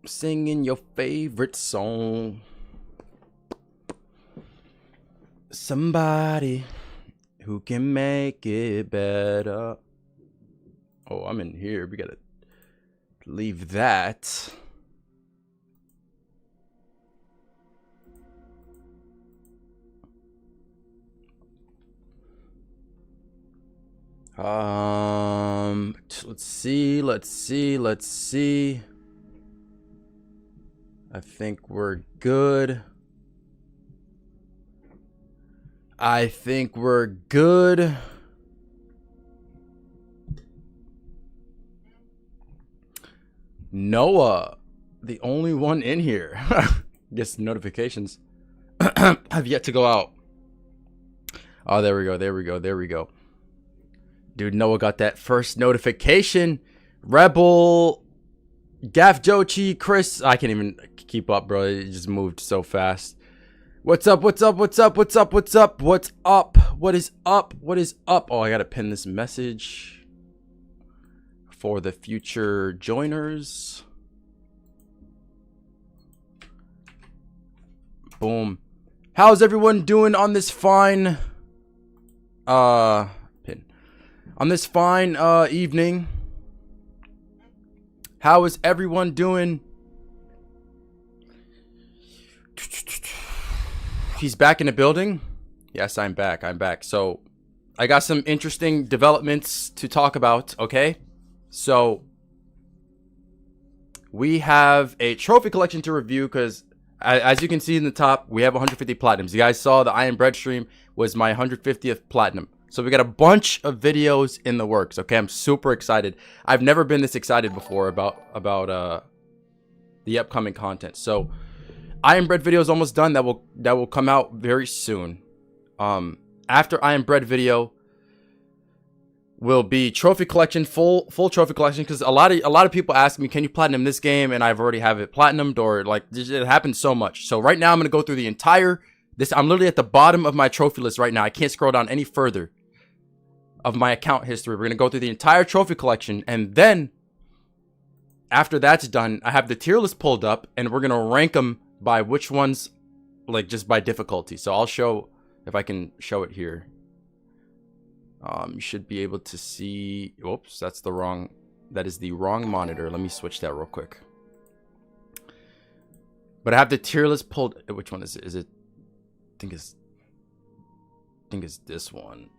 Singing your favorite song. Somebody who can make it better. Oh, I'm in here. We gotta leave that. Let's see. I think we're good. Noah, the only one in here. Guess notifications have yet to go out. Oh, there we go. Dude, Noah got that first notification. Rebel, Gaff Jochi, Chris. I can't even keep up, bro. It just moved so fast. What's up? What is up? Oh, I gotta pin this message for the future joiners. Boom. How's everyone doing on this fine evening? How is everyone doing? He's back in the building. Yes, I'm back. So I got some interesting developments to talk about. Okay, so we have a trophy collection to review because as you can see in the top, we have 150 platinums. You guys saw the Iron Bread stream was my 150th platinum. So we got a bunch of videos in the works. Okay, I'm super excited. I've never been this excited before about the upcoming content. So Iron Bread video is almost done. That will come out very soon. After Iron Bread video will be trophy collection, full trophy collection, because a lot of people ask me, can you platinum this game? And I've already have it platinumed, or like it happens so much. So right now I'm gonna go through the entire I'm literally at the bottom of my trophy list right now. I can't scroll down any further of my account history. We're gonna go through the entire trophy collection, and then after that's done, I have the tier list pulled up, and we're gonna rank them by which ones, like just by difficulty. So I'll show, if I can show it here. You should be able to see. Oops, that is the wrong monitor. Let me switch that real quick. But I have the tier list pulled. Which one is it? Is it? I think it's this one.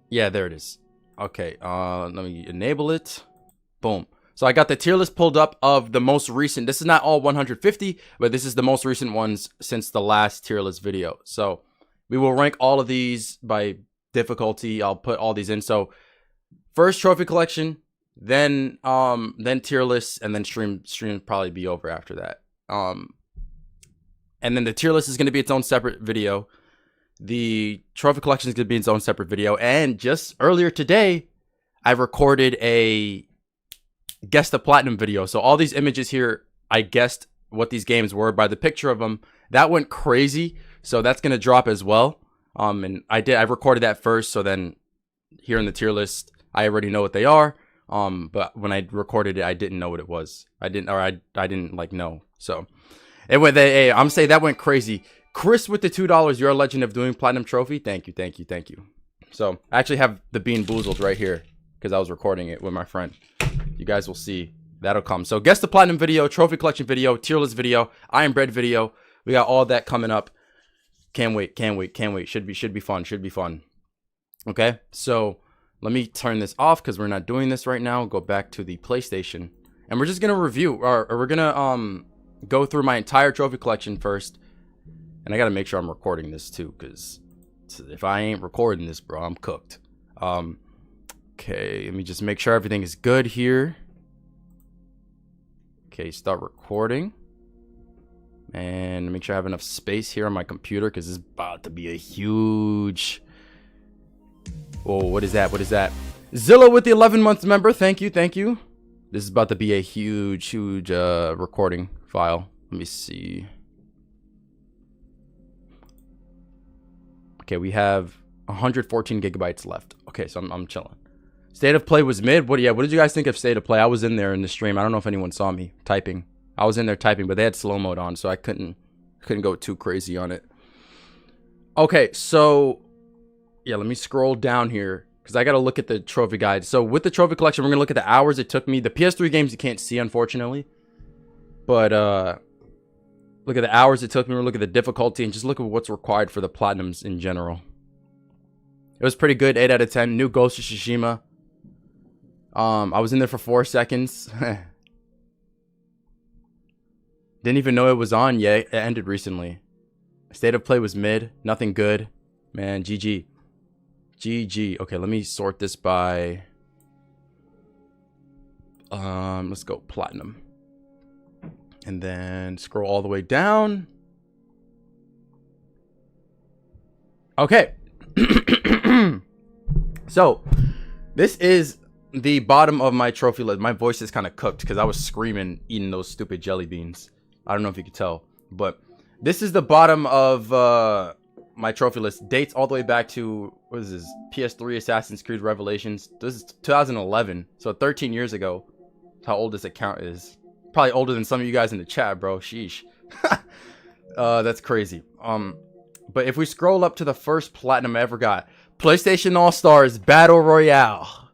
Yeah, there it is. Okay, let me enable it. Boom. So I got the tier list pulled up of the most recent. This is not all 150, but this is the most recent ones since the last tier list video. So we will rank all of these by difficulty. I'll put all these in. So first trophy collection, then tier list, and then stream probably be over after that. And then the tier list is going to be its own separate video. The trophy collection is going to be its own separate video. And just earlier today, I recorded a guess the platinum video. So all these images here, I guessed what these games were by the picture of them. That went crazy. So that's going to drop as well. And I recorded that first. So then here in the tier list, I already know what they are. But when I recorded it, I didn't know what it was. I didn't like know. So it went, I'm saying that went crazy. Chris with the $2, you're a legend of doing platinum trophy. Thank you. So I actually have the Bean Boozled right here because I was recording it with my friend. You guys will see that'll come. So guess the platinum video, trophy collection video, tier list video, Iron Bread video. We got all that coming up. Can't wait. Should be fun. Okay, so let me turn this off because we're not doing this right now. Go back to the PlayStation, and we're just gonna review, or we're gonna go through my entire trophy collection first. And I gotta make sure I'm recording this too, because if I ain't recording this, bro, I'm cooked. Okay, let me just make sure everything is good here. Okay, start recording. And make sure I have enough space here on my computer, because this is about to be a huge... Oh, what is that? Zilla with the 11-month member. Thank you. This is about to be a huge recording file. Let me see. Okay, we have 114 gigabytes left. Okay, so I'm chilling. State of play was mid. What did you guys think of state of play? I was in there in the stream. I don't know if anyone saw me typing. I was in there typing, but they had slow mode on, so I couldn't go too crazy on it. Okay, so yeah, let me scroll down here because I got to look at the trophy guide. So with the trophy collection, we're going to look at the hours it took me. The PS3 games you can't see, unfortunately. But look at the hours it took me. We'll look at the difficulty and just look at what's required for the platinums in general. It was pretty good, 8 out of 10. New Ghost of Tsushima. I was in there for 4 seconds. Didn't even know it was on yet. It ended recently. State of play was mid. Nothing good. Man, GG. GG. Okay, let me sort this by... let's go platinum. And then scroll all the way down. Okay. So, this is the bottom of my trophy list. My voice is kind of cooked because I was screaming eating those stupid jelly beans. I don't know if you could tell, but this is the bottom of my trophy list. Dates all the way back to, what is this? PS3 Assassin's Creed Revelations. This is 2011, so 13 years ago. That's how old this account is. Probably older than some of you guys in the chat, bro. Sheesh. That's crazy. But if we scroll up to the first platinum I ever got, PlayStation All-Stars Battle Royale.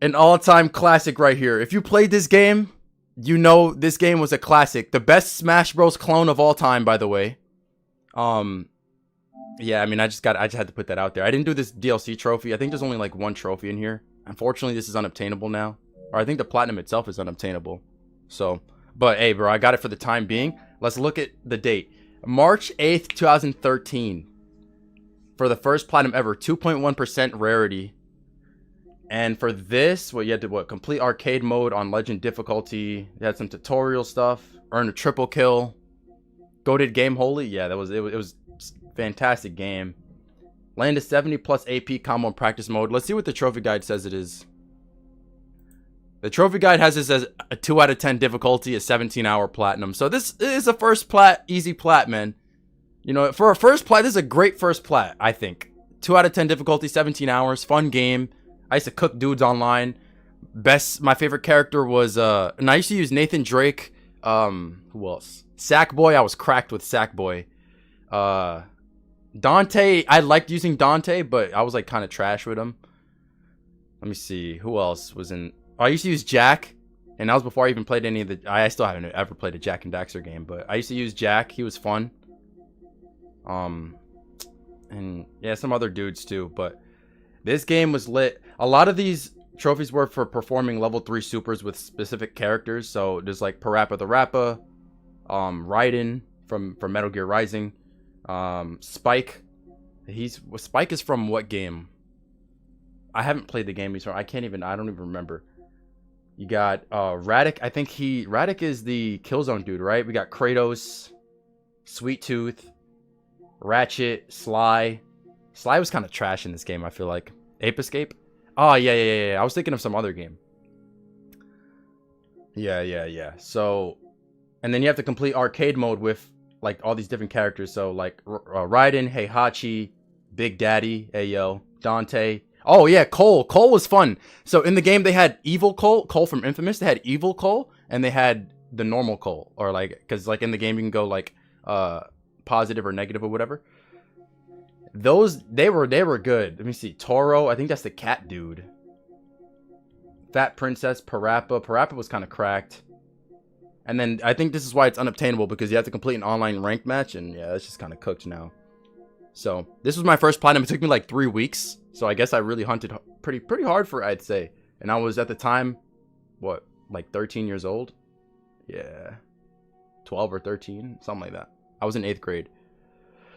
An all-time classic right here. If you played this game, you know this game was a classic. The best Smash Bros. Clone of all time, by the way. Yeah, I mean, I just had to put that out there. I didn't do this DLC trophy. I think there's only like one trophy in here. Unfortunately, this is unobtainable now. Or I think the platinum itself is unobtainable. So, but hey, bro, I got it for the time being. Let's look at the date. March 8th, 2013. For the first platinum ever, 2.1% rarity. And for this, you had to complete arcade mode on legend difficulty. You had some tutorial stuff. Earn a triple kill. Goated game holy. Yeah, it was fantastic game. Land a 70 plus AP combo in practice mode. Let's see what the trophy guide says it is. The trophy guide has this as a 2 out of 10 difficulty, a 17-hour platinum. So this is a first plat, easy plat, man. You know, for a first plat, this is a great first plat, I think. 2 out of 10 difficulty, 17 hours, fun game. I used to cook dudes online. My favorite character was, and I used to use Nathan Drake. Who else? Sackboy, I was cracked with Sackboy. Dante, I liked using Dante, but I was like kind of trash with him. Let me see, who else was in... I used to use Jack, and that was before I even played any of the... I still haven't ever played a Jack and Daxter game, but I used to use Jack. He was fun. And yeah, some other dudes too, but this game was lit. A lot of these trophies were for performing level 3 supers with specific characters. So there's like Parappa the Rappa, Raiden from Metal Gear Rising, Spike. Spike is from what game? I haven't played the game. I don't even remember. You got Radic. I think Radic is the Killzone dude, right? We got Kratos, Sweet Tooth, Ratchet, Sly. Sly was kind of trash in this game, I feel like. Ape Escape? Oh, yeah. I was thinking of some other game. Yeah. So, and then you have to complete arcade mode with like all these different characters. So like Raiden, Heihachi, Big Daddy, Ayo, Dante. Oh yeah, Cole. Cole was fun. So in the game they had evil Cole from Infamous. They had evil Cole and they had the normal Cole, or like, because like in the game you can go like positive or negative or whatever. They were good. Let me see. Toro, I think that's the cat dude. Fat Princess, Parappa was kind of cracked. And then I think this is why it's unobtainable, because you have to complete an online ranked match, and yeah, that's just kind of cooked now. So this was my first platinum. It took me like 3 weeks. So I guess I really hunted pretty hard for it, I'd say. And I was at the time, what, like 13 years old? Yeah. 12 or 13, something like that. I was in 8th grade.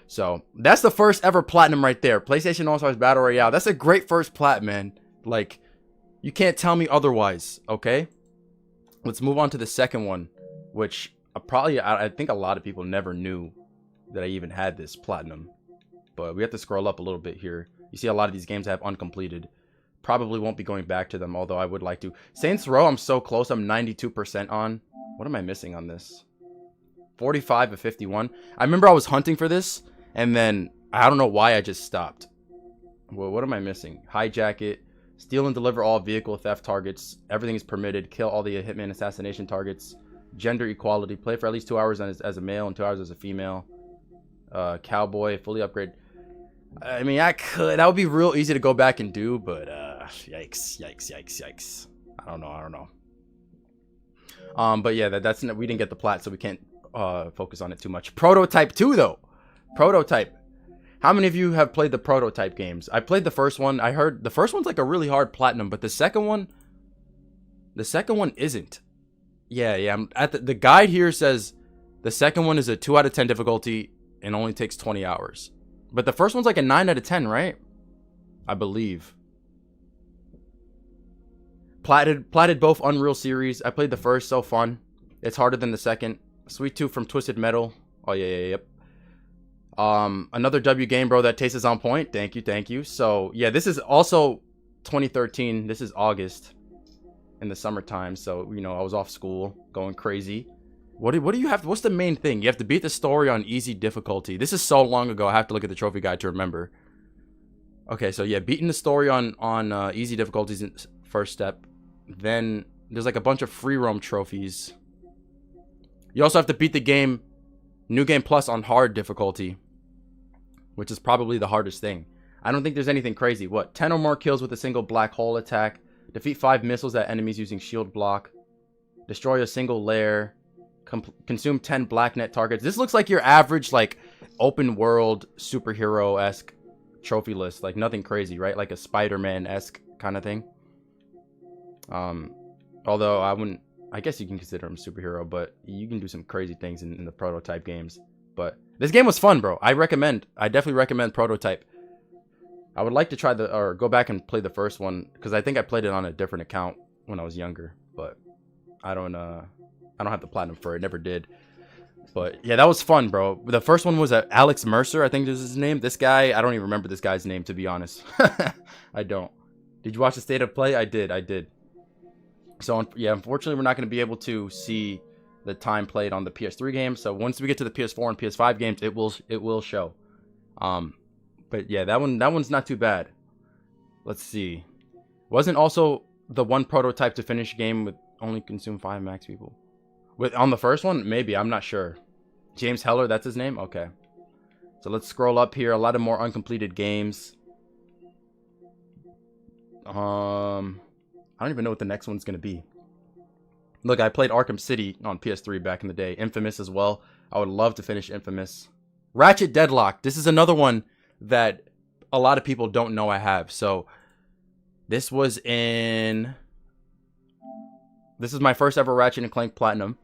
So that's the first ever platinum right there. PlayStation All-Stars Battle Royale. That's a great first plat, man. Like, you can't tell me otherwise, okay? Let's move on to the second one, which I think a lot of people never knew that I even had this platinum. But we have to scroll up a little bit here. You see a lot of these games I have uncompleted. Probably won't be going back to them, although I would like to. Saints Row, I'm so close. I'm 92% on. What am I missing on this? 45 of 51. I remember I was hunting for this, and then I don't know why I just stopped. Well, what am I missing? Hijack it. Steal and deliver all vehicle theft targets. Everything is permitted. Kill all the hitman assassination targets. Gender equality. Play for at least 2 hours as a male and 2 hours as a female. Cowboy. Fully upgrade. I mean, that would be real easy to go back and do, but yikes. I don't know. But yeah, that's we didn't get the plat, so we can't focus on it too much. Prototype 2 though. Prototype. How many of you have played the Prototype games? I played the first one. I heard the first one's like a really hard platinum, but the second one isn't. Yeah. I'm at the guide here says the second one is a 2 out of 10 difficulty and only takes 20 hours. But the first one's like a 9 out of 10, right? I believe. Platted both Unreal series. I played the first, so fun. It's harder than the second. Sweet Tooth from Twisted Metal. Oh yep. Another W game, bro. That taste is on point. Thank you. So yeah, this is also 2013. This is August in the summertime. So I was off school, going crazy. What do you have? What's the main thing? You have to beat the story on easy difficulty. This is so long ago. I have to look at the trophy guide to remember. Okay, so yeah, beating the story on easy difficulties in first step. Then there's like a bunch of free roam trophies. You also have to beat the game, New Game Plus, on hard difficulty, which is probably the hardest thing. I don't think there's anything crazy. What? 10 or more kills with a single black hole attack. Defeat 5 missiles at enemies using shield block. Destroy a single lair. Consume 10 black net targets. This looks like your average like open world superhero-esque trophy list. Like nothing crazy, right? Like a Spider-Man-esque kind of thing. Although I guess you can consider him a superhero, but you can do some crazy things in the Prototype games. But this game was fun, bro. I definitely recommend Prototype. I would like to try or go back and play the first one, because I think I played it on a different account when I was younger, but I don't have the platinum for it. Never did. But yeah, that was fun, bro. The first one was Alex Mercer, I think this is his name. This guy, I don't even remember this guy's name, to be honest. I don't. Did you watch the state of play? I did. So yeah, unfortunately, we're not going to be able to see the time played on the PS3 game. So once we get to the PS4 and PS5 games, it will show. But yeah, that one's not too bad. Let's see. Wasn't also the one Prototype to finish game with only consume 5 max people? On the first one, maybe, I'm not sure. James Heller, that's his name? Okay. So let's scroll up here. A lot of more uncompleted games. I don't even know what the next one's gonna be. Look, I played Arkham City on PS3 back in the day. Infamous as well. I would love to finish Infamous. Ratchet Deadlock. This is another one that a lot of people don't know I have. So this is my first ever Ratchet & Clank Platinum.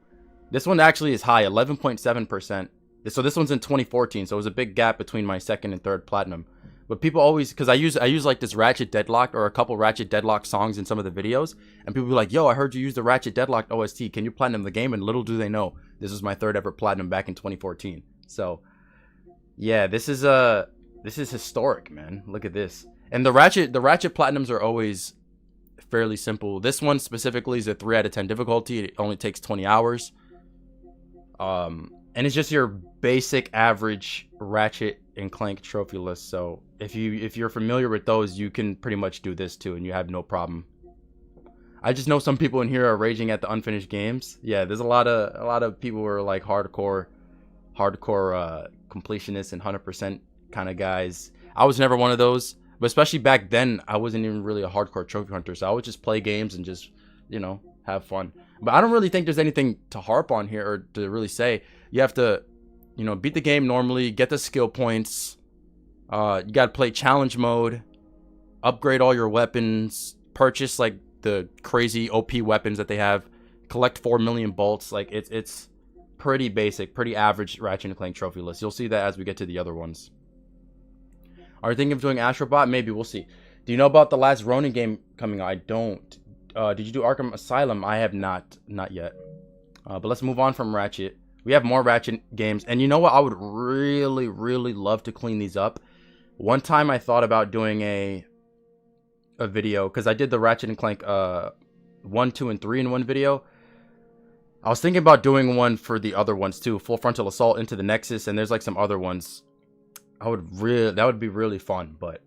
This one actually is high, 11.7%. So this one's in 2014, so it was a big gap between my second and third Platinum. But people always, because I use like this Ratchet Deadlock or a couple Ratchet Deadlock songs in some of the videos, and people be like, yo, I heard you use the Ratchet Deadlock OST. Can you Platinum the game? And little do they know, this was my third ever Platinum back in 2014. So yeah, this is historic, man. Look at this. And the Ratchet Platinums are always fairly simple. This one specifically is a 3 out of 10 difficulty. It only takes 20 hours. And it's just your basic average Ratchet and Clank trophy list. So if you're familiar with those, you can pretty much do this too, and you have no problem. I just know some people in here are raging at the unfinished games. Yeah, there's a lot of people who are like hardcore completionists and 100% kind of guys. I was never one of those, but especially back then, I wasn't even really a hardcore trophy hunter. So I would just play games and just, have fun. But I don't really think there's anything to harp on here or to really say. You have to, beat the game normally, get the skill points. You got to play challenge mode, upgrade all your weapons, purchase like the crazy OP weapons that they have, collect 4 million bolts. Like it's pretty basic, pretty average Ratchet & Clank trophy list. You'll see that as we get to the other ones. Are you thinking of doing Astro Bot? Maybe, we'll see. Do you know about the last Ronin game coming out? I don't. Did you do Arkham Asylum? I have not yet. But let's move on from Ratchet. We have more Ratchet games, and you know what? I would really, really love to clean these up. One time I thought about doing a video, because I did the Ratchet & Clank 1, 2, and 3 in one video. I was thinking about doing one for the other ones too. Full Frontal Assault, Into the Nexus, and there's like some other ones. That would be really fun, but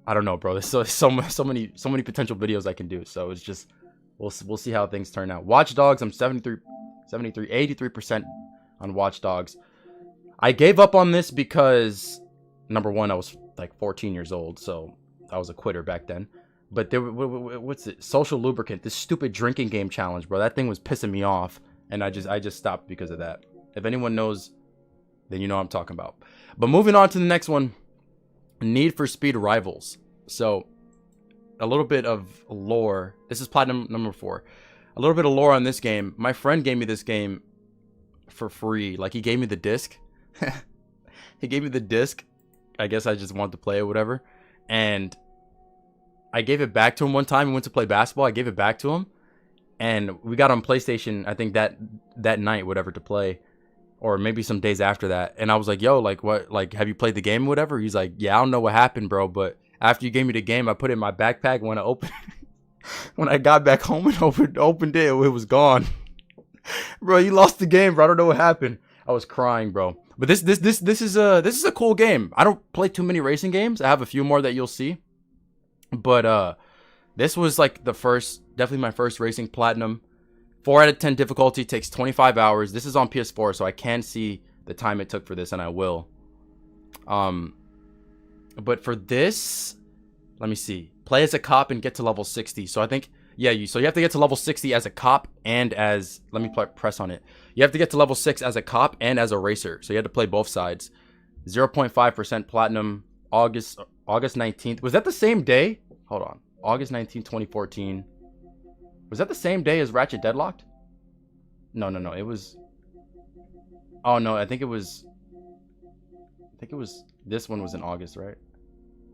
I don't know, bro. There's so many potential videos I can do. So it's just we'll see how things turn out. Watch Dogs, I'm 73% 73, 83% on Watch Dogs. I gave up on this because, number one, I was like 14 years old, so I was a quitter back then. But there, what's it? Social Lubricant, this stupid drinking game challenge, bro. That thing was pissing me off, and I just stopped because of that. If anyone knows, then you know what I'm talking about. But moving on to the next one, Need for Speed Rivals. So, a little bit of lore. This is platinum number 4. A little bit of lore on this game. My friend gave me this game for free. Like, he gave me the disc. He gave me the disc. I guess I just wanted to play it, whatever. And I gave it back to him one time. We went to play basketball. I gave it back to him. And we got on PlayStation, I think that night, whatever, to play. Or maybe some days after that. And I was like, yo, like, what? Like, have you played the game or whatever? He's like, yeah, I don't know what happened, bro. But after you gave me the game, I put it in my backpack. When I opened when I got back home and opened it, it was gone. Bro, you lost the game, bro. I don't know what happened. I was crying, bro. But this is a cool game. I don't play too many racing games. I have a few more that you'll see. But this was like definitely my first racing platinum. 4 out of 10 difficulty, takes 25 hours. This is on PS4, so I can see the time it took for this, and I will. But for this, let me see. Play as a cop and get to level 60. So I think, yeah, so you have to get to level 60 as a cop and as, let me press on it. You have to get to level 6 as a cop and as a racer. So you have to play both sides. 0.5% platinum, August 19th. Was that the same day? Hold on. August 19th, 2014. Was that the same day as Ratchet Deadlocked? No. It was... Oh, no. I think it was... This one was in August, right?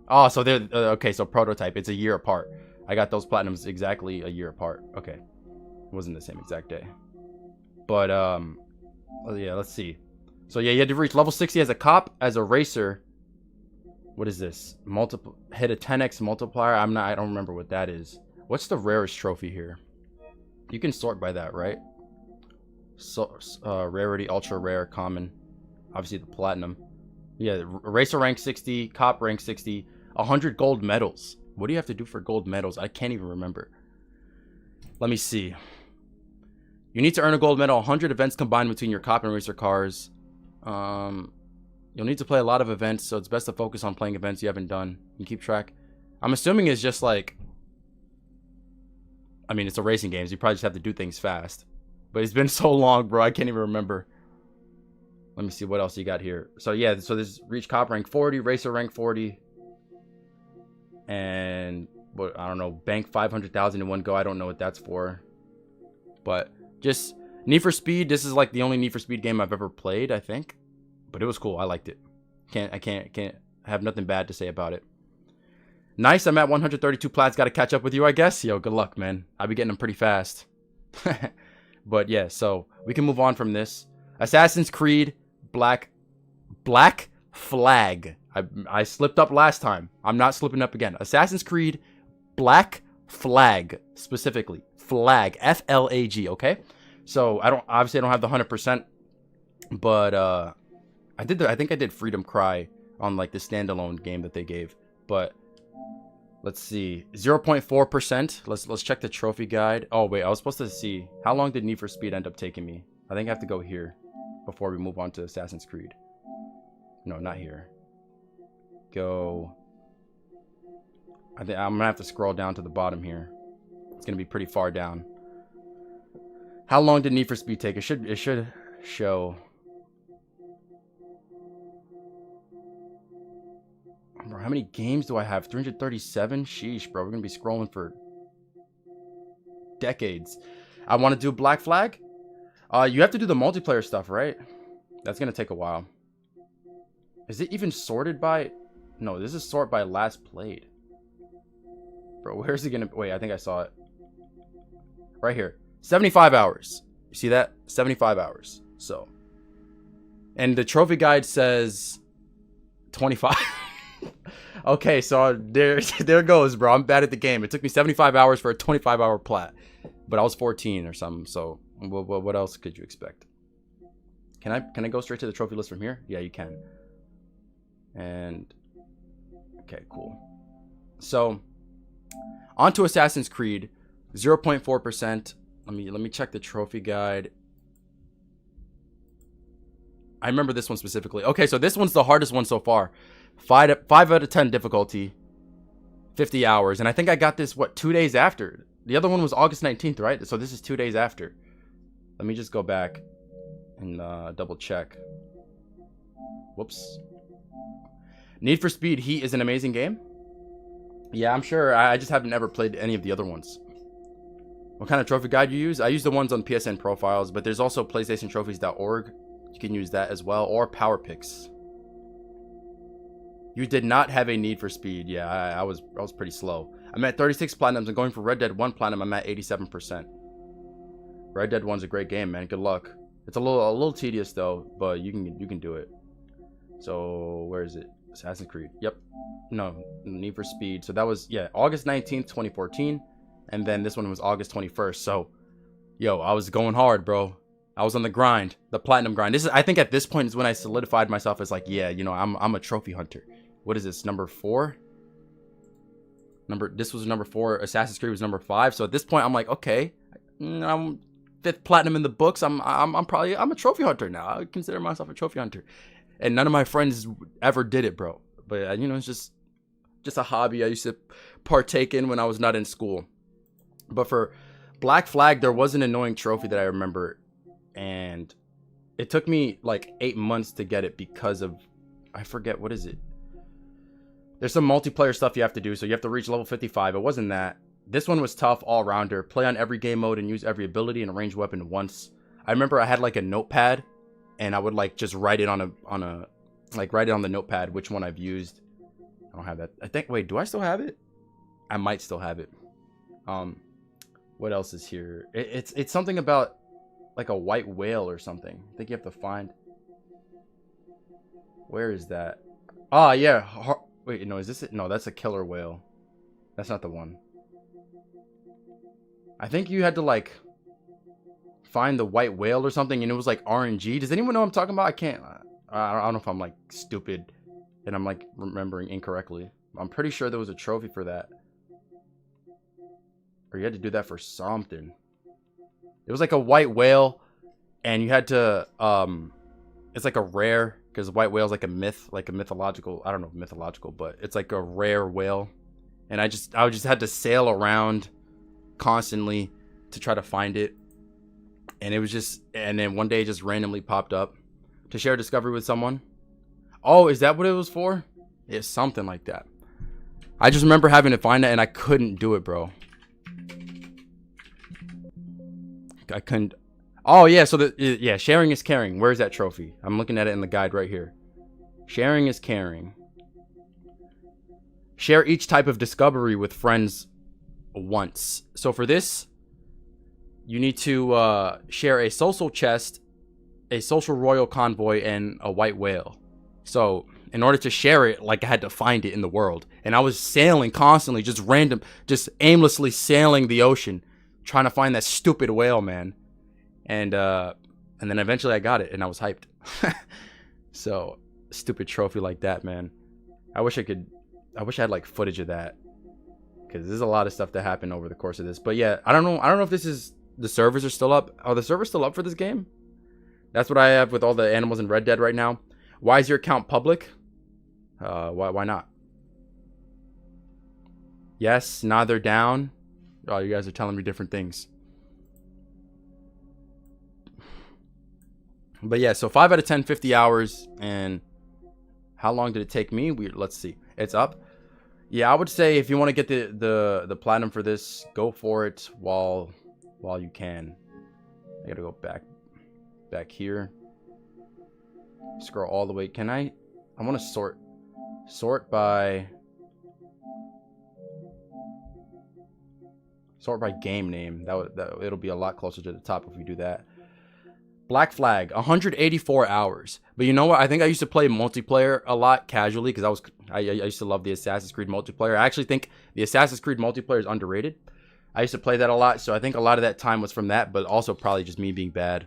Oh, so they're... okay, so Prototype. It's a year apart. I got those platinums exactly a year apart. Okay. It wasn't the same exact day. But, yeah, let's see. So, yeah, you had to reach level 60 as a cop, as a racer. What is this? Hit a 10x multiplier? I don't remember what that is. What's the rarest trophy here? You can sort by that, right? So, rarity, ultra rare, common. Obviously the platinum. Yeah, racer rank 60, cop rank 60, 100 gold medals. What do you have to do for gold medals? I can't even remember. Let me see. You need to earn a gold medal. 100 events combined between your cop and racer cars. You'll need to play a lot of events, so it's best to focus on playing events you haven't done. You keep track. I'm assuming it's just like... I mean, it's a racing game, so you probably just have to do things fast. But it's been so long, bro. I can't even remember. Let me see what else you got here. So, yeah. So, there's reach cop rank 40, racer rank 40. And, what, I don't know, bank 500,000 in one go. I don't know what that's for. But, just Need for Speed. This is, like, the only Need for Speed game I've ever played, I think. But it was cool. I liked it. I can't have nothing bad to say about it. Nice, I'm at 132 plats. Got to catch up with you, I guess. Yo, good luck, man. I'll be getting them pretty fast. But yeah, so we can move on from this. Assassin's Creed Black Flag. I slipped up last time. I'm not slipping up again. Assassin's Creed Black Flag, specifically. Flag. F-L-A-G, okay? So obviously I don't have the 100%, but I think I did Freedom Cry on like the standalone game that they gave. But let's see, 0.4%. Let's check the trophy guide. Oh wait, I was supposed to see how long did Need for Speed end up taking me. I think I have to go here before we move on to Assassin's Creed. No, not here. Go. I think I'm gonna have to scroll down to the bottom here. It's gonna be pretty far down. How long did Need for Speed take? It should show. Bro, how many games do I have? 337? Sheesh, bro. We're going to be scrolling for decades. I want to do Black Flag. You have to do the multiplayer stuff, right? That's going to take a while. Is it even sorted by... No, this is sort by last played. Bro, where's it going to... Wait, I think I saw it. Right here. 75 hours. You see that? 75 hours. So. And the trophy guide says 25. Okay, so there goes, bro. I'm bad at the game. It took me 75 hours for a 25-hour plat, but I was 14 or something. So, what else could you expect? Can I go straight to the trophy list from here? Yeah, you can. And okay, cool. So, on to Assassin's Creed, 0.4%. Let me check the trophy guide. I remember this one specifically. Okay, so this one's the hardest one so far. 5 out of 10 difficulty, 50 hours. And I think I got this, what, 2 days after? The other one was August 19th, right? So this is 2 days after. Let me just go back and double check. Whoops. Need for Speed Heat is an amazing game. Yeah, I'm sure. I just haven't ever played any of the other ones. What kind of trophy guide you use? I use the ones on PSN profiles, but there's also PlayStationTrophies.org. You can use that as well, or Power Picks. You did not have a Need for Speed. Yeah, I was pretty slow. I'm at 36 platinums and going for Red Dead 1 platinum. I'm at 87%. Red Dead 1's a great game, man. Good luck. It's a little tedious though, but you can do it. So where is it? Assassin's Creed. Yep. No, Need for Speed. So that was, yeah, August 19th, 2014. And then this one was August 21st. So, yo, I was going hard, bro. I was on the grind, the platinum grind. This is, I think at this point is when I solidified myself as like, yeah, you know, I'm a trophy hunter. What is this? Number 4? This was number 4. Assassin's Creed was number 5. So at this point, I'm like, okay, I'm 5th platinum in the books. I'm a trophy hunter now. I consider myself a trophy hunter. And none of my friends ever did it, bro. But you know, it's just a hobby I used to partake in when I was not in school. But for Black Flag, there was an annoying trophy that I remember, and it took me like 8 months to get it because of, I forget, what is it? There's some multiplayer stuff you have to do, so you have to reach level 55. It wasn't that. This one was tough, all-rounder. Play on every game mode and use every ability and a ranged weapon once. I remember I had like a notepad, and I would like just write it on the notepad which one I've used. I don't have that. I think, wait, do I still have it? I might still have it. What else is here? It's something about like a white whale or something. I think you have to find. Where is that? Ah, yeah. Wait, no, is this it? No, that's a killer whale. That's not the one. I think you had to like find the white whale or something, and it was like RNG. Does anyone know what I'm talking about? I don't know if I'm like stupid and I'm like remembering incorrectly. I'm pretty sure there was a trophy for that. Or you had to do that for something. It was like a white whale, and you had to it's like a rare, because white whale is like a myth, like a mythological, I don't know if mythological, but it's like a rare whale. And I just had to sail around constantly to try to find it. And it was just, and then one day it just randomly popped up to share a discovery with someone. Oh, is that what it was for? It's something like that. I just remember having to find that, and I couldn't do it, bro. I couldn't. Oh yeah, so yeah, sharing is caring. Where's that trophy? I'm looking at it in the guide right here. Sharing is caring. Share each type of discovery with friends once. So for this, you need to share a social chest, a social royal convoy, and a white whale. So in order to share it, like, I had to find it in the world, and I was sailing constantly, just aimlessly sailing the ocean, trying to find that stupid whale, man. And then eventually I got it, and I was hyped. So stupid trophy like that, man. I wish I had like footage of that, because there's a lot of stuff that happened over the course of this. But yeah, I don't know if this is, the servers are still up. Are the servers still up for this game? That's what I have with all the animals in Red Dead right now. Why is your account public? Why not? Yes, neither down. Oh, you guys are telling me different things. But yeah, so 5 out of 10, 50 hours. And how long did it take me? Let's see. It's up. Yeah, I would say if you want to get the platinum for this, go for it while you can. I gotta go back here. Scroll all the way. Can I want to sort by game name. It'll be a lot closer to the top if we do that. Black Flag, 184 hours. But you know what? I think I used to play multiplayer a lot casually, because I used to love the Assassin's Creed multiplayer. I actually think the Assassin's Creed multiplayer is underrated. I used to play that a lot, so I think a lot of that time was from that, but also probably just me being bad.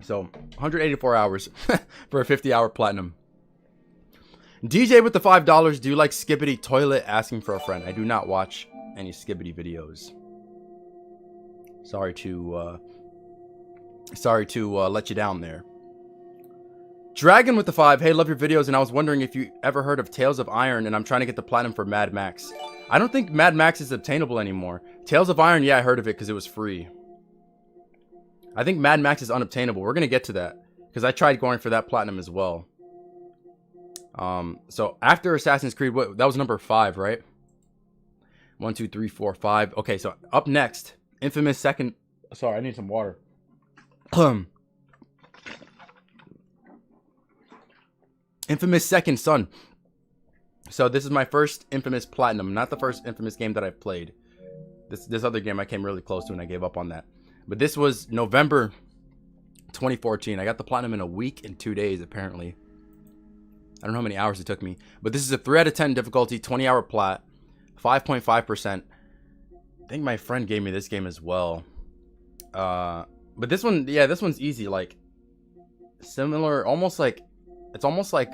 So 184 hours for a 50-hour platinum. DJ with the $5. Do you like Skibbity Toilet? Asking for a friend. I do not watch any Skibbity videos. Sorry to let you down there. Dragon with the 5. Hey, love your videos, and I was wondering if you ever heard of Tales of Iron, and I'm trying to get the platinum for Mad Max. I don't think Mad Max is obtainable anymore. Tales of Iron, yeah, I heard of it because it was free. I think Mad Max is unobtainable. We're going to get to that because I tried going for that platinum as well. So after Assassin's Creed, that was number 5, right? 1, 2, 3, 4, 5. Okay, so up next, infamous second. Sorry, I need some water. Infamous Second Son. So this is my first Infamous Platinum, not the first Infamous game that I've played. This other game I came really close to and I gave up on that. But this was November 2014. I got the Platinum in a week and 2 days, apparently. I don't know how many hours it took me. But this is a 3 out of 10 difficulty, 20-hour plat, 5.5%. I think my friend gave me this game as well. But this one, yeah, this one's easy. Like, similar, almost like, it's almost like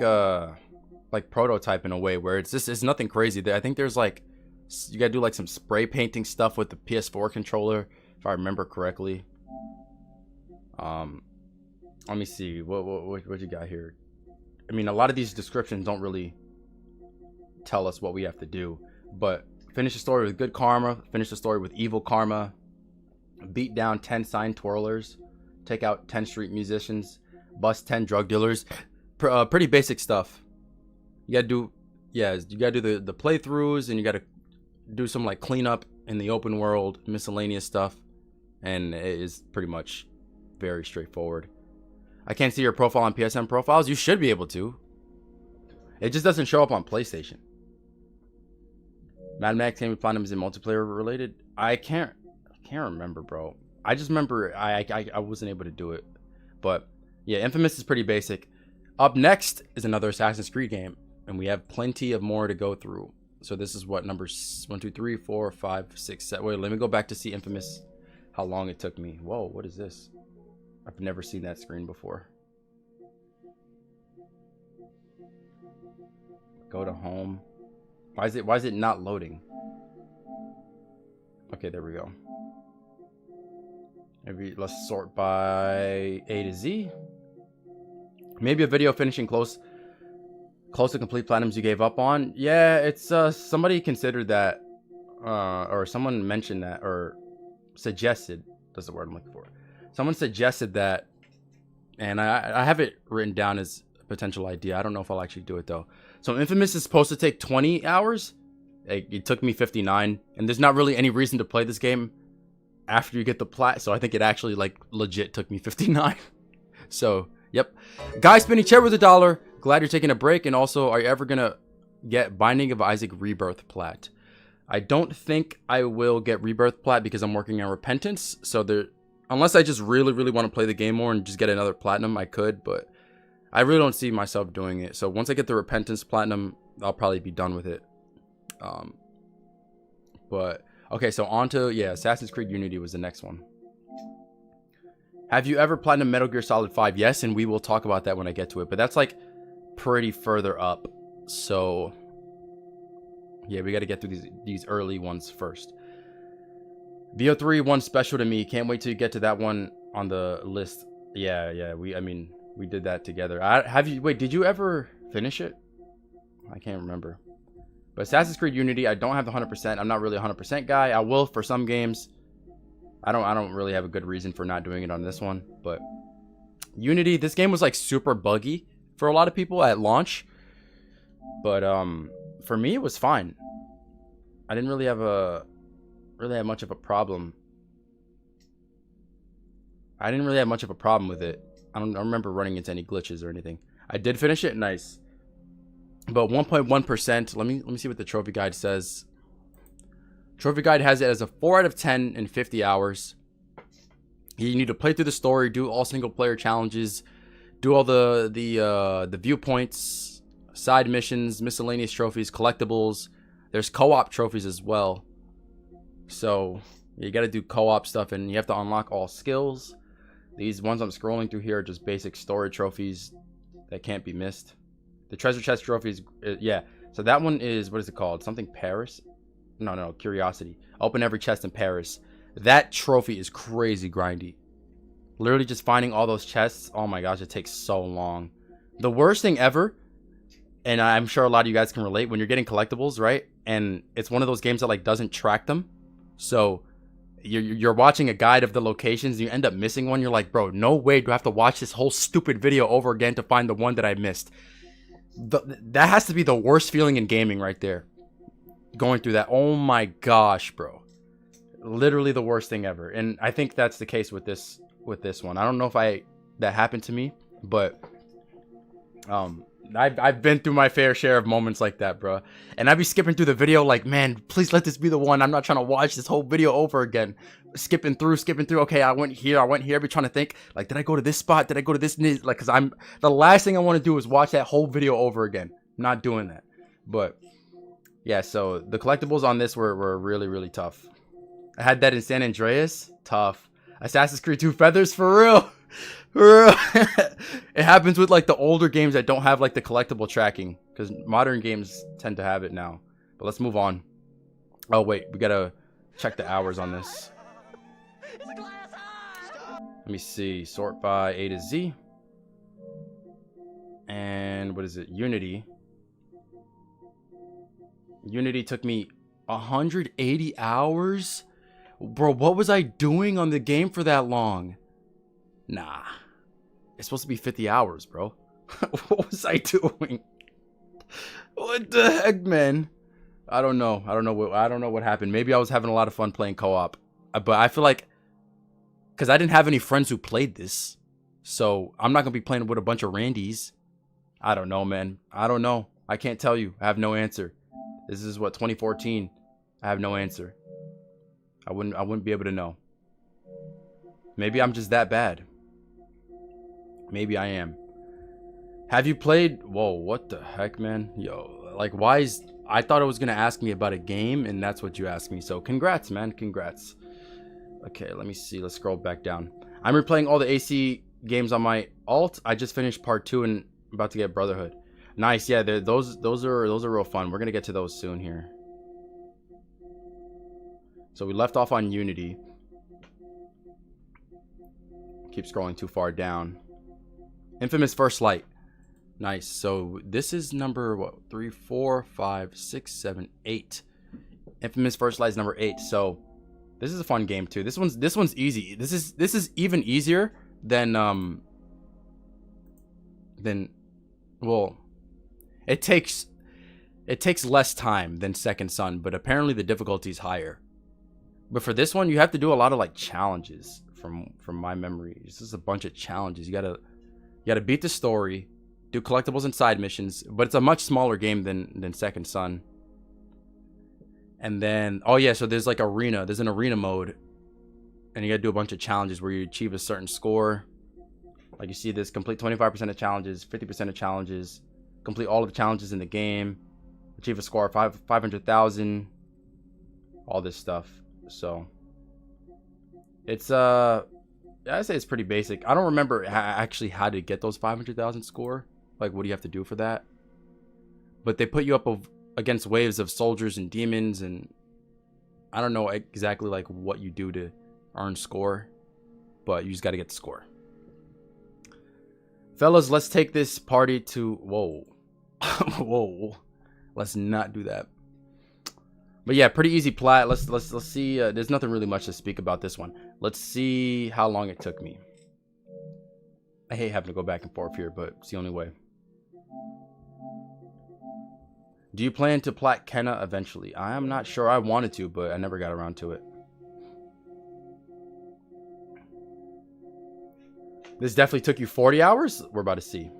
Prototype in a way, where it's nothing crazy. I think there's like, you gotta do like some spray painting stuff with the PS4 controller, if I remember correctly. Let me see, what you got here? I mean, a lot of these descriptions don't really tell us what we have to do, but finish the story with good karma, finish the story with evil karma, beat down 10 sign twirlers, take out 10 street musicians, bust 10 drug dealers. Pretty basic stuff. You gotta do, yeah, you gotta do the playthroughs, and you gotta do some like cleanup in the open world, miscellaneous stuff, and it is pretty much very straightforward. I can't see your profile on PSN profiles. You should be able to. It just doesn't show up on PlayStation. Mad Max Game of Platinum is in multiplayer related. I can't remember, bro. I just remember I wasn't able to do it. But yeah, Infamous is pretty basic. Up next is another Assassin's Creed game, and we have plenty of more to go through. So this is what, numbers 1, 2, 3, 4, 5, 6, 7. Wait, let me go back to see Infamous, how long it took me. Whoa, what is this? I've never seen that screen before. Go to home. Why is it not loading? Okay, there we go. Maybe let's sort by A to Z. Maybe a video finishing close to complete platinums you gave up on. Yeah, it's somebody considered that, or someone mentioned that, or suggested. That's the word I'm looking for. Someone suggested that, and I have it written down as a potential idea. I don't know if I'll actually do it though. So Infamous is supposed to take 20 hours. It took me 59, and there's not really any reason to play this game after you get the plat. So I think it actually like legit took me 59. So yep, guy spinning chair with $1. Glad you're taking a break. And also, are you ever gonna get Binding of Isaac Rebirth plat? I don't think I will get Rebirth plat because I'm working on Repentance. So there, unless I just really want to play the game more and just get another platinum, I could, but I really don't see myself doing it. So once I get the Repentance platinum, I'll probably be done with it. But okay, so on to, yeah, Assassin's Creed Unity was the next one. Have you ever platinum Metal Gear Solid 5? Yes, and we will talk about that when I get to it. But that's like pretty further up. So yeah, we got to get through these early ones first. VO3 one special to me. Can't wait till you get to that one on the list. Yeah. We did that together. Wait, did you ever finish it? I can't remember. But Assassin's Creed Unity, I don't have the 100%. I'm not really a 100% guy. I will for some games. I don't really have a good reason for not doing it on this one. But Unity, this game was like super buggy for a lot of people at launch. But for me, it was fine. I didn't really have much of a problem. I didn't really have much of a problem with it. I don't remember running into any glitches or anything. I did finish it, nice. But 1.1%. Let me see what the trophy guide says. Trophy guide has it as a 4 out of 10 in 50 hours. You need to play through the story, do all single player challenges, do all the viewpoints, side missions, miscellaneous trophies, collectibles. There's co-op trophies as well. So you got to do co-op stuff, and you have to unlock all skills. These ones I'm scrolling through here are just basic story trophies that can't be missed. The treasure chest trophies, yeah. So that one is, what is it called? Something Paris? No, Curiosity. Open every chest in Paris. That trophy is crazy grindy. Literally just finding all those chests. Oh my gosh, it takes so long. The worst thing ever, and I'm sure a lot of you guys can relate, when you're getting collectibles, right? And it's one of those games that like doesn't track them. So you're watching a guide of the locations and you end up missing one. You're like, bro, no way do I have to watch this whole stupid video over again to find the one that I missed. That has to be the worst feeling in gaming right there. Going through that. Oh my gosh, bro. Literally the worst thing ever. And I think that's the case with this one. I don't know if that happened to me, but I've been through my fair share of moments like that, bro. And I'd be skipping through the video like, man, please let this be the one. I'm not trying to watch this whole video over again. Skipping through. Okay, I went here. I'd be trying to think, like, did I go to this spot? Did I go to this? Like, because the last thing I want to do is watch that whole video over again. I'm not doing that. But yeah, so the collectibles on this were really, really tough. I had that in San Andreas. Tough. Assassin's Creed 2 Feathers, for real. For real. It happens with like the older games that don't have like the collectible tracking, because modern games tend to have it now. But let's move on. Oh wait, we gotta check the hours on this. Let me see. Sort by A to Z. And what is it? Unity. Unity took me 180 hours. Bro, what was I doing on the game for that long? Nah. It's supposed to be 50 hours, bro. What was I doing? What the heck, man? I don't know. I don't know what happened. Maybe I was having a lot of fun playing co-op. But I feel like, because I didn't have any friends who played this, so I'm not going to be playing with a bunch of Randys. I don't know, man. I don't know. I can't tell you. I have no answer. This is what, 2014. I have no answer. I wouldn't be able to know. Maybe I'm just that bad. Maybe I am. Have you played? Whoa, what the heck, man? Yo, like, why is... I thought it was going to ask me about a game, and that's what you asked me. So, congrats, man. Congrats. Okay, let me see. Let's scroll back down. I'm replaying all the AC games on my alt. I just finished part 2 and about to get Brotherhood. Nice. Yeah, those are real fun. We're going to get to those soon here. So, we left off on Unity. Keep scrolling too far down. Infamous First Light. Nice. So this is number what? 3, 4, 5, 6, 7, 8. Infamous First Light is number 8. So this is a fun game too. This one's easy. This is even easier than well, it takes less time than Second Son, but apparently the difficulty is higher. But for this one, you have to do a lot of like challenges from my memory. This is a bunch of challenges. You gotta beat the story, do collectibles and side missions, but it's a much smaller game than Second Son. And then, oh yeah, so there's like arena. There's an arena mode, and you gotta do a bunch of challenges where you achieve a certain score. Like you see this: complete 25% of challenges, 50% of challenges, complete all of the challenges in the game, achieve a score of 500,000. All this stuff. So it's I'd say it's pretty basic. I don't remember actually how to get those 500,000 score. Like, what do you have to do for that? But they put you up against waves of soldiers and demons, and I don't know exactly like what you do to earn score, but you just got to get the score. Fellas, let's take this party to... Whoa. Whoa. Let's not do that. But yeah, pretty easy plat. Let's see. There's nothing really much to speak about this one. Let's see how long it took me. I hate having to go back and forth here, but it's the only way. Do you plan to plat Kenna eventually? I am not sure. I wanted to, but I never got around to it. This definitely took you 40 hours? We're about to see.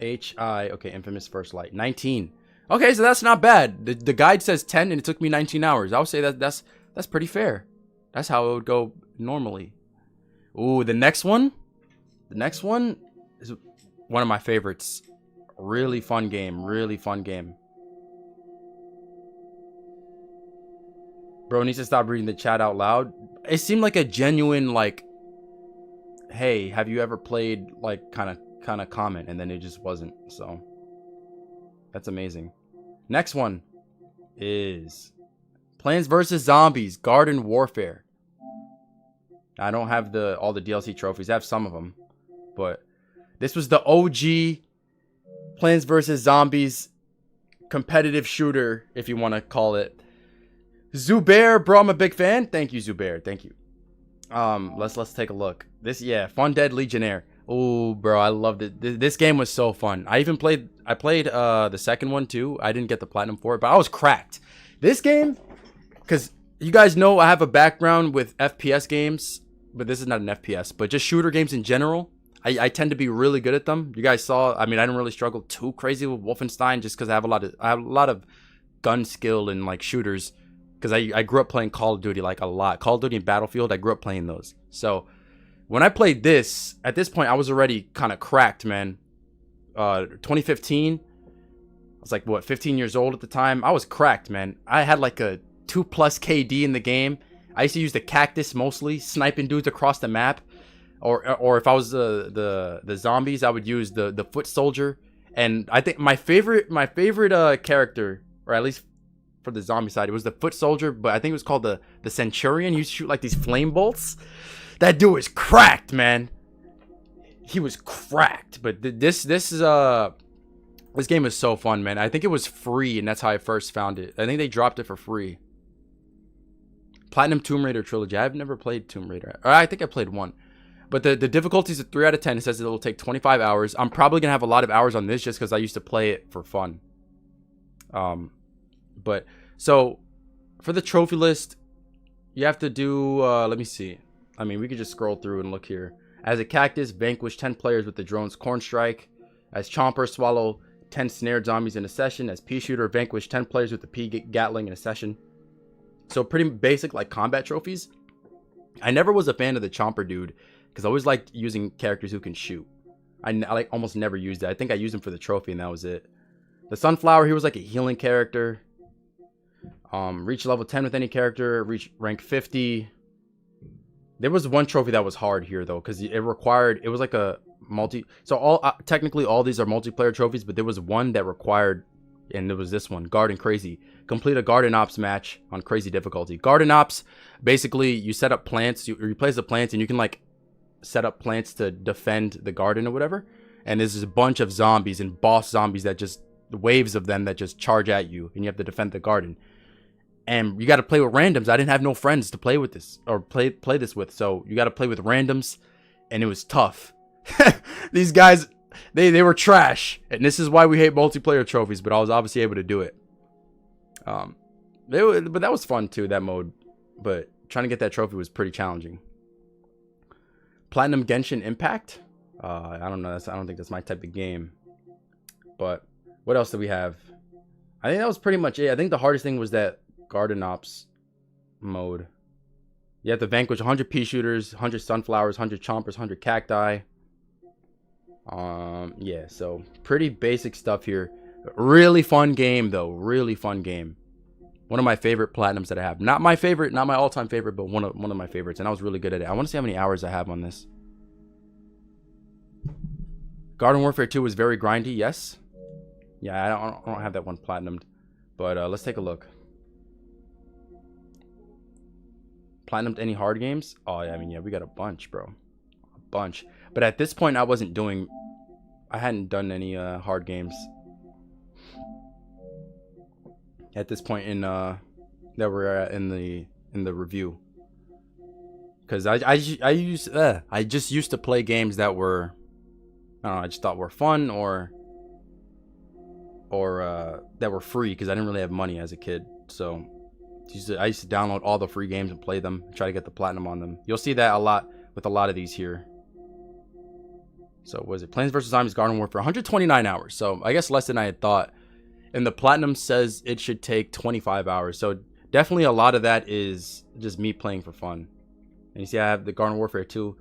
Okay, Infamous First Light. 19. Okay, so that's not bad. The guide says 10 and it took me 19 hours. I would say that's pretty fair. That's how it would go normally. Ooh, the next one? The next one is one of my favorites. Really fun game. Really fun game. Bro needs to stop reading the chat out loud. It seemed like a genuine, like, hey, have you ever played, like, kind of comment, and then it just wasn't. So that's amazing. Next one is Plants vs. Zombies, Garden Warfare. I don't have all the DLC trophies. I have some of them. But this was the OG Plants vs. Zombies competitive shooter, if you want to call it. Zubair, bro, I'm a big fan. Thank you, Zubair. Thank you. Let's take a look. This, yeah, Fun Dead Legionnaire. Oh, bro, I loved it. This game was so fun. I played the second one too. I didn't get the platinum for it, but I was cracked. This game, because you guys know I have a background with FPS games, but this is not an FPS, but just shooter games in general. I tend to be really good at them. You guys saw, I mean, I didn't really struggle too crazy with Wolfenstein just because I have a lot of gun skill in like shooters. Because I grew up playing Call of Duty like a lot. Call of Duty and Battlefield, I grew up playing those. So when I played this, at this point I was already kind of cracked, man. 2015, I was like, what, 15 years old at the time? I was cracked, man. I had like a 2+ KD in the game. I used to use the cactus mostly, sniping dudes across the map. Or if I was the zombies, I would use the foot soldier. And I think my favorite character, or at least for the zombie side, it was the foot soldier, but I think it was called the centurion. He used to shoot like these flame bolts. That dude was cracked, man. He was cracked. But this game is so fun, man. I think it was free, and that's how I first found it. I think they dropped it for free. Platinum Tomb Raider Trilogy. I've never played Tomb Raider. Or I think I played one. But the difficulty is a 3 out of 10. It says it will take 25 hours. I'm probably going to have a lot of hours on this just because I used to play it for fun. But so for the trophy list, you have to do, let me see. I mean, we could just scroll through and look here. As a cactus, vanquish 10 players with the drone's corn strike. As chomper, swallow 10 snared zombies in a session. As pea shooter, vanquish 10 players with the pea gatling in a session. So pretty basic like combat trophies. I never was a fan of the chomper dude because I always liked using characters who can shoot. I like almost never used it. I think I used him for the trophy and that was it. The sunflower, he was like a healing character. Reach level 10 with any character. Reach rank 50. There was one trophy that was hard here though, because it was like a so technically all these are multiplayer trophies, but there was one that required, and it was this one, Garden Crazy. Complete a Garden Ops match on crazy difficulty. Garden Ops, basically you set up plants, you replace the plants, and you can like set up plants to defend the garden or whatever. And there's a bunch of zombies and boss zombies that just, waves of them that just charge at you, and you have to defend the garden. And you got to play with randoms. I didn't have no friends to play with this or play this with, so you got to play with randoms, and it was tough. These guys, they were trash, and this is why we hate multiplayer trophies. But I was obviously able to do it. But that was fun too, that mode. But trying to get that trophy was pretty challenging. Platinum Genshin Impact. I don't know. I don't think that's my type of game. But what else do we have? I think that was pretty much it. I think the hardest thing was that Garden Ops mode. You have to vanquish 100 pea shooters, 100 sunflowers, 100 chompers, 100 cacti. Yeah, so pretty basic stuff here. Really fun game though. Really fun game. One of my favorite platinums that I have. Not my favorite, not my all-time favorite, but one of my favorites, and I was really good at it. I want to see how many hours I have on this. Garden Warfare 2 was very grindy, yes. Yeah, I don't have that one platinumed. But let's take a look. Platinumed any hard games? Oh, yeah, I mean, yeah, we got a bunch, bro. A bunch. But at this point, I hadn't done any hard games. At this point in that we're at in the review. Because I just used to play games that were, I don't know, I just thought were fun or that were free, because I didn't really have money as a kid. So I used to download all the free games and play them and try to get the platinum on them. You'll see that a lot with a lot of these here. So what is it? Plants vs. Zombies Garden Warfare, 129 hours. So I guess less than I had thought. And the platinum says it should take 25 hours. So definitely a lot of that is just me playing for fun. And you see I have the Garden Warfare 2.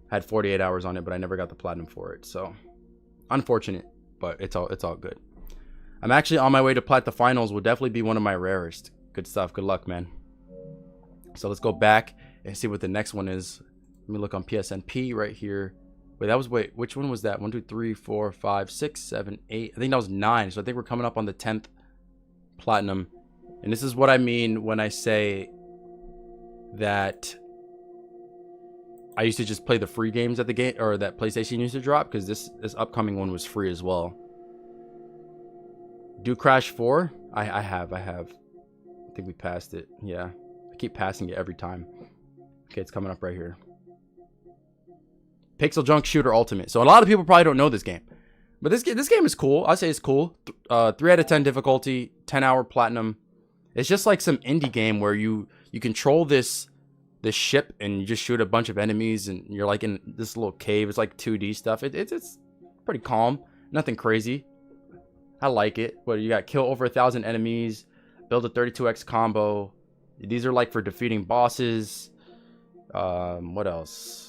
Had 48 hours on it, but I never got the platinum for it. So unfortunate, but it's all good. I'm actually on my way to plat. The finals will definitely be one of my rarest. Good stuff. Good luck, man. So let's go back and see what the next one is. Let me look on PSNP right here. Wait, which one was that? 1, 2, 3, 4, 5, 6, 7, 8. I think that was 9. So I think we're coming up on the 10th platinum. And this is what I mean when I say that I used to just play the free games at the game, or that PlayStation used to drop, because this upcoming one was free as well. Do Crash 4? I have. I think we passed it. Yeah. I keep passing it every time. Okay, it's coming up right here. Pixel Junk Shooter Ultimate. So a lot of people probably don't know this game. But this game is cool. I say it's cool. 3 out of 10 difficulty, 10-hour platinum. It's just like some indie game where you control this ship and you just shoot a bunch of enemies and you're like in this little cave. It's like 2D stuff. It's pretty calm. Nothing crazy. I like it. But you got kill over 1,000 enemies, build a 32x combo. These are like for defeating bosses. What else?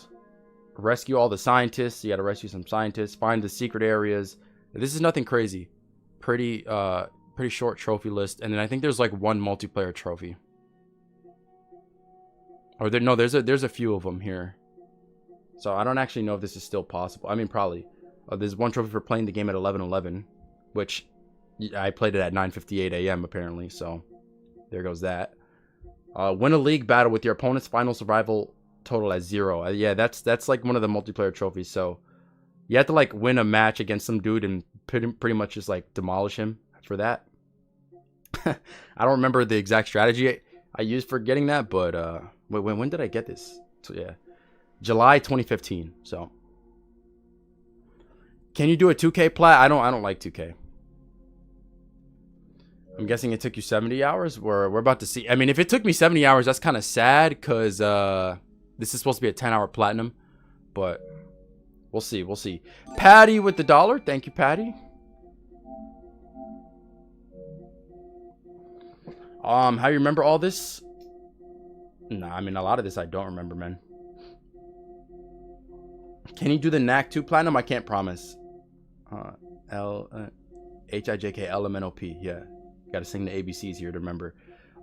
Rescue all the scientists. You got to rescue some scientists. Find the secret areas. This is nothing crazy. Pretty short trophy list. And then I think there's like one multiplayer trophy. Or there's a few of them here. So I don't actually know if this is still possible. I mean, probably. There's one trophy for playing the game at 11:11, which I played it at 9:58 a.m. apparently. So there goes that. Win a league battle with your opponent's final survival total at 0. Yeah, that's like one of the multiplayer trophies. So you have to like win a match against some dude and pretty much just like demolish him for that. I don't remember the exact strategy I used for getting that, but when did I get this? So yeah, July 2015. So can you do a 2K plat? I don't like 2K. I'm guessing it took you 70 hours. We're about to see. I mean, if it took me 70 hours, that's kind of sad because this is supposed to be a 10-hour platinum, but we'll see. We'll see. Patty with the $1. Thank you, Patty. How you remember all this? Nah, I mean, a lot of this I don't remember, man. Can you do the Knack 2 platinum? I can't promise. H-I-J-K-L-M-N-O-P. Yeah. Got to sing the ABCs here to remember.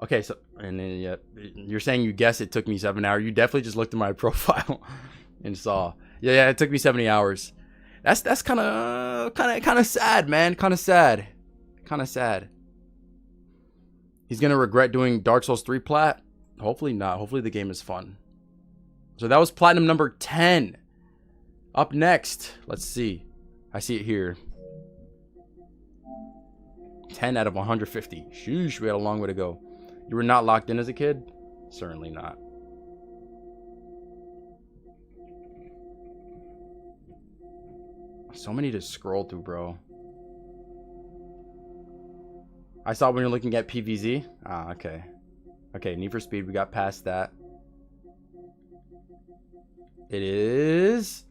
Okay, so and then yeah, you're saying you guess it took me 7 hours. You definitely just looked at my profile and saw. Yeah, it took me 70 hours. That's kind of sad, man. Kind of sad. He's gonna regret doing Dark Souls 3 plat. Hopefully not. Hopefully the game is fun. So that was platinum number 10. Up next, let's see. I see it here. 10 out of 150. Sheesh, we had a long way to go. You were not locked in as a kid? Certainly not. So many to scroll through, bro. I saw when you're looking at PVZ. Ah, okay. Okay, Need for Speed, we got past that. It is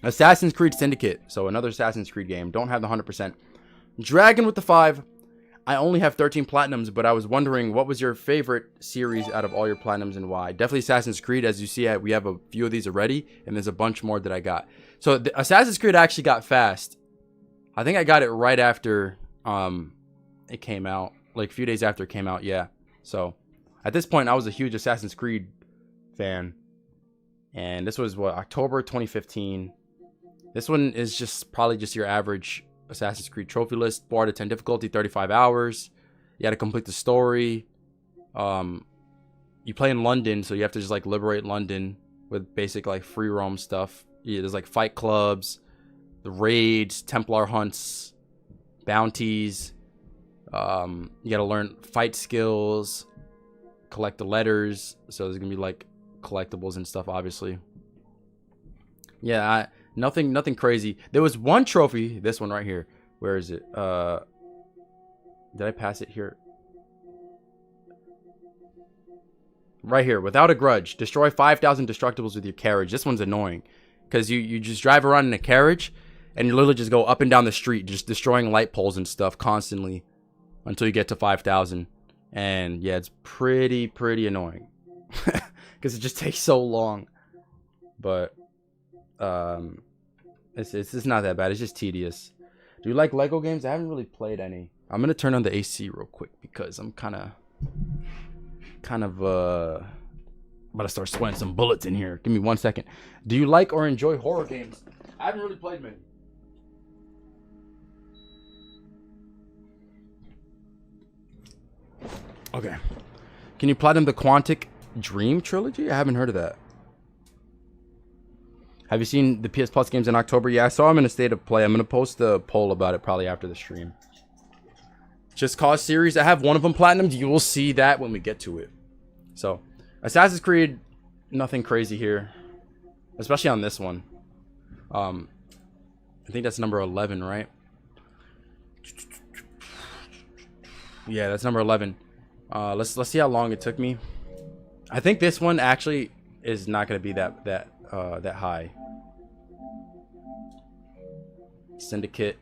Assassin's Creed Syndicate. So another Assassin's Creed game. Don't have the 100%. Dragon with the 5. I only have 13 platinums, but I was wondering what was your favorite series out of all your platinums and why. Definitely Assassin's Creed. As you see, we have a few of these already, and there's a bunch more that I got. So the Assassin's Creed actually got fast. I think I got it right after it came out, like a few days after it came out. Yeah. So at this point, I was a huge Assassin's Creed fan, and this was what, October 2015. This one is just probably just your average Assassin's Creed trophy list. 4 out of 10 difficulty, 35 hours. You got to complete the story. You play in London, so you have to just like liberate London with basic like free roam stuff. Yeah, there's like fight clubs, the raids, Templar hunts, bounties. You got to learn fight skills, collect the letters. So there's gonna be like collectibles and stuff, obviously. Yeah, nothing crazy. There was one trophy, this one right here. Where is it? Did I pass it here? Right here. Without a grudge. Destroy 5,000 destructibles with your carriage. This one's annoying. Because you just drive around in a carriage. And you literally just go up and down the street. Just destroying light poles and stuff constantly. Until you get to 5,000. And yeah, it's pretty annoying. Because it just takes so long. But it's not that bad. It's just tedious. Do you like Lego games? I haven't really played any. I'm gonna turn on the AC real quick because I'm kind of about to start sweating some bullets in here. Give me 1 second. Do you like or enjoy horror games? I haven't really played many. Okay. Can you platinum the Quantic Dream trilogy? I haven't heard of that. Have you seen the PS Plus games in October? Yeah, I saw them in a state of play. I'm going to post a poll about it probably after the stream. Just Cause series. I have one of them platinumed. You will see that when we get to it. So, Assassin's Creed, nothing crazy here. Especially on this one. I think that's number 11, right? Yeah, that's number 11. Let's see how long it took me. I think this one actually is not going to be that high. Syndicate.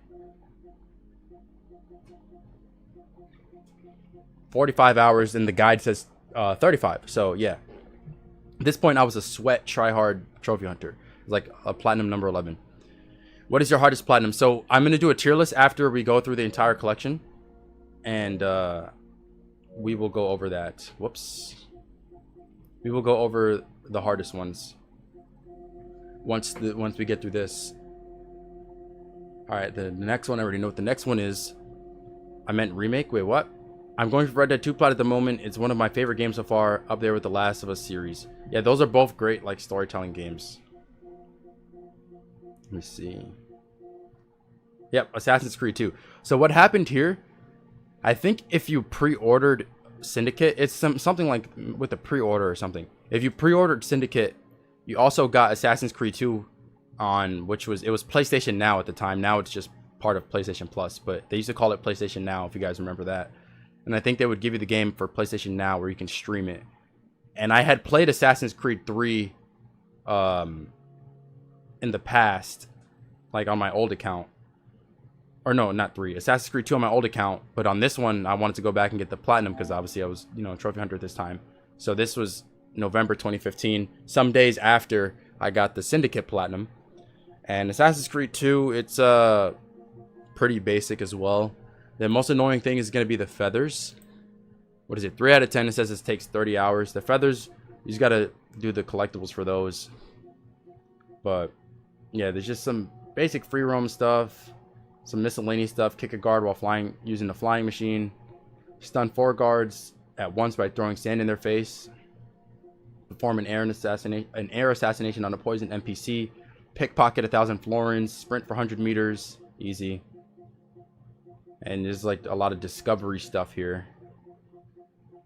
45 hours, and the guide says 35. So yeah, at this point I was a sweat try-hard trophy hunter. It's like a platinum number 11. What is your hardest platinum? So I'm gonna do a tier list after we go through the entire collection, and we will go over that. Whoops. We will go over the hardest ones once we get through this. All right, the next one I already know what the next one is. I meant remake. Wait, what? I'm going for Red Dead 2 Plat at the moment. It's one of my favorite games so far, up there with the Last of Us series. Yeah, those are both great like storytelling games. Let me see. Yep, Assassin's Creed 2. So what happened here? I think if you pre-ordered Syndicate, it's something like with a pre-order or something. If you pre-ordered Syndicate, you also got Assassin's Creed 2 on, which was PlayStation Now at the time. Now it's just part of PlayStation Plus, but they used to call it PlayStation Now, if you guys remember that. And I think they would give you the game for PlayStation Now where you can stream it. And I had played Assassin's Creed 3 in the past, like on my old account. Or no, not 3. Assassin's Creed 2 on my old account. But on this one, I wanted to go back and get the platinum because obviously I was, a trophy hunter at this time. So this was November 2015. Some days after I got the Syndicate platinum. And Assassin's Creed 2, it's pretty basic as well. The most annoying thing is going to be the feathers. What is it? 3 out of 10. It says it takes 30 hours. The feathers, you just got to do the collectibles for those. But yeah, there's just some basic free roam stuff. Some miscellaneous stuff. Kick a guard while flying using the flying machine. Stun 4 guards at once by throwing sand in their face. Perform an air assassination on a poisoned NPC. Pickpocket 1,000 florins. Sprint for 100 meters. Easy. And there's like a lot of discovery stuff here.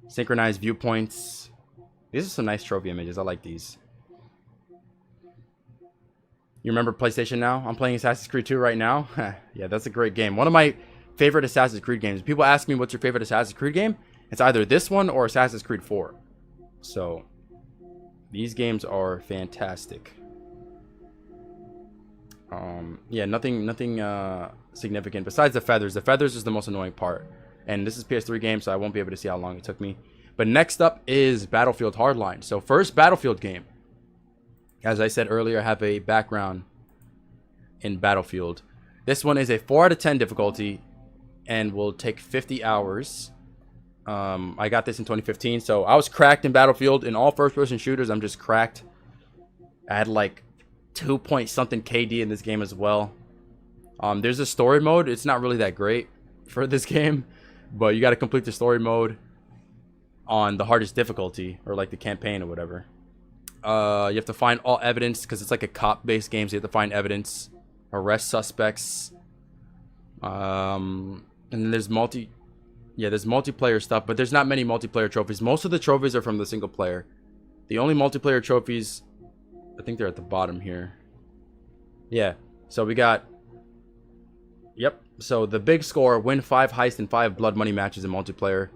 Synchronized viewpoints. These are some nice trophy images. I like these. You remember PlayStation Now? I'm playing Assassin's Creed 2 right now. Yeah, that's a great game. One of my favorite Assassin's Creed games. People ask me what's your favorite Assassin's Creed game. It's either this one or Assassin's Creed 4. So these games are fantastic. Yeah, nothing significant besides the feathers. The feathers is the most annoying part, and this is PS3 game, so I won't be able to see how long it took me. But next up is Battlefield Hardline. So first Battlefield game. As I said earlier, I have a background in Battlefield. This one is a 4 out of 10 difficulty and will take 50 hours. I got this in 2015, so I was cracked in Battlefield. In all first-person shooters, I'm just cracked. I had like 2 point something KD in this game as well. There's a story mode. It's not really that great for this game, but you got to complete the story mode on the hardest difficulty, or like the campaign or whatever. You have to find all evidence because it's like a cop-based game, so you have to find evidence, arrest suspects. And then there's there's multiplayer stuff, but there's not many multiplayer trophies. Most of the trophies are from the single player. The only multiplayer trophies, I think they're at the bottom here. Yeah, so we got, so the big score, win 5 heist and 5 blood money matches in multiplayer.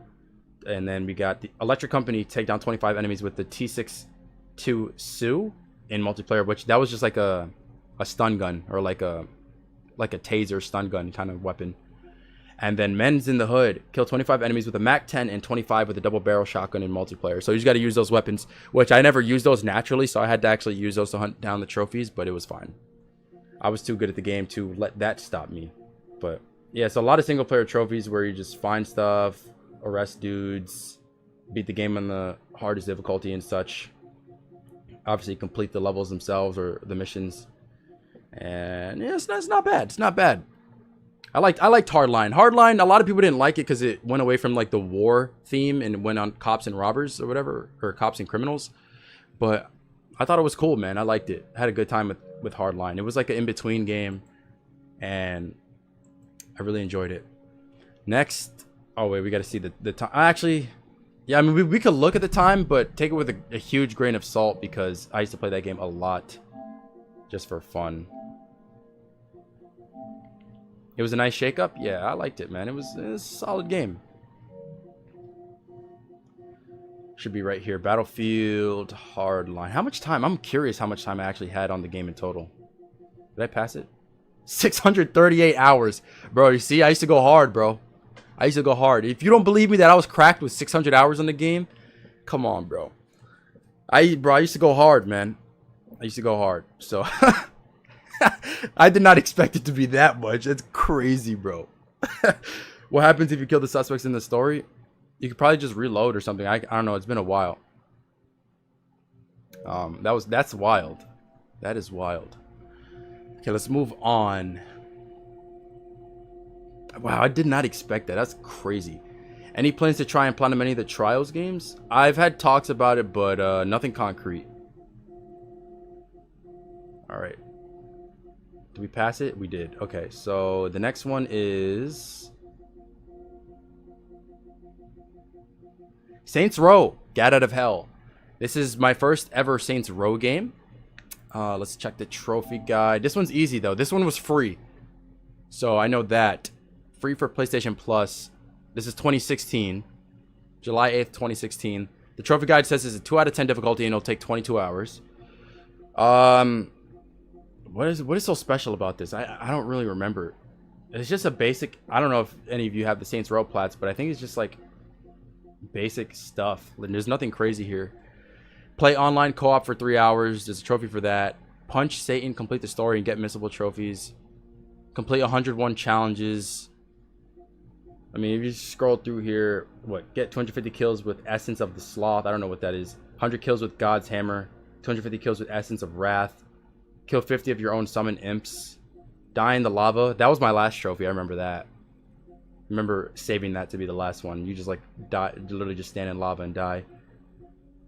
And then we got the Electric Company take down 25 enemies with the T62 Sue in multiplayer, which that was just like a stun gun, or like a taser stun gun kind of weapon. And then Men's in the Hood, kill 25 enemies with a MAC-10 and 25 with a double barrel shotgun in multiplayer. So you just got to use those weapons, which I never used those naturally, so I had to actually use those to hunt down the trophies, but it was fine. I was too good at the game to let that stop me. But yeah, so a lot of single player trophies where you just find stuff, arrest dudes, beat the game on the hardest difficulty and such. Obviously complete the levels themselves or the missions. And yeah, it's not bad. It's not bad. I liked Hardline. Hardline, a lot of people didn't like it because it went away from like the war theme and went on cops and robbers or whatever, or cops and criminals. But I thought it was cool, man. I liked it. I had a good time with Hardline. It was like an in-between game, and I really enjoyed it. Next, oh wait, we got to see the time. Actually, yeah, I mean we could look at the time, but take it with a huge grain of salt because I used to play that game a lot, just for fun. It was a nice shake-up. Yeah, I liked it, man. It was a solid game. Should be right here. Battlefield Hardline. How much time? I'm curious how much time I actually had on the game in total. Did I pass it? 638 hours. Bro, you see? I used to go hard, bro. I used to go hard. If you don't believe me that I was cracked with 600 hours on the game, come on, bro. I used to go hard, man. I used to go hard. So... I did not expect it to be that much. That's crazy, bro. What happens if you kill the suspects in the story? You could probably just reload or something. I don't know. It's been a while. That's wild. That is wild. Okay, let's move on. Wow, I did not expect that. That's crazy. Any plans to try and platinum any of the Trials games? I've had talks about it, but nothing concrete. All right. Did we pass it? We did. Okay, so the next one is Saints Row, Get Out of Hell. This is my first ever Saints Row game. Let's check the trophy guide. This one's easy though. This one was free, so I know that. Free for PlayStation Plus. This is 2016, July 8th, 2016. The trophy guide says it's a 2 out of 10 difficulty and it'll take 22 hours. What is so special about this? I don't really remember. It's just a basic... I don't know if any of you have the Saints Row plats, but I think it's just like basic stuff. There's nothing crazy here. Play online co-op for 3 hours. There's a trophy for that. Punch Satan, complete the story, and get missable trophies. Complete 101 challenges. I mean, if you scroll through here, what? Get 250 kills with Essence of the Sloth. I don't know what that is. 100 kills with God's Hammer. 250 kills with Essence of Wrath. Kill 50 of your own summon imps. Die in the lava. That was my last trophy. I remember that. I remember saving that to be the last one. You just like die, literally just stand in lava and die.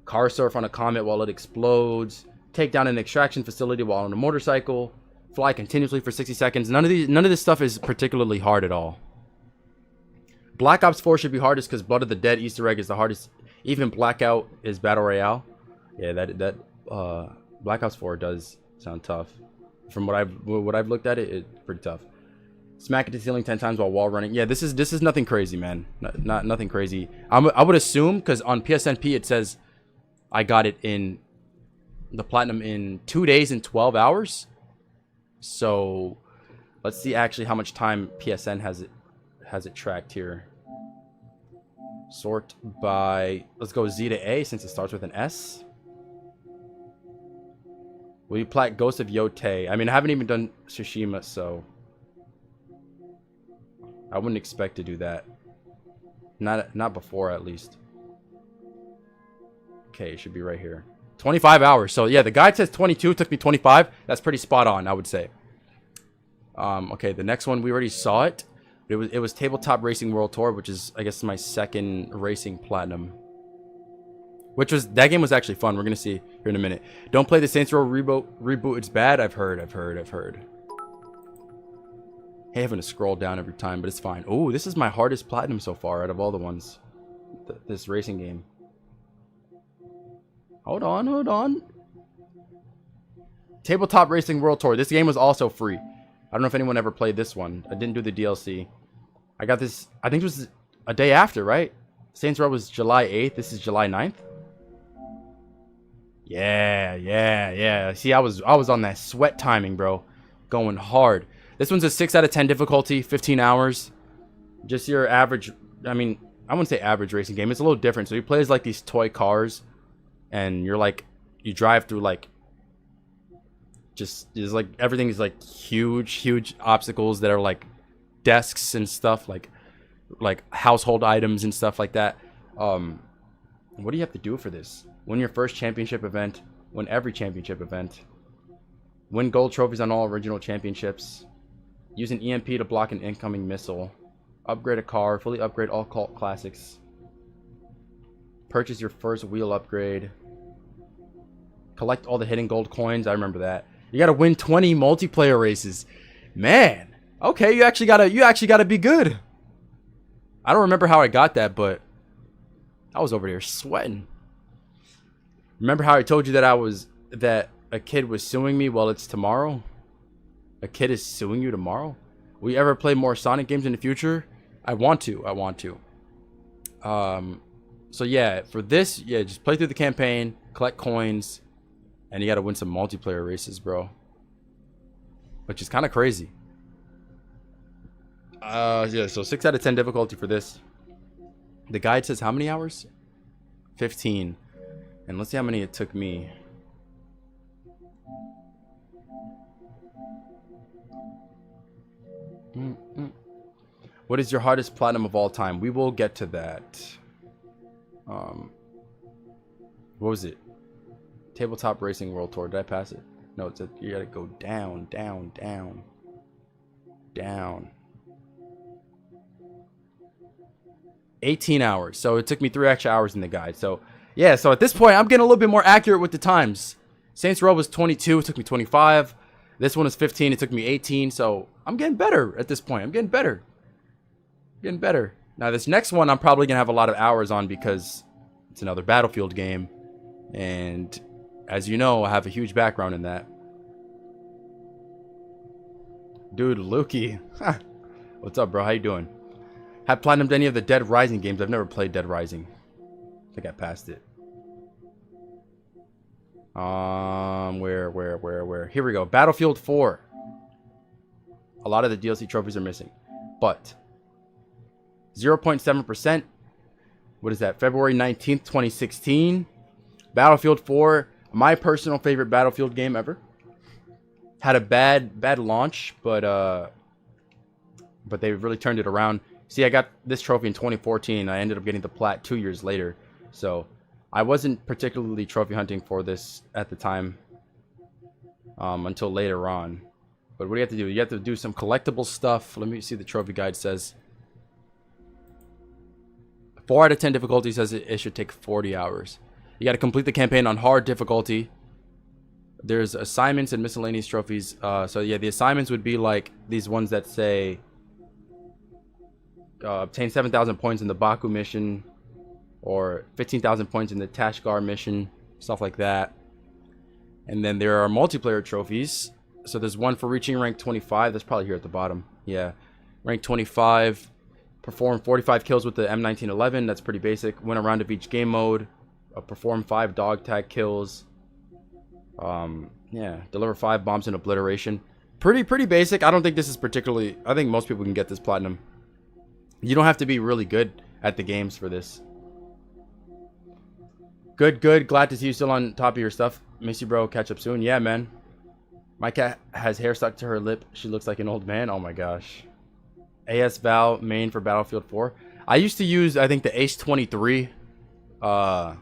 Car surf on a comet while it explodes. Take down an extraction facility while on a motorcycle. Fly continuously for 60 seconds. None of this stuff is particularly hard at all. Black Ops 4 should be hardest because Blood of the Dead Easter egg is the hardest. Even Blackout is Battle Royale. Yeah, that Black Ops 4 does sound tough. From what I've looked at it, it's pretty tough. Smack it to the ceiling 10 times while wall running. Yeah, this is nothing crazy, man. Not nothing crazy. I would assume because on PSNP it says I got it in the platinum in 2 days and 12 hours. So let's see actually how much time PSN has it tracked here. Sort by, let's go Z to A since it starts with an S. Will you plat Ghost of Yotei? I mean, I haven't even done Tsushima, so I wouldn't expect to do that. Not before, at least. Okay, it should be right here. 25 hours. So yeah, the guide says 22. It took me 25. That's pretty spot on, I would say. Okay, the next one we already saw it. It was Tabletop Racing World Tour, which is I guess my second racing platinum. That game was actually fun. We're gonna see here in a minute. Don't play the Saints Row reboot. It's bad. I've heard. Hey, having to scroll down every time, but it's fine. Oh, this is my hardest platinum so far out of all the ones. This racing game. Hold on. Tabletop Racing World Tour. This game was also free. I don't know if anyone ever played this one. I didn't do the DLC. I got this. I think it was a day after, right? Saints Row was July 8th. This is July 9th. Yeah. See, I was on that sweat timing, bro. Going hard. This one's a 6 out of 10 difficulty, 15 hours. Just your average, I mean, I wouldn't say average racing game. It's a little different. So you play as like these toy cars and you're like, you drive through like, there's like, everything is like huge obstacles that are like desks and stuff, like household items and stuff like that. What do you have to do for this? Win your first championship event. Win every championship event. Win gold trophies on all original championships. Use an EMP to block an incoming missile. Upgrade a car. Fully upgrade all cult classics. Purchase your first wheel upgrade. Collect all the hidden gold coins. I remember that. You gotta win 20 multiplayer races. Man. Okay, you actually gotta be good. I don't remember how I got that, but I was over there sweating. Remember how I told you that a kid was suing me? Well, it's tomorrow. A kid is suing you tomorrow? Will you ever play more Sonic games in the future? I want to. So yeah, for this, yeah, just play through the campaign, collect coins, and you gotta win some multiplayer races, bro. Which is kind of crazy. Yeah, so 6 out of 10 difficulty for this. The guide says how many hours? 15. And let's see how many it took me. What is your hardest platinum of all time? We will get to that. What was it? Tabletop Racing World Tour. Did I pass it? No, it's a, you gotta go down, down, down, down. 18 hours. So it took me 3 extra hours in the guide. So yeah, so at this point, I'm getting a little bit more accurate with the times. Saints Row was 22. It took me 25. This one is 15. It took me 18. So I'm getting better at this point. I'm getting better. Getting better. Now this next one, I'm probably going to have a lot of hours on because it's another Battlefield game. And as you know, I have a huge background in that. Dude, Lukey. What's up, bro? How you doing? Have platinumed any of the Dead Rising games? I've never played Dead Rising. I think I passed it. Where? Here we go. Battlefield 4. A lot of the DLC trophies are missing. But 0.7%. What is that? February 19th, 2016. Battlefield 4. My personal favorite Battlefield game ever. Had a bad launch, but they really turned it around. See, I got this trophy in 2014. I ended up getting the plat 2 years later. So I wasn't particularly trophy hunting for this at the time until later on. But what do you have to do? You have to do some collectible stuff. Let me see the trophy guide says. 4 out of 10 difficulty says it should take 40 hours. You got to complete the campaign on hard difficulty. There's assignments and miscellaneous trophies. So yeah, the assignments would be like these ones that say obtain 7,000 points in the Baku mission, or 15,000 points in the Tashgar mission, stuff like that. And then there are multiplayer trophies. So there's one for reaching rank 25. That's probably here at the bottom. Yeah, rank 25. Perform 45 kills with the M1911. That's pretty basic. Win a round of each game mode. Perform 5 dog tag kills. Yeah, deliver 5 bombs in obliteration. Pretty basic. I don't think this is particularly. I think most people can get this platinum. You don't have to be really good at the games for this. Good. Glad to see you still on top of your stuff. Miss you, bro. Catch up soon. Yeah, man. My cat has hair stuck to her lip. She looks like an old man. Oh my gosh. AS Val main for Battlefield 4. I used to use, I think, the Ace 23. I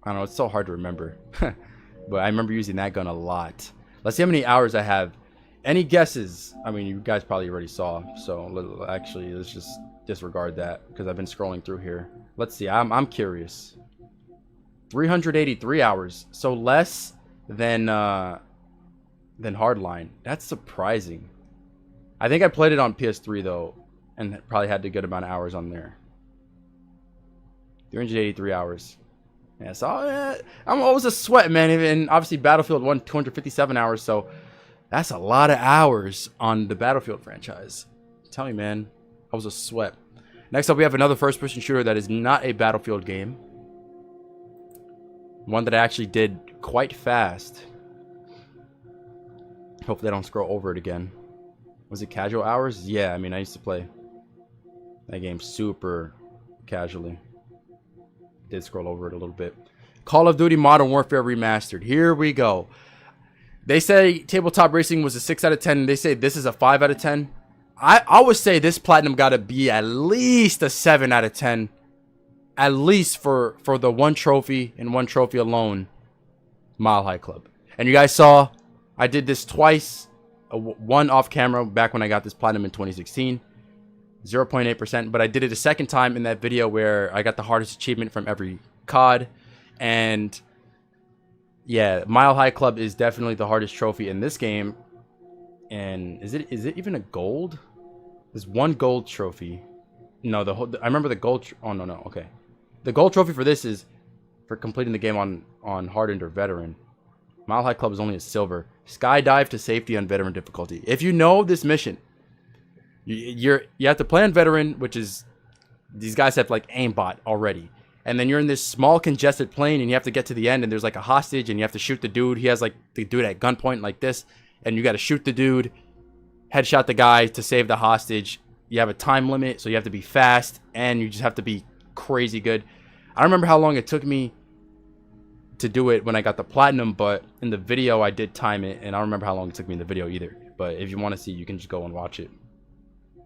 don't know. It's so hard to remember. But I remember using that gun a lot. Let's see how many hours I have. Any guesses? I mean, you guys probably already saw. So actually, let's just disregard that because I've been scrolling through here. Let's see. I'm curious. 383 hours. So less than Hardline. That's surprising. I think I played it on PS3 though, and probably had a good amount of hours on there. 383 hours. Yeah, so I'm always a sweat, man. And obviously Battlefield 1, 257 hours. So that's a lot of hours on the Battlefield franchise. Tell me, man. I was a sweat. Next up, we have another first-person shooter that is not a Battlefield game. One that I actually did quite fast. Hopefully I don't scroll over it again. Was it casual hours? Yeah, I mean, I used to play that game super casually. Did scroll over it a little bit. Call of Duty Modern Warfare Remastered. Here we go. They say Tabletop Racing was a 6 out of 10. And they say this is a 5 out of 10. I would say this platinum got to be at least a 7 out of 10. At least for the one trophy and one trophy alone. Mile High Club. And you guys saw I did this twice one off camera back when I got this platinum in 2016. 0.8%, but I did it a second time in that video where I got the hardest achievement from every COD. And yeah, Mile High Club is definitely the hardest trophy in this game. And is it even a gold? There's one gold trophy. No, I remember the gold. Oh no, okay. The gold trophy for this is for completing the game on hardened or veteran. Mile High Club is only a silver. Skydive to safety on veteran difficulty. If you know this mission, you have to play on veteran, which is, these guys have like aimbot already, and then you're in this small congested plane and you have to get to the end, and there's like a hostage and you have to shoot the dude. He has like the dude at gunpoint like this, and you got to shoot the dude, headshot the guy to save the hostage. You have a time limit, so you have to be fast, and you just have to be crazy good. I don't remember how long it took me to do it when I got the platinum, but in the video I did time it, and I don't remember how long it took me in the video either. But if you want to see, you can just go and watch it.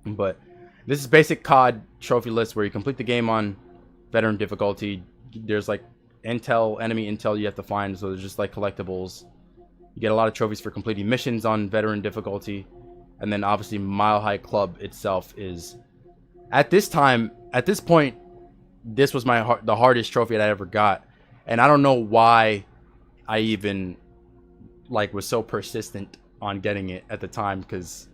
But this is basic COD trophy list where you complete the game on veteran difficulty. There's like enemy intel you have to find, so there's just like collectibles. You get a lot of trophies for completing missions on veteran difficulty. And then obviously Mile High Club itself is, at this point, this was the hardest trophy that I ever got. And I don't know why I even like was so persistent on getting it at the time, because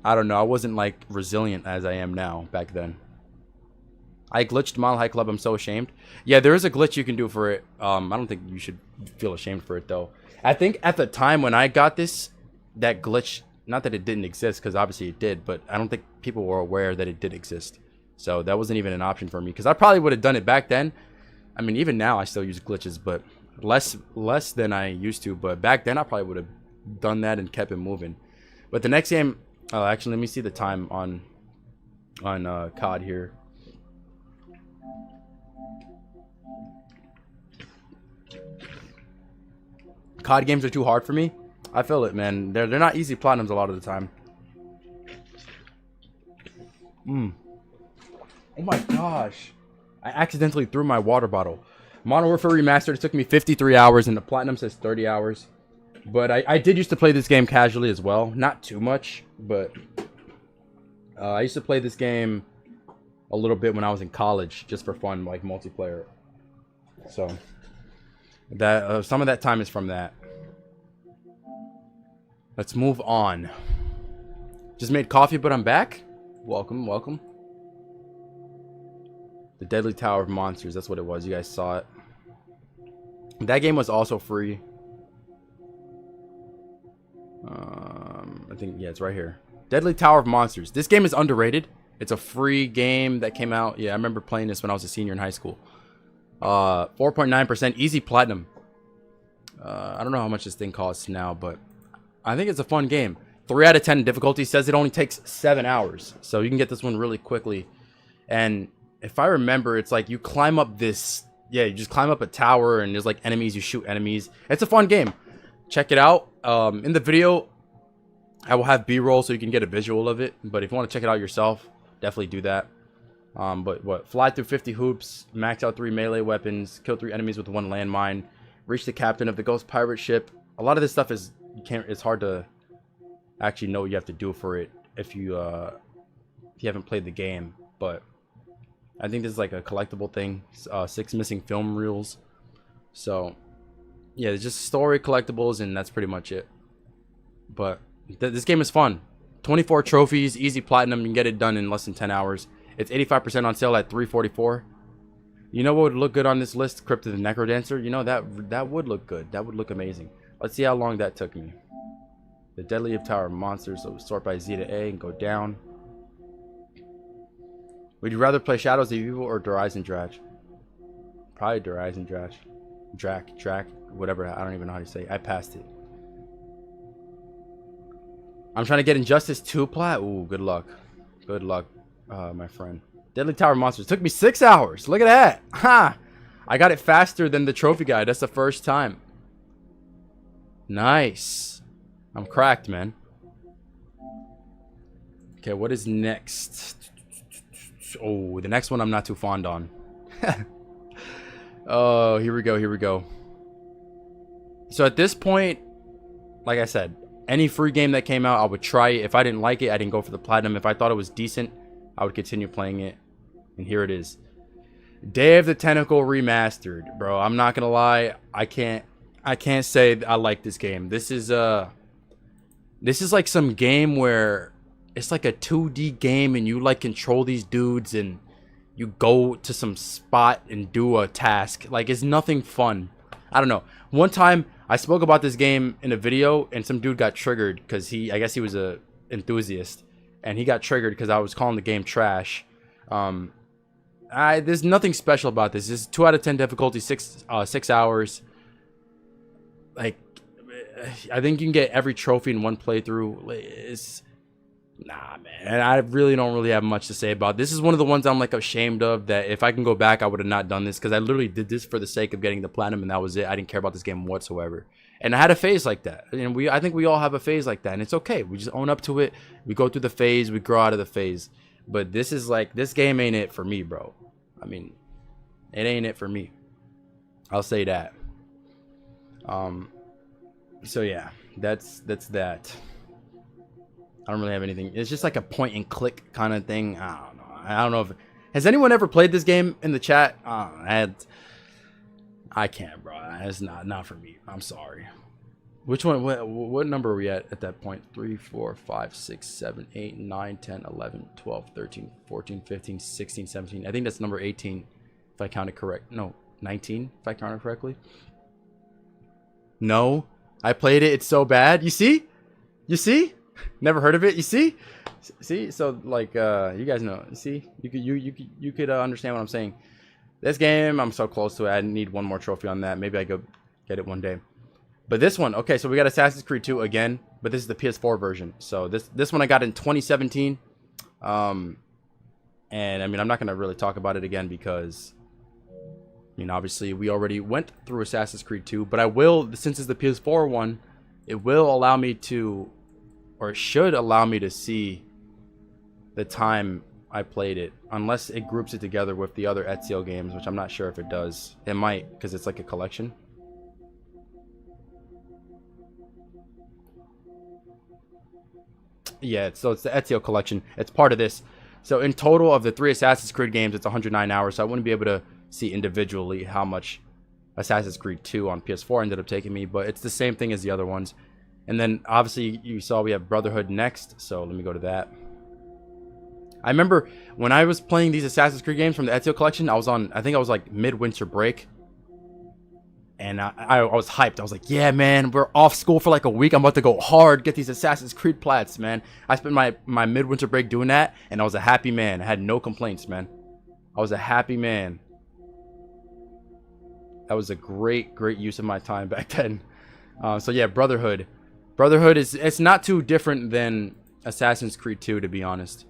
I don't know, I wasn't like resilient as I am now back then. I glitched Mile High Club. I'm so ashamed. Yeah, there is a glitch you can do for it. I don't think you should feel ashamed for it though. I think at the time when I got this, that glitch, not that it didn't exist, because obviously it did, but I don't think people were aware that it did exist. So that wasn't even an option for me, because I probably would have done it back then. I mean, even now I still use glitches, but less than I used to. But back then I probably would have done that and kept it moving. But the next game, actually, let me see the time on COD here. COD games are too hard for me. I feel it, man. They're not easy platinums a lot of the time. Oh my gosh. I accidentally threw my water bottle. Modern Warfare Remastered, it took me 53 hours, and the platinum says 30 hours. But I did used to play this game casually as well. Not too much, but I used to play this game a little bit when I was in college, just for fun, like multiplayer. So that some of that time is from that. Let's move on. Just made coffee, but I'm back. Welcome, welcome. The Deadly Tower of Monsters, that's what it was. You guys saw it. That game was also free. I think, yeah, it's right here. Deadly Tower of Monsters. This game is underrated. It's a free game that came out. Yeah, I remember playing this when I was a senior in high school. 4.9% easy platinum. I don't know how much this thing costs now, but I think it's a fun game. 3 out of 10 difficulty. Says it only takes 7 hours. So you can get this one really quickly. And if I remember, it's like you climb up this... Yeah, you just climb up a tower and there's like enemies. You shoot enemies. It's a fun game. Check it out. In the video, I will have B-roll so you can get a visual of it. But if you want to check it out yourself, definitely do that. But what? Fly through 50 hoops, max out 3 melee weapons, kill 3 enemies with 1 landmine, reach the captain of the ghost pirate ship. A lot of this stuff is it's hard to actually know what you have to do for it if you haven't played the game. But I think this is like a collectible thing. 6 missing film reels. So yeah, it's just story collectibles, and that's pretty much it. But this game is fun. 24 trophies, easy platinum. You can get it done in less than 10 hours. It's 85% on sale at $344. You know what would look good on this list? Crypt of the Necrodancer. You know, that would look good. That would look amazing. Let's see how long that took me. The Deadly Tower of Monsters. So sort by Z to A and go down. Would you rather play Shadows of Evil or Darius and Drach? Probably Darius and Drach. Drac, whatever. I don't even know how to say it. I passed it. I'm trying to get Injustice 2 plat. Ooh, good luck. Good luck, my friend. Deadly Tower of Monsters. Took me 6 hours. Look at that. Ha! I got it faster than the trophy guy. That's the first time. Nice. I'm cracked, man. Okay, what is next? Oh, the next one I'm not too fond on. Oh, here we go. Here we go. So at this point, like I said, Any free game that came out, I would try it. If I didn't like it, I didn't go for the platinum. If I thought it was decent, I would continue playing it. And here it is. Day of the Tentacle Remastered. Bro, I'm not gonna lie. I can't say I like this game. This is like some game where it's like a 2D game and you like control these dudes and you go to some spot and do a task. Like, it's nothing fun. I don't know. One time I spoke about this game in a video and some dude got triggered because I guess he was a enthusiast, and he got triggered because I was calling the game trash. There's nothing special about this. This is 2 out of 10 difficulty, 6 hours. Like, I think you can get every trophy in one playthrough. Nah, man. I really don't have much to say about this. Is one of the ones I'm like ashamed of, that if I can go back, I would have not done this, because I literally did this for the sake of getting the platinum, and that was it. I didn't care about this game whatsoever. And I had a phase like that. And I think we all have a phase like that, and it's okay. We just own up to it. We go through the phase. We grow out of the phase. But this is like, this game ain't it for me, bro. I mean, it ain't it for me. I'll say that. So yeah, that's that. I don't really have anything. It's just like a point and click kind of thing. I don't know if has anyone ever played this game in the chat. I can't, bro. It's not for me. I'm sorry. Which one? What number are we at that point? 3, 4, 5, 6, 7, 8, 9, 10, 11, 12, 13, 14, 15, 16, 17. I think that's number 18, if I counted correct. No, 19, if I counted correctly. No, I played it. It's so bad. You see? Never heard of it. You see? So like, you guys know. You see? You could understand what I'm saying. This game, I'm so close to it. I need one more trophy on that. Maybe I go get it one day. But this one, okay, so we got Assassin's Creed 2 again, but this is the PS4 version. So this one I got in 2017. And I mean, I'm not gonna really talk about it again because, I mean, obviously we already went through Assassin's Creed 2, but I will, since it's the PS4 one, it will allow me to, or it should allow me to see the time I played it, unless it groups it together with the other Ezio games, which I'm not sure if it does. It might, because it's like a collection. Yeah, so it's the Ezio collection. It's part of this. So in total of the 3 Assassin's Creed games, it's 109 hours. So I wouldn't be able to see individually how much Assassin's Creed 2 on PS4 ended up taking me, but it's the same thing as the other ones. And then obviously you saw we have Brotherhood next, so let me go to that. I remember when I was playing these Assassin's Creed games from the Ezio collection, I think I was like midwinter break. And I was hyped. I was like, yeah, man, we're off school for like a week. I'm about to go hard, get these Assassin's Creed plats, man. I spent my midwinter break doing that, and I was a happy man. I had no complaints, man. I was a happy man. That was a great use of my time back then. So yeah, Brotherhood. Brotherhood it's not too different than Assassin's Creed 2, to be honest.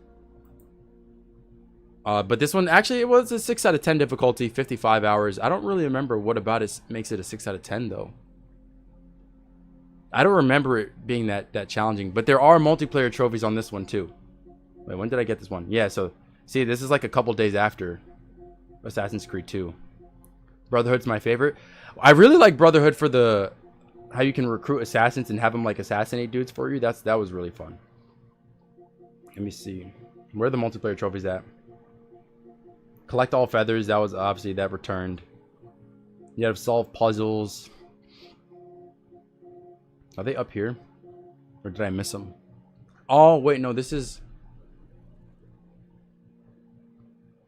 But this one, actually, it was a 6 out of 10 difficulty, 55 hours. I don't really remember what about it makes it a 6 out of 10, though. I don't remember it being that challenging. But there are multiplayer trophies on this one, too. Wait, when did I get this one? Yeah, so, see, this is like a couple days after Assassin's Creed 2. Brotherhood's my favorite. I really like Brotherhood for how you can recruit assassins and have them, like, assassinate dudes for you. That was really fun. Let me see. Where are the multiplayer trophies at? Collect all feathers. That was obviously that returned. You have solve puzzles. Are they up here? Or did I miss them? Oh, wait, no, this is...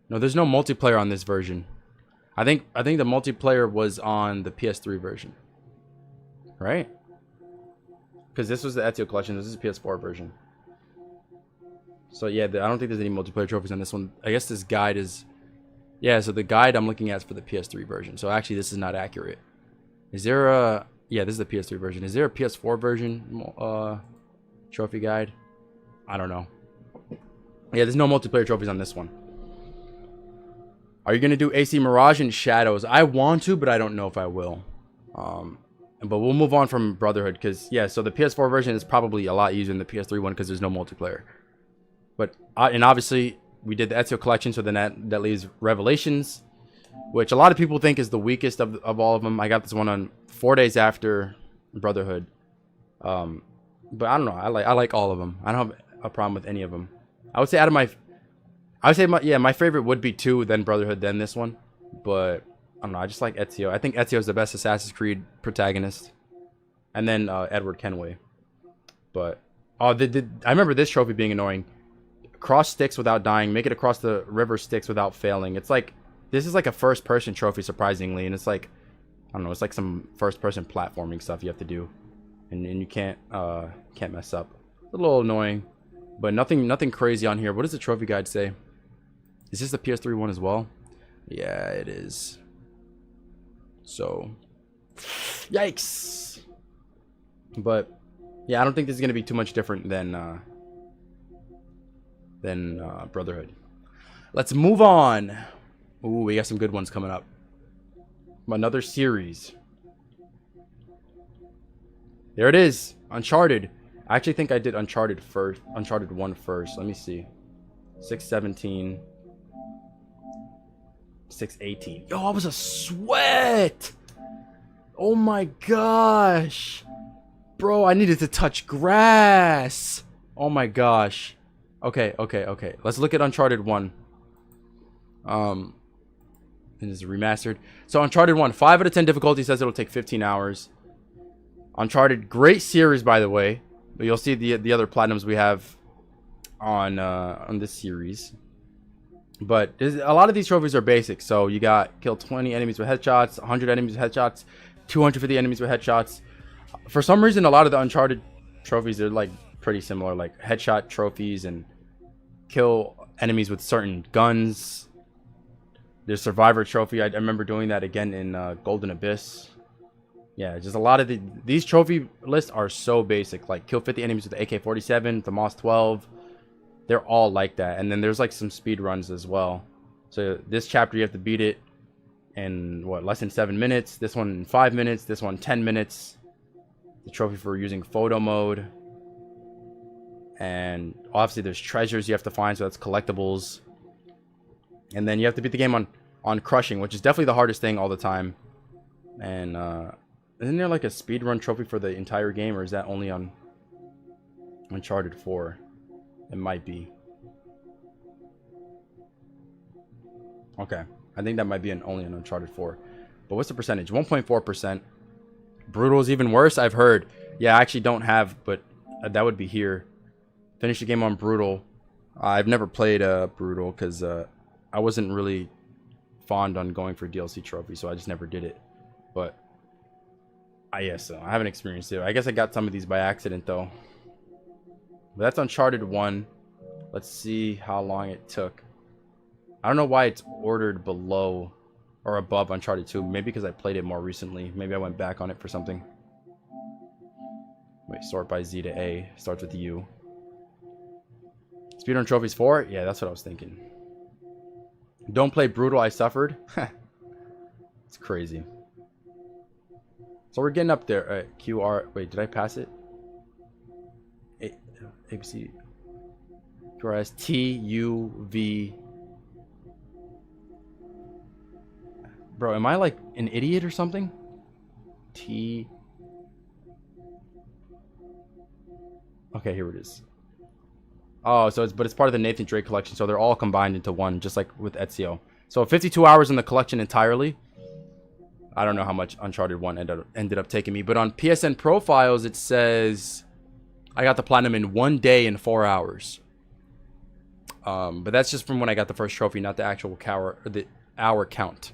No, there's no multiplayer on this version. I think the multiplayer was on the PS3 version. Right? Because this was the Ezio collection. This is the PS4 version. So yeah, I don't think there's any multiplayer trophies on this one. I guess this guide is... Yeah, so the guide I'm looking at is for the PS3 version. So actually, this is not accurate. Is there a... Yeah, this is the PS3 version. Is there a PS4 version trophy guide? I don't know. Yeah, there's no multiplayer trophies on this one. Are you going to do AC Mirage and Shadows? I want to, but I don't know if I will. But we'll move on from Brotherhood. Because, yeah, so the PS4 version is probably a lot easier than the PS3 one because there's no multiplayer. But, and obviously... We did the Ezio collection, so then that leaves Revelations, which a lot of people think is the weakest of all of them. I got this one on 4 days after Brotherhood. But I don't know. I like all of them. I don't have a problem with any of them. I would say my favorite would be 2, then Brotherhood, then this one. But I don't know. I just like Ezio. I think Ezio is the best Assassin's Creed protagonist, and then Edward Kenway. But I remember this trophy being annoying. Cross sticks without dying. Make it across the river Styx without failing. It's like this is like a first-person trophy, surprisingly, and it's like I don't know. It's like some first-person platforming stuff you have to do, and you can't mess up. It's a little annoying, but nothing crazy on here. What does the trophy guide say? Is this the PS3 one as well? Yeah, it is. So, yikes. But yeah, I don't think this is gonna be too much different than Brotherhood. Let's move on. Ooh, we got some good ones coming up. Another series. There it is. Uncharted. I actually think I did Uncharted first. Uncharted 1 first. Let me see. 6/17. 6/18. Yo, I was a sweat. Oh my gosh. Bro, I needed to touch grass. Oh my gosh. Okay. Let's look at Uncharted 1. It is remastered. So Uncharted 1, 5 out of 10 difficulty, says it'll take 15 hours. Uncharted, great series, by the way. But you'll see the other platinums we have on this series. But a lot of these trophies are basic. So you got kill 20 enemies with headshots, 100 enemies with headshots, 250 enemies with headshots. For some reason, a lot of the Uncharted trophies are like pretty similar, like headshot trophies and kill enemies with certain guns. There's Survivor trophy. I remember doing that again in Golden Abyss. Yeah, just a lot of these trophy lists are so basic. Like kill 50 enemies with the AK-47, the Moss 12. They're all like that. And then there's like some speed runs as well. So this chapter you have to beat it in what, less than 7 minutes. This one in 5 minutes. This one 10 minutes. The trophy for using photo mode. And obviously there's treasures you have to find, so that's collectibles. And then you have to beat the game on crushing, which is definitely the hardest thing all the time. And isn't there like a speedrun trophy for the entire game, or is that only on Uncharted 4? It might be. Okay, I think that might be only on Uncharted 4. But what's the percentage? 1.4%. Brutal is even worse, I've heard. Yeah, I actually don't have, but that would be here. Finish the game on Brutal. I've never played Brutal because I wasn't really fond on going for DLC trophies, so I just never did it. But I haven't experienced it. I guess I got some of these by accident though. But that's Uncharted 1. Let's see how long it took. I don't know why it's ordered below or above Uncharted 2. Maybe because I played it more recently. Maybe I went back on it for something. Wait, sort by Z to A. Starts with U. Speedrun trophies 4? Yeah, that's what I was thinking. Don't play Brutal, I suffered. It's crazy. So we're getting up there. QR. Wait, did I pass it? ABC. QRS TUV. Bro, am I like an idiot or something? T. Okay, here it is. Oh, so it's part of the Nathan Drake collection, so they're all combined into one, just like with Ezio. So 52 hours in the collection entirely. I don't know how much Uncharted 1 ended up taking me, but on PSN profiles it says I got the platinum in 1 day and 4 hours. But that's just from when I got the first trophy, not the actual hour count.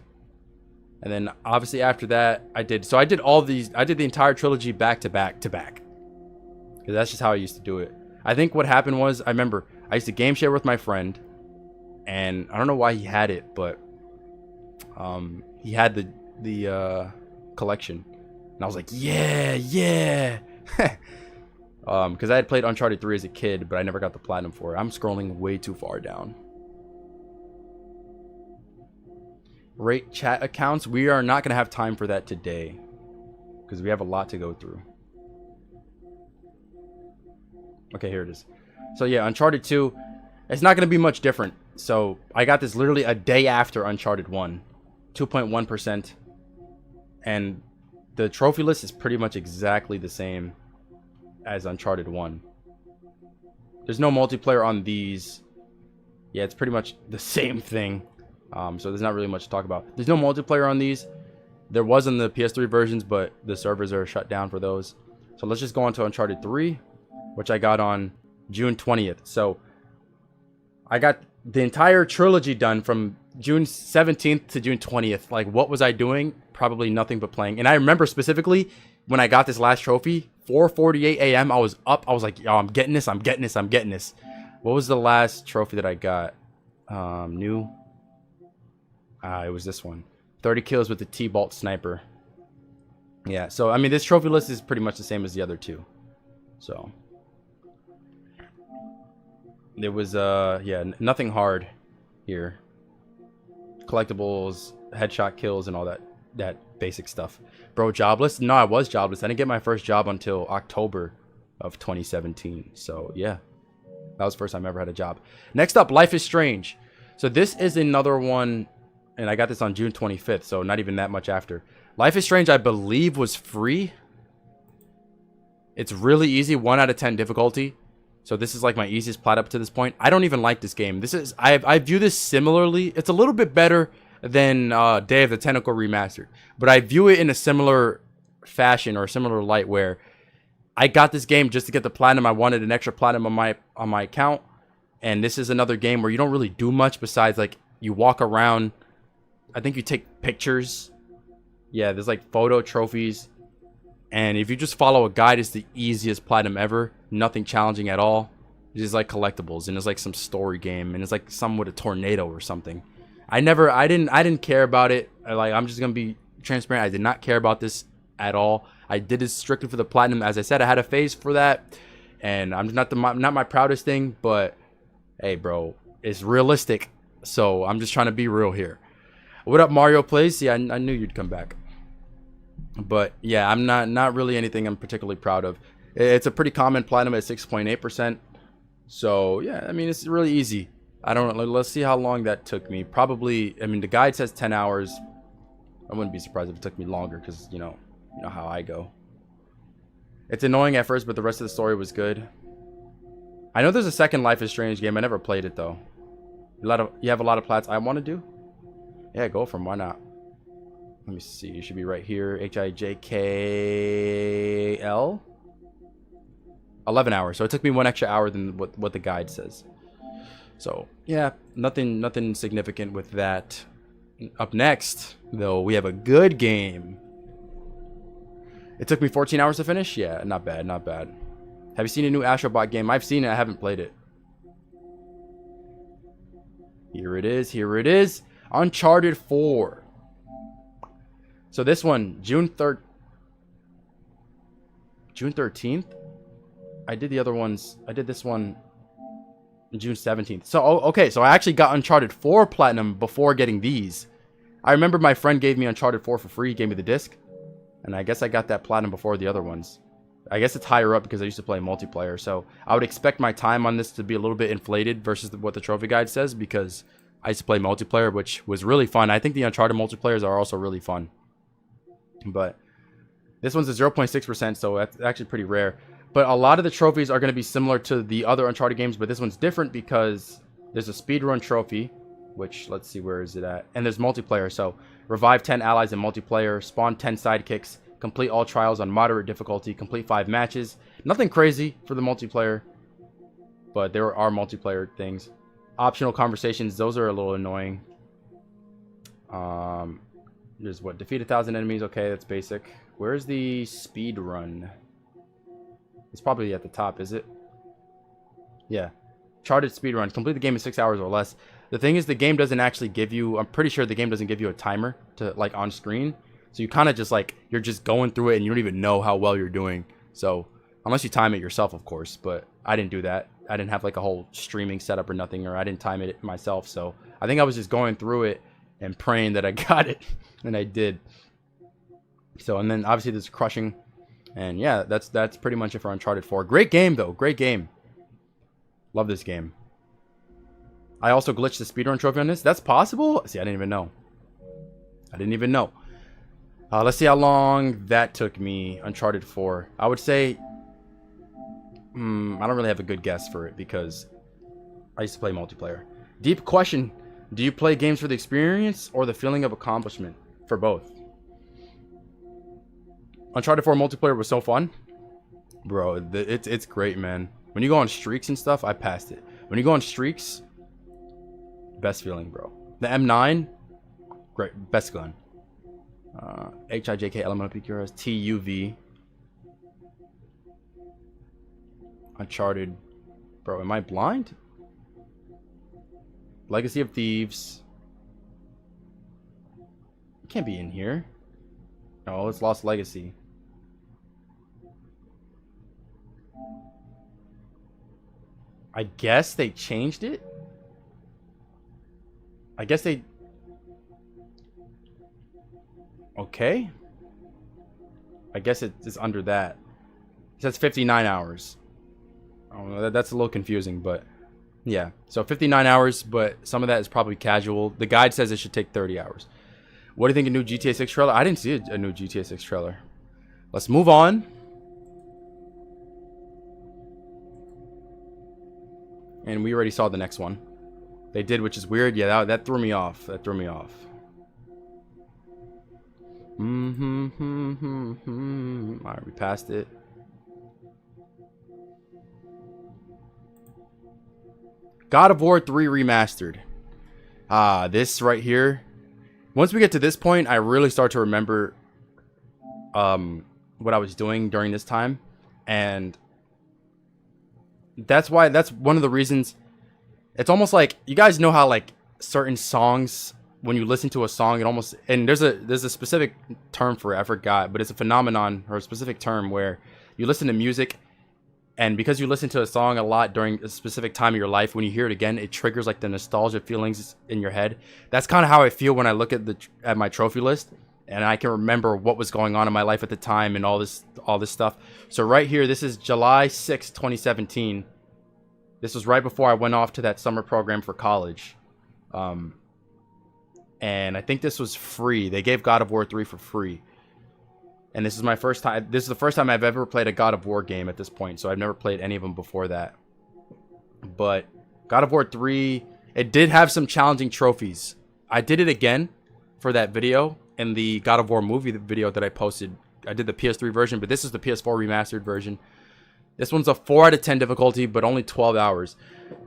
And then obviously after that I did all these. I did the entire trilogy back to back to back. Because that's just how I used to do it. I think what happened was, I remember I used to game share with my friend, and I don't know why he had it, but he had the collection, and I was like, yeah. Because I had played Uncharted 3 as a kid, but I never got the platinum for it. I'm scrolling way too far down. Rate chat accounts. We are not going to have time for that today, because we have a lot to go through. Okay, here it is. So yeah, Uncharted 2, it's not going to be much different. So I got this literally a day after Uncharted 1. as Uncharted 1. There's no multiplayer on these. Yeah, it's pretty much the same thing. So there's not really much to talk about. There's no multiplayer on these. There was in the PS3 versions, but the servers are shut down for those. So let's just go on to Uncharted 3, which I got on June 20th. So I got the entire trilogy done from June 17th to June 20th. Like, what was I doing? Probably nothing but playing. And I remember specifically when I got this last trophy, 4:48 a.m. I was up. I was like, yo, I'm getting this. I'm getting this. I'm getting this. What was the last trophy that I got? New. It was this one. 30 kills with the T-Bolt sniper. Yeah, so I mean, this trophy list is pretty much the same as the other two. So there was yeah, nothing hard here. Collectibles, headshot kills, and all that basic stuff. Bro, jobless? No, I was jobless. I didn't get my first job until October of 2017. So yeah, that was the first time I ever had a job. Next up, Life is Strange. So this is another one, and I got this on June 25th, so not even that much after. Life is Strange, I believe, was free. It's really easy, 1 out of 10 difficulty. So this is like my easiest plat up to this point. I don't even like this game. This is I view this similarly. It's a little bit better than Day of the Tentacle Remastered, but I view it in a similar fashion or a similar light where I got this game just to get the platinum. I wanted an extra platinum on my account, and this is another game where you don't really do much besides like you walk around. I think you take pictures. Yeah, there's like photo trophies. And if you just follow a guide, it's the easiest platinum ever. Nothing challenging at all. It's just like collectibles, and it's like some story game, and it's like some with a tornado or something. I didn't care about it. Like, I'm just gonna be transparent. I did not care about this at all. I did this strictly for the platinum. As I said, I had a phase for that, and I'm not my proudest thing, but hey, bro, it's realistic. So I'm just trying to be real here. What up, Mario Plays? Yeah, I knew you'd come back. But yeah, I'm not really anything I'm particularly proud of. It's a pretty common platinum at 6.8%. So yeah, I mean, it's really easy. I don't know. Let's see how long that took me. Probably, I mean, the guide says 10 hours. I wouldn't be surprised if it took me longer because, you know how I go. It's annoying at first, but the rest of the story was good. I know there's a second Life is Strange game. I never played it though. You have a lot of plats I want to do. Yeah, go for them. Why not? Let me see. You should be right here. HIJKL. 11 hours. So it took me 1 extra hour than what the guide says. So yeah, nothing significant with that. Up next, though, we have a good game. It took me 14 hours to finish. Yeah, not bad, not bad. Have you seen a new Astro Bot game? I've seen it. I haven't played it. Here it is. Here it is. Uncharted 4. So this one, June 13th. I did the other ones. I did this one June 17th. So, okay. So I actually got Uncharted 4 Platinum before getting these. I remember my friend gave me Uncharted 4 for free. He gave me the disc. And I guess I got that Platinum before the other ones. I guess it's higher up because I used to play multiplayer. So I would expect my time on this to be a little bit inflated versus what the trophy guide says, because I used to play multiplayer, which was really fun. I think the Uncharted multiplayers are also really fun. But this one's a 0.6%, so that's actually pretty rare. But a lot of the trophies are going to be similar to the other Uncharted games, but this one's different because there's a speedrun trophy, which, let's see, where is it at? And there's multiplayer, so revive 10 allies in multiplayer, spawn 10 sidekicks, complete all trials on moderate difficulty, complete 5 matches. Nothing crazy for the multiplayer, but there are multiplayer things. Optional conversations, those are a little annoying. There's what? Defeat 1,000 enemies. Okay, that's basic. Where's the speed run? It's probably at the top, is it? Yeah. Charted speed run. Complete the game in 6 hours or less. The thing is, the game doesn't actually give you... I'm pretty sure the game doesn't give you a timer to like on screen. So you kind of just like... You're just going through it and you don't even know how well you're doing. So, unless you time it yourself, of course. But I didn't do that. I didn't have like a whole streaming setup or nothing. Or I didn't time it myself. So, I think I was just going through it and praying that I got it. And I did. So, and then obviously there's crushing. And yeah, that's pretty much it for Uncharted 4. Great game though. Great game. Love this game. I also glitched the speedrun trophy on this. That's possible? See, I didn't even know. I didn't even know. Let's see how long that took me. Uncharted 4. I would say I don't really have a good guess for it because I used to play multiplayer. Deep question. Do you play games for the experience or the feeling of accomplishment? For both. Uncharted 4 multiplayer was so fun. Bro, it's great, man. When you go on streaks and stuff, I passed it. When you go on streaks, best feeling, bro. The M9, great, best gun. HIJK elemental PQRS TUV. Uncharted, bro. Am I blind? Legacy of Thieves. It can't be in here. No, it's Lost Legacy. I guess they changed it. I guess they... Okay. I guess it's under that. It says 59 hours. I don't know, that's a little confusing, but... Yeah, so 59 hours, but some of that is probably casual. The guide says it should take 30 hours. What do you think of new GTA 6 trailer? I didn't see a new GTA 6 trailer. Let's move on. And we already saw the next one. They did, which is weird. Yeah, that threw me off. That threw me off. Alright, we passed it. God of War 3 Remastered. This right here. Once we get to this point, I really start to remember what I was doing during this time. And that's one of the reasons. It's almost like, you guys know how like certain songs, when you listen to a song, it almost, and there's a specific term for it, I forgot, but it's a phenomenon or a specific term where you listen to music, and because you listen to a song a lot during a specific time of your life, when you hear it again, it triggers like the nostalgia feelings in your head. That's kind of how I feel when I look at my trophy list, and I can remember what was going on in my life at the time and all this stuff. So right here, this is July 6, 2017. This was right before I went off to that summer program for college. And I think this was free. They gave God of War 3 for free. And this is my first time. This is the first time I've ever played a God of War game at this point. So I've never played any of them before that. But God of War 3, it did have some challenging trophies. I did it again for that video in the God of War movie video that I posted. I did the PS3 version, but this is the PS4 remastered version. This one's a 4 out of 10 difficulty, but only 12 hours.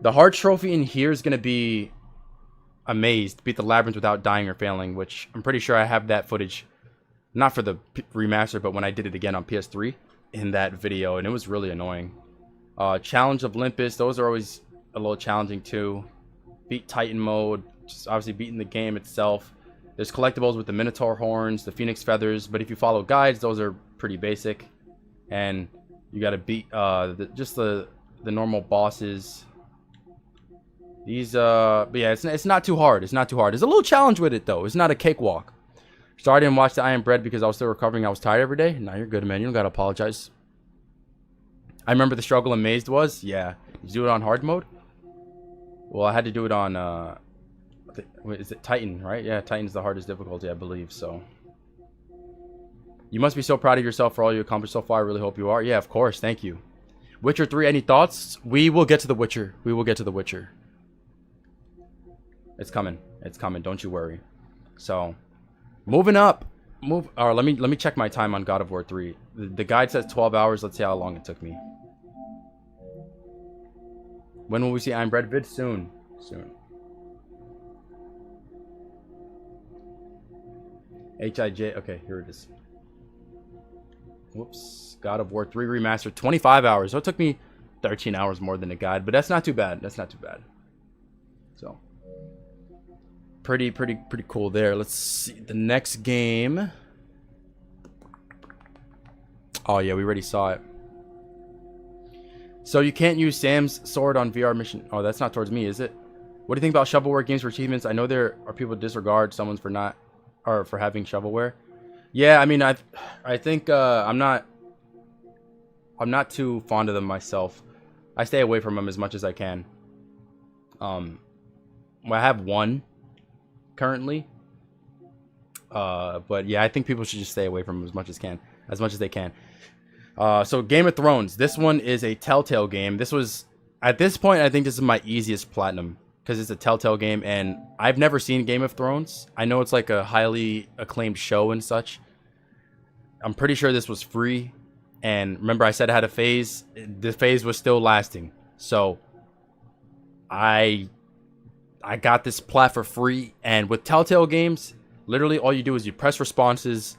The hard trophy in here is going to be Amazed. Beat the labyrinth without dying or failing, which I'm pretty sure I have that footage. Not for the remaster, but when I did it again on PS3 in that video, and it was really annoying. Challenge of Olympus, those are always a little challenging too. Beat Titan mode, just obviously beating the game itself. There's collectibles with the Minotaur horns, the Phoenix feathers, but if you follow guides, those are pretty basic. And you got to beat just the normal bosses. These but yeah, it's not too hard. It's not too hard. There's a little challenge with it though. It's not a cakewalk. So I didn't watch the I Am Bread because I was still recovering. I was tired every day. Nah, you're good, man. You don't gotta apologize. I remember the struggle Amazed was. Yeah. Did you do it on hard mode? Well, I had to do it on is it Titan, right? Yeah, Titan's the hardest difficulty, I believe. So you must be so proud of yourself for all you accomplished so far. I really hope you are. Yeah, of course. Thank you. Witcher 3, any thoughts? We will get to the Witcher. We will get to the Witcher. It's coming. It's coming. Don't you worry. So, moving up. Or let me check my time on God of War 3. The guide says 12 hours. Let's see how long it took me. When will we see I'm Bread vid? Soon. Soon. HIJ. Okay, here it is. Whoops. God of War 3 remastered. 25 hours. So it took me 13 hours more than the guide, but that's not too bad. That's not too bad. So, pretty cool there. Let's see the next game. Oh yeah, we already saw it. So you can't use Sam's sword on VR mission. Oh, that's not towards me, is it? What do you think about shovelware games for achievements? I know there are people who disregard someone's for not, or for having shovelware. Yeah, I mean, I think I'm not too fond of them myself. I stay away from them as much as I can. Well, I have one currently, but yeah, I think people should just stay away from them as much as they can. So Game of Thrones. This one is a Telltale game. This was, at this point, I think this is my easiest platinum because it's a Telltale game, and I've never seen Game of Thrones. I know it's like a highly acclaimed show and such. I'm pretty sure this was free, and remember I said I had a phase. The phase was still lasting, so I got this plat for free. And with Telltale games, literally all you do is you press responses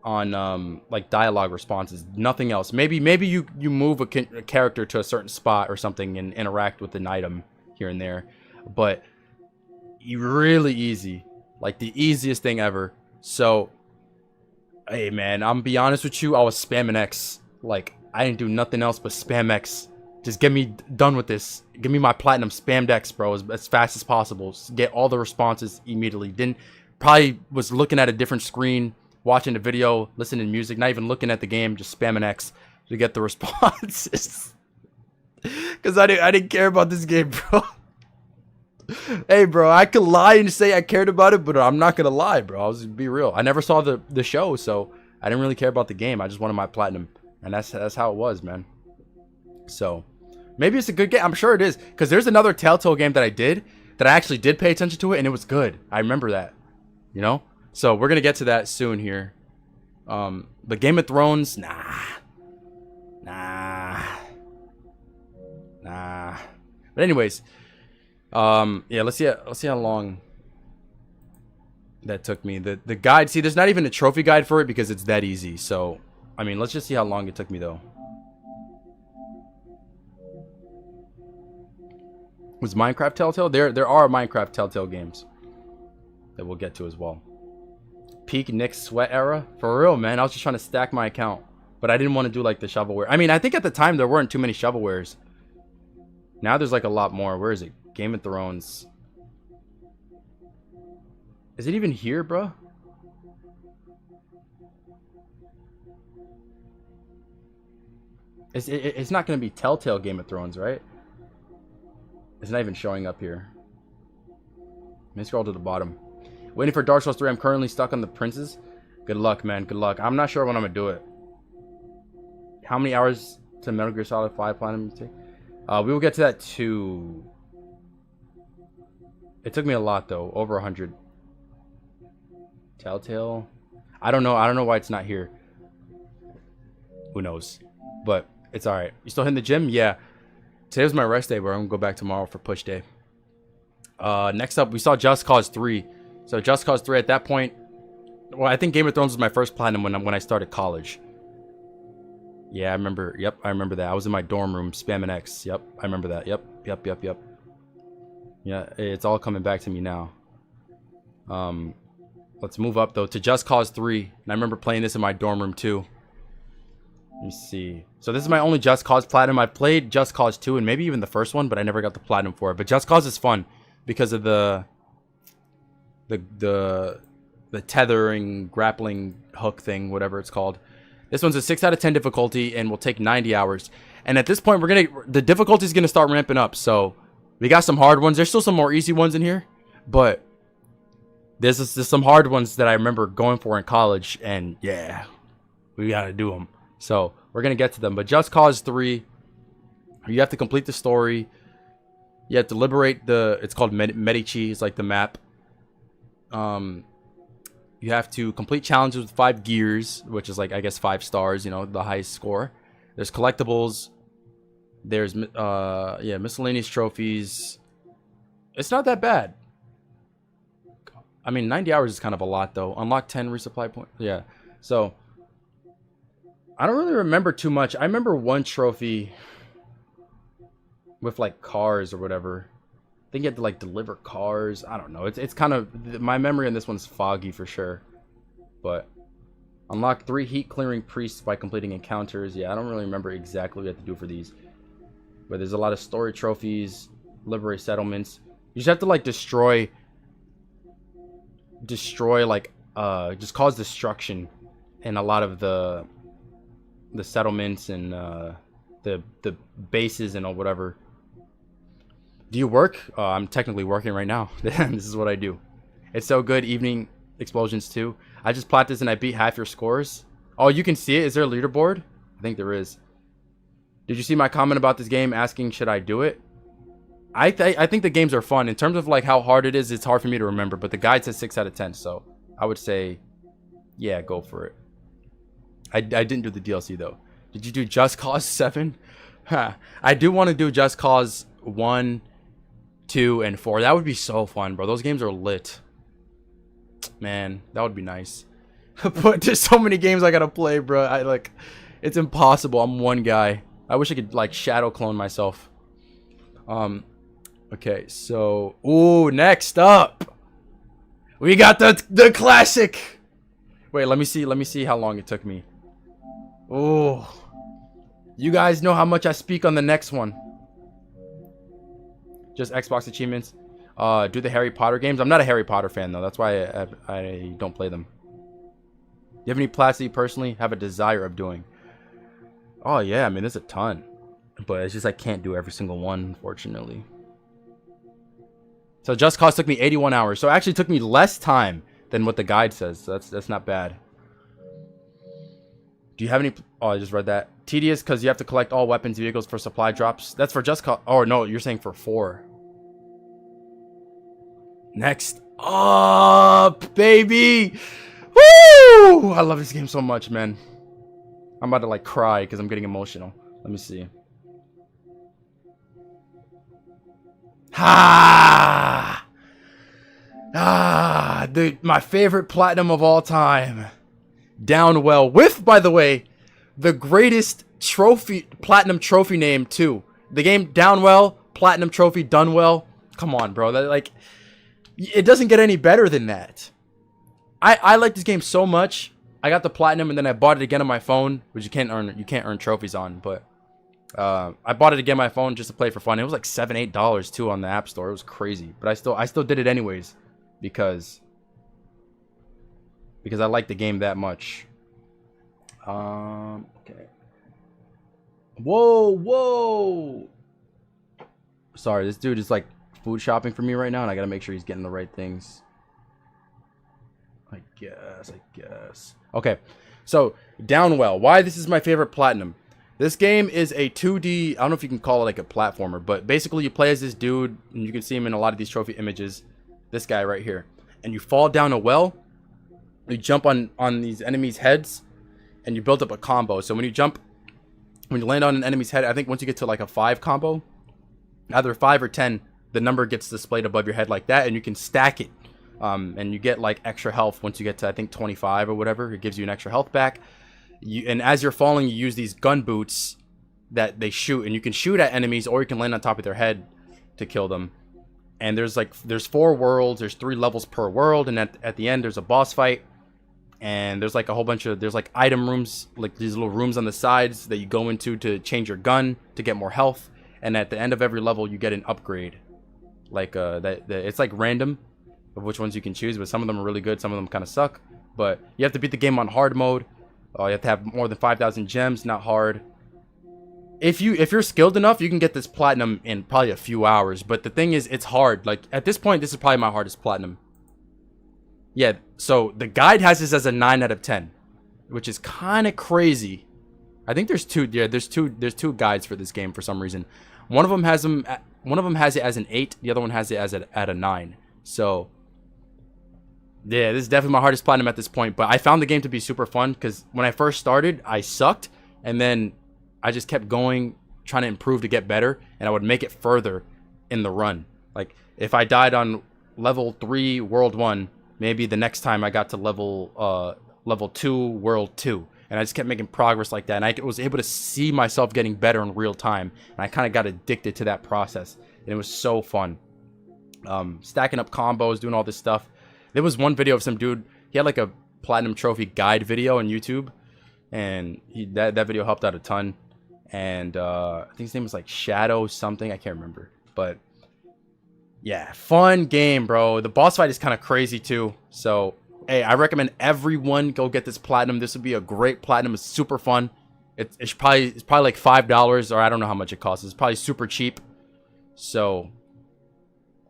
on like dialogue responses, nothing else. Maybe you move a character to a certain spot or something and interact with an item here and there, but really easy, like the easiest thing ever. So hey man, I'm be honest with you, I was spamming X. Like I didn't do nothing else but spam X. Just get me done with this. Give me my platinum. Spammed X, bro, as fast as possible. Just get all the responses immediately. Probably was looking at a different screen, watching the video, listening to music, not even looking at the game, just spamming X to get the responses. Because I didn't care about this game, bro. Hey, bro, I could lie and say I cared about it, but I'm not going to lie, bro. I'll just be real. I never saw the show, so I didn't really care about the game. I just wanted my platinum. And that's how it was, man. So maybe it's a good game. I'm sure it is. Because there's another Telltale game that I actually did pay attention to it, and it was good. I remember that. You know? So we're going to get to that soon here. But Game of Thrones, nah. But anyways, yeah, let's see how long that took me. The guide, see, there's not even a trophy guide for it because it's that easy. So, I mean, let's just see how long it took me though. Was Minecraft Telltale? There are Minecraft Telltale games that we'll get to as well. Peak Nick's sweat era? For real, man. I was just trying to stack my account, but I didn't want to do like the shovelware. I mean, I think at the time there weren't too many shovelwares. Now there's like a lot more. Where is it? Game of Thrones. Is it even here, bro? It's not going to be Telltale Game of Thrones, right? It's not even showing up here. Let me scroll to the bottom. Waiting for Dark Souls 3. I'm currently stuck on the princes. Good luck, man. Good luck. I'm not sure when I'm going to do it. How many hours to Metal Gear Solid 5 Platinum take? We will get to that too. It took me a lot though. Over 100. Telltale. I don't know. I don't know why it's not here. Who knows? But it's alright. You still hitting the gym? Yeah. Today was my rest day, but I'm going to go back tomorrow for push day. Next up, we saw Just Cause 3. So Just Cause 3 at that point, well, I think Game of Thrones was my first platinum when I started college. Yeah, I remember. Yep, I remember that. I was in my dorm room spamming X. Yep, I remember that. Yep. Yeah, it's all coming back to me now. Let's move up though to Just Cause 3. And I remember playing this in my dorm room too. Let me see. So this is my only Just Cause platinum. I played Just Cause 2 and maybe even the first one, but I never got the platinum for it. But Just Cause is fun because of the tethering, grappling hook thing, whatever it's called. This one's a 6 out of 10 difficulty and will take 90 hours. And at this point, the difficulty is gonna start ramping up. So we got some hard ones. There's still some more easy ones in here, but there's some hard ones that I remember going for in college, and yeah, we gotta do them. So we're gonna get to them. But Just Cause 3, you have to complete the story. You have to liberate it's called Medici. It's like the map. You have to complete challenges with 5 gears, which is like, I guess, 5 stars, you know, the highest score. There's collectibles. There's, yeah, miscellaneous trophies. It's not that bad. I mean, 90 hours is kind of a lot, though. Unlock 10 resupply points. Yeah. So, I don't really remember too much. I remember one trophy with, like, cars or whatever. I think you had to like deliver cars. I don't know. It's kind of, my memory on this one's foggy for sure. But unlock 3 heat clearing priests by completing encounters. Yeah, I don't really remember exactly what you have to do for these. But there's a lot of story trophies, liberate settlements. You just have to like destroy like just cause destruction in a lot of the settlements and the bases and all whatever. Do you work? I'm technically working right now. This is what I do. It's so good. Evening explosions too. I just plat this and I beat half your scores. Oh, you can see it. Is there a leaderboard? I think there is. Did you see my comment about this game asking should I do it? I think the games are fun. In terms of like how hard it is, it's hard for me to remember. But the guide says 6 out of 10. So I would say, yeah, go for it. I didn't do the DLC though. Did you do Just Cause 7? I do want to do Just Cause 1, 2, and 4. That would be so fun, bro. Those games are lit. Man, that would be nice. But there's so many games I gotta play, bro. It's impossible. I'm one guy. I wish I could like shadow clone myself. Okay, so next up, we got the classic. Wait, let me see how long it took me. You guys know how much I speak on the next one. Just Xbox achievements. Do the Harry Potter games. I'm not a Harry Potter fan though. That's why I don't play them. Do you have any plats that you personally have a desire of doing? Oh yeah, I mean there's a ton, but it's just I can't do every single one, unfortunately. So Just Cause took me 81 hours. So it actually took me less time than what the guide says. So that's not bad. Do you have any? Oh, I just read that. Tedious because you have to collect all weapons, vehicles for supply drops. That's for Just Cause. Oh no, you're saying for 4. Next up, baby. Woo! I love this game so much, man. I'm about to like cry because I'm getting emotional. Let me see. My favorite platinum of all time. Downwell with, by the way, the greatest platinum trophy name too. The game Downwell, platinum trophy, done well. Come on, bro. It doesn't get any better than that. I like this game so much. I got the platinum and then I bought it again on my phone, which you can't earn trophies on, but I bought it again on my phone just to play for fun. It was like $7-8 too on the App Store. It was crazy, but I still did it anyways because I like the game that much. Okay. Whoa. Sorry, this dude is like food shopping for me right now, and I gotta make sure he's getting the right things. I guess. Okay, so Downwell. Why this is my favorite platinum? This game is a 2D, I don't know if you can call it like a platformer, but basically you play as this dude, and you can see him in a lot of these trophy images. This guy right here. And you fall down a well, you jump on these enemies' heads, and you build up a combo. So when you land on an enemy's head, I think once you get to like a 5 combo, either 5 or 10, the number gets displayed above your head like that, and you can stack it. And you get like extra health once you get to I think 25 or whatever. It gives you an extra health back. And as you're falling, you use these gun boots that they shoot, and you can shoot at enemies or you can land on top of their head to kill them. And there's 4 worlds, there's 3 levels per world, and at the end there's a boss fight. And there's like a whole bunch of there's like item rooms, like these little rooms on the sides that you go into to change your gun to get more health. And at the end of every level you get an upgrade. Like it's like random of which ones you can choose, but some of them are really good, some of them kind of suck. But you have to beat the game on hard mode. You have to have more than 5,000 gems, not hard. If you're skilled enough, you can get this platinum in probably a few hours. But the thing is, it's hard. Like at this point, this is probably my hardest platinum. Yeah, so the guide has this as a 9 out of 10, which is kind of crazy. I think there's two. Yeah, there's two guides for this game for some reason. One of them has it as an 8. The other one has it as at a 9. So yeah, this is definitely my hardest platinum at this point. But I found the game to be super fun because when I first started, I sucked, and then I just kept going, trying to improve to get better, and I would make it further in the run. Like if I died on level 3, world 1, maybe the next time I got to level 2, world 2. And I just kept making progress like that. And I was able to see myself getting better in real time. And I kind of got addicted to that process. And it was so fun. Stacking up combos, doing all this stuff. There was one video of some dude. He had like a platinum trophy guide video on YouTube. And that video helped out a ton. And I think his name was like Shadow something. I can't remember. But yeah, fun game, bro. The boss fight is kind of crazy too. So hey, I recommend everyone go get this platinum. This would be a great platinum. It's super fun. It's probably like $5, or I don't know how much it costs. It's probably super cheap. So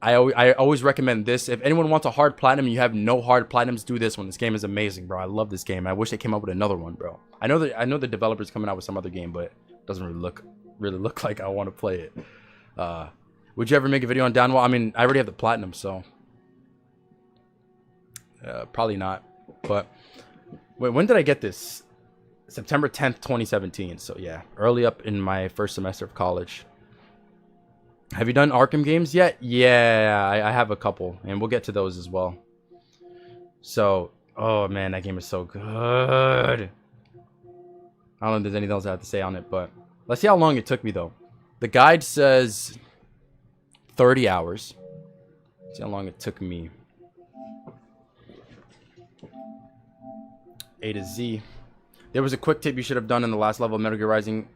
I always recommend this. If anyone wants a hard platinum and you have no hard platinums, do this one. This game is amazing, bro. I love this game. I wish they came up with another one, bro. I know the developer's coming out with some other game, but it doesn't really look like I want to play it. Would you ever make a video on downwall? I mean, I already have the platinum, so probably not. But wait, when did I get this? September 10th, 2017. So yeah, early up in my first semester of college. Have you done Arkham games yet? Yeah, I have a couple, and we'll get to those as well. So, oh man, that game is so good. I don't know if there's anything else I have to say on it, but let's see how long it took me though. The guide says 30 hours. Let's see how long it took me. A to Z. There was a quick tip you should have done in the last level of Metal Gear Rising.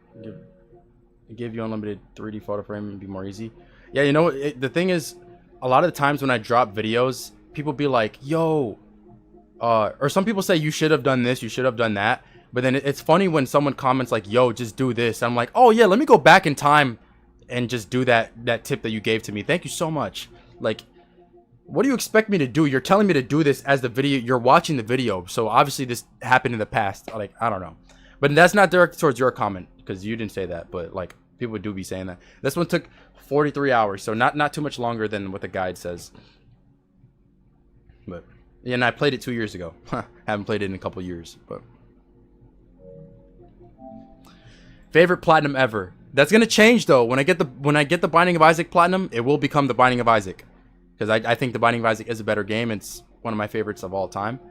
Give you unlimited 3D photo frame and be more easy. Yeah, you know, the thing is, a lot of the times when I drop videos, people be like, yo, or some people say you should have done this, you should have done that. But then it's funny when someone comments like, yo, just do this. I'm like, oh yeah, let me go back in time and just do that tip that you gave to me. Thank you so much. Like, what do you expect me to do? You're telling me to do this as the video, you're watching the video. So obviously this happened in the past. Like, I don't know. But that's not directed towards your comment, because you didn't say that. But like, people do be saying that. This one took 43 hours, so not too much longer than what the guide says. But yeah, and I played it 2 years ago. Haven't played it in a couple years. But favorite platinum ever. That's gonna change though. When I get the Binding of Isaac platinum, it will become the Binding of Isaac, because I think the Binding of Isaac is a better game. It's one of my favorites of all time.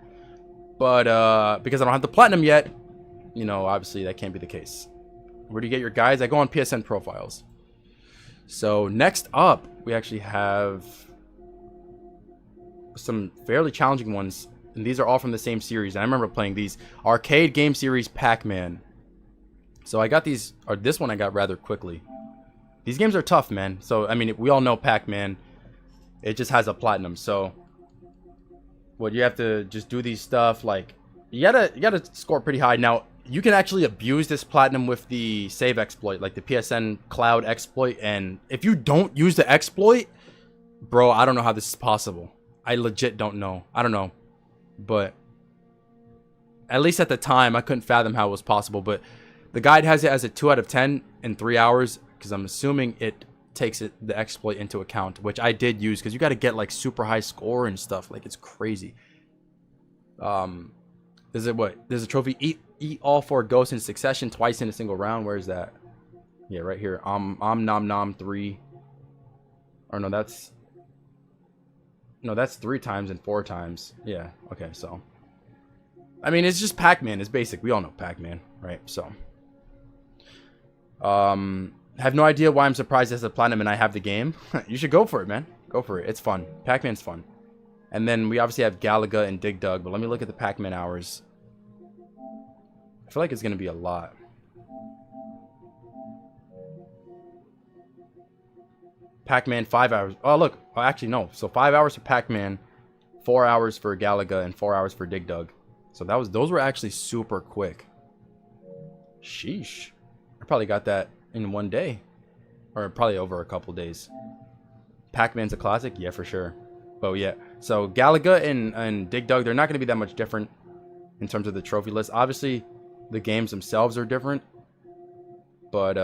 But because I don't have the platinum yet, you know, obviously that can't be the case. Where do you get your guides? I go on PSN profiles. So next up, we actually have some fairly challenging ones, and these are all from the same series. And I remember playing these. Arcade game series Pac-Man. So I got these, or this one I got rather quickly. These games are tough, man. So I mean, we all know Pac-Man. It just has a platinum. So what you have to just do these stuff, like you gotta score pretty high. Now you can actually abuse this platinum with the save exploit, like the PSN cloud exploit. And if you don't use the exploit, bro, I don't know how this is possible. I legit don't know. I don't know. But at least at the time, I couldn't fathom how it was possible. But the guide has it as a 2 out of 10 in 3 hours, because I'm assuming it takes the exploit into account, which I did use, because you got to get like super high score and stuff. Like, it's crazy. There's a trophy. Eat all 4 ghosts in succession twice in a single round. Where is that? Yeah, right here. Nom nom 3. Or no, that's 3 times and 4 times. Yeah. Okay. So, I mean, it's just Pac-Man. It's basic. We all know Pac-Man, right? So, have no idea why I'm surprised as a platinum and I have the game. You should go for it, man. Go for it. It's fun. Pac-Man's fun. And then we obviously have Galaga and Dig Dug, but let me look at the Pac-Man hours. I feel like it's going to be a lot. Pac-Man 5 hours. Oh, look. Oh, actually, no. So 5 hours for Pac-Man, 4 hours for Galaga, and 4 hours for Dig Dug. So those were actually super quick. Sheesh. I probably got that in one day. Or probably over a couple days. Pac-Man's a classic? Yeah, for sure. But yeah. So Galaga and Dig Dug, they're not going to be that much different in terms of the trophy list. Obviously, the games themselves are different. But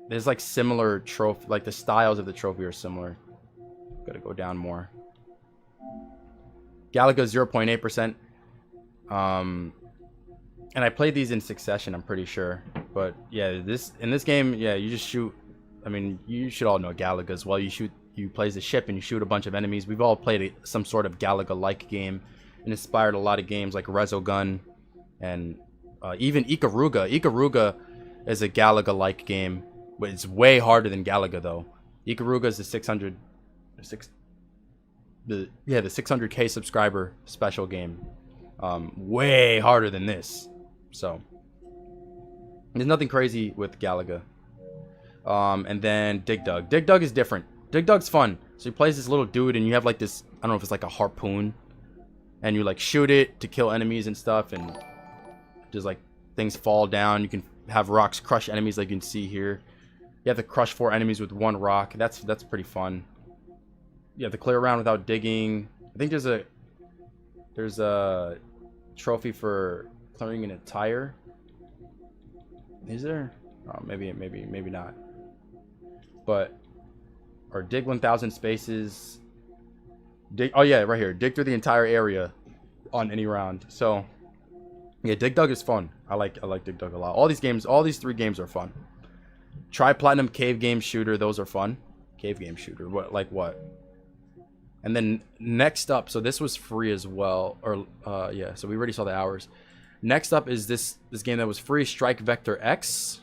there's like similar trophy, like the styles of the trophy are similar. Gotta go down more. Galaga 0.8%. And I played these in succession, I'm pretty sure. But yeah, in this game, yeah, you just shoot. I mean, you should all know Galaga as well. You play as a ship and you shoot a bunch of enemies. We've all played some sort of Galaga-like game, and inspired a lot of games like Resogun and even Ikaruga. Ikaruga is a Galaga-like game, but it's way harder than Galaga though. Ikaruga is the 600K subscriber special game. Way harder than this. So there's nothing crazy with Galaga. And then Dig Dug. Dig Dug is different. Dig Dug's fun. So he plays this little dude, and you have like this, I don't know if it's like a harpoon, and you like shoot it to kill enemies and stuff, and just like things fall down. You can have rocks crush enemies like you can see here. You have to crush 4 enemies with 1 rock. That's pretty fun. You have to clear around without digging. I think there's a trophy for clearing an entire. Is there? Oh, maybe not. But or dig 1,000 spaces. Dig. Oh yeah, right here. Dig through the entire area on any round. So yeah, Dig Dug is fun. I like Dig Dug a lot. All these 3 games are fun. Try Platinum Cave Game Shooter. Those are fun. Cave Game Shooter. What? And then next up, so this was free as well. Or yeah, so we already saw the hours. Next up is this game that was free, Strike Vector X.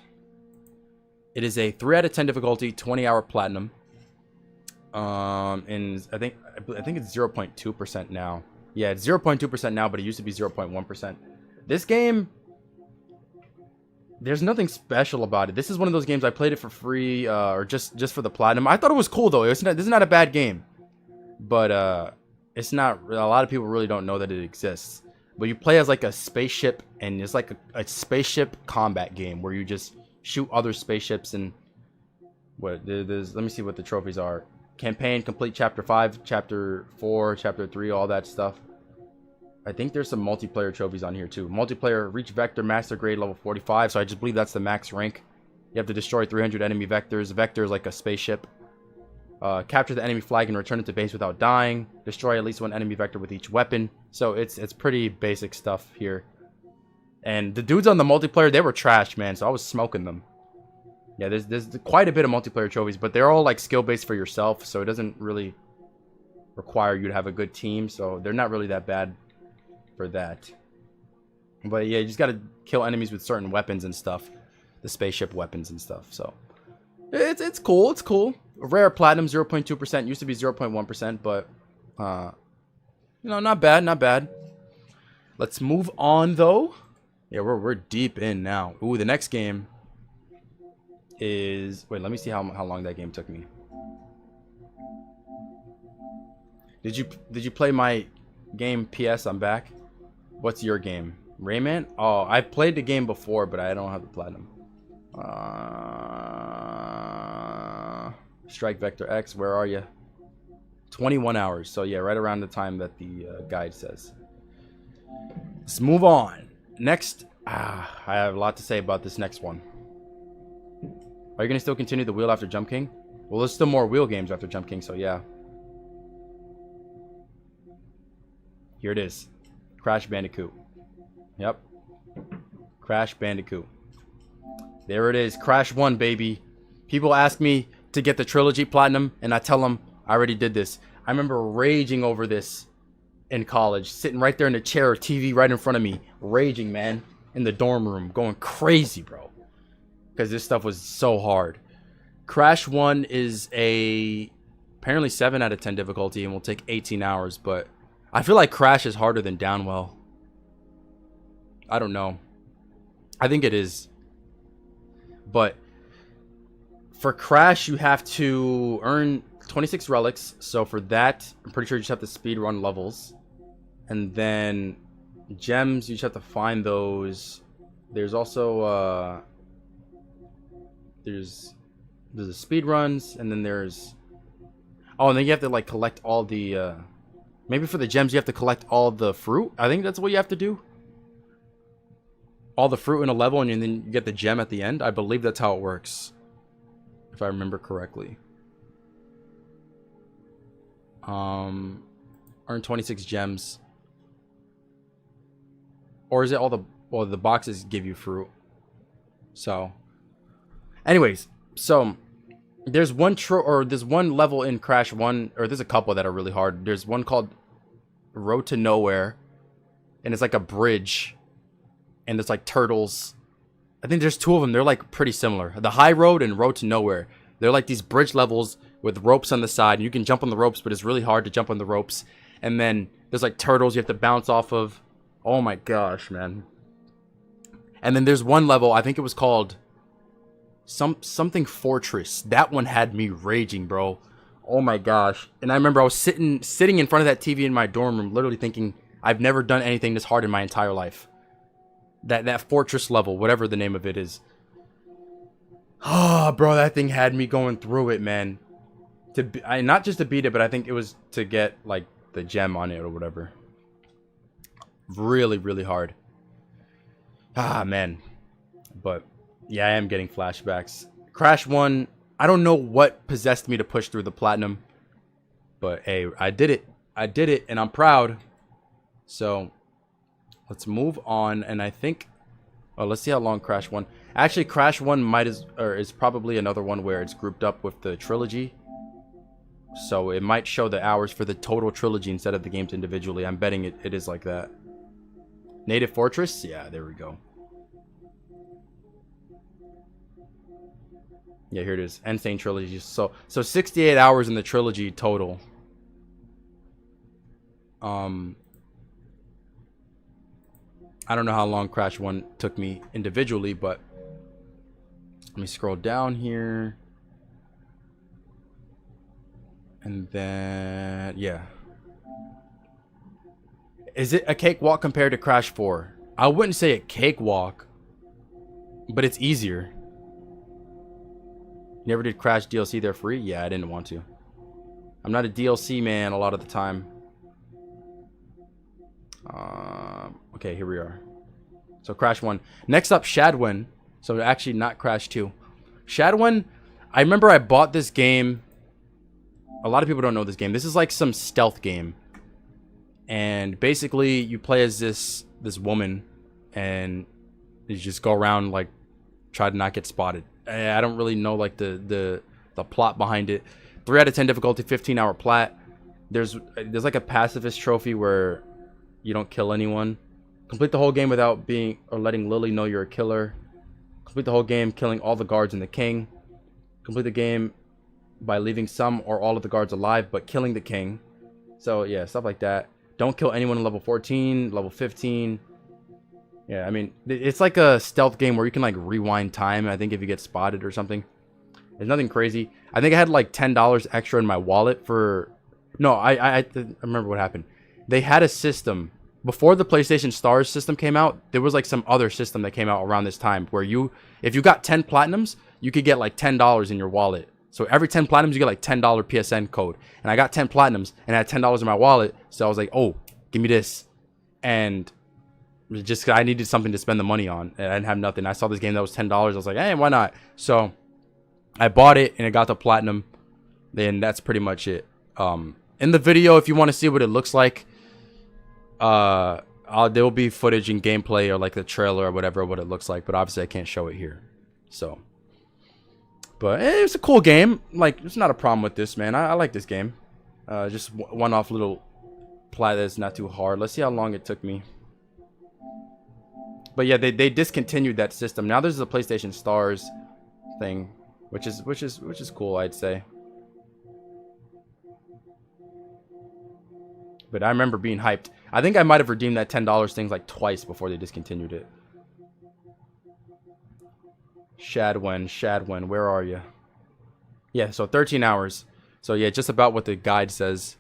It is a 3 out of 10 difficulty, 20-hour platinum. And I think it's 0.2% now. Yeah, it's 0.2% now, but it used to be 0.1%. This game, there's nothing special about it. This is one of those games I played it for free, or just for the platinum. I thought it was cool though. This is not a bad game, but it's not. A lot of people really don't know that it exists. But you play as like a spaceship, and it's like a spaceship combat game where you just shoot other spaceships. And what there's, let me see what the trophies are. Campaign complete chapter 5, chapter 4, chapter 3, all that stuff. I think there's some multiplayer trophies on here too. Multiplayer, reach vector master grade level 45. So I just believe that's the max rank. You have to destroy 300 enemy vectors. Vector is like a spaceship. Capture the enemy flag and return it to base without dying. Destroy at least 1 enemy vector with each weapon. So it's pretty basic stuff here. And the dudes on the multiplayer, they were trash, man. So I was smoking them. Yeah, there's quite a bit of multiplayer trophies, but they're all like skill based for yourself. So it doesn't really require you to have a good team. So they're not really that bad for that. But yeah, you just gotta kill enemies with certain weapons and stuff. The spaceship weapons and stuff. So it's cool. It's cool. Rare platinum 0.2%, used to be 0.1%, but you know, not bad. Let's move on though. Yeah, we're deep in now. Ooh, the next game is, wait, let me see how long that game took me. Did you play my game? PS, I'm back. What's your game? Rayman? Oh, I played the game before, but I don't have the platinum. Strike Vector X, where are you? 21 hours. So yeah, right around the time that the guide says. Let's move on. Next, I have a lot to say about this next one. Are you gonna still continue the wheel after Jump King? Well, there's still more wheel games after Jump King, so yeah. Here it is. Crash Bandicoot. Yep. Crash Bandicoot. There it is. Crash 1, baby. People ask me to get the trilogy platinum, and I tell them I already did this. I remember raging over this in college, sitting right there in the chair, TV right in front of me, raging, man, in the dorm room, going crazy, bro, because this stuff was so hard. Crash 1 is apparently 7 out of 10 difficulty and will take 18 hours, but I feel like Crash is harder than Downwell. I don't know. I think it is. But for Crash, you have to earn 26 relics. So for that, I'm pretty sure you just have to speed run levels. And then gems, you just have to find those. There's also there's the speed runs, and then there's, oh, and then you have to like collect all the maybe for the gems you have to collect all the fruit. I think that's what you have to do. All the fruit in a level, and then you get the gem at the end. I believe that's how it works, if I remember correctly. Earn 26 gems. Or is it all the, well, the boxes give you fruit. So anyways, so there's one there's one level in Crash 1, or there's a couple that are really hard. There's one called Road to Nowhere, and it's like a bridge, and it's like turtles. I think there's 2 of them. They're like pretty similar. The High Road and Road to Nowhere. They're like these bridge levels with ropes on the side, and you can jump on the ropes, but it's really hard to jump on the ropes. And then there's like turtles you have to bounce off of. Oh my gosh, man. And then there's one level, I think it was called something Fortress. That one had me raging, bro. Oh my gosh. And I remember I was sitting in front of that TV in my dorm room, literally thinking, I've never done anything this hard in my entire life. That Fortress level, whatever the name of it is. Oh, bro, that thing had me going through it, man. not just to beat it, but I think it was to get like the gem on it or whatever. Really, really hard. Ah, man. But yeah, I am getting flashbacks. Crash 1, I don't know what possessed me to push through the platinum, but hey, I did it. I did it, and I'm proud. So let's move on. And I think, oh, let's see how long Crash 1. Actually, Crash 1 is probably another one where it's grouped up with the trilogy. So it might show the hours for the total trilogy instead of the games individually. I'm betting it is like that. Native Fortress? Yeah, there we go. Yeah, here it is. Insane Trilogy. So 68 hours in the trilogy total. I don't know how long Crash 1 took me individually, but let me scroll down here. And then, yeah. Is it a cakewalk compared to Crash 4? I wouldn't say a cakewalk, but it's easier. You never did Crash DLC there free? Yeah, I didn't want to. I'm not a DLC man a lot of the time. Okay, here we are. So Crash 1. Next up, Shadwen. So actually not Crash 2. Shadwen, I remember I bought this game. A lot of people don't know this game. This is like some stealth game. And basically you play as this woman and you just go around like try to not get spotted. I don't really know like the plot behind it. 3 out of 10 difficulty, 15-hour plat. There's like a pacifist trophy where you don't kill anyone. Complete the whole game without being or letting Lily know you're a killer. Complete the whole game killing all the guards and the king. Complete the game by leaving some or all of the guards alive but killing the king. So yeah, stuff like that. Don't kill anyone in level 14, level 15. Yeah, I mean, it's like a stealth game where you can like rewind time, I think, if you get spotted or something. There's nothing crazy. I think I had like $10 extra in my wallet for... No, I remember what happened. They had a system. Before the PlayStation Stars system came out, there was like some other system that came out around this time where if you got 10 platinums, you could get like $10 in your wallet. So every 10 platinums, you get like $10 PSN code. And I got 10 platinums and I had $10 in my wallet. So I was like, oh, give me this. And just I needed something to spend the money on. And I didn't have nothing. I saw this game that was $10. I was like, hey, why not? So I bought it and it got the platinum. Then that's pretty much it. In the video, if you want to see what it looks like, there will be footage and gameplay or like the trailer or whatever what it looks like. But obviously I can't show it here. So... But it's a cool game. Like, there's not a problem with this, man. I like this game. Just one-off little plat that's not too hard. Let's see how long it took me. But yeah, they discontinued that system. Now there's a PlayStation Stars thing, which is cool, I'd say. But I remember being hyped. I think I might have redeemed that $10 thing like twice before they discontinued it. Shadwen, where are you? Yeah, so 13 hours. So yeah, just about what the guide says.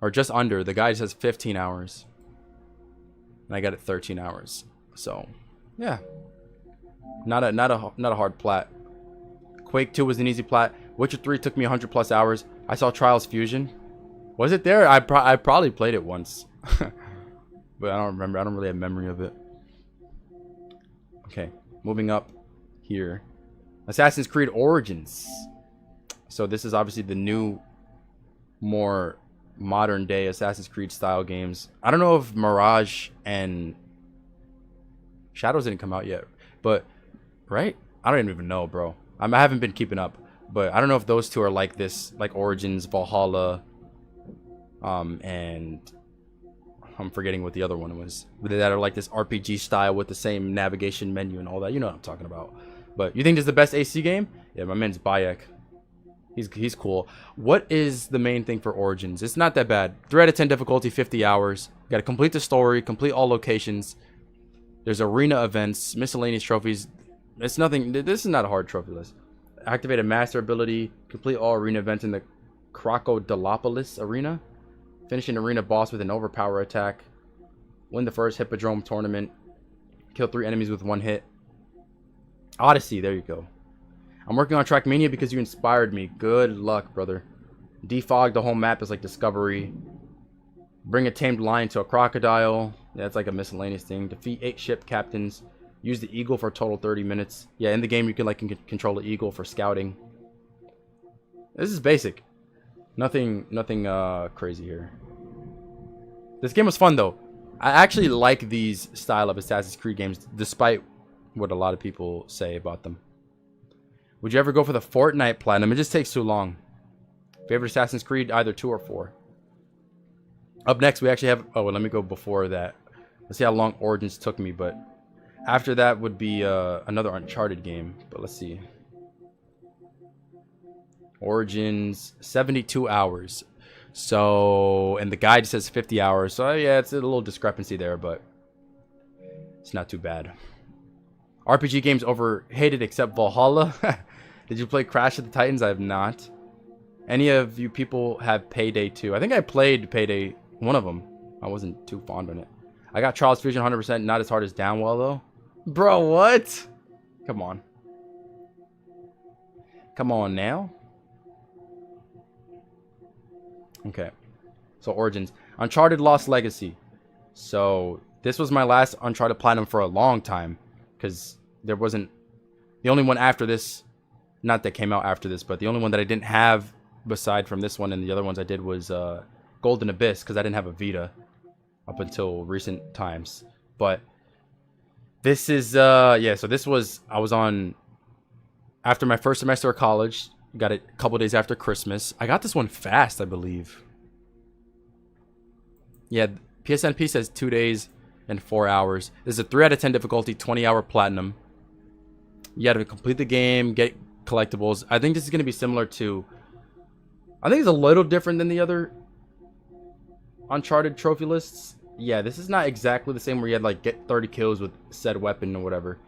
Or just under. The guide says 15 hours. And I got it 13 hours. So, yeah. Not a hard plat. Quake 2 was an easy plat. Witcher 3 took me 100 plus hours. I saw Trials Fusion. Was it there? I probably played it once. But I don't remember. I don't really have memory of it. Okay, moving up. Here, Assassin's Creed Origins. So this is obviously the new, more modern day Assassin's Creed style games. I don't know if Mirage and Shadows didn't come out yet, but right? I don't even know, bro. I haven't been keeping up, but I don't know if those two are like this, like Origins, Valhalla, and I'm forgetting what the other one was. That are like this RPG style with the same navigation menu and all that. You know what I'm talking about. But you think this is the best AC game? Yeah, my man's Bayek. He's cool. What is the main thing for Origins? It's not that bad. 3 out of 10 difficulty, 50 hours. Got to complete the story, complete all locations. There's arena events, miscellaneous trophies. It's nothing. This is not a hard trophy list. Activate a master ability. Complete all arena events in the Crocodilopolis arena. Finish an arena boss with an overpower attack. Win the first Hippodrome tournament. Kill 3 enemies with 1 hit. Odyssey, there you go. I'm working on Trackmania because you inspired me. Good luck, brother. Defog the whole map is like discovery. Bring a tamed lion to a crocodile. Yeah, it's like a miscellaneous thing. Defeat 8 ship captains. Use the eagle for a total 30 minutes. Yeah, in the game you can control the eagle for scouting. This is basic. Nothing crazy here. This game was fun though. I actually like these style of Assassin's Creed games, despite what a lot of people say about them. Would you ever go for the Fortnite Platinum? It just takes too long. Favorite Assassin's Creed, either 2 or 4. Up next, we actually have... Oh, well, let me go before that. Let's see how long Origins took me, but... After that would be another Uncharted game. But let's see. Origins, 72 hours. So, and the guide says 50 hours. So, yeah, it's a little discrepancy there, but it's not too bad. RPG games overhated except Valhalla. Did you play Crash of the Titans? I have not. Any of you people have Payday 2? I think I played Payday, one of them. I wasn't too fond of it. I got Trials Fusion 100%, not as hard as Downwell, though. Bro, what? Come on. Come on now. Okay. So, Origins. Uncharted Lost Legacy. So, this was my last Uncharted Platinum for a long time. Because there wasn't... The only one after this... Not that came out after this, but the only one that I didn't have... Beside from this one and the other ones I did was Golden Abyss, because I didn't have a Vita up until recent times. But this is yeah, so this was, I was on after my first semester of college. Got it a couple days after Christmas. I got this one fast, I believe. Yeah, PSNP says 2 days and 4 hours. This is a 3 out of 10 difficulty, 20-hour platinum. You got to complete the game, get collectibles. I think this is going to be similar to... I think it's a little different than the other Uncharted trophy lists. Yeah, this is not exactly the same where you had like get 30 kills with said weapon or whatever.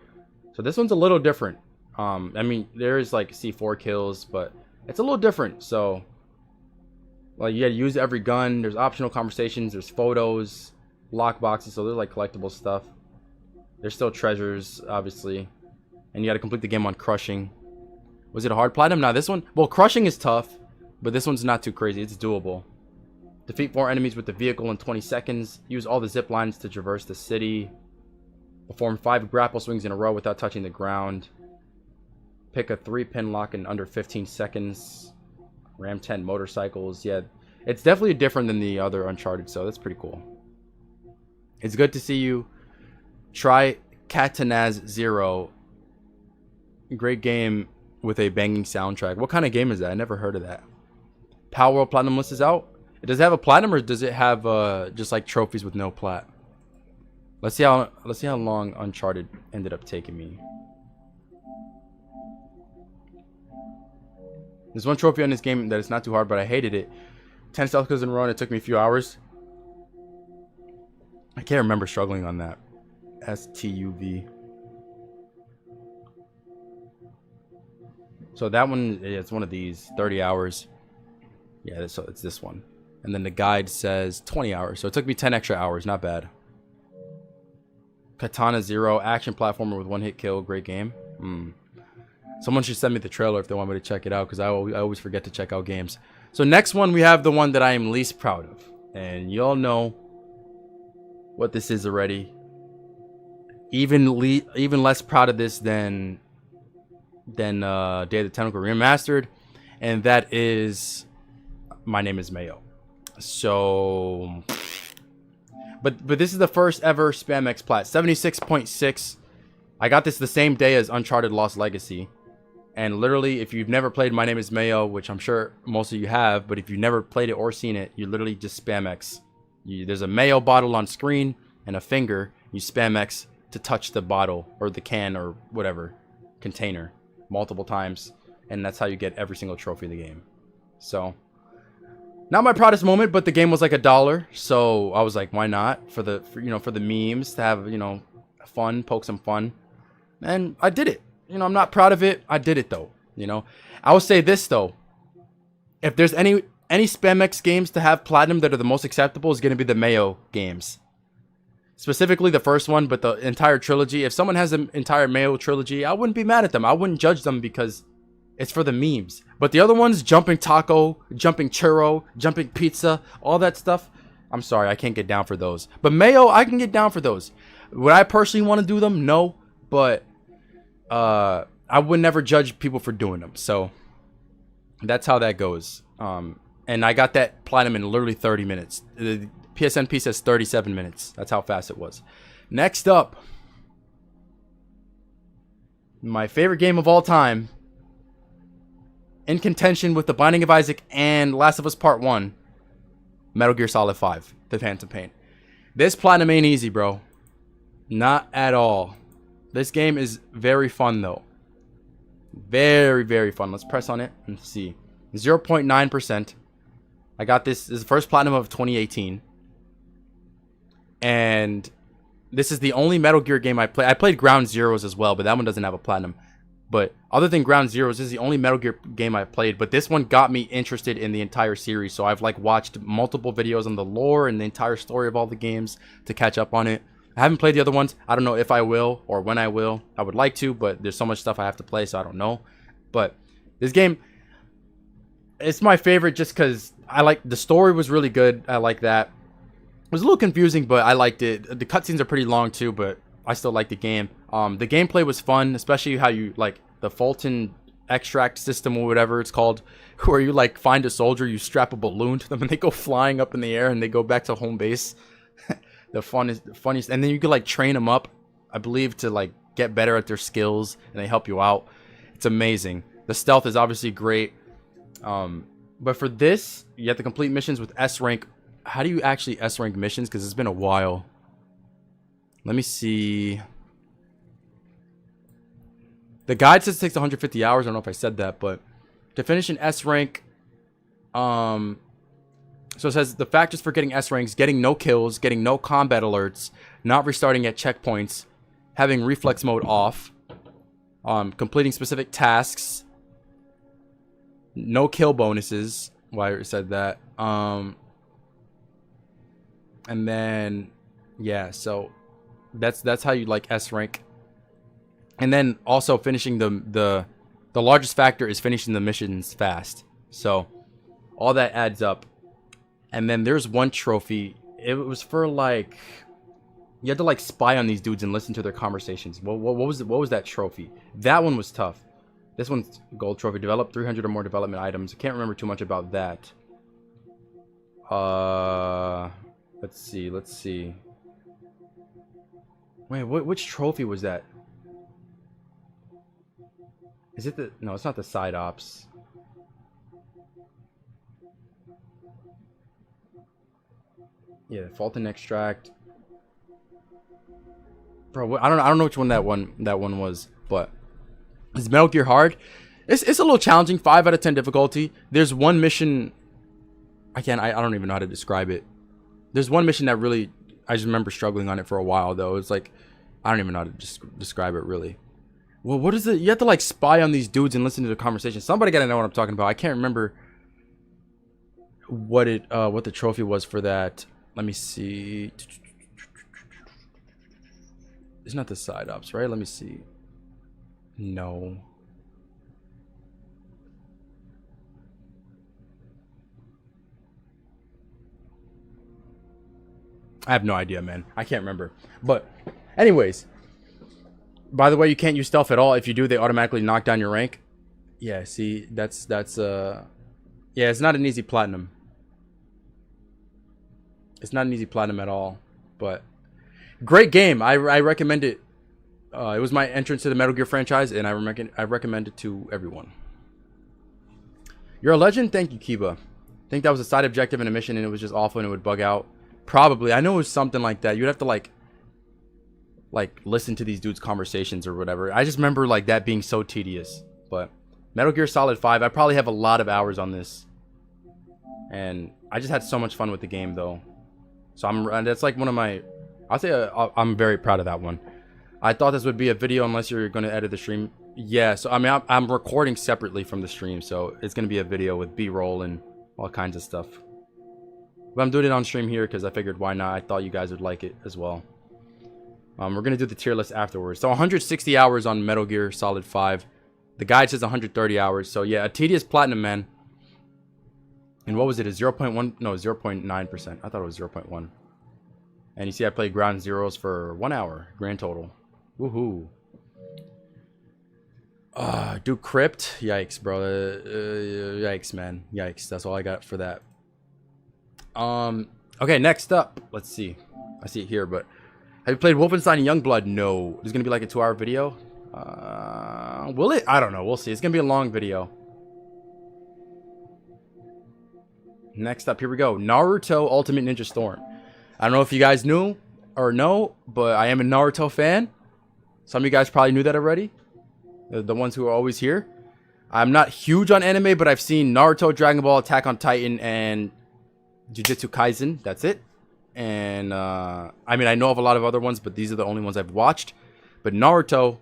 So this one's a little different. I mean, there is like C4 kills, but it's a little different. So, like, you gotta use every gun. There's optional conversations. There's photos, lock boxes. So there's like collectible stuff. There's still treasures, obviously, and you gotta complete the game on crushing. Was it a hard platinum? Now this one, well, crushing is tough. But this one's not too crazy. It's doable. Defeat 4 enemies with the vehicle in 20 seconds. Use all the zip lines to traverse the city. Perform 5 grapple swings in a row without touching the ground. Pick a 3-pin lock in under 15 seconds. Ram 10 motorcycles. Yeah, it's definitely different than the other Uncharted, so that's pretty cool. It's good to see you try Katanaz Zero. Great game with a banging soundtrack. What kind of game is that? I never heard of that. Power World Platinum list is out. Does it have a platinum, or does it have just like trophies with no plat? Let's see how long Uncharted ended up taking me. There's one trophy on this game that is not too hard, but I hated it. 10 stealth kills in a row, and it took me a few hours. I can't remember struggling on that. STUV. So that one, yeah, it's one of these 30 hours. Yeah, so it's this one. And then the guide says 20 hours. So it took me 10 extra hours. Not bad. Katana Zero, action platformer with 1-hit kill. Great game. Someone should send me the trailer if they want me to check it out, because I always forget to check out games. So next one, we have the one that I am least proud of. And you all know what this is already. Even less proud of this than Day of the Tentacle Remastered. And that is... My Name is Mayo. So, but this is the first ever Spam X plat, 76.6. I got this the same day as Uncharted Lost Legacy, and literally, if you've never played My Name is Mayo, which I'm sure most of you have, but if you've never played it or seen it, you literally just Spam X. There's a mayo bottle on screen and a finger. You Spam X to touch the bottle or the can or whatever container multiple times, and that's how you get every single trophy in the game. So. Not my proudest moment, but the game was like $1, so I was like, why not? For the memes, to have, fun, poke some fun. And I did it. I'm not proud of it. I did it though. I will say this though. If there's any Spam X games to have platinum that are the most acceptable, is going to be the Mayo games. Specifically the first one, but the entire trilogy. If someone has an entire Mayo trilogy, I wouldn't be mad at them. I wouldn't judge them because It's for the memes. But the other ones, jumping taco, jumping churro, jumping pizza, all that stuff, I'm sorry, I can't get down for those. But mayo, I can get down for those. Would I personally want to do them? No. But I would never judge people for doing them. So that's how that goes. And I got that platinum in literally 30 minutes. The PSNP says 37 minutes. That's how fast it was. Next up, my favorite game of all time, in contention with The Binding of Isaac and Last of Us Part 1, Metal Gear Solid 5, The Phantom Pain. This platinum ain't easy, bro. Not at all. This game is very fun, though. Very, very fun. Let's press on it and see. 0.9%. I got this. This is the first platinum of 2018. And this is the only Metal Gear game I played. I played Ground Zeroes as well, but that one doesn't have a platinum. But other than Ground Zeroes, this is the only Metal Gear game I played. But this one got me interested in the entire series. So I've like watched multiple videos on the lore and the entire story of all the games to catch up on it. I haven't played the other ones. I don't know if I will or when I will. I would like to, but there's so much stuff I have to play, so I don't know. But this game, it's my favorite just because I like the story was really good. I like that. It was a little confusing, but I liked it. The cutscenes are pretty long too, but I still like the game. The gameplay was fun, especially how you like the Fulton extract system or whatever it's called, where you like find a soldier, you strap a balloon to them, and they go flying up in the air, and they go back to home base. The funniest, and then you can like train them up, I believe, to like get better at their skills, and they help you out. It's amazing. The stealth is obviously great. But for this, you have to complete missions with S rank. How do you actually S rank missions? Because it's been a while. Let me see. The guide says it takes 150 hours. I don't know if I said that, but to finish an S rank, so it says the factors for getting S ranks: getting no kills, getting no combat alerts, not restarting at checkpoints, having reflex mode off, completing specific tasks, no kill bonuses. Why I said that. And then yeah, so that's how you like S rank. And then also finishing the largest factor is finishing the missions fast. So all that adds up. And then there's one trophy. It was for like, you had to like spy on these dudes and listen to their conversations. What was that trophy? That one was tough. This one's gold trophy. Develop 300 or more development items. I can't remember too much about that. Let's see. Wait, which trophy was that? Is it the... No, it's not the side ops. Yeah, Fulton extract. Bro, I don't know which one that one was, but is Metal Gear hard? It's a little challenging. 5 out of 10 difficulty. There's one mission. I don't even know how to describe it. There's one mission that really, I just remember struggling on it for a while though. It's like, I don't even know how to describe it really. Well, what is it? You have to like spy on these dudes and listen to the conversation. Somebody gotta know what I'm talking about. I can't remember what the trophy was for that. Let me see. It's not the side ops, right? Let me see. No. I have no idea, man. I can't remember. But anyways, by the way, you can't use stealth at all. If you do, they automatically knock down your rank. Yeah, see, that's yeah, it's not an easy platinum. It's not an easy platinum at all, but great game. I recommend it. It was my entrance to the Metal Gear franchise, and I recommend it to everyone. You're a legend. Thank you, Kiba. I think that was a side objective in a mission, and it was just awful, and it would bug out. Probably. I know it was something like that. You'd have to like listen to these dudes' conversations or whatever. I just remember like that being so tedious. But Metal Gear Solid 5, I probably have a lot of hours on this, and I just had so much fun with the game though. So that's like one of my, I'll say I'm very proud of that one. I thought this would be a video unless you're going to edit the stream. Yeah, so I mean I'm recording separately from the stream, so it's going to be a video with B-roll and all kinds of stuff. But I'm doing it on stream here because I figured why not. I thought you guys would like it as well. We're going to do the tier list afterwards. So 160 hours on Metal Gear Solid 5. The guide says 130 hours. So yeah, a tedious platinum, man. And what was it? A 0.1? No, 0.9%. I thought it was 0.1. And you see I played ground zeros for 1 hour. Grand total. Woohoo. Do crypt? Yikes, bro. Yikes, man. Yikes. That's all I got for that. Okay, next up. Let's see. I see it here, but have you played Wolfenstein Youngblood? No. This is going to be like a 2-hour video. Will it? I don't know. We'll see. It's going to be a long video. Next up, here we go. Naruto Ultimate Ninja Storm. I don't know if you guys knew or know, but I am a Naruto fan. Some of you guys probably knew that already. The ones who are always here. I'm not huge on anime, but I've seen Naruto, Dragon Ball, Attack on Titan, and Jujutsu Kaisen. That's it. And I mean, I know of a lot of other ones, but these are the only ones I've watched. But Naruto,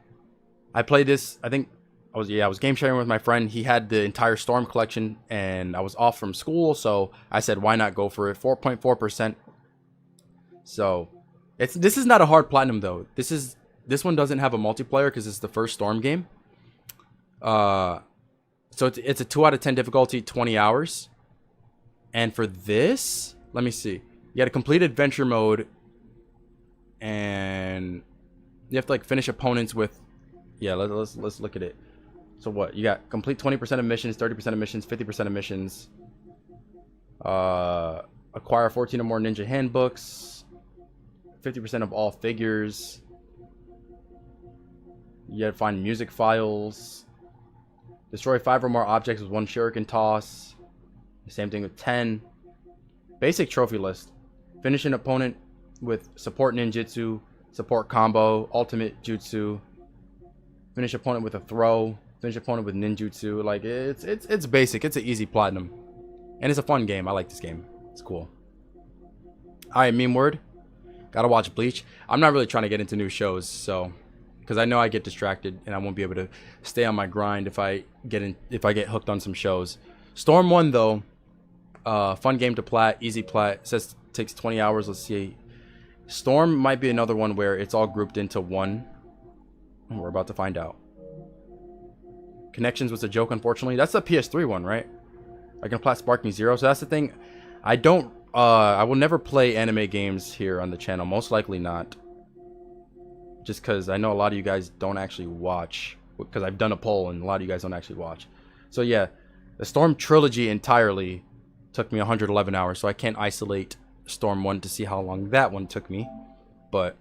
I played this. I think I was game sharing with my friend. He had the entire Storm collection, and I was off from school, so I said, why not go for it? 4.4%. So this is not a hard platinum though. This one doesn't have a multiplayer because it's the first Storm game. So it's a 2 out of 10 difficulty, 20 hours. And for this, let me see. You got a complete adventure mode, and you have to like finish opponents with. Yeah, let's look at it. So what? You got complete 20% of missions, 30% of missions, 50% of missions. Acquire 14 or more ninja handbooks. 50% of all figures. You gotta find music files. Destroy 5 or more objects with 1 shuriken toss. The same thing with 10. Basic trophy list. Finish an opponent with support ninjutsu, support combo, ultimate jutsu. Finish opponent with a throw. Finish opponent with ninjutsu. Like it's basic. It's an easy platinum, and it's a fun game. I like this game. It's cool. All right, meme word. Gotta watch Bleach. I'm not really trying to get into new shows, so because I know I get distracted and I won't be able to stay on my grind if I get hooked on some shows. Storm 1 though, fun game to plat, easy plat. It says it takes 20 hours. Let's see. Storm might be another one where it's all grouped into one. We're about to find out. Connections was a joke, unfortunately. That's the PS3 one, right? I can plat Spark Me Zero. So that's the thing. I will never play anime games here on the channel. Most likely not. Just because I know a lot of you guys don't actually watch. Because I've done a poll and a lot of you guys don't actually watch. So yeah, the Storm Trilogy entirely took me 111 hours. So I can't isolate Storm 1 to see how long that one took me. But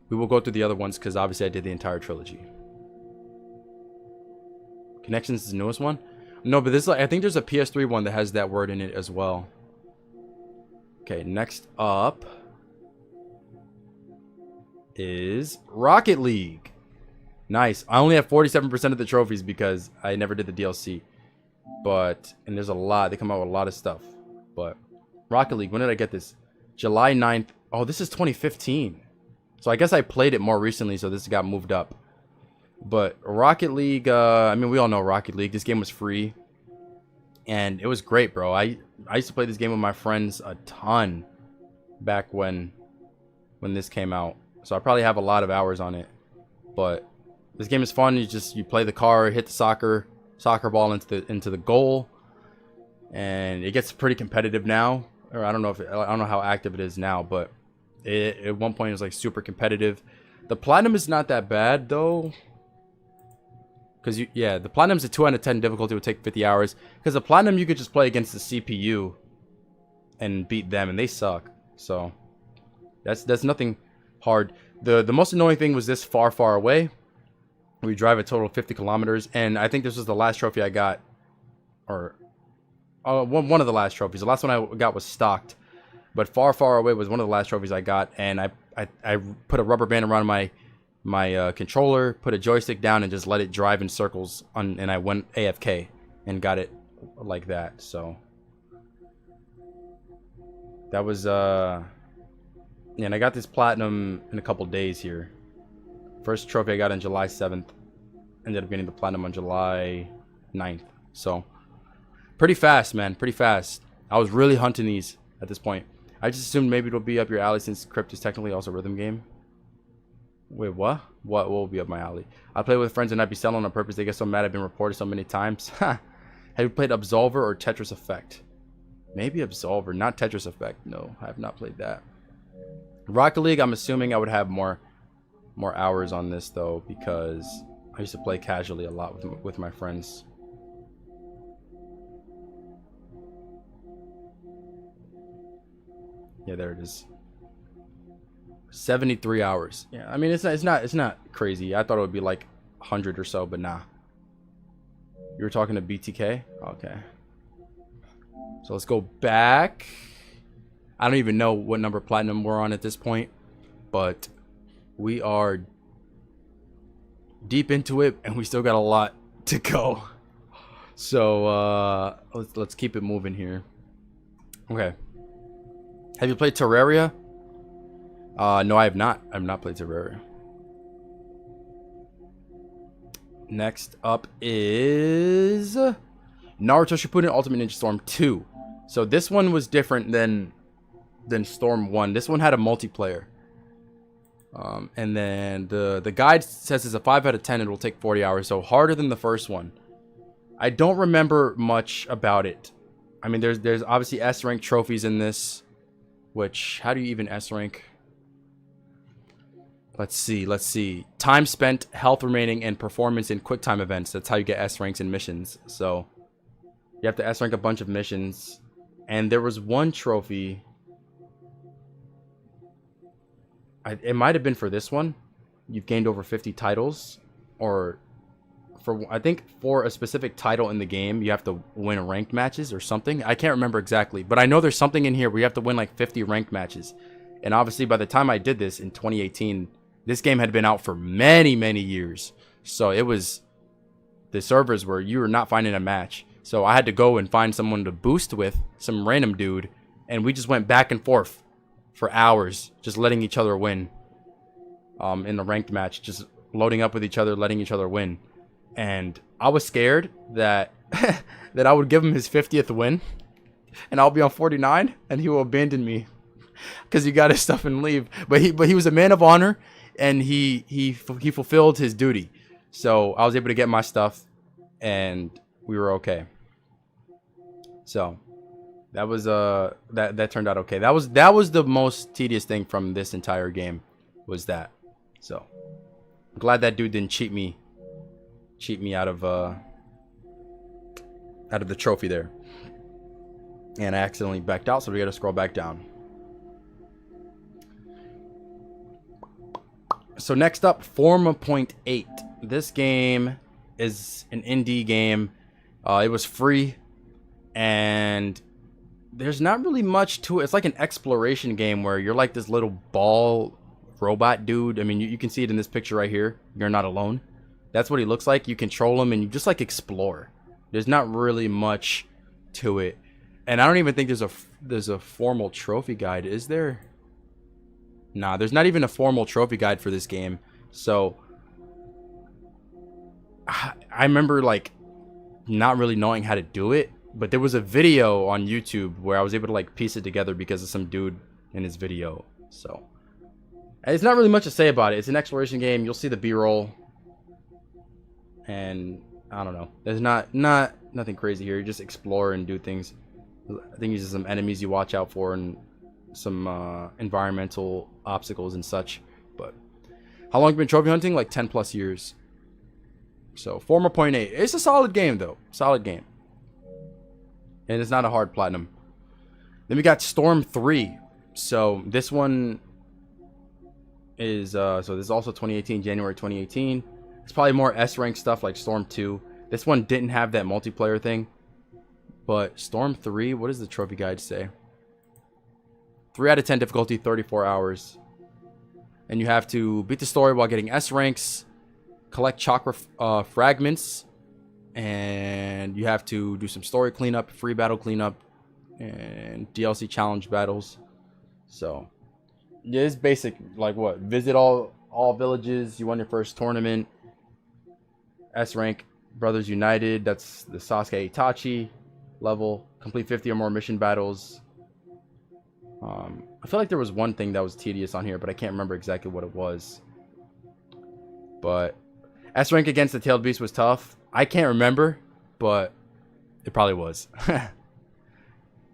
we will go through the other ones because obviously I did the entire trilogy. Connections is the newest one? No, but this, I think there's a PS3 one that has that word in it as well. Okay, next up is Rocket League. Nice. I only have 47% of the trophies because I never did the DLC. And there's a lot. They come out with a lot of stuff. But Rocket League, when did I get this? July 9th. Oh, this is 2015. So I guess I played it more recently, so this got moved up. But Rocket League, I mean, we all know Rocket League. This game was free. And it was great, bro. I used to play this game with my friends a ton back when this came out. So I probably have a lot of hours on it. But this game is fun. You play the car, hit the soccer ball into the goal. And it gets pretty competitive now. Or I don't know how active it is now, but at one point it was like super competitive. The platinum is not that bad though, because the platinum's a 2 out of 10 difficulty. It would take 50 hours. Because the platinum you could just play against the CPU and beat them, and they suck. So that's nothing hard. The most annoying thing was this far away. We drive a total of 50 kilometers, and I think this was the last trophy I got, or one of the last trophies. The last one I got was stocked. But far away was one of the last trophies I got, and I put a rubber band around my controller, put a joystick down, and just let it drive in circles, and I went AFK and got it like that. So that was and I got this platinum in a couple days here. First trophy I got on July 7th. Ended up getting the platinum on July 9th. So pretty fast, man. Pretty fast. I was really hunting these at this point. I just assumed maybe it'll be up your alley since Crypt is technically also a rhythm game. Wait, what? What will be up my alley? I play with friends and I'd be selling on purpose. They get so mad I've been reported so many times. Have you played Absolver or Tetris Effect? Maybe Absolver, not Tetris Effect. No, I have not played that. Rocket League, I'm assuming I would have more hours on this though, because I used to play casually a lot with my friends. Yeah, there it is. 73 hours. Yeah, I mean it's not crazy. I thought it would be like 100 or so, but nah. You were talking to BTK? Okay. So let's go back. I don't even know what number platinum we're on at this point, but we are deep into it and we still got a lot to go. So let's keep it moving here. Okay. Have you played Terraria? No, I have not. I've not played Terraria. Next up is Naruto Shippuden Ultimate Ninja Storm 2. So this one was different than Storm 1. This one had a multiplayer. And then the guide says it's a 5 out of 10 and it will take 40 hours. So harder than the first one. I don't remember much about it. I mean, there's obviously S rank trophies in this. Which, how do you even S rank? Let's see. Time spent, health remaining, and performance in quick time events. That's how you get S ranks in missions. So you have to S rank a bunch of missions. And there was one trophy. It might have been for this one. You've gained over 50 titles. Or I think for a specific title in the game, you have to win ranked matches or something. I can't remember exactly. But I know there's something in here where you have to win like 50 ranked matches. And obviously by the time I did this in 2018, this game had been out for many, many years. So it was, the servers where you were not finding a match. So I had to go and find someone to boost with, some random dude. And we just went back and forth for hours, just letting each other win. In the ranked match, just loading up with each other, letting each other win. And I was scared that that I would give him his 50th win. And I'll be on 49 and he will abandon me. Because he got his stuff and leave. But he was a man of honor. And he fulfilled his duty. So I was able to get my stuff. And we were okay. So that was that turned out okay. That was the most tedious thing from this entire game. Was that. So I'm glad that dude didn't cheat me out of the trophy there. And I accidentally backed out, so we gotta scroll back down. So next up, Forma Point 8. This game is an indie game. It was free, and there's not really much to it. It's like an exploration game where you're like this little ball robot dude. I mean, you can see it in this picture right here. You're not alone. That's what he looks like. You control him and you just like explore. There's not really much to it. And I don't even think there's a formal trophy guide. Is there? Nah, there's not even a formal trophy guide for this game. So I remember like not really knowing how to do it, but there was a video on YouTube where I was able to like piece it together because of some dude in his video. So it's not really much to say about it. It's an exploration game. You'll see the B-roll. And I don't know. There's nothing crazy here. You just explore and do things. I think there's some enemies you watch out for and some environmental obstacles and such. But how long have you been trophy hunting? Like 10 plus years. So Forma Point 8. It's a solid game though. Solid game. And it's not a hard platinum. Then we got Storm 3. So this one is so this is also 2018, January 2018. It's probably more S rank stuff like Storm 2. This one didn't have that multiplayer thing. But Storm 3, what does the trophy guide say? 3 out of 10 difficulty, 34 hours. And you have to beat the story while getting S ranks, collect chakra fragments, and you have to do some story cleanup, free battle cleanup, and DLC challenge battles. So yeah, it's basic. Like what? Visit all villages. You won your first tournament. S rank, Brothers United. That's the Sasuke Itachi level. Complete 50 or more mission battles. I feel like there was one thing that was tedious on here, but I can't remember exactly what it was. But S rank against the Tailed Beast was tough. I can't remember, but it probably was.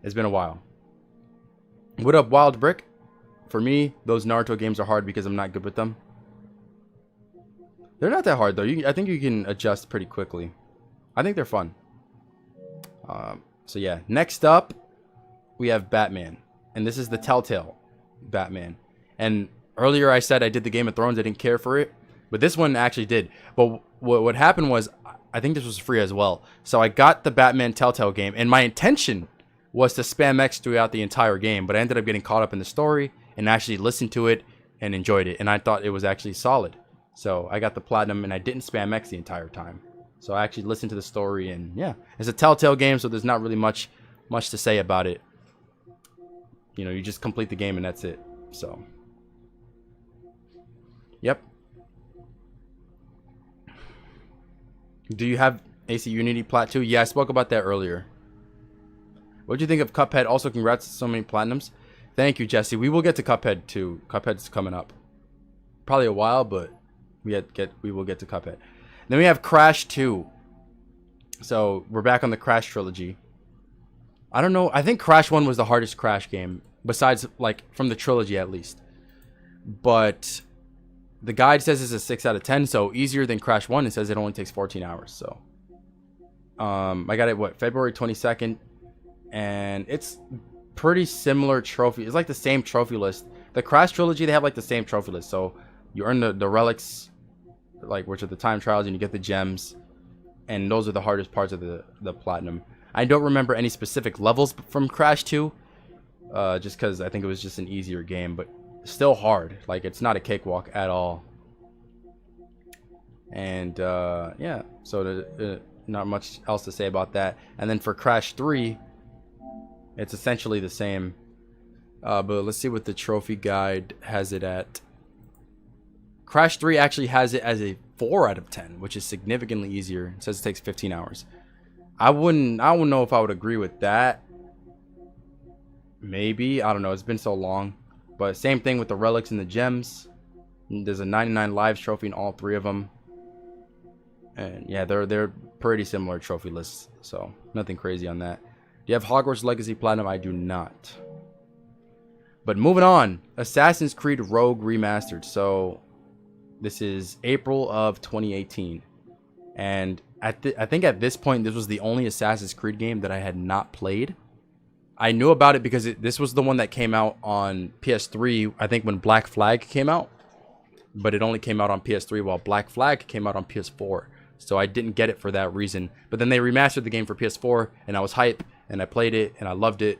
It's been a while. What up, Wild Brick? For me, those Naruto games are hard because I'm not good with them. They're not that hard, though. I think you can adjust pretty quickly. I think they're fun. So, yeah. Next up, we have Batman. And this is the Telltale Batman. And earlier I said I did the Game of Thrones. I didn't care for it. But this one actually did. But what happened was, I think this was free as well. So I got the Batman Telltale game. And my intention was to spam X throughout the entire game. But I ended up getting caught up in the story and actually listened to it and enjoyed it. And I thought it was actually solid. So I got the platinum and I didn't spam X the entire time. So I actually listened to the story and yeah. It's a Telltale game, so there's not really much to say about it. You know, you just complete the game and that's it. So. Yep. Do you have AC Unity Plat 2? Yeah, I spoke about that earlier. What do you think of Cuphead? Also, congrats on so many platinums. Thank you, Jesse. We will get to Cuphead too. Cuphead's coming up. Probably a while, but we will get to Cuphead. Then we have Crash 2. So we're back on the Crash trilogy. I don't know. I think Crash 1 was the hardest Crash game, besides like from the trilogy at least. But the guide says it's a 6 out of 10, so easier than Crash 1. It says it only takes 14 hours. So I got it February 22nd, and it's pretty similar trophy. It's like the same trophy list. The Crash trilogy, they have like the same trophy list. So you earn the relics, like which are the time trials, and you get the gems, and those are the hardest parts of the platinum. I don't remember any specific levels from Crash 2, just because I think it was just an easier game, but still hard. Like, it's not a cakewalk at all. And yeah, so not much else to say about that. And then for Crash 3, it's essentially the same, but let's see what the trophy guide has it at. Crash 3 actually has it as a 4 out of 10, which is significantly easier. It says it takes 15 hours. I wouldn't know if I would agree with that. Maybe, I don't know, it's been so long. But same thing with the relics and the gems. There's a 99 lives trophy in all 3 of them. And yeah, they're pretty similar trophy lists, so nothing crazy on that. Do you have Hogwarts Legacy Platinum? I do not. But moving on, Assassin's Creed Rogue Remastered. So this is April of 2018, and I think at this point this was the only Assassin's Creed game that I had not played. I knew about it because this was the one that came out on PS3, I think, when Black Flag came out, but it only came out on PS3 while Black Flag came out on PS4, so I didn't get it for that reason. But then they remastered the game for PS4 and I was hype and I played it and I loved it.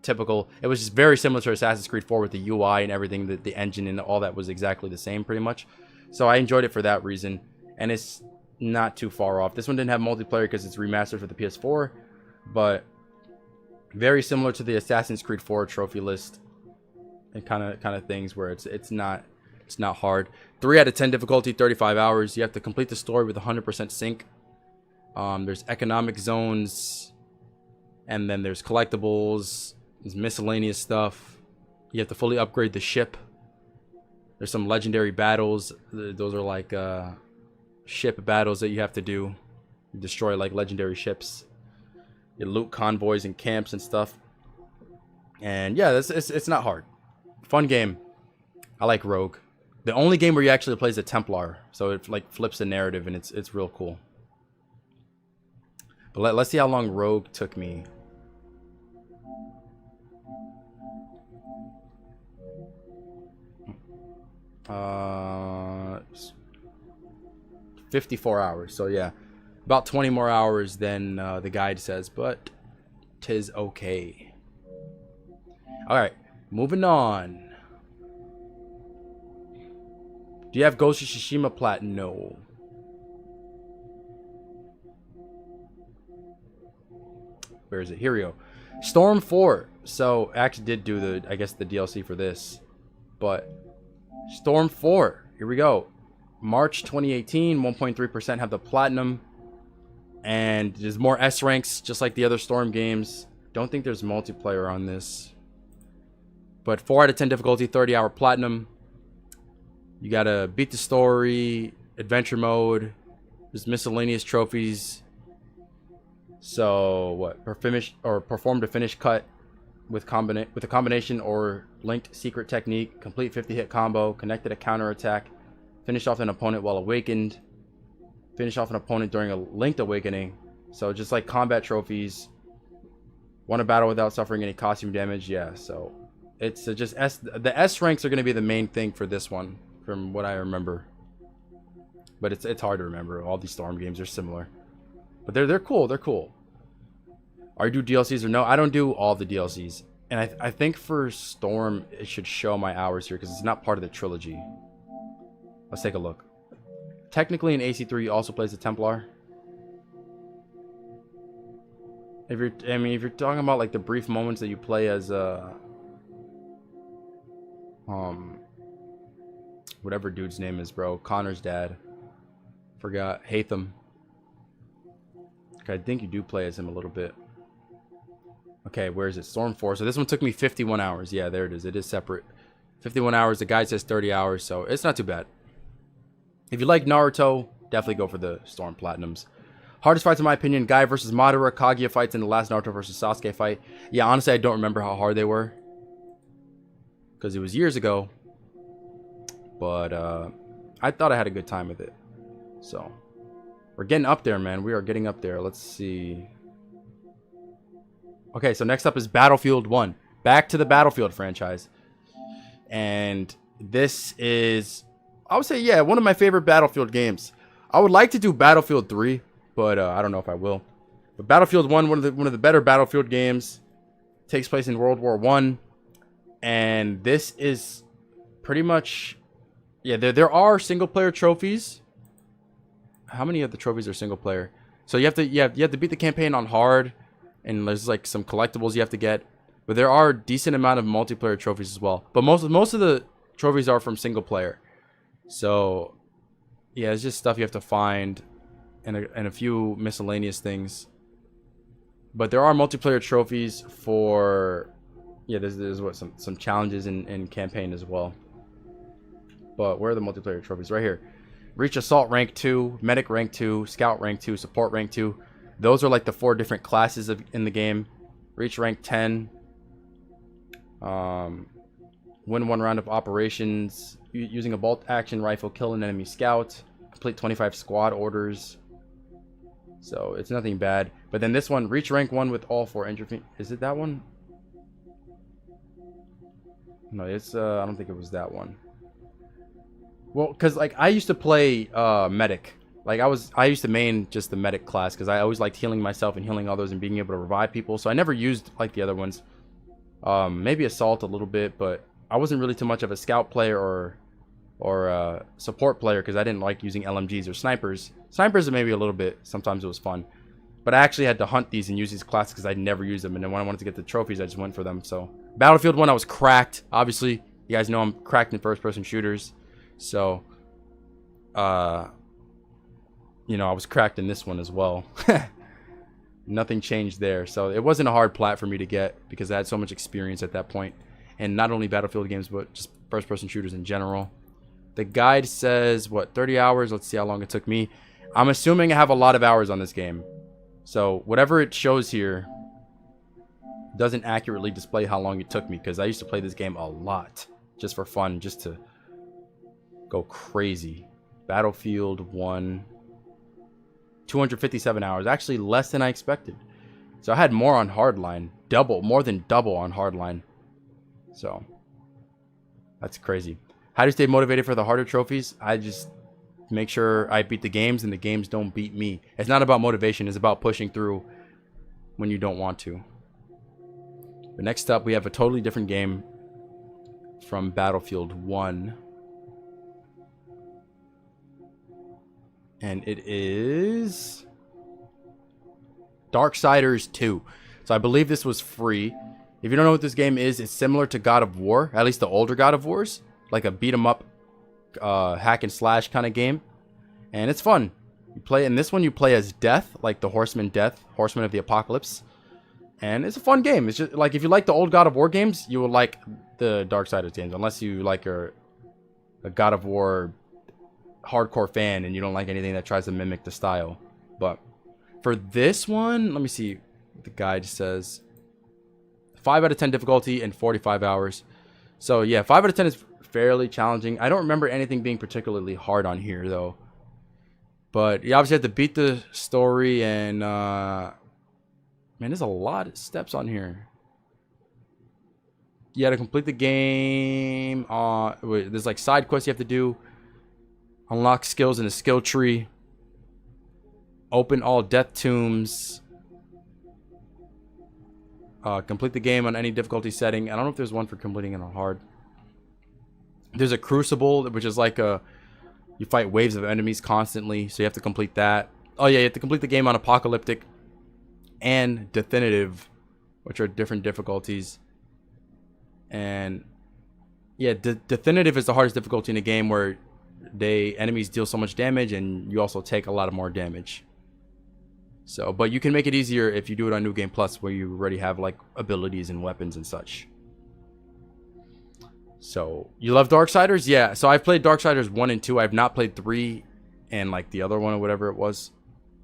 Typical. It was just very similar to Assassin's Creed 4 with the UI and everything. The engine and all that was exactly the same pretty much. So I enjoyed it for that reason, and it's not too far off. This one didn't have multiplayer because it's remastered for the PS4, but very similar to the Assassin's Creed 4 trophy list and kind of things where it's not hard. 3 out of 10 difficulty, 35 hours. You have to complete the story with 100% sync. There's economic zones, and then there's collectibles. There's miscellaneous stuff. You have to fully upgrade the ship. There's some legendary battles. Those are like ship battles that you have to do. You destroy like legendary ships. You loot convoys and camps and stuff. And yeah, it's not hard. Fun game. I like Rogue. The only game where you actually play as a Templar, so it like flips the narrative, and it's real cool. But let's see how long Rogue took me. 54 hours. So yeah, about 20 more hours than the guide says, but 'tis okay. All right, moving on. Do you have Ghost of Tsushima Plat? No. Where is it? Here we go. Storm 4. So I actually did do the, I guess, the DLC for this, but Storm 4. Here we go. March 2018. 1.3% have the platinum, and there's more S ranks, just like the other Storm games. Don't think there's multiplayer on this, but 4 out of 10 difficulty, 30-hour platinum. You gotta beat the story, adventure mode. There's miscellaneous trophies. So what? Perform to finish cut with a combination or linked secret technique. Complete 50-hit combo. Connected a counter attack. Finish off an opponent while awakened. Finish off an opponent during a linked awakening. So just like combat trophies. Won a battle without suffering any costume damage. Yeah, so it's just the S ranks are going to be the main thing for this one, from what I remember. But it's hard to remember. All these Storm games are similar, but they're cool. They're cool. Are you do DLCs or no? I don't do all the DLCs, and I think for Storm it should show my hours here because it's not part of the trilogy. Let's take a look. Technically, in AC3 you also plays the Templar. If you're talking about like the brief moments that you play as whatever dude's name is, bro, Connor's dad. Forgot. Hatham. Okay, I think you do play as him a little bit. Okay, where is it? Storm 4. So this one took me 51 hours. Yeah, there it is. It is separate. 51 hours. The guide says 30 hours, so it's not too bad. If you like Naruto, definitely go for the Storm Platinums. Hardest fights, in my opinion, Guy versus Madara, Kaguya fights in the last Naruto versus Sasuke fight. Yeah, honestly, I don't remember how hard they were, because it was years ago. But I thought I had a good time with it. So, we're getting up there, man. We are getting up there. Let's see. Okay, so next up is Battlefield 1. Back to the Battlefield franchise. And this is, I would say, yeah, one of my favorite Battlefield games. I would like to do Battlefield 3. But I don't know if I will. But Battlefield 1, one of the better Battlefield games, takes place in World War I. And this is pretty much, yeah, there are single player trophies. How many of the trophies are single player? So you have to beat the campaign on hard, and there's like some collectibles you have to get. But there are a decent amount of multiplayer trophies as well. But most of the trophies are from single player. So yeah, it's just stuff you have to find. And a few miscellaneous things, but there are multiplayer trophies for, yeah, there's what some challenges in campaign as well. But where are the multiplayer trophies? Right here. Reach assault rank 2, medic rank 2, scout rank 2, support rank 2. Those are like the 4 different classes in the game. Reach rank 10. Win 1 round of operations using a bolt action rifle, kill an enemy scout, complete 25 squad orders. So it's nothing bad. But then this one, reach rank 1 with all 4 entry. Is it that one? No, it's I don't think it was that one. Well, because like I used to play medic. Like I used to main just the medic class because I always liked healing myself and healing others and being able to revive people. So I never used like the other ones. Maybe assault a little bit, but I wasn't really too much of a scout player or support player because I didn't like using LMGs or snipers. Snipers maybe a little bit. Sometimes it was fun. But I actually had to hunt these and use these classes because I'd never used them. And then when I wanted to get the trophies, I just went for them. So Battlefield 1, I was cracked. Obviously, you guys know I'm cracked in first-person shooters. So, you know, I was cracked in this one as well. Nothing changed there. So it wasn't a hard plat for me to get because I had so much experience at that point. And not only Battlefield games, but just first-person shooters in general. The guide says, what, 30 hours? Let's see how long it took me. I'm assuming I have a lot of hours on this game. So whatever it shows here doesn't accurately display how long it took me because I used to play this game a lot just for fun, just to go crazy. Battlefield 1, 257 hours. Actually less than I expected. So I had more on hardline. More than double on hardline. So that's crazy. How do you stay motivated for the harder trophies? I just make sure I beat the games and the games don't beat me. It's not about motivation. It's about pushing through when you don't want to. But next up, we have a totally different game from Battlefield 1. And it is Darksiders 2. So I believe this was free. If you don't know what this game is, it's similar to God of War. At least the older God of Wars. Like a beat 'em up hack and slash kind of game. And it's fun. You play in this one, you play as Death, like the Horseman of the Apocalypse. And it's a fun game. It's just like if you like the old God of War games, you will like the Darksiders games. Unless you like a God of War hardcore fan and you don't like anything that tries to mimic the style. But for this one, let me see what the guide says. 5 out of 10 difficulty and 45 hours. So yeah, 5 out of 10 is fairly challenging. I don't remember anything being particularly hard on here though. But you obviously have to beat the story, and man, there's a lot of steps on here. You gotta complete the game. There's like side quests you have to do. Unlock skills in the skill tree. Open all death tombs. Complete the game on any difficulty setting. I don't know if there's one for completing it on hard. There's a crucible, which is like you fight waves of enemies constantly, so you have to complete that. Oh yeah, you have to complete the game on apocalyptic and definitive, which are different difficulties. And yeah, definitive is the hardest difficulty in the game, where enemies deal so much damage and you also take a lot of more damage. So, but you can make it easier if you do it on New Game Plus, where you already have like abilities and weapons and such. So, you love Darksiders? Yeah, so I've played Darksiders 1 and 2. I've not played 3 and like the other one or whatever it was.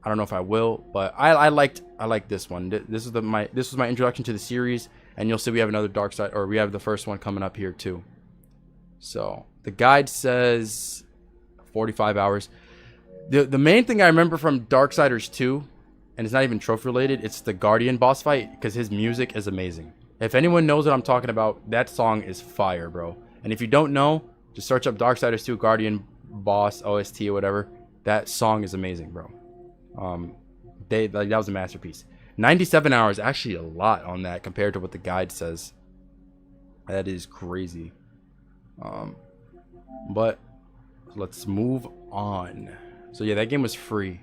I don't know if I will, but I liked this one. This was my introduction to the series, and you'll see we have another Darksiders, or we have the first one coming up here too. So, the guide says 45 hours. The main thing I remember from Darksiders 2, and it's not even trophy related, it's the Guardian boss fight, because his music is amazing. If anyone knows what I'm talking about, that song is fire, bro. And if you don't know, just search up Darksiders 2 Guardian boss OST or whatever. That song is amazing, bro. That was a masterpiece. 97 hours, actually a lot on that compared to what the guide says. That is crazy. But let's move on. So yeah, that game was free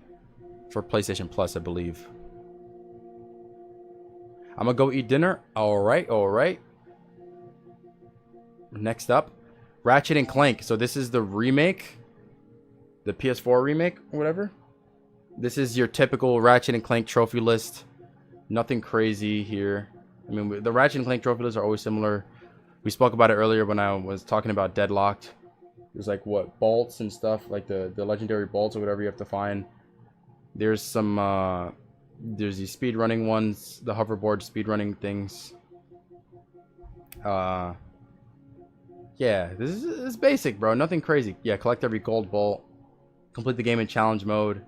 for PlayStation Plus, I believe. I'm gonna go eat dinner. All right. Next up, Ratchet and Clank. So this is the remake, the PS4 remake or whatever. This is your typical Ratchet and Clank trophy list. Nothing crazy here. I mean, the Ratchet and Clank trophy lists are always similar. We spoke about it earlier when I was talking about Deadlocked. There's like what, bolts and stuff, like the legendary bolts or whatever you have to find. There's some there's these speedrunning ones, the hoverboard speedrunning things. Yeah, this is basic, bro. Nothing crazy. Yeah, collect every gold bolt. Complete the game in challenge mode.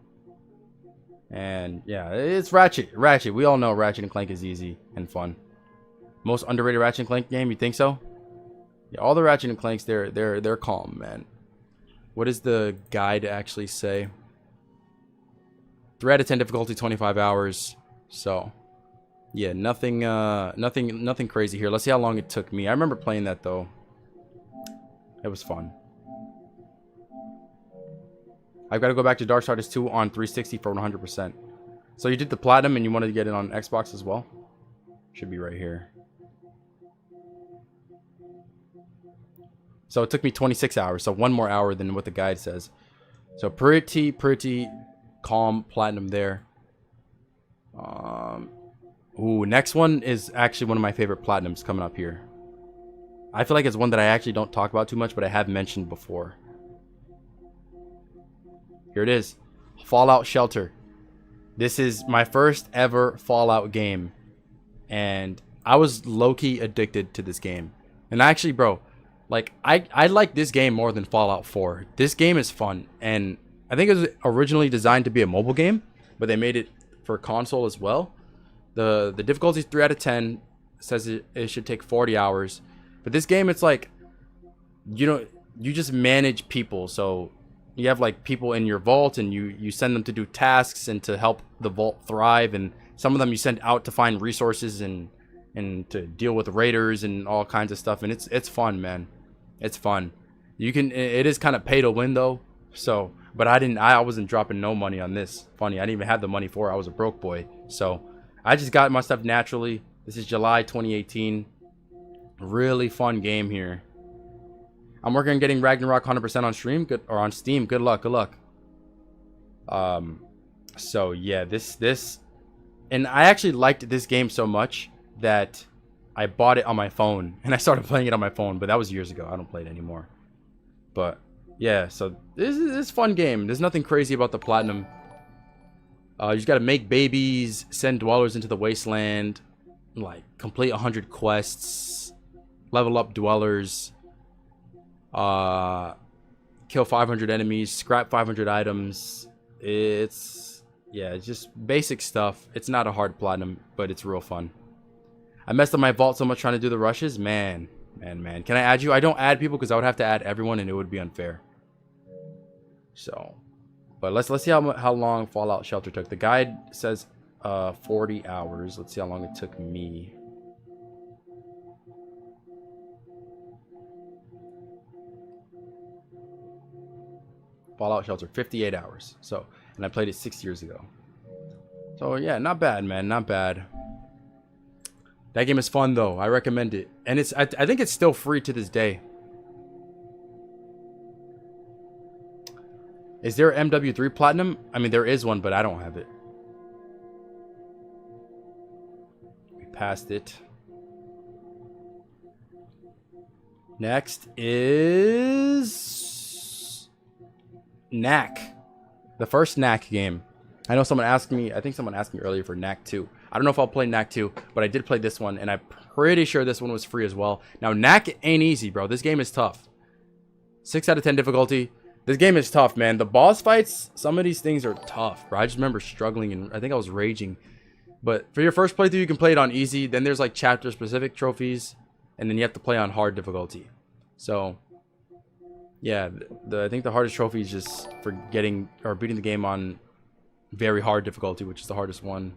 And yeah, it's Ratchet. We all know Ratchet and Clank is easy and fun. Most underrated Ratchet and Clank game, you think so? Yeah, all the Ratchet and Clanks, they're calm, man. What does the guide actually say? 3 out of 10 difficulty, 25 hours. So, yeah, nothing crazy here. Let's see how long it took me. I remember playing that though. It was fun. I've got to go back to Darksiders 2 on 360 for 100%. So you did the platinum and you wanted to get it on Xbox as well? Should be right here. So it took me 26 hours, so 1 more hour than what the guide says. So pretty calm platinum there. Ooh, next one is actually one of my favorite platinums coming up here. I feel like it's one that I actually don't talk about too much, but I have mentioned before. Here it is. Fallout Shelter. This is my first ever Fallout game. And I was low-key addicted to this game. And actually, bro, like, I like this game more than Fallout 4. This game is fun. And I think it was originally designed to be a mobile game, but they made it for console as well. The difficulty is 3 out of 10. It says it should take 40 hours. But this game, it's like, you just manage people. So you have like people in your vault, and you send them to do tasks and to help the vault thrive. And some of them you send out to find resources and to deal with raiders and all kinds of stuff. And it's fun, man. It's fun. It is kind of pay to win though. So, but I wasn't dropping no money on this. Funny, I didn't even have the money for it. I was a broke boy. So I just got my stuff naturally. This is July 2018. Really fun game here. I'm working on getting Ragnarok 100% on stream, or on Steam. Good luck. So yeah, this, and I actually liked this game so much that I bought it on my phone and I started playing it on my phone. But that was years ago. I don't play it anymore. But yeah, so this is a fun game. There's nothing crazy about the platinum. You just gotta make babies, send dwellers into the wasteland, like complete 100 quests, level up dwellers, kill 500 enemies, scrap 500 items. It's just basic stuff. It's not a hard platinum, but it's real fun. I messed up my vault so much trying to do the rushes. Man. Can I add you? I don't add people because I would have to add everyone and it would be unfair. So, but let's see how long Fallout Shelter took. The guide says 40 hours. Let's see how long it took me. Fallout Shelter 58 hours. So, and I played it 6 years ago. So yeah, not bad, man. Not bad. That game is fun though. I recommend it. And I think it's still free to this day. Is there MW3 Platinum? I mean, there is one, but I don't have it. We passed it. Next is Knack. The first Knack game. I know someone asked me, I think someone asked me earlier for Knack 2. I don't know if I'll play Knack 2, but I did play this one, and I'm pretty sure this one was free as well. Now, Knack ain't easy, bro. This game is tough. 6 out of 10 difficulty. This game is tough, man. The boss fights, some of these things are tough, bro. I just remember struggling, and I think I was raging. But for your first playthrough, you can play it on easy. Then there's like chapter-specific trophies, and then you have to play on hard difficulty. So, yeah, I think the hardest trophy is just for getting or beating the game on very hard difficulty, which is the hardest one.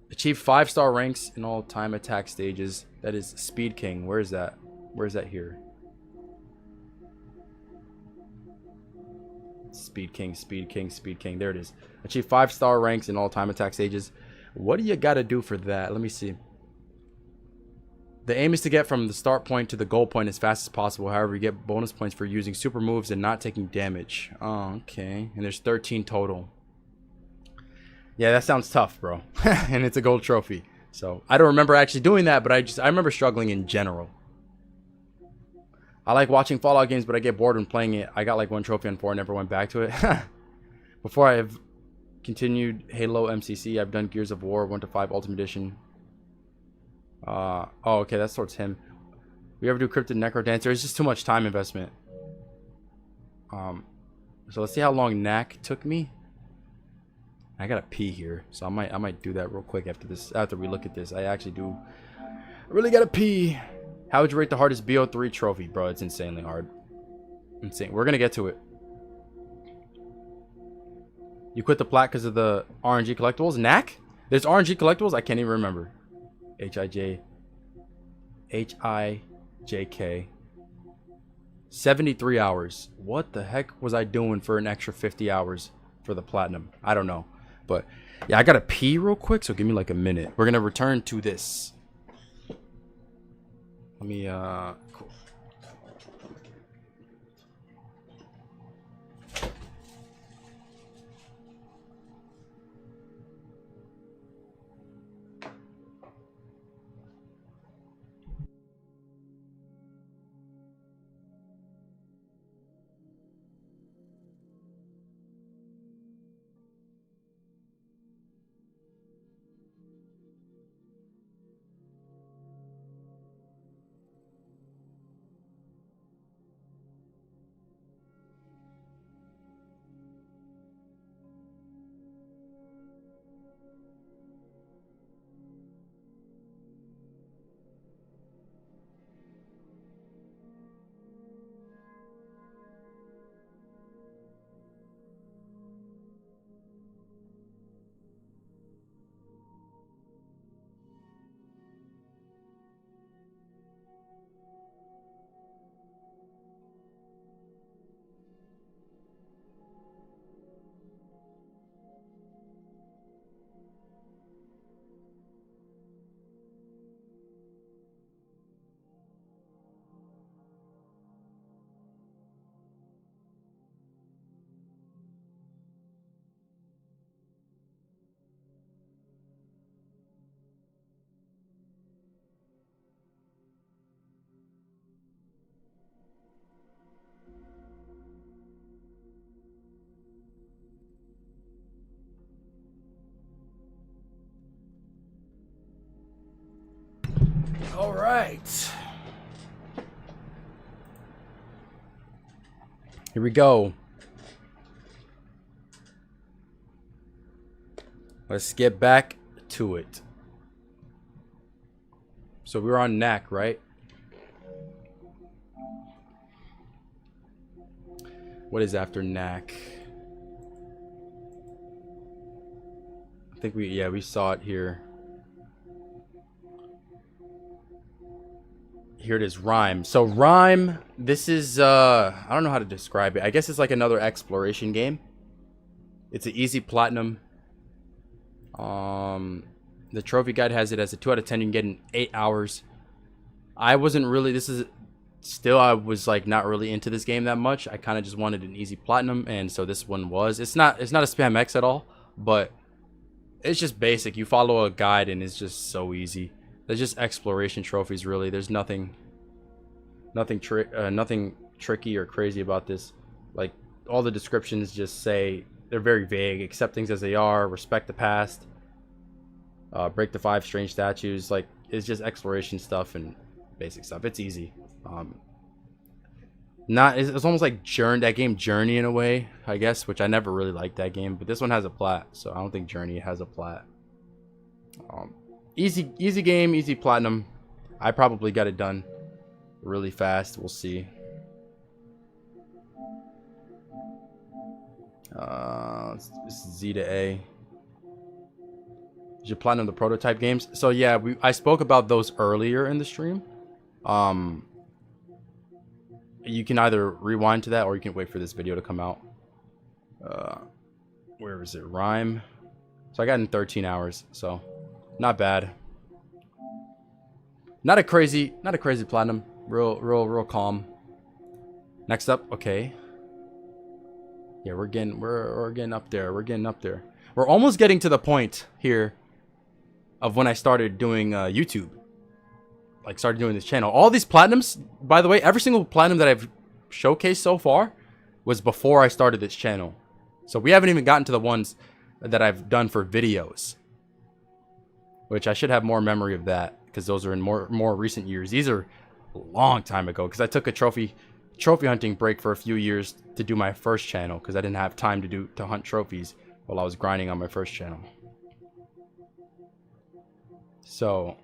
Achieve 5-star ranks in all time attack stages. That is Speed King. Where is that? Where is that here? Speed King, Speed King, Speed King. There it is. Achieve 5-star ranks in all time attack stages. What do you got to do for that? Let me see. The aim is to get from the start point to the goal point as fast as possible. However, you get bonus points for using super moves and not taking damage. Oh, okay. And there's 13 total. Yeah, that sounds tough, bro. And it's a gold trophy. So, I don't remember actually doing that, but I remember struggling in general. I like watching Fallout games, but I get bored when playing it. I got like 1 trophy on 4 and never went back to it. Before I have continued Halo MCC, I've done Gears of War 1 to 5 Ultimate Edition. Oh, okay, that's towards him. We ever do Cryptid Necro Dancer? It's just too much time investment. So let's see how long Knack took me. I gotta pee here, so I might do that real quick after this. After we look at this, I really gotta pee. How would you rate the hardest BO3 trophy, bro? It's insanely hard. Insane. We're gonna get to it. You quit the plat because of the RNG collectibles. Knack? There's RNG collectibles. I can't even remember. H-I-J-K. 73 hours. What the heck was I doing for an extra 50 hours for the platinum? I don't know. But yeah, I gotta pee real quick, so give me like a minute. We're gonna return to this. Let me cool. All right. Here we go. Let's get back to it. So we were on Knack, right? What is after Knack? I think we saw it here. Here it is, Rhyme. So Rhyme, this is I don't know how to describe it. I guess it's like another exploration game. It's an easy platinum. The trophy guide has it as a 2 out of 10. You can get in 8 hours. I wasn't really, I was like not really into this game that much. I kind of just wanted an easy platinum, and so this one was. It's not a spam X at all, but it's just basic. You follow a guide and it's just so easy. There's just exploration trophies, really. There's nothing tricky or crazy about this. Like, all the descriptions just say they're very vague. Accept things as they are, respect the past, break the 5 strange statues. Like, it's just exploration stuff and basic stuff. It's easy. It's almost like that game Journey in a way, I guess, which I never really liked that game. But this one has a plat, so I don't think Journey has a plat. Easy game, easy platinum. I probably got it done really fast. We'll see. This is Z to A. You should platinum the prototype games. So yeah, I spoke about those earlier in the stream. You can either rewind to that or you can wait for this video to come out. Where is it? Rhyme. So I got in 13 hours, so not bad. Not a crazy platinum. Real calm. Next up, okay. Yeah, we're getting up there. We're getting up there. We're almost getting to the point here of when I started doing YouTube. Like, started doing this channel. All these platinums, by the way, every single platinum that I've showcased so far was before I started this channel. So we haven't even gotten to the ones that I've done for videos, which I should have more memory of that, because those are in more recent years. These are a long time ago, because I took a trophy hunting break for a few years to do my first channel, because I didn't have time to hunt trophies while I was grinding on my first channel. So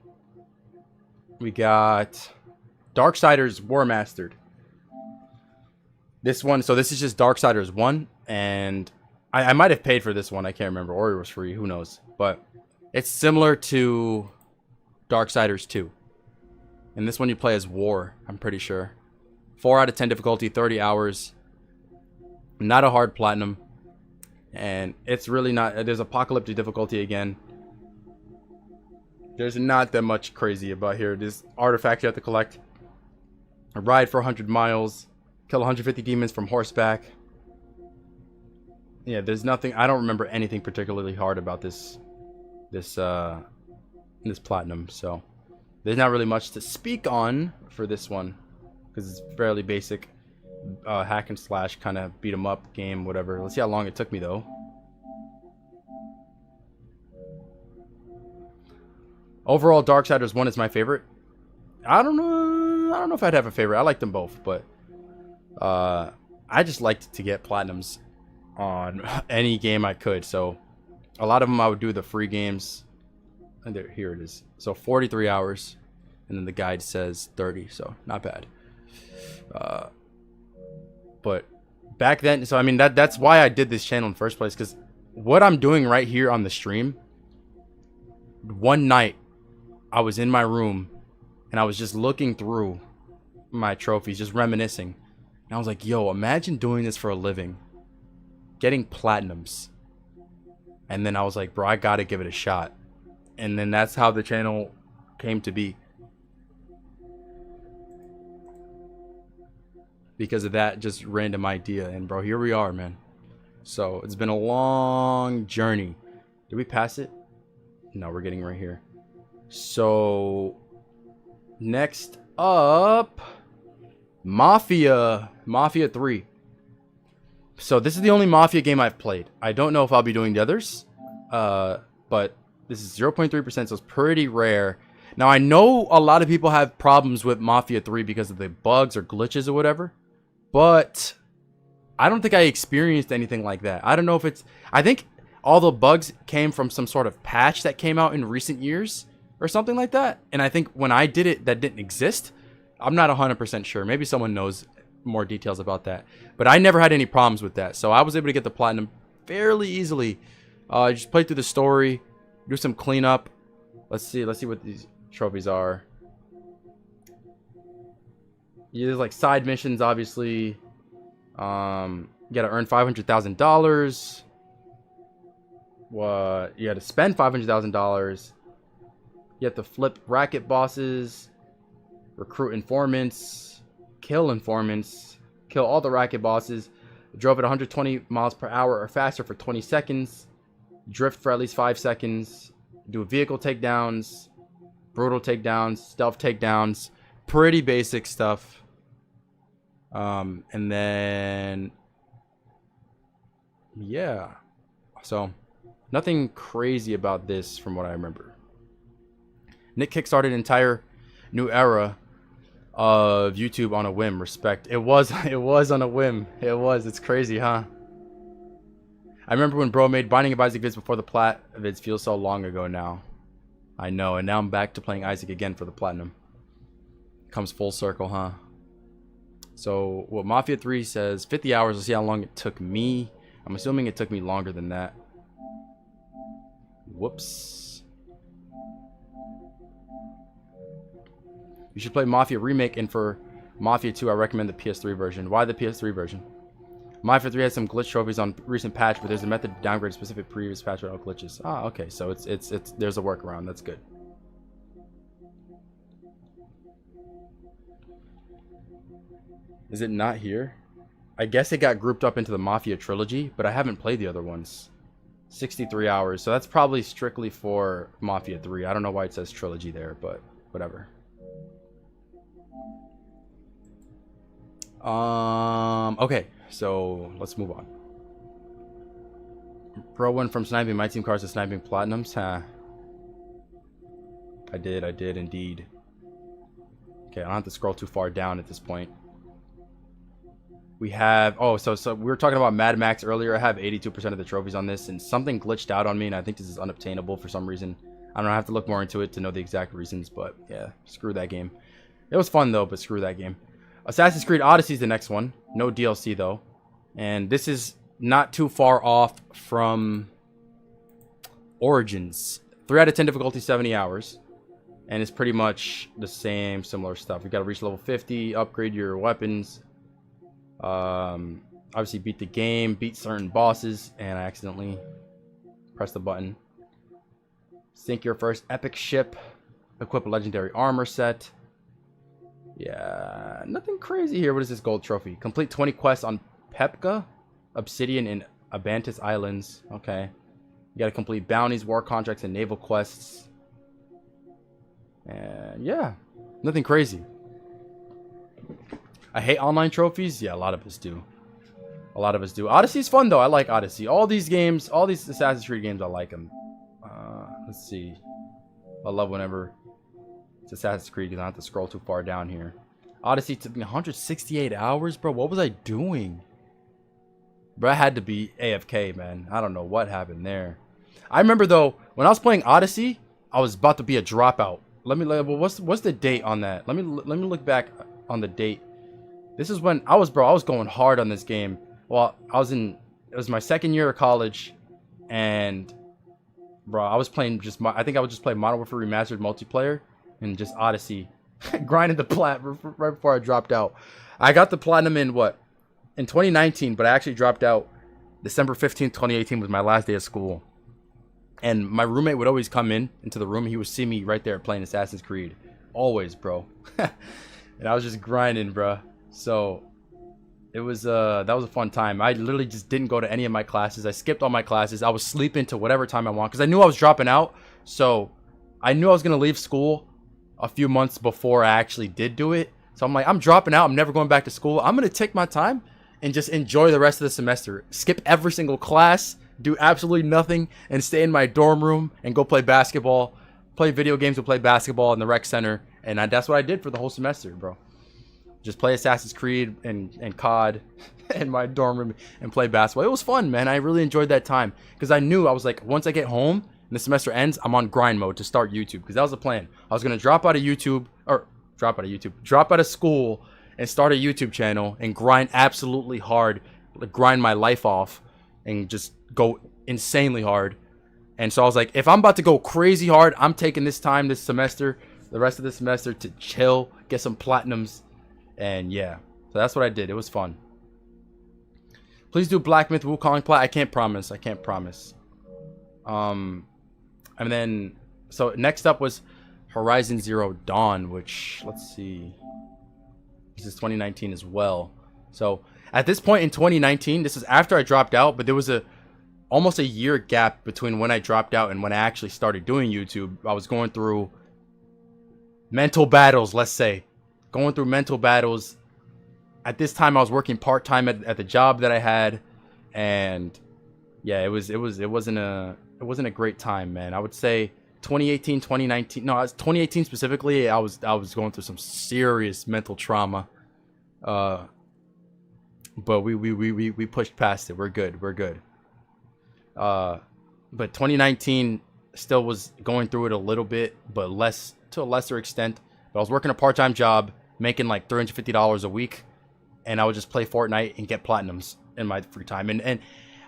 we got Darksiders War Mastered. This one, so this is just Darksiders 1, and I might have paid for this one. I can't remember, or it was free. Who knows? But it's similar to Darksiders 2. And this one you play as War, I'm pretty sure. 4 out of 10 difficulty, 30 hours. Not a hard platinum. And it's really not, there's apocalyptic difficulty again. There's not that much crazy about here. There's artifacts you have to collect. A ride for 100 miles. Kill 150 demons from horseback. Yeah, there's nothing, I don't remember anything particularly hard about this platinum. So there's not really much to speak on for this one, because it's fairly basic hack and slash kind of beat 'em up game, whatever. Let's see how long it took me though. Overall, Darksiders 1 is my favorite. I don't know if I'd have a favorite. I like them both, but I just liked to get platinums on any game I could. So a lot of them I would do the free games. And there, here it is. So 43 hours, and then the guide says 30, so not bad. But back then, so I mean that's why I did this channel in the first place, because what I'm doing right here on the stream, one night I was in my room and I was just looking through my trophies, just reminiscing, and I was like, yo, imagine doing this for a living, getting platinums. And then I was like, bro, I gotta give it a shot. And then that's how the channel came to be, because of that just random idea. And bro, here we are, man. So it's been a long journey. Did we pass it? No, we're getting right here. So next up, Mafia 3. So this is the only Mafia game I've played. I don't know if I'll be doing the others, but this is 0.3%, so it's pretty rare. Now, I know a lot of people have problems with Mafia 3 because of the bugs or glitches or whatever, but I don't think I experienced anything like that. I don't know if it's... I think all the bugs came from some sort of patch that came out in recent years or something like that. And I think when I did it, that didn't exist. I'm not 100% sure. Maybe someone knows more details about that. But I never had any problems with that. So I was able to get the platinum fairly easily. Just play through the story, do some cleanup. Let's see what these trophies are. Yeah, there's like side missions, obviously. You gotta earn $500,000. What? You gotta spend $500,000. You have to flip racket bosses, recruit informants, kill informants, kill all the racket bosses. Drove at 120 miles per hour or faster for 20 seconds. Drift for at least 5 seconds. Do vehicle takedowns, brutal takedowns, stealth takedowns. Pretty basic stuff. And then, yeah. So, nothing crazy about this from what I remember. Nick kickstarted an entire new era of YouTube on a whim. Respect. It was on a whim. It's crazy, huh? I remember when bro made Binding of Isaac vids before the plat vids. Feels so long ago now. I know, and now I'm back to playing Isaac again for the platinum. Comes full circle, huh? So what Mafia 3 says, 50 hours. Let's see how long it took me. I'm assuming it took me longer than that. Whoops. You should play Mafia Remake, and for Mafia 2, I recommend the PS3 version. Why the PS3 version? Mafia 3 has some glitch trophies on recent patch, but there's a method to downgrade specific previous patch without glitches. Ah, okay, so it's there's a workaround. That's good. Is it not here? I guess it got grouped up into the Mafia Trilogy, but I haven't played the other ones. 63 hours, so that's probably strictly for Mafia 3. I don't know why it says Trilogy there, but whatever. Okay, so let's move on. Bro went from sniping my team cars to sniping platinums, huh? I did indeed. Okay, I don't have to scroll too far down at this point. We have, oh, so we were talking about Mad Max earlier. I have 82% of the trophies on this, and something glitched out on me, and I think this is unobtainable for some reason. I don't know, I have to look more into it to know the exact reasons, but yeah, screw that game. It was fun though, but screw that game. Assassin's Creed Odyssey is the next one. No DLC though. And this is not too far off from Origins. 3 out of 10 difficulty, 70 hours. And it's pretty much the same, similar stuff. You gotta reach level 50, upgrade your weapons. Obviously beat the game, beat certain bosses, and I accidentally pressed the button. Sink your first epic ship. Equip a legendary armor set. Yeah, nothing crazy here. What is this gold trophy? Complete 20 quests on Pepka, Obsidian, and Abantis Islands. Okay. You gotta complete bounties, war contracts, and naval quests. And yeah, nothing crazy. I hate online trophies. Yeah, a lot of us do. A lot of us do. Odyssey's fun though. I like Odyssey. All these games, all these Assassin's Creed games, I like them. Let's see. I love whenever it's Assassin's Creed because I don't have to scroll too far down here. Odyssey took me 168 hours, bro. What was I doing? Bro, I had to be AFK, man. I don't know what happened there. I remember though, when I was playing Odyssey, I was about to be a dropout. Well, what's the date on that? Let me look back on the date. This is when I was going hard on this game. Well, it was my second year of college, and bro, I was playing I think I would just play Modern Warfare Remastered multiplayer and just Odyssey, grinding the plat right before I dropped out. I got the platinum in 2019, but I actually dropped out December 15th, 2018 was my last day of school. And my roommate would always come into the room. He would see me right there playing Assassin's Creed. Always, bro. And I was just grinding, bro. So it was that was a fun time. I literally just didn't go to any of my classes. I skipped all my classes. I was sleeping to whatever time I want because I knew I was dropping out. So I knew I was gonna leave school a few months before I actually did do it. So I'm like, I'm dropping out. I'm never going back to school. I'm gonna take my time and just enjoy the rest of the semester. Skip every single class, do absolutely nothing, and stay in my dorm room and go play basketball play video games, would play basketball in the rec center, and that's what I did for the whole semester, bro. Just play Assassin's Creed and COD in my dorm room and play basketball. It was fun, man. I really enjoyed that time because I knew I was like, once I get home and the semester ends, I'm on grind mode to start YouTube because that was the plan. I was gonna drop out of school and start a YouTube channel and grind absolutely hard, like grind my life off and just go insanely hard. And so I was like, if I'm about to go crazy hard, I'm taking this time this semester, the rest of the semester, to chill, get some platinums. And yeah, so that's what I did. It was fun. Please do Black Myth Wukong Plat. I can't promise. And then, so next up was Horizon Zero Dawn, which, let's see, this is 2019 as well. So at this point in 2019, this is after I dropped out, but there was almost a year gap between when I dropped out and when I actually started doing YouTube. I was going through mental battles, let's say. Going through mental battles. At this time, I was working part-time at the job that I had, and yeah, it wasn't a great time, man. I would say 2018, 2019. No, 2018 specifically. I was going through some serious mental trauma. But we pushed past it. We're good. But 2019 still was going through it a little bit, but to a lesser extent. But I was working a part-time job, making like $350 a week, and I would just play Fortnite and get platinums in my free time. And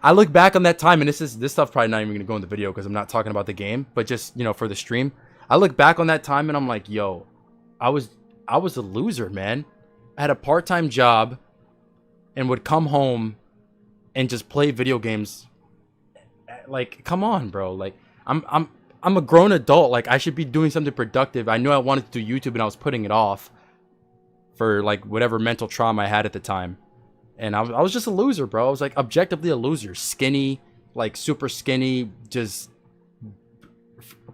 I look back on that time, and this stuff probably not even gonna go in the video because I'm not talking about the game, but just, you know, for the stream, I look back on that time and I'm like, yo, I was a loser, man. I had a part-time job and would come home and just play video games. Like, come on, bro. Like, I'm a grown adult. Like, I should be doing something productive. I knew I wanted to do YouTube and I was putting it off for like whatever mental trauma I had at the time. And I was just a loser, bro. I was like objectively a loser. Skinny, like super skinny, just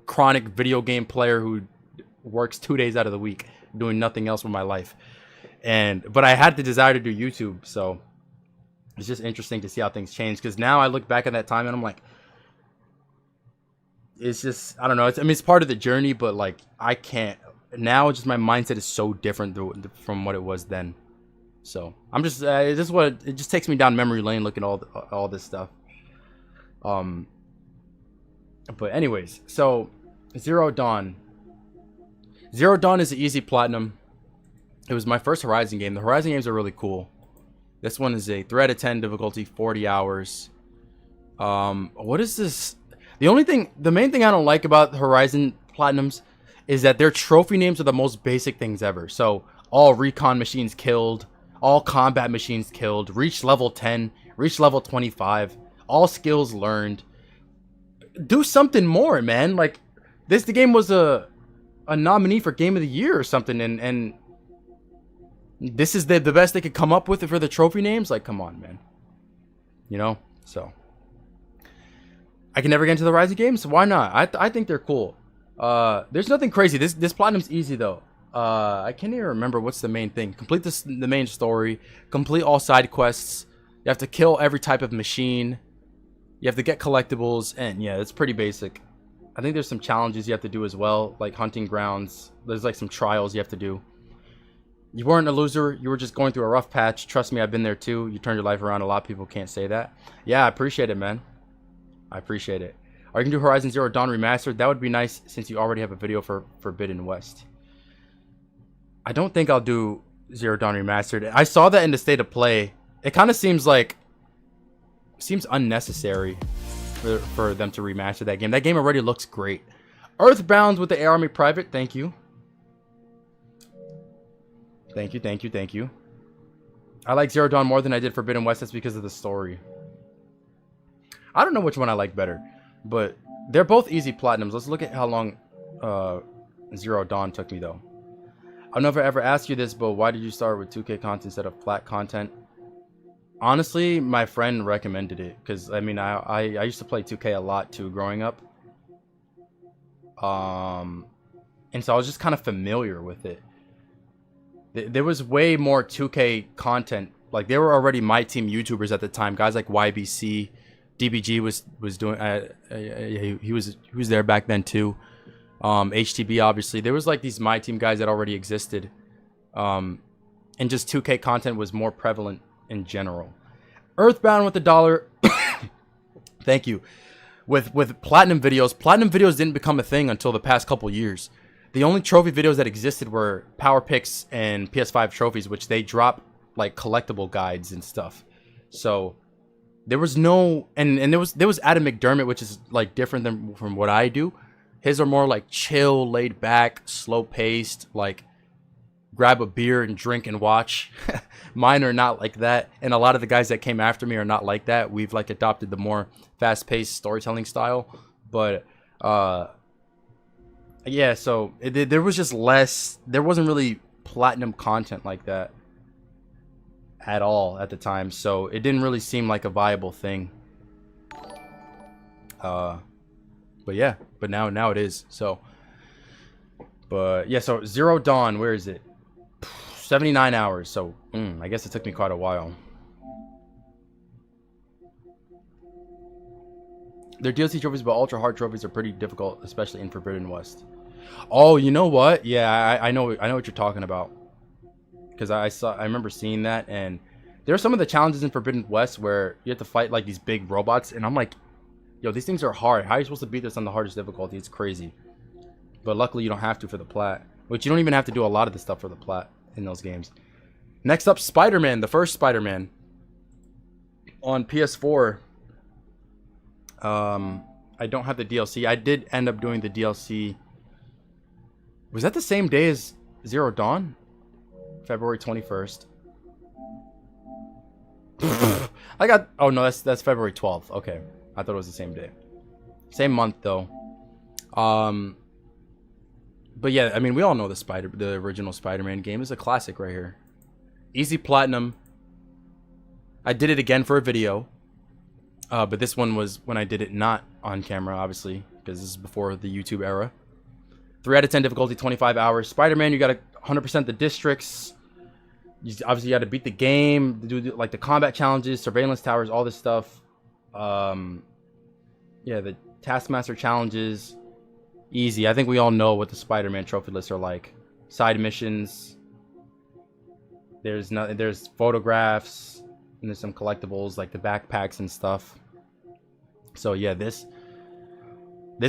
chronic video game player who works 2 days out of the week doing nothing else with my life. But I had the desire to do YouTube, so it's just interesting to see how things change. Because now I look back at that time and I'm like, it's just, I don't know. It's part of the journey, but like I can't. Now just my mindset is so different from what it was then. So I'm just it just takes me down memory lane looking at all this stuff. But anyways, so Zero Dawn is an easy platinum. It was my first Horizon game. The Horizon games are really cool. This one is a 3 out of 10 difficulty, 40 hours. What is this? The main thing I don't like about the Horizon platinums is that their trophy names are the most basic things ever. So all recon machines killed, all combat machines killed, reach level 10, reach level 25, all skills learned. Do something more, man. Like the game was a nominee for Game of the Year or something, and this is the best they could come up with for the trophy names. Like, come on, man. You know? So I can never get into the Horizon games, so why not? I think they're cool. There's nothing crazy. This platinum's easy though. I can't even remember what's the main thing. Complete the main story. Complete all side quests. You have to kill every type of machine. You have to get collectibles, and yeah, it's pretty basic. I think there's some challenges you have to do as well, like hunting grounds. There's like some trials you have to do. You weren't a loser. You were just going through a rough patch. Trust me, I've been there too. You turned your life around. A lot of people can't say that. Yeah, I appreciate it, man. I appreciate it. Or you can do Horizon Zero Dawn Remastered. That would be nice since you already have a video for Forbidden West. I don't think I'll do Zero Dawn Remastered. I saw that in the state of play. It kind of seems unnecessary for them to remaster that game. That game already looks great. Earthbound with the Air Army Private. Thank you. Thank you. I like Zero Dawn more than I did Forbidden West. That's because of the story. I don't know which one I like better, but they're both easy platinums. Let's look at how long Zero Dawn took me though. I'll never ever ask you this, but why did you start with 2K content instead of plat content? Honestly, my friend recommended it because I mean I used to play 2K a lot too growing up. And so I was just kind of familiar with it. There was way more 2K content. Like there were already my team YouTubers at the time, guys like YBC, DBG was doing he was there back then too. HTB, obviously. There was like these My Team guys that already existed. And just 2K content was more prevalent in general. Earthbound with $1. Thank you. With platinum videos didn't become a thing until the past couple years. The only trophy videos that existed were Power Picks and PS5 trophies, which they drop like collectible guides and stuff. So there was no, and there was Adam McDermott, which is like different than from what I do. His are more like chill, laid back, slow paced, like grab a beer and drink and watch. Mine are not like that, and a lot of the guys that came after me are not like that. We've like adopted the more fast paced storytelling style, but yeah, so there was just less, there wasn't really platinum content like that at all at the time, so it didn't really seem like a viable thing. But yeah, but now it is. So, but yeah, so Zero Dawn, where is it? 79 hours, so I guess it took me quite a while. Their DLC trophies, but ultra hard trophies are pretty difficult, especially in Forbidden West. Oh, you know what? Yeah, I know what you're talking about. Because I remember seeing that, and there are some of the challenges in Forbidden West where you have to fight like these big robots, and I'm like, yo, these things are hard. How are you supposed to beat this on the hardest difficulty? It's crazy. But luckily you don't have to for the plat. Which you don't even have to do a lot of the stuff for the plat in those games. Next up, Spider-Man, the first Spider-Man on PS4. I don't have the DLC. I did end up doing the DLC. Was that the same day as Zero Dawn? February 21st. I got, oh no, that's February 12th. Okay, I thought it was the same day. Same month though. But yeah, I mean, we all know the original Spider-Man game is a classic right here. Easy platinum. I did it again for a video. But this one was when I did it not on camera, obviously, because this is before the YouTube era. 3 out of 10 difficulty, 25 hours. Spider-Man, you got to 100% the districts. Obviously, you got to beat the game, do like the combat challenges, surveillance towers, all this stuff. Yeah, the Taskmaster challenges, easy. I think we all know what the Spider-Man trophy lists are like. Side missions. There's photographs, and there's some collectibles like the backpacks and stuff. So yeah, this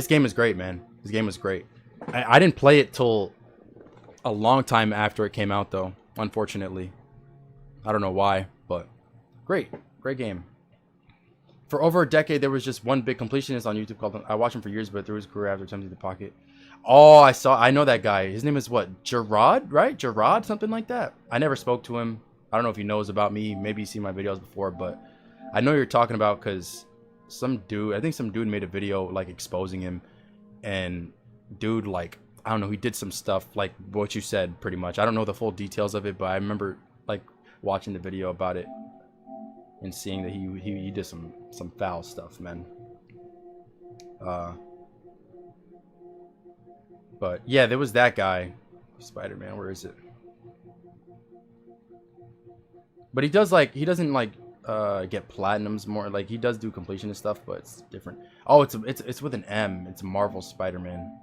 game is great, man. This game was great. I didn't play it till a long time after it came out, though. Unfortunately, I don't know why, but great game. For over a decade, there was just one big completionist on YouTube called. I watched him for years, but through his career after attempting to pocket. Oh, I know that guy. His name is what? Gerard, right? Gerard, something like that. I never spoke to him. I don't know if he knows about me. Maybe he's seen my videos before, but I know you're talking about because some dude, I think some dude made a video like exposing him, and dude, like, I don't know, he did some stuff like what you said pretty much. I don't know the full details of it, but I remember like watching the video about it and seeing that he did some foul stuff, man. But yeah, there was that guy, Spider-Man. Where is it? But he does like, he doesn't like get platinums more. Like he does do completion and stuff, but it's different. Oh, it's with an M. It's Marvel Spider-Man.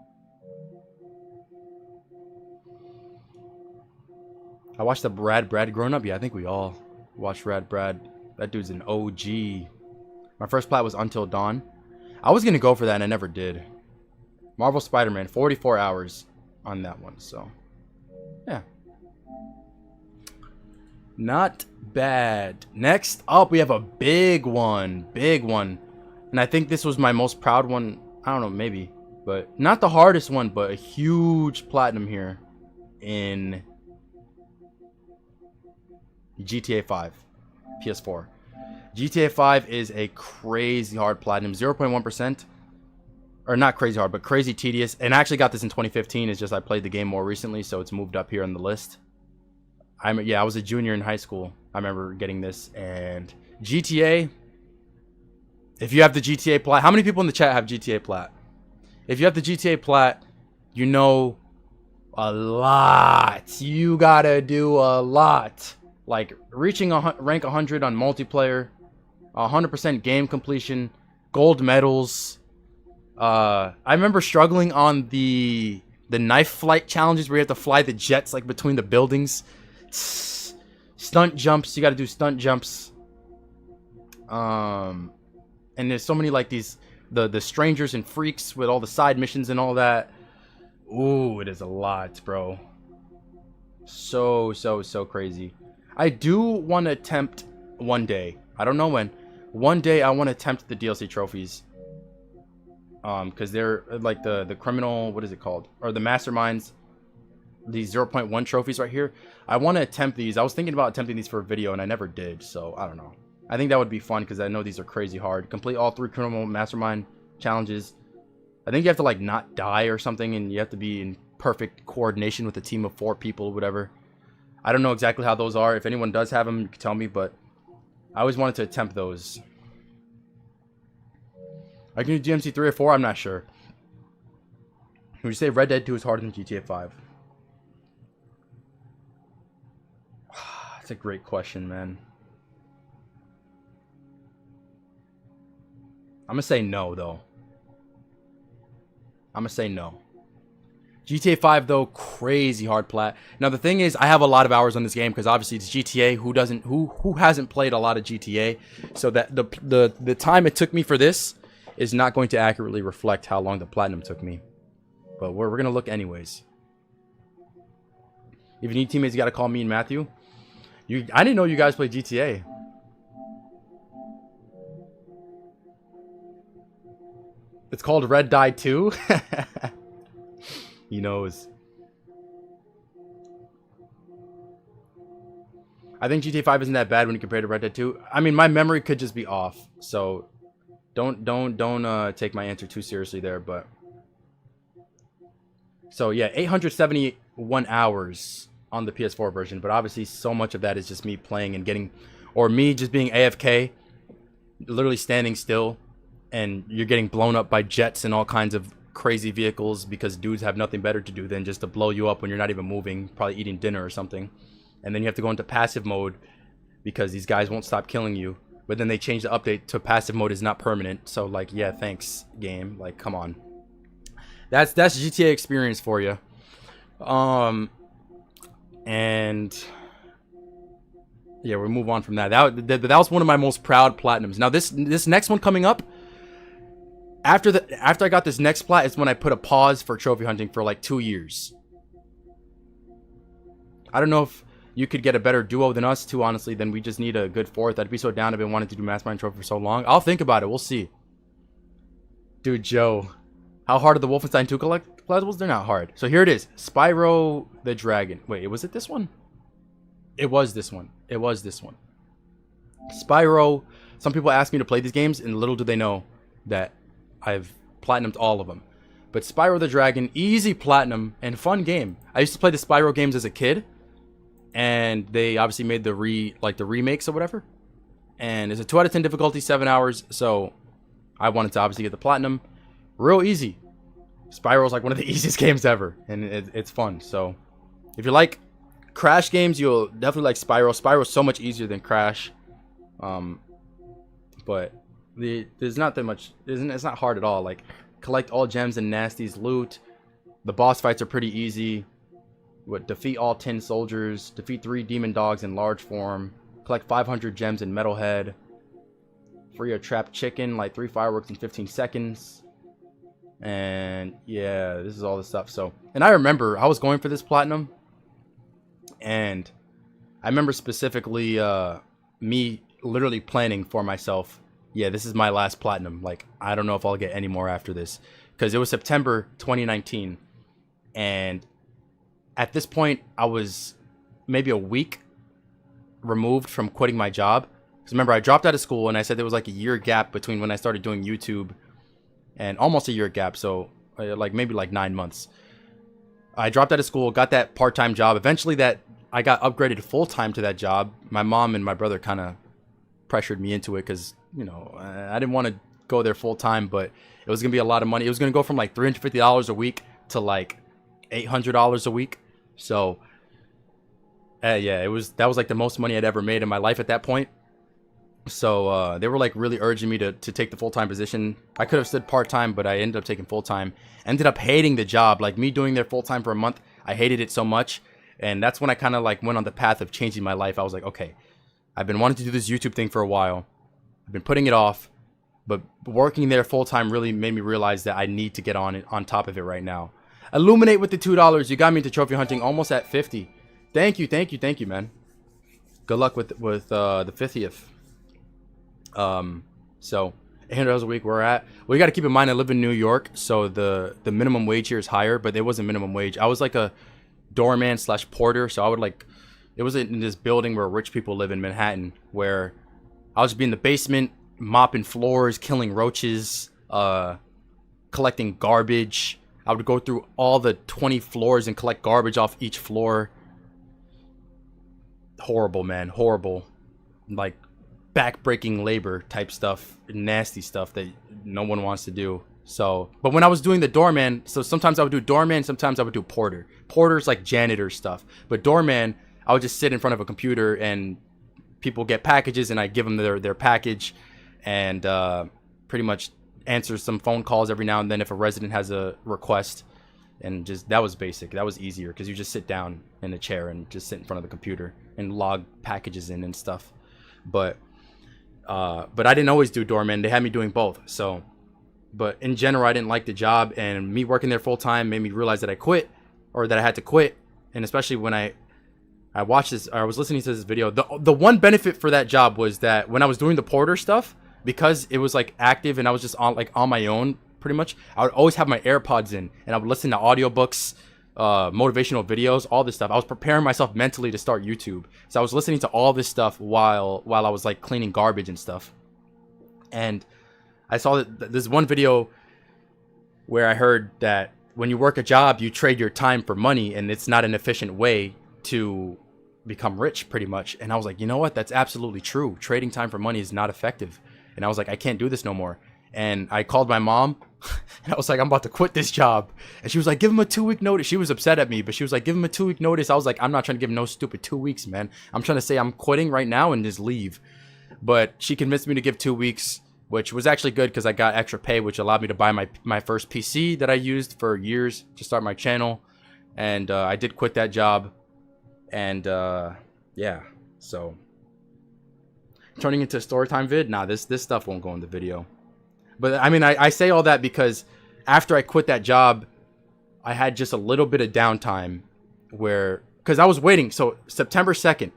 I watched the Brad growing up. Yeah, I think we all watched Brad. That dude's an OG. My first plat was Until Dawn. I was gonna go for that and I never did. Marvel Spider-Man, 44 hours on that one. So yeah, not bad. Next up, we have a big one, and I think this was my most proud one. I don't know, maybe, but not the hardest one, but a huge platinum here in GTA 5 PS4. GTA 5 is a crazy hard platinum, 0.1%, or not crazy hard, but crazy tedious. And I actually got this in 2015. It's just I played the game more recently, so it's moved up here on the list. I was a junior in high school. I remember getting this. And GTA, if you have the GTA plat, how many people in the chat have GTA plat? If you have the GTA plat, you know a lot. You gotta do a lot. Like reaching rank 100 on multiplayer, 100% game completion, gold medals, I remember struggling on the knife flight challenges where you have to fly the jets like between the buildings. Stunt jumps, you got to do stunt jumps. And there's so many like these the strangers and freaks with all the side missions and all that. Ooh, it is a lot, bro. So crazy. I do want to attempt one day. I don't know when. One day I want to attempt the DLC trophies. Because they're like the criminal, what is it called? Or the masterminds. These 0.1 trophies right here. I want to attempt these. I was thinking about attempting these for a video and I never did. So I don't know. I think that would be fun because I know these are crazy hard. Complete all 3 criminal mastermind challenges. I think you have to like not die or something, and you have to be in perfect coordination with a team of 4 people, whatever. I don't know exactly how those are. If anyone does have them, you can tell me, but I always wanted to attempt those. I can do DMC 3 or 4, I'm not sure. Would you say Red Dead 2 is harder than GTA 5? That's a great question, man. I'm gonna say no, though. I'm gonna say no. GTA 5 though, crazy hard plat. Now the thing is, I have a lot of hours on this game because obviously it's GTA. Who hasn't played a lot of GTA? So that the time it took me for this is not going to accurately reflect how long the platinum took me. But we're gonna look anyways. If you need teammates, you gotta call me and Matthew. I didn't know you guys play GTA. It's called Red Dead 2. He knows. I think GTA 5 isn't that bad when you compare to Red Dead 2. I mean, my memory could just be off, so don't take my answer too seriously there. But so yeah, 871 hours on the PS4 version, but obviously so much of that is just me playing and getting, or me just being AFK, literally standing still, and you're getting blown up by jets and all kinds of crazy vehicles because dudes have nothing better to do than just to blow you up when you're not even moving, probably eating dinner or something. And then you have to go into passive mode because these guys won't stop killing you. But then they change the update to passive mode is not permanent. So like, yeah, thanks game. Like, come on. That's GTA experience for you. And yeah, we'll move on from that. That was one of my most proud platinums. Now this next one coming up, after I got this next plat, is when I put a pause for trophy hunting for like 2 years. I don't know if you could get a better duo than us two, honestly. Then we just need a good 4th. I'd be so down. I've been wanting to do Mastermind Trophy for so long. I'll think about it. We'll see. Dude, Joe, how hard are the Wolfenstein 2 collectibles? They're not hard. So here it is. Spyro the Dragon. Wait, was it this one? It was this one. It was this one. Spyro. Some people ask me to play these games, and little do they know that I've platinumed all of them. But Spyro the Dragon, easy platinum and fun game. I used to play the Spyro games as a kid, and they obviously made the remakes or whatever. And it's a 2 out of 10 difficulty, 7 hours. So I wanted to obviously get the platinum. Real easy. Spyro's like one of the easiest games ever, and it's fun. So if you like Crash games, you'll definitely like Spyro. Spyro's so much easier than Crash. But there's not that much. It's not hard at all. Like, collect all gems and nasties loot. The boss fights are pretty easy. Defeat all 10 soldiers. Defeat 3 demon dogs in large form. Collect 500 gems in Metalhead. Free a trapped chicken. Light 3 fireworks in 15 seconds. And yeah, this is all the stuff. So, and I remember I was going for this platinum, and I remember specifically me literally planning for myself, yeah, this is my last platinum. Like, I don't know if I'll get any more after this, because it was September 2019, and at this point I was maybe a week removed from quitting my job. Because remember, I dropped out of school, and I said there was like a year gap between when I started doing YouTube, and almost a year gap, so like maybe like 9 months. I dropped out of school, got that part-time job. Eventually that I got upgraded full-time to that job. My mom and my brother kind of pressured me into it because, you know, I didn't want to go there full-time, but it was going to be a lot of money. It was going to go from like $350 a week to like $800 a week. So yeah, that was like the most money I'd ever made in my life at that point. So they were like really urging me to take the full-time position. I could have stood part-time, but I ended up taking full-time. Ended up hating the job. Like me doing there full-time for a month, I hated it so much. And that's when I kind of like went on the path of changing my life. I was like, okay, I've been wanting to do this YouTube thing for a while. I've been putting it off, but working there full-time really made me realize that I need to get on top of it right now. Illuminate with the $2. You got me into trophy hunting almost at 50. Thank you, man. Good luck with the 50th. So $800 a week we're at. Well, you got to keep in mind I live in New York, so the minimum wage here is higher, but it wasn't minimum wage. I was like a doorman slash porter, so I would like, it was in this building where rich people live in Manhattan, where I was be in the basement mopping floors, killing roaches, collecting garbage. I would go through all the 20 floors and collect garbage off each floor. Horrible, man, horrible. Like back-breaking labor type stuff, nasty stuff that no one wants to do. So, but when I was doing the doorman, so sometimes I would do doorman, sometimes I would do porter. Porter's like janitor stuff, but doorman, I would just sit in front of a computer and people get packages and I give them their package and pretty much answer some phone calls every now and then if a resident has a request. And just, that was basic. That was easier because you just sit down in a chair and just sit in front of the computer and log packages in and stuff. But I didn't always do doorman. They had me doing both. So, but in general, I didn't like the job, and me working there full time made me realize that I quit, or that I had to quit. And especially when I watched this, or I was listening to this video, the one benefit for that job was that when I was doing the porter stuff, because it was like active and I was just on my own pretty much, I would always have my AirPods in and I would listen to audiobooks, motivational videos, all this stuff. I was preparing myself mentally to start YouTube, so I was listening to all this stuff while I was like cleaning garbage and stuff. And I saw that there's one video where I heard that when you work a job, you trade your time for money, and it's not an efficient way to become rich, pretty much. And I was like, you know what, that's absolutely true. Trading time for money is not effective. And I was like, I can't do this no more. And I called my mom and I was like, I'm about to quit this job. And she was like, give him a 2-week notice. She was upset at me, but she was like, give him a 2-week notice. I was like, I'm not trying to give him no stupid 2 weeks, man. I'm trying to say I'm quitting right now and just leave. But she convinced me to give 2 weeks, which was actually good because I got extra pay, which allowed me to buy my first PC that I used for years to start my channel. And I did quit that job. And yeah, so turning into a story time vid, nah, this stuff won't go in the video. But I mean, I say all that because after I quit that job, I had just a little bit of downtime where, because I was waiting. So September 2nd,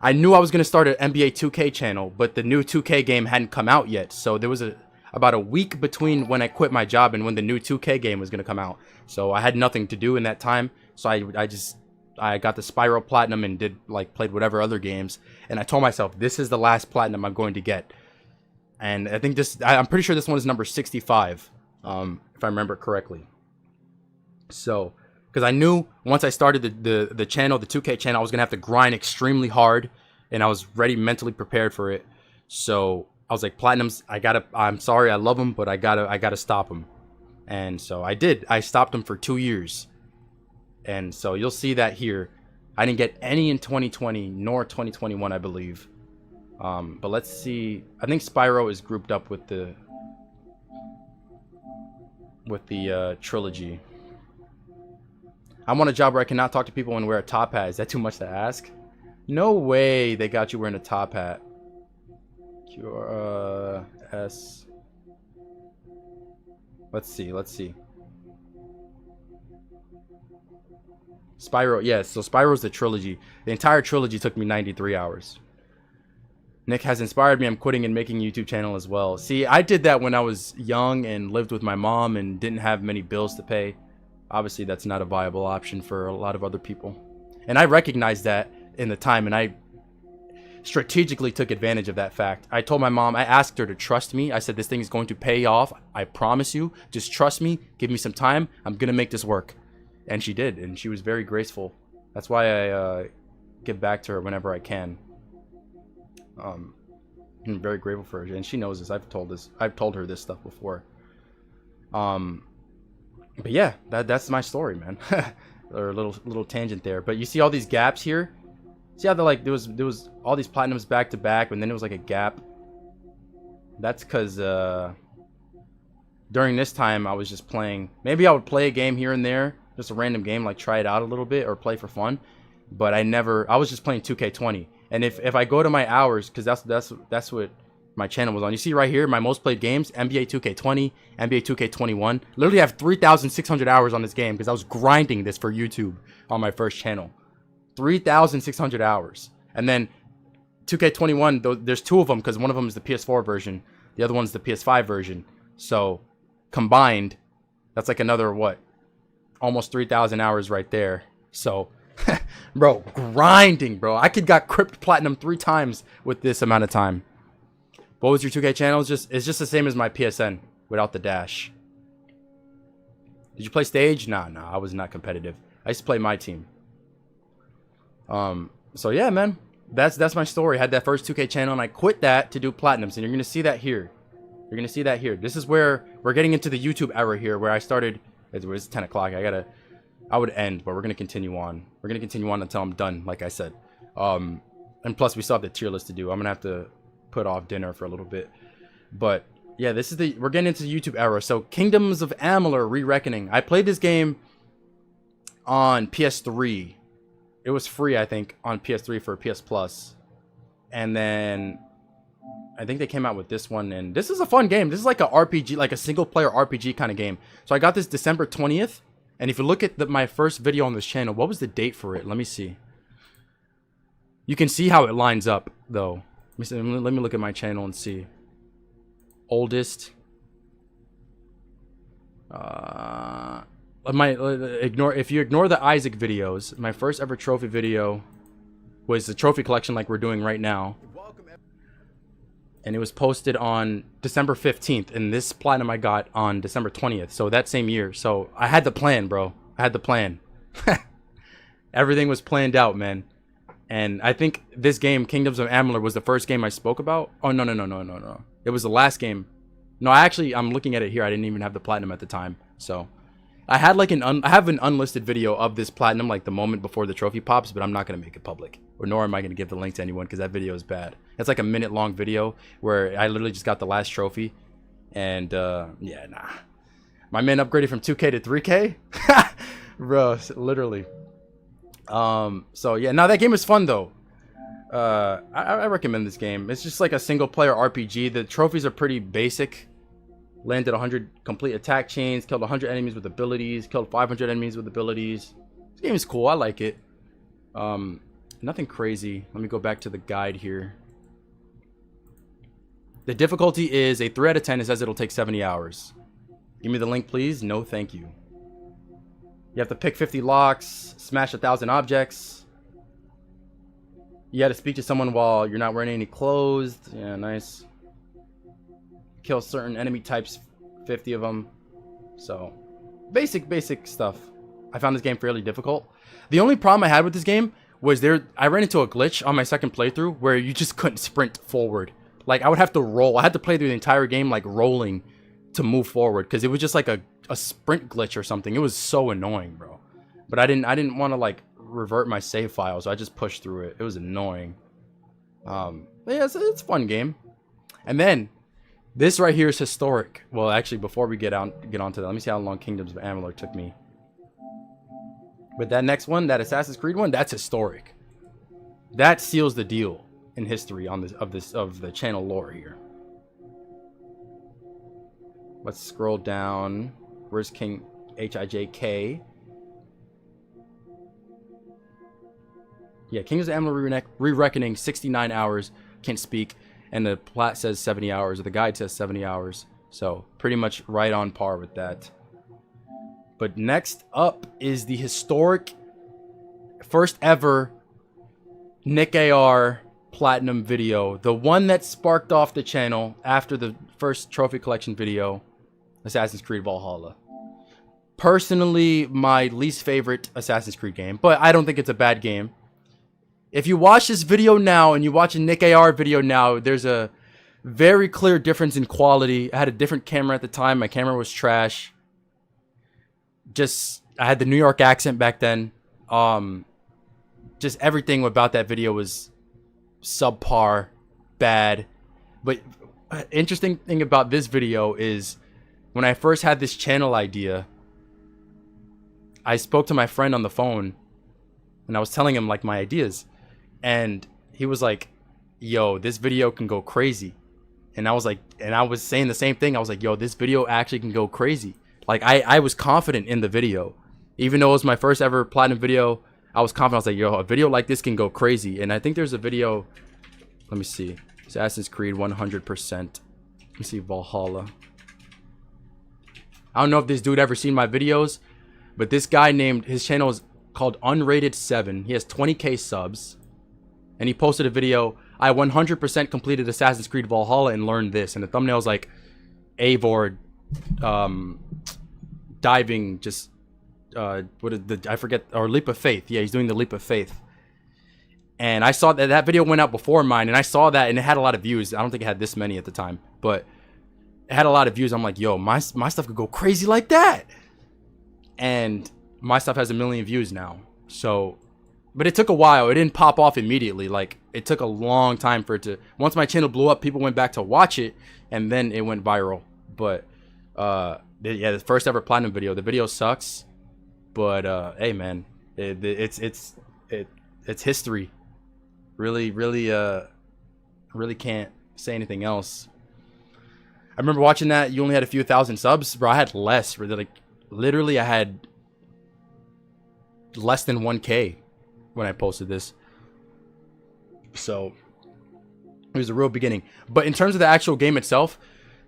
I knew I was going to start an NBA 2K channel, but the new 2K game hadn't come out yet. So there was about a week between when I quit my job and when the new 2K game was going to come out. So I had nothing to do in that time. So I got the Spyro Platinum and played whatever other games. And I told myself, this is the last Platinum I'm going to get. And I think I'm pretty sure this one is number 65, if I remember correctly. So, because I knew once I started the channel, the 2K channel, I was going to have to grind extremely hard. And I was ready, mentally prepared for it. So I was like, Platinums, I'm sorry, I love them, but I gotta stop them. And so I did. I stopped them for 2 years. And so you'll see that here. I didn't get any in 2020 nor 2021, I believe. But let's see. I think Spyro is grouped up with the trilogy. I want a job where I cannot talk to people and wear a top hat. Is that too much to ask? No way they got you wearing a top hat. S. Let's see. Spyro, yes. So Spyro's the trilogy. The entire trilogy took me 93 hours. Nick has inspired me. I'm quitting and making a YouTube channel as well. See, I did that when I was young and lived with my mom and didn't have many bills to pay. Obviously, that's not a viable option for a lot of other people. And I recognized that in the time, and I strategically took advantage of that fact. I told my mom, I asked her to trust me. I said, this thing is going to pay off. I promise you. Just trust me. Give me some time. I'm going to make this work. And she did, and she was very graceful. That's why I give back to her whenever I can. I'm very grateful for her, and she knows this. I've told her this stuff before. But yeah, that's my story, man. Or a little tangent there. But you see all these gaps here? See how there was all these platinums back to back, and then it was like a gap. That's because during this time I was just playing. Maybe I would play a game here and there, just a random game, like try it out a little bit or play for fun. But I was just playing 2K20. And if I go to my hours, because that's what my channel was on. You see right here, my most played games: NBA 2K20, NBA 2K21. Literally have 3,600 hours on this game because I was grinding this for YouTube on my first channel. 3,600 hours. And then 2K21, there's two of them because one of them is the PS4 version, the other one's the PS5 version. So combined, that's like another what, almost 3,000 hours right there. So bro, grinding, bro. I got crypt platinum 3 times with this amount of time. What was your 2K channel? It's just the same as my PSN without the dash. Did you play stage? Nah, I was not competitive. I used to play my team. So yeah, man, that's my story. I had that first 2K channel and I quit that to do platinums, and you're gonna see that here. You're gonna see that here. This is where we're getting into the YouTube era here, where I started. It was 10 o'clock. I would end, but we're gonna continue on. We're gonna continue on until I'm done, like I said. And plus, we still have the tier list to do. I'm gonna have to put off dinner for a little bit, but yeah, we're getting into the YouTube era. So Kingdoms of Amalur: Re-Reckoning. I played this game on PS3. It was free, I think, on PS3 for PS Plus, and then I think they came out with this one, and this is a fun game. This is like a RPG, like a single player RPG kind of game. So I got this December 20th, and if you look at my first video on this channel, what was the date for it? Let me see. You can see how it lines up though. Let me look at my channel and see. Oldest. If you ignore the Isaac videos, my first ever trophy video was the trophy collection like we're doing right now. And it was posted on December 15th, and this platinum I got on December 20th, so that same year. So I had the plan, bro. I had the plan. Everything was planned out, man. And I think this game, Kingdoms of Amalur, was the first game I spoke about. Oh, no. It was the last game. No, I'm looking at it here. I didn't even have the platinum at the time. So I had like I have an unlisted video of this platinum, like the moment before the trophy pops, but I'm not going to make it public. Or nor am I going to give the link to anyone because that video is bad. It's like a minute-long video where I literally just got the last trophy. And yeah, nah. My man upgraded from 2K to 3K? Bro, literally. So yeah, now that game is fun though. I recommend this game. It's just like a single player RPG. The trophies are pretty basic. Landed 100 complete attack chains, killed 100 enemies with abilities, killed 500 enemies with abilities. This game is cool. I like it. Nothing crazy. Let me go back to the guide here. The difficulty is a 3 out of 10. It says it'll take 70 hours. Give me the link, please. No, thank you. You have to pick 50 locks, smash 1,000 objects. You had to speak to someone while you're not wearing any clothes. Yeah, nice. Kill certain enemy types, 50 of them. So, basic stuff. I found this game fairly difficult. The only problem I had with this game was I ran into a glitch on my second playthrough where you just couldn't sprint forward. Like, I would have to roll. I had to play through the entire game, like, rolling to move forward because it was just like a sprint glitch or something. It was so annoying, bro. But I didn't want to, like, revert my save file, so I just pushed through it. It was annoying. But yeah, it's a fun game. And then this right here is historic. Well, actually, before we get onto that, let me see how long Kingdoms of Amalur took me. But that next one, that Assassin's Creed one, that's historic. That seals the deal in history on of the channel lore here. Let's scroll down. Where's King Hijk? Yeah, Kingdoms of Amalur Re-Reckoning, 69 hours. Can't speak. And the plat says 70 hours, or the guide says 70 hours. So, pretty much right on par with that. But next up is the historic first ever Nick AR Platinum video. The one that sparked off the channel after the first trophy collection video, Assassin's Creed Valhalla. Personally, my least favorite Assassin's Creed game, but I don't think it's a bad game. If you watch this video now and you watch a Nick AR video now, there's a very clear difference in quality. I had a different camera at the time. My camera was trash. I had the New York accent back then. Just everything about that video was subpar, bad. But interesting thing about this video is when I first had this channel idea, I spoke to my friend on the phone and I was telling him like my ideas, and he was like, yo, this video can go crazy. And I was like, and I was saying the same thing. I was like, yo, this video actually can go crazy. Like I was confident in the video, even though it was my first ever platinum video. I was confident. I was like, yo, a video like this can go crazy. And I think there's a video, let me see, Assassin's Creed 100%. Let me see, Valhalla. I don't know if this dude ever seen my videos, but this guy named, his channel is called Unrated7. He has 20k subs, and he posted a video. I 100% completed Assassin's Creed Valhalla and learned this, and the thumbnail is like Eivor diving, just what is the, I forget, or leap of faith. Yeah, he's doing the leap of faith. And I saw that that video went out before mine, and I saw that, and it had a lot of views. I don't think it had this many at the time, but it had a lot of views. I'm like, yo, my stuff could go crazy like that. And my stuff has 1 million views now. So, but it took a while. It didn't pop off immediately. Like, it took a long time for it to, once my channel blew up, people went back to watch it, and then it went viral. But yeah, the first ever platinum video. The video sucks, but hey man, it's history. Really can't say anything else. I remember watching that. You only had a few thousand subs, bro. I had less. Like, literally, I had less than 1K when I posted this. So it was a real beginning. But in terms of the actual game itself,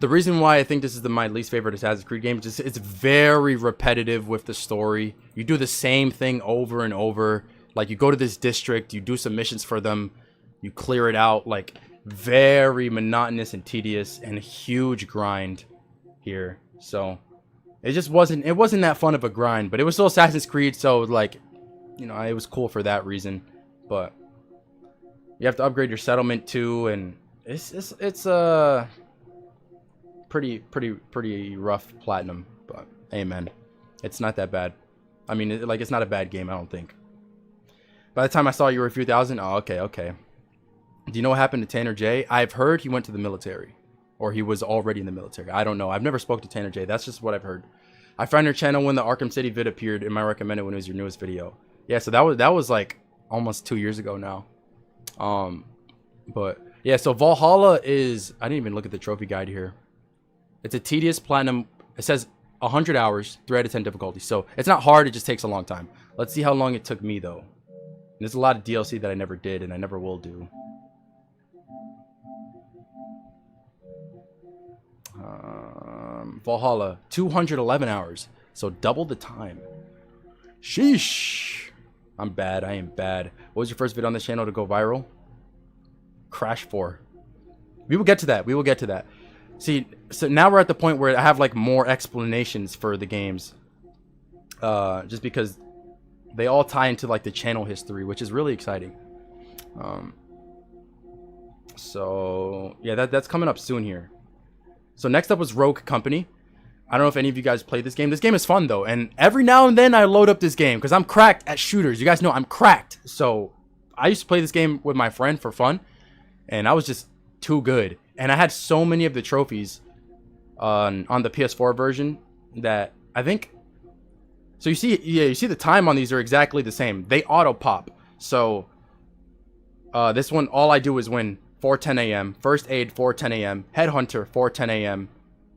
the reason why I think this is my least favorite Assassin's Creed game is just, it's very repetitive with the story. You do the same thing over and over. Like, you go to this district, you do some missions for them, you clear it out. Like, very monotonous and tedious, and a huge grind here. So it just wasn't that fun of a grind, but it was still Assassin's Creed, so like, you know, it was cool for that reason. But you have to upgrade your settlement too, and it's a pretty rough platinum, but hey man, it's not that bad. I mean, it's not a bad game, I don't think. By the time I saw you were a few thousand, oh, okay. Do you know what happened to Tanner J? I've heard he went to the military, or he was already in the military. I don't know. I've never spoke to Tanner J. That's just what I've heard. I found your channel when the Arkham City vid appeared in my recommended when it was your newest video. Yeah, so that was like almost 2 years ago now. But yeah, so Valhalla is, I didn't even look at the trophy guide here. It's a tedious platinum. It says 100 hours, 3 out of 10 difficulty. So it's not hard. It just takes a long time. Let's see how long it took me though. And there's a lot of DLC that I never did and I never will do. Valhalla, 211 hours, so double the time. Sheesh. I'm bad. I am bad. What was your first video on this channel to go viral? Crash 4. We will get to that. We will get to that. See, so now we're at the point where I have like more explanations for the games, just because they all tie into like the channel history, which is really exciting. So yeah, that's coming up soon here. So next up was Rogue Company. I don't know if any of you guys played this game. This game is fun though, and every now and then I load up this game because I'm cracked at shooters. You guys know I'm cracked. So I used to play this game with my friend for fun, and I was just too good. And I had so many of the trophies on the PS4 version that I think. So you see, yeah, you see the time on these are exactly the same. They auto pop. So this one, all I do is win 4:10 a.m. First aid 4:10 a.m. Headhunter 4:10 a.m.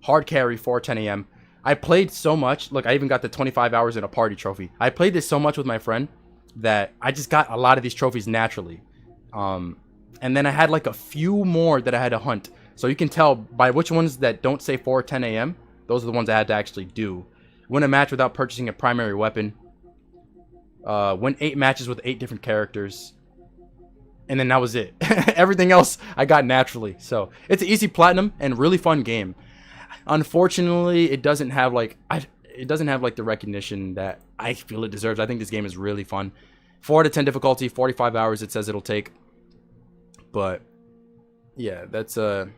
Hard carry 4:10 a.m. I played so much. Look, I even got the 25 hours in a party trophy. I played this so much with my friend that I just got a lot of these trophies naturally. And then I had like a few more that I had to hunt. So you can tell by which ones that don't say 4:10 a.m. Those are the ones I had to actually do. Win a match without purchasing a primary weapon. Win 8 matches with 8 different characters. And then that was it. Everything else I got naturally. So it's an easy platinum and really fun game. Unfortunately, it doesn't have like the recognition that I feel it deserves. I think this game is really fun. 4 out of 10 difficulty, 45 hours it says it'll take. But yeah, that's and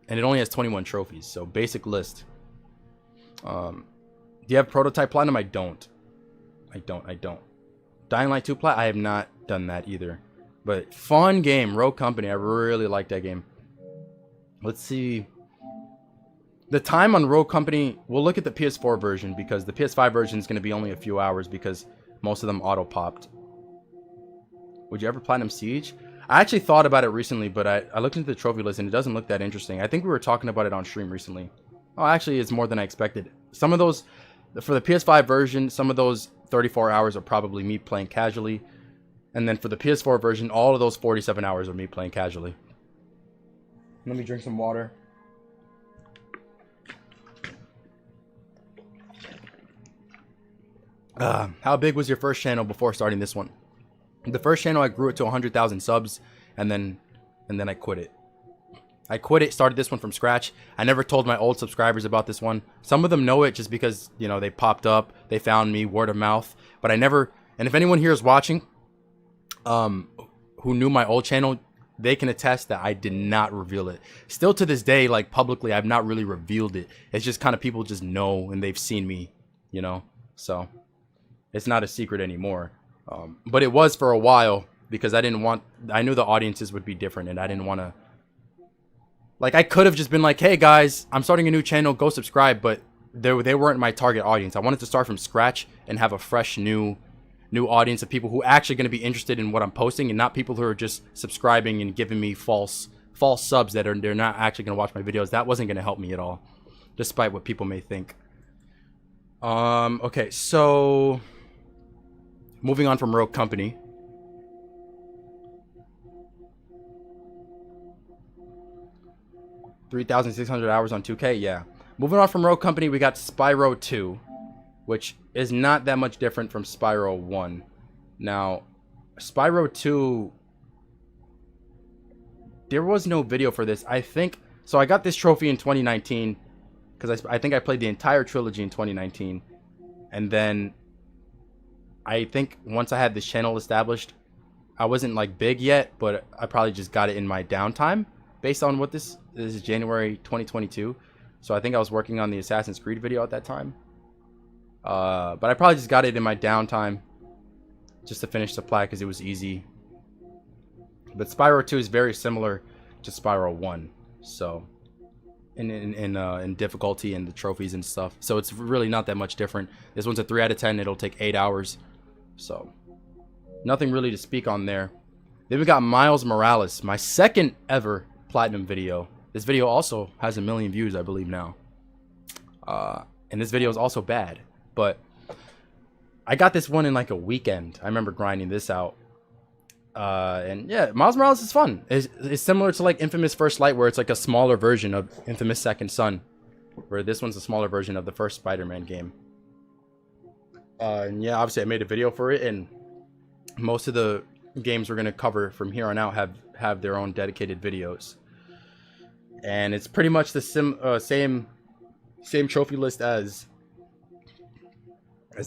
it only has 21 trophies. So basic list. Do you have prototype platinum? I don't. Dying Light 2 plat? I have not done that either. But fun game, Rogue Company. I really like that game. Let's see. The time on Rogue Company, we'll look at the PS4 version because the PS5 version is going to be only a few hours because most of them auto-popped. Would you ever Platinum Siege? I actually thought about it recently, but I looked into the trophy list and it doesn't look that interesting. I think we were talking about it on stream recently. Oh, actually, it's more than I expected. Some of those, for the PS5 version, some of those 34 hours are probably me playing casually. And then for the PS4 version, all of those 47 hours are me playing casually. Let me drink some water. How big was your first channel before starting this one? The first channel, I grew it to 100,000 subs, and then I quit it. I quit it, started this one from scratch. I never told my old subscribers about this one. Some of them know it just because, you know, they popped up, they found me, word of mouth. But I never, and if anyone here is watching, who knew my old channel, they can attest that I did not reveal it. Still to this day, like publicly, I've not really revealed it. It's just kind of people just know and they've seen me, you know, so it's not a secret anymore. But it was for a while because I knew the audiences would be different and I didn't want to, like, I could have just been like, hey guys, I'm starting a new channel, go subscribe, but they weren't my target audience. I wanted to start from scratch and have a fresh new audience of people who are actually going to be interested in what I'm posting and not people who are just subscribing and giving me false subs that they're not actually going to watch my videos. That wasn't going to help me at all, despite what people may think. Okay, so moving on from Rogue Company. $3,600 hours on 2K, yeah. Moving on from Rogue Company, we got Spyro 2, which is not that much different from Spyro 1. Now, Spyro 2, there was no video for this. I think, so I got this trophy in 2019, because I think I played the entire trilogy in 2019. And then, I think once I had this channel established, I wasn't like big yet, but I probably just got it in my downtime, based on what this is January 2022. So I think I was working on the Assassin's Creed video at that time. But I probably just got it in my downtime just to finish the plat because it was easy. But Spyro 2 is very similar to Spyro 1, so in difficulty and the trophies and stuff. So it's really not that much different. This one's a 3 out of 10. It'll take 8 hours. So nothing really to speak on there. Then we got Miles Morales, my second ever platinum video. This video also has 1 million views, I believe now. And this video is also bad. But I got this one in like a weekend. I remember grinding this out. And yeah, Miles Morales is fun. It's similar to like Infamous First Light, where it's like a smaller version of Infamous Second Son, where this one's a smaller version of the first Spider-Man game. And yeah, obviously I made a video for it, and most of the games we're going to cover from here on out have their own dedicated videos. And it's pretty much the same trophy list as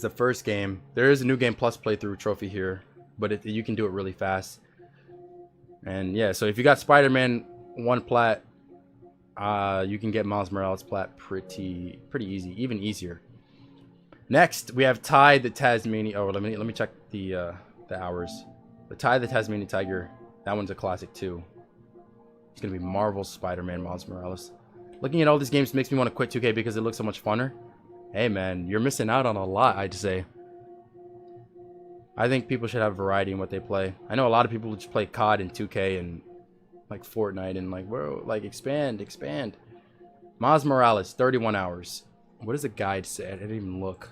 the first game. There is a New Game Plus playthrough trophy here, but you can do it really fast. And yeah, so if you got Spider-Man 1 plat, you can get Miles Morales plat pretty easy, even easier. Next, we have Ty the Tasmanian. Oh, let me check the hours. The Ty the Tasmanian Tiger. That one's a classic too. It's gonna be Marvel's Spider-Man Miles Morales. Looking at all these games makes me want to quit 2K because it looks so much funner. Hey man, you're missing out on a lot, I'd say. I think people should have variety in what they play. I know a lot of people just play COD and 2K and like Fortnite and like, whoa, like expand. Miles Morales, 31 hours. What does the guide say? I didn't even look.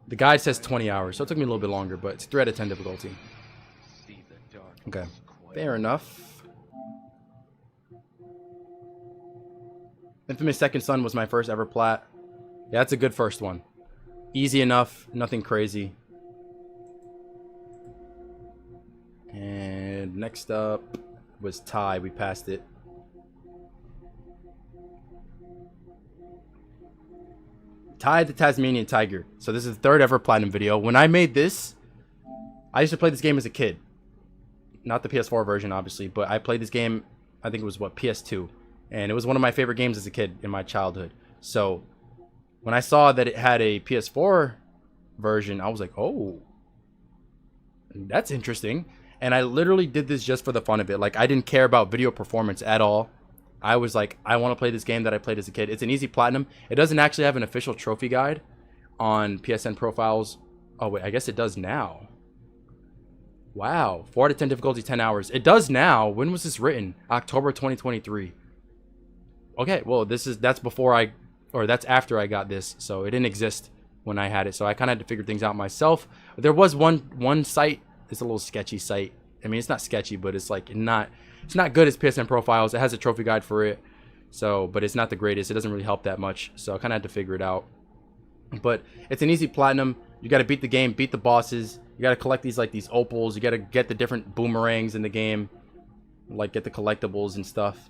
The guide says 20 hours, so it took me a little bit longer, but it's 3 out of 10 difficulty. Okay, fair enough. Infamous Second Son was my first ever plat. Yeah, that's a good first one. Easy enough, nothing crazy. And next up was Ty. We passed it. Ty the Tasmanian Tiger. So this is the 3rd ever platinum video. When I made this, I used to play this game as a kid. Not the PS4 version, obviously, but I played this game, I think it was, what, PS2. And it was one of my favorite games as a kid in my childhood. So when I saw that it had a PS4 version, I was like, oh, that's interesting. And I literally did this just for the fun of it. Like, I didn't care about video performance at all. I was like, I want to play this game that I played as a kid. It's an easy platinum. It doesn't actually have an official trophy guide on PSN profiles. Oh, wait, I guess it does now. Wow. 4 out of 10 difficulty, 10 hours. It does now. When was this written? October 2023. Okay, well, that's before that's after I got this. So it didn't exist when I had it. So I kind of had to figure things out myself. There was one site. It's a little sketchy site. I mean, it's not sketchy, but it's like it's not good as PSN profiles. It has a trophy guide for it. So, but it's not the greatest. It doesn't really help that much. So I kind of had to figure it out. But it's an easy platinum. You got to beat the game, beat the bosses. You got to collect these opals. You got to get the different boomerangs in the game. Like get the collectibles and stuff.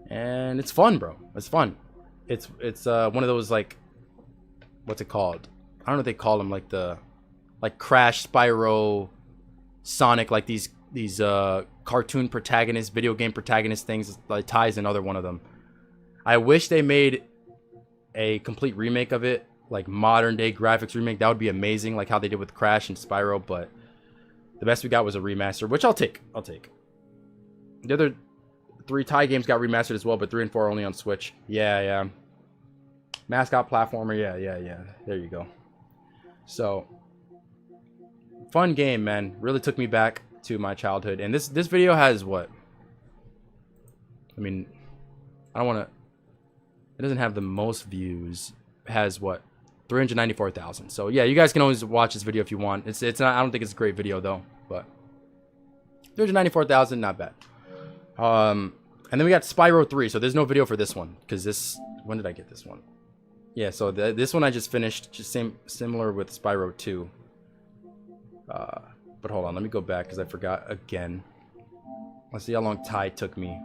And it's fun, bro. It's fun. It's one of those like, what's it called? I don't know what they call them, like Crash, Spyro, Sonic, like these cartoon protagonists, video game protagonist things. Like Ty's another one of them. I wish they made a complete remake of it, like modern day graphics remake. That would be amazing, like how they did with Crash and Spyro. But the best we got was a remaster, which I'll take. The other 3 Ty games got remastered as well, but 3 and 4 are only on Switch. Yeah. Mascot platformer. Yeah. There you go. So fun game, man. Really took me back to my childhood. And this video has what? I mean, I don't want to. It doesn't have the most views. It has what? 394,000. So yeah, you guys can always watch this video if you want. It's not. I don't think it's a great video though, but 394,000, not bad. And then we got Spyro 3. So there's no video for this one because this. When did I get this one? Yeah. So this one I just finished. Just similar with Spyro 2. But hold on, let me go back because I forgot again. Let's see how long Ty took me.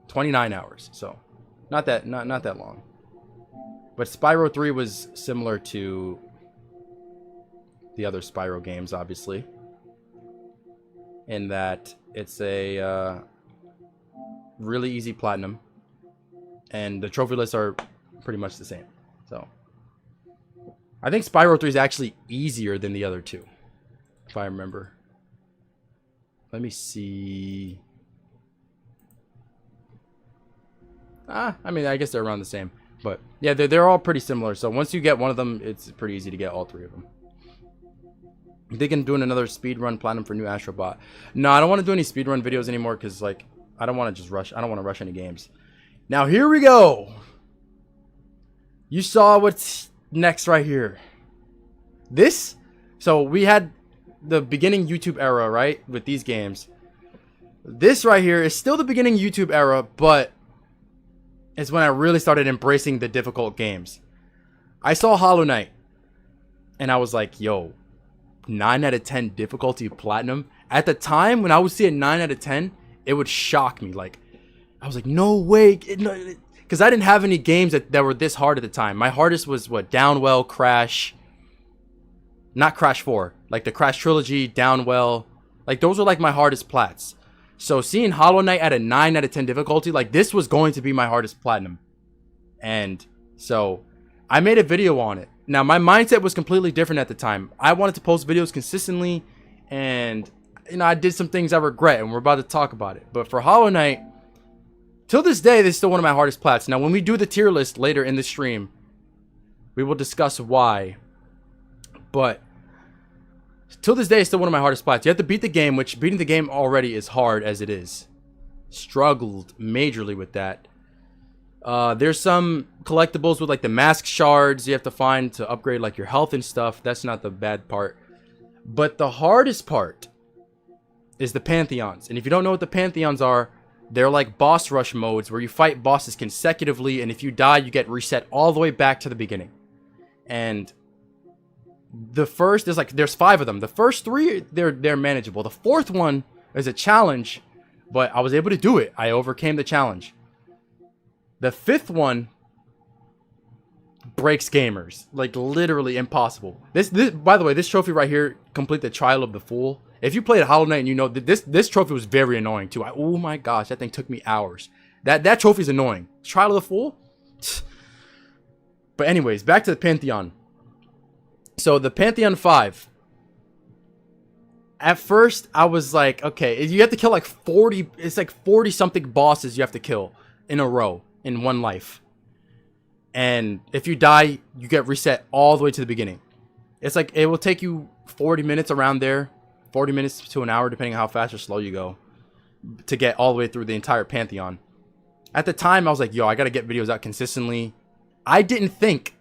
$29 hours, so not that long. But Spyro 3 was similar to the other Spyro games, obviously, in that it's a really easy platinum, and the trophy lists are pretty much the same. So I think Spyro 3 is actually easier than the other 2, if I remember. Let me see. I mean, I guess they're around the same. But yeah, they're all pretty similar. So once you get one of them, it's pretty easy to get all 3 of them. I'm thinking doing another speedrun platinum for new Astro Bot. No, I don't want to do any speedrun videos anymore because, like, I don't want to just rush. I don't want to rush any games. Now, here we go. You saw what's next right here. This. So we had the beginning YouTube era, right? With these games. This right here is still the beginning YouTube era, but it's when I really started embracing the difficult games. I saw Hollow Knight, and I was like, yo, 9 out of 10 difficulty platinum. At the time, when I would see a 9 out of 10, it would shock me. Like, I was like, no way. Because I didn't have any games that were this hard at the time. My hardest was, what, Downwell, Crash. Not Crash 4. Like, the Crash Trilogy, Downwell. Like, those were, like, my hardest plats. So seeing Hollow Knight at a 9 out of 10 difficulty, like, this was going to be my hardest platinum. And so I made a video on it. Now, my mindset was completely different at the time. I wanted to post videos consistently, and, you know, I did some things I regret, and we're about to talk about it. But for Hollow Knight, till this day, this is still one of my hardest plats. Now, when we do the tier list later in the stream, we will discuss why. But till this day, it's still one of my hardest plats. You have to beat the game, which beating the game already is hard as it is. Struggled majorly with that. There's some collectibles with, like, the mask shards you have to find to upgrade, like, your health and stuff. That's not the bad part. But the hardest part is the Pantheons. And if you don't know what the Pantheons are, they're like boss rush modes where you fight bosses consecutively, and if you die, you get reset all the way back to the beginning. And the first, there's 5 of them. The first 3, they're manageable. The 4th one is a challenge, but I was able to do it. I overcame the challenge. The 5th one breaks gamers. Like, literally impossible. This by the way, this trophy right here, complete the Trial of the Fool. If you played Hollow Knight and you know, this trophy was very annoying too. Oh my gosh, that thing took me hours. That trophy is annoying. Trial of the Fool? But anyways, back to the Pantheon. So the Pantheon 5. at first I was like, okay, you have to kill like 40. It's like 40 something bosses you have to kill in a row in one life. And if you die, you get reset all the way to the beginning. It's like it will take you 40 minutes around there, 40 minutes to an hour, depending on how fast or slow you go, to get all the way through the entire Pantheon. At the time, I was like, yo, I got to get videos out consistently. I didn't think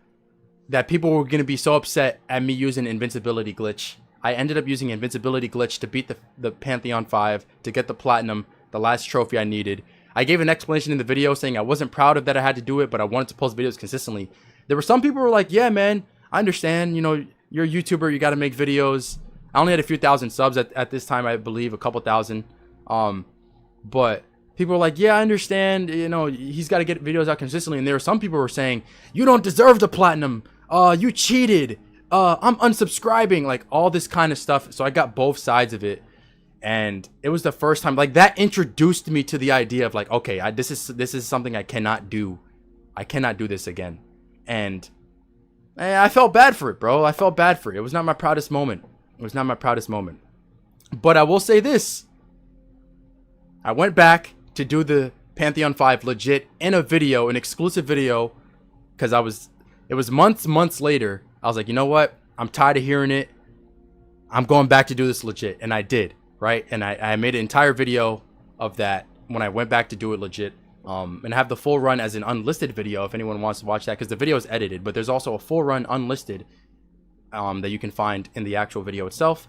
that people were going to be so upset at me using invincibility glitch. I ended up using invincibility glitch to beat the Pantheon 5, to get the platinum, the last trophy I needed. I gave an explanation in the video saying I wasn't proud of that I had to do it, but I wanted to post videos consistently. There were some people who were like, yeah, man, I understand. You know, you're a YouTuber. You got to make videos. I only had a few thousand subs at this time, I believe, a couple thousand. But people were like, yeah, I understand. You know, he's got to get videos out consistently. And there were some people who were saying, you don't deserve the platinum. You cheated. I'm unsubscribing. Like all this kind of stuff. So I got both sides of it. And it was the first time, like, that introduced me to the idea of like, okay, this is something I cannot do. I cannot do this again. And I felt bad for it, bro. I felt bad for it. It was not my proudest moment. It was not my proudest moment. But I will say this. I went back to do the Pantheon 5 legit in a video, an exclusive video, because it was months later. I was like, you know what? I'm tired of hearing it. I'm going back to do this legit. And I did. Right, and I made an entire video of that when I went back to do it legit, and have the full run as an unlisted video if anyone wants to watch that, because the video is edited, but there's also a full run unlisted that you can find in the actual video itself.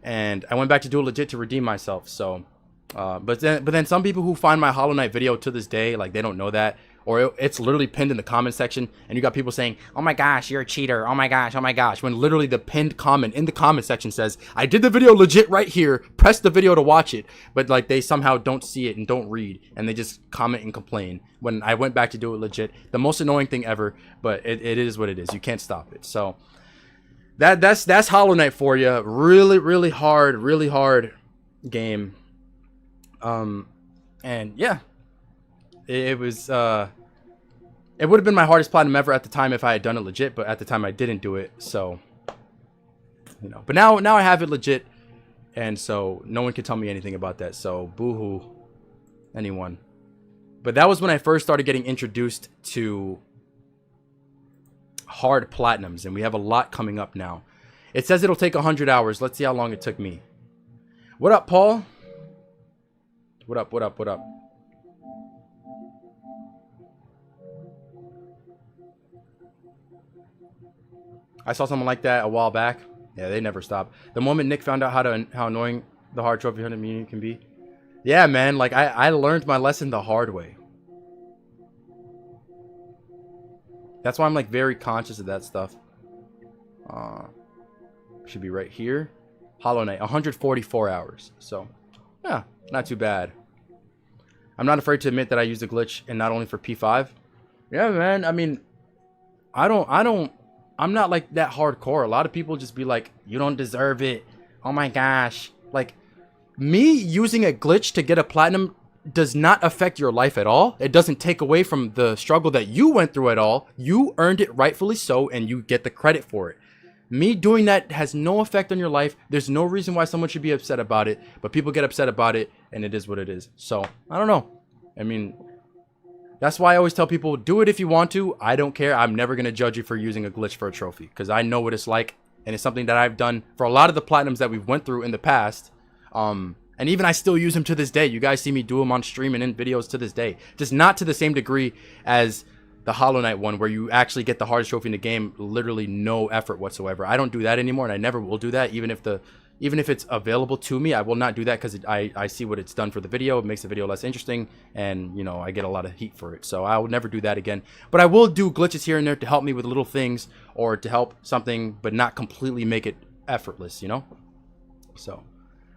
And I went back to do it legit to redeem myself. So, but then some people who find my Hollow Knight video to this day, like, they don't know that, or it's literally pinned in the comment section, and you got people saying, oh my gosh, you're a cheater, oh my gosh, when literally the pinned comment in the comment section says, I did the video legit right here, press the video to watch it, but like they somehow don't see it and don't read, and they just comment and complain when I went back to do it legit. The most annoying thing ever, but it is what it is. You can't stop it. So that's Hollow Knight for you. Really hard game. And yeah, it was it would have been my hardest platinum ever at the time if I had done it legit, but at the time I didn't do it. So, you know, but now I have it legit, and so no one can tell me anything about that. So boo-hoo, anyone. But that was when I first started getting introduced to hard platinums, and we have a lot coming up now. It says it'll take 100 hours. Let's see how long it took me. What up, Paul? What up? I saw someone like that a while back. Yeah, they never stop. The moment Nick found out how annoying the hard trophy hunter menu can be. Yeah, man, like I learned my lesson the hard way. That's why I'm like very conscious of that stuff. Should be right here. Hollow Knight, 144 hours. So, yeah, not too bad. I'm not afraid to admit that I used a glitch, and not only for P5. Yeah, man. I mean, I'm not like that hardcore. A lot of people just be like, you don't deserve it. Oh my gosh. Like, me using a glitch to get a platinum does not affect your life at all. It doesn't take away from the struggle that you went through at all. You earned it rightfully so, and you get the credit for it. Me doing that has no effect on your life. There's no reason why someone should be upset about it, but people get upset about it, and it is what it is. So, I don't know. I mean, that's why I always tell people, do it if you want to. I don't care. I'm never going to judge you for using a glitch for a trophy, because I know what it's like, and it's something that I've done for a lot of the platinums that we've went through in the past. And even I still use them to this day. You guys see me do them on stream and in videos to this day. Just not to the same degree as the Hollow Knight one, where you actually get the hardest trophy in the game, literally no effort whatsoever. I don't do that anymore, and I never will do that. Even if it's available to me, I will not do that, because I see what it's done for the video. It makes the video less interesting, and, you know, I get a lot of heat for it. So I will never do that again. But I will do glitches here and there to help me with little things, or to help something, but not completely make it effortless, you know? So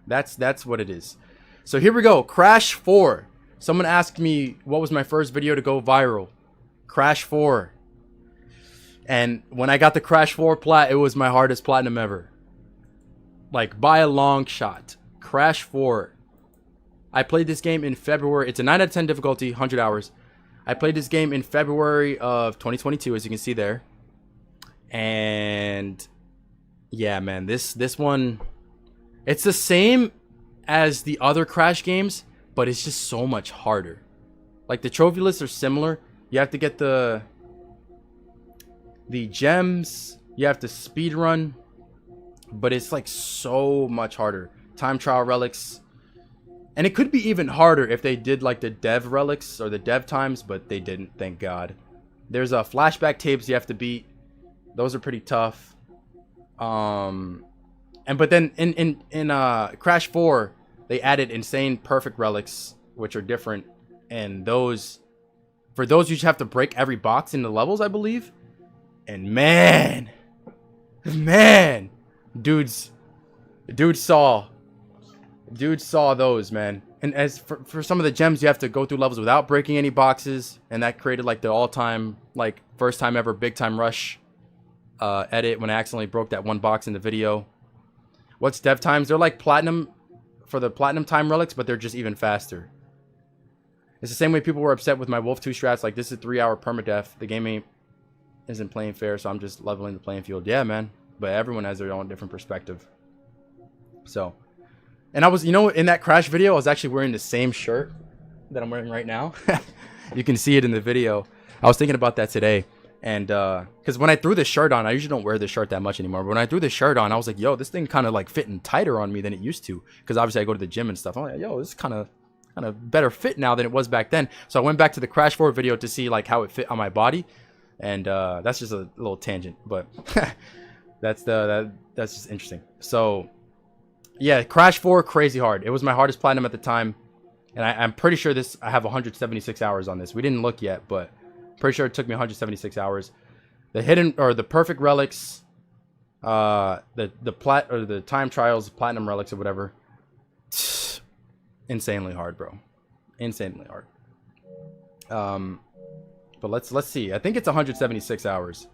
that's what it is. So here we go. Crash 4. Someone asked me what was my first video to go viral. Crash 4. And when I got the Crash 4 plat, it was my hardest platinum ever. Like, by a long shot. Crash 4. I played this game in February. It's a 9 out of 10 difficulty, 100 hours. I played this game in February of 2022, as you can see there. And yeah, man, this one, It's the same as the other Crash games, but it's just so much harder. Like the trophy lists are similar. You have to get the gems. You have to speed run, but it's like so much harder. Time trial relics, and it could be even harder if they did like the dev relics or the dev times, but they didn't. Thank God. There's flashback tapes you have to beat. Those are pretty tough. But then in Crash 4, they added insane perfect relics, which are different. And for those you just have to break every box in the levels, I believe. And man, dudes saw those, man. And as for some of the gems, you have to go through levels without breaking any boxes, and that created like the all-time, like first time ever big time rush edit when I accidentally broke that one box in the video. What's dev times? They're like platinum for the platinum time relics, but they're just even faster. It's the same way people were upset with my Wolf 2 strats. Like, this is 3-hour permadeath. The game isn't playing fair, so I'm just leveling the playing field. Yeah, man. But everyone has their own different perspective. So, and I was, you know, in that Crash video, I was actually wearing the same shirt that I'm wearing right now. You can see it in the video. I was thinking about that today. And because when I threw this shirt on, I usually don't wear this shirt that much anymore. But when I threw this shirt on, I was like, yo, this thing kind of like fitting tighter on me than it used to. Because obviously I go to the gym and stuff. I'm like, yo, this is kind of better fit now than it was back then. So I went back to the Crash 4 video to see like how it fit on my body. And that's just a little tangent. But that's just interesting. So yeah, Crash 4, crazy hard. It was my hardest platinum at the time. And I'm pretty sure I have 176 hours on this. We didn't look yet, but pretty sure it took me 176 hours. The hidden or the perfect relics, the time trials, platinum relics or whatever. Insanely hard, bro. Insanely hard. But let's see. I think it's 176 hours.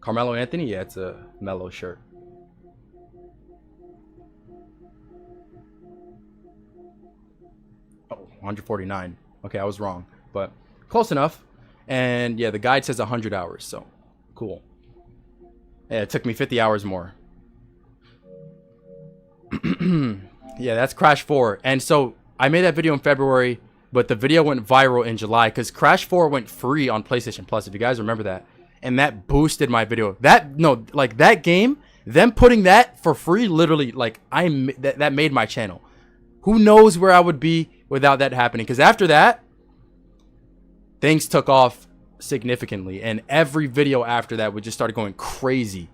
Carmelo Anthony, yeah, it's a mellow shirt. Oh, 149. Okay, I was wrong, but close enough. And yeah, the guide says 100 hours, so cool. Yeah, it took me 50 hours more. Yeah, that's Crash 4. And so I made that video in February, but the video went viral in July because Crash 4 went free on PlayStation Plus, if you guys remember that. And that boosted my video. That game, them putting that for free, literally, like, that made my channel. Who knows where I would be without that happening? Because after that, things took off significantly. And every video after that would just start going crazy.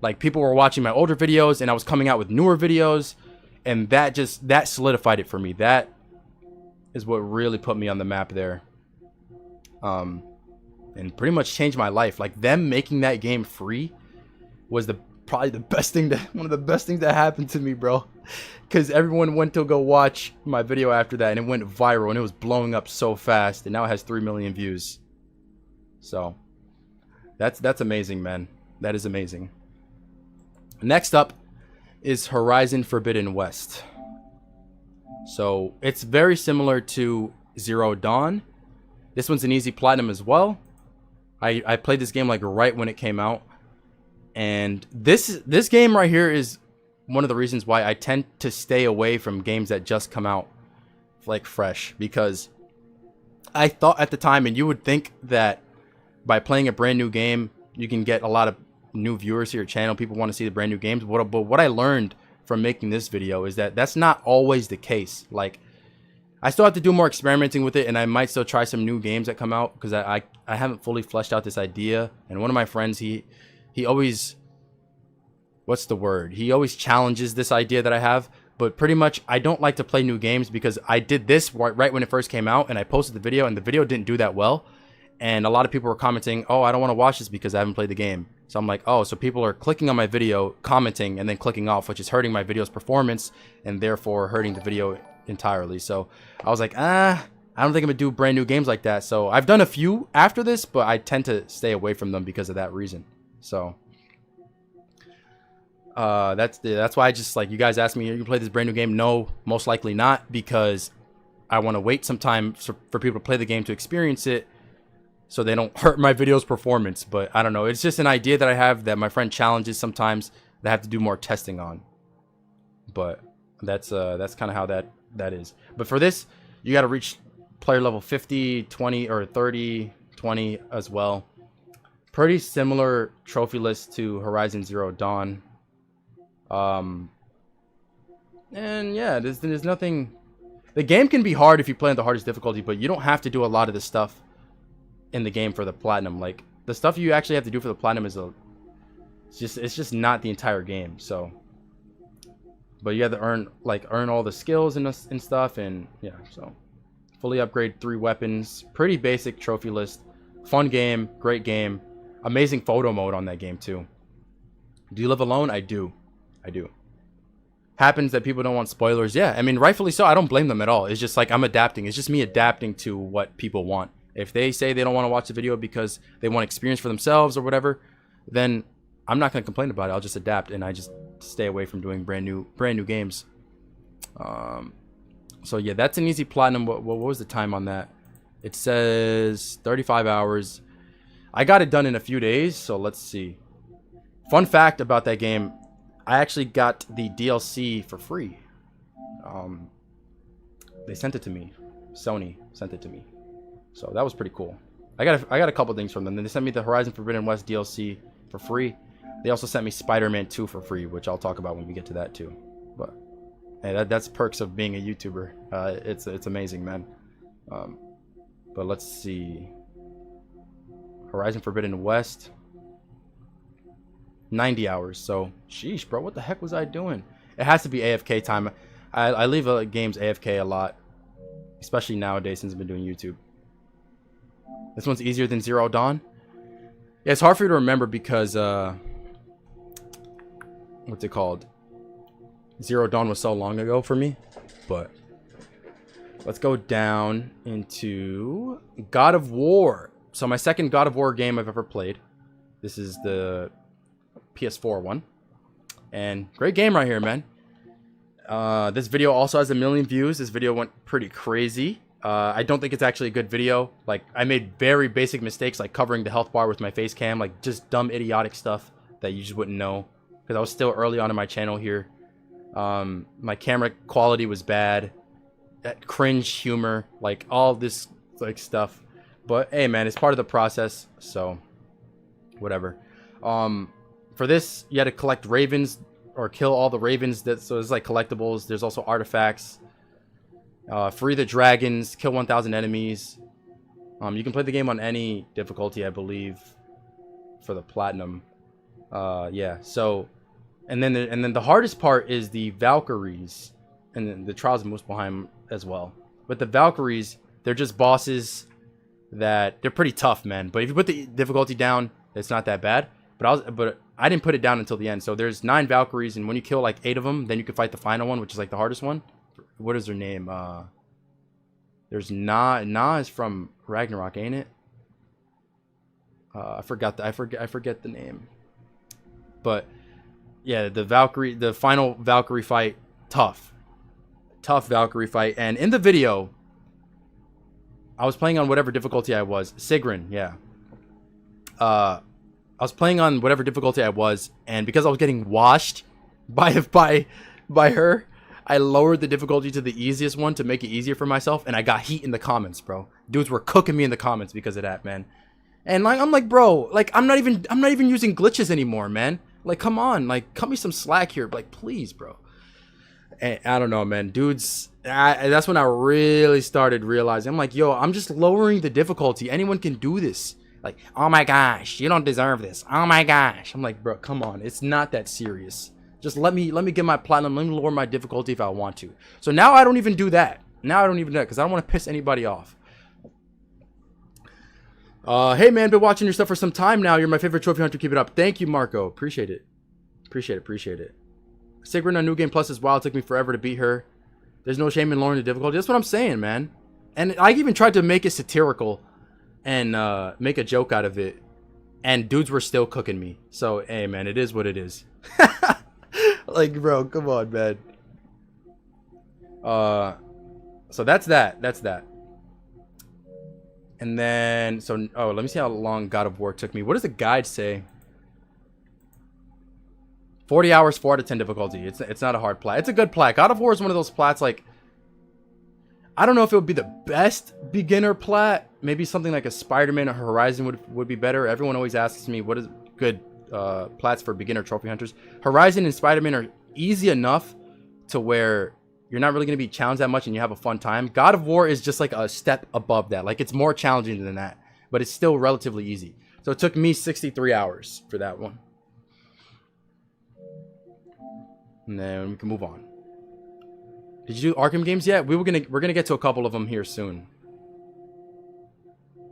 Like, people were watching my older videos, and I was coming out with newer videos. And that solidified it for me. That is what really put me on the map there. And pretty much changed my life. Like, them making that game free was probably the best thing one of the best things that happened to me, bro. Because everyone went to go watch my video after that, and it went viral, and it was blowing up so fast, and now it has 3 million views. So that's amazing, man. That is amazing. Next up is Horizon Forbidden West. So it's very similar to Zero Dawn. This one's an easy platinum as well. I played this game like right when it came out, and this game right here is one of the reasons why I tend to stay away from games that just come out like fresh, because I thought at the time, and you would think that by playing a brand new game you can get a lot of new viewers to your channel, people want to see the brand new games, but what I learned from making this video is that that's not always the case. Like, I still have to do more experimenting with it, and I might still try some new games that come out, because I haven't fully fleshed out this idea. And one of my friends, he always, what's the word? He always challenges this idea that I have. But pretty much, I don't like to play new games, because I did this right when it first came out, and I posted the video, and the video didn't do that well. And a lot of people were commenting, oh, I don't want to watch this because I haven't played the game. So I'm like, oh, so people are clicking on my video, commenting, and then clicking off, which is hurting my video's performance, and therefore hurting the video entirely. So I was like, I don't think I'm gonna do brand new games like that. So I've done a few after this, but I tend to stay away from them because of that reason. So that's why I just, like, you guys asked me, you play this brand new game? No, most likely not, because I want to wait some time for people to play the game to experience it, so they don't hurt my video's performance. But I don't know. It's just an idea that I have that my friend challenges sometimes that I have to do more testing on. But that's kind of how that is. But for this, you got to reach player level 50, 20, or 30, 20 as well. Pretty similar trophy list to Horizon Zero Dawn. And yeah, there's nothing. The game can be hard if you play on the hardest difficulty, but you don't have to do a lot of the stuff in the game for the platinum. Like, the stuff you actually have to do for the platinum is it's just not the entire game. So, but you have to earn all the skills and stuff, and yeah. So, fully upgrade 3 weapons. Pretty basic trophy list. Fun game, great game, amazing photo mode on that game too. Do you live alone? I do. Happens that people don't want spoilers. Yeah, I mean, rightfully so. I don't blame them at all. It's just like I'm adapting. It's just me adapting to what people want. If they say they don't want to watch the video because they want experience for themselves or whatever, then I'm not going to complain about it. I'll just adapt, and I just stay away from doing brand new games. So yeah, that's an easy platinum. What was the time on that? It says 35 hours. I got it done in a few days, so let's see. Fun fact about that game, I actually got the DLC for free. They sent it to me. Sony sent it to me. So that was pretty cool. I got a couple things from them. Then they sent me the Horizon Forbidden West DLC for free. They also sent me Spider-Man 2 for free, which I'll talk about when we get to that too. But hey, that's perks of being a YouTuber. It's amazing, man. But let's see. Horizon Forbidden West. 90 hours. So, sheesh, bro. What the heck was I doing? It has to be AFK time. I leave games AFK a lot. Especially nowadays since I've been doing YouTube. This one's easier than Zero Dawn. Yeah, it's hard for you to remember because, what's it called? Zero Dawn was so long ago for me. But, let's go down into God of War. So, my second God of War game I've ever played. This is the PS4 one, and great game right here, man. This video also has 1 million views. This video went pretty crazy. I don't think it's actually a good video. Like, I made very basic mistakes, like covering the health bar with my face cam, like just dumb idiotic stuff that you just wouldn't know because I was still early on in my channel here. My camera quality was bad, that cringe humor, like all this like stuff. But hey, man, it's part of the process, so whatever. For this, you had to collect ravens or kill all the ravens. So it's like collectibles. There's also artifacts. Free the dragons. Kill 1,000 enemies. You can play the game on any difficulty, I believe, for the platinum. Yeah. So, and then the hardest part is the Valkyries, and then the Trials of Muspelheim as well. But the Valkyries, they're just bosses that they're pretty tough, man. But if you put the difficulty down, it's not that bad. But I didn't put it down until the end. So there's 9 Valkyries, and when you kill like 8 of them, then you can fight the final one, which is like the hardest one. What is her name? There's Na. Na is from Ragnarok, ain't it? I forget the name. But yeah, the final Valkyrie fight, tough Valkyrie fight. And in the video, I was playing on whatever difficulty I was. Sigrun, yeah. I was playing on whatever difficulty I was, and because I was getting washed by her, I lowered the difficulty to the easiest one to make it easier for myself, and I got heat in the comments, bro. Dudes were cooking me in the comments because of that, man. And like, I'm like, bro, like I'm not even using glitches anymore, man. Like, come on, like, cut me some slack here, like, please, bro. And I don't know, man, dudes. That's when I really started realizing. I'm like, yo, I'm just lowering the difficulty. Anyone can do this. Like, oh my gosh, you don't deserve this. Oh my gosh. I'm like, bro, come on. It's not that serious. Just let me get my platinum. Let me lower my difficulty if I want to. So now I don't even do that. Now I don't even do that because I don't want to piss anybody off. Hey, man, been watching your stuff for some time now. You're my favorite trophy hunter. Keep it up. Thank you, Marco. Appreciate it. Appreciate it. Sigrun on New Game Plus is wild. It took me forever to beat her. There's no shame in lowering the difficulty. That's what I'm saying, man. And I even tried to make it satirical and make a joke out of it, and dudes were still cooking me. So hey, man, it is what it is. Like, bro, come on, man. So that's that. And then, so, oh, let me see how long God of War took me. What does the guide say? 40 hours, 4 out of 10 difficulty. It's not a hard plat. It's a good plat. God of War is one of those plats, like, I don't know if it would be the best beginner plat. Maybe something like a Spider-Man or Horizon would be better. Everyone always asks me, what is good plats for beginner trophy hunters? Horizon and Spider-Man are easy enough to where you're not really going to be challenged that much and you have a fun time. God of War is just like a step above that. Like, it's more challenging than that, but it's still relatively easy. So it took me 63 hours for that one. And then we can move on. Did you do Arkham games yet? We're gonna get to a couple of them here soon.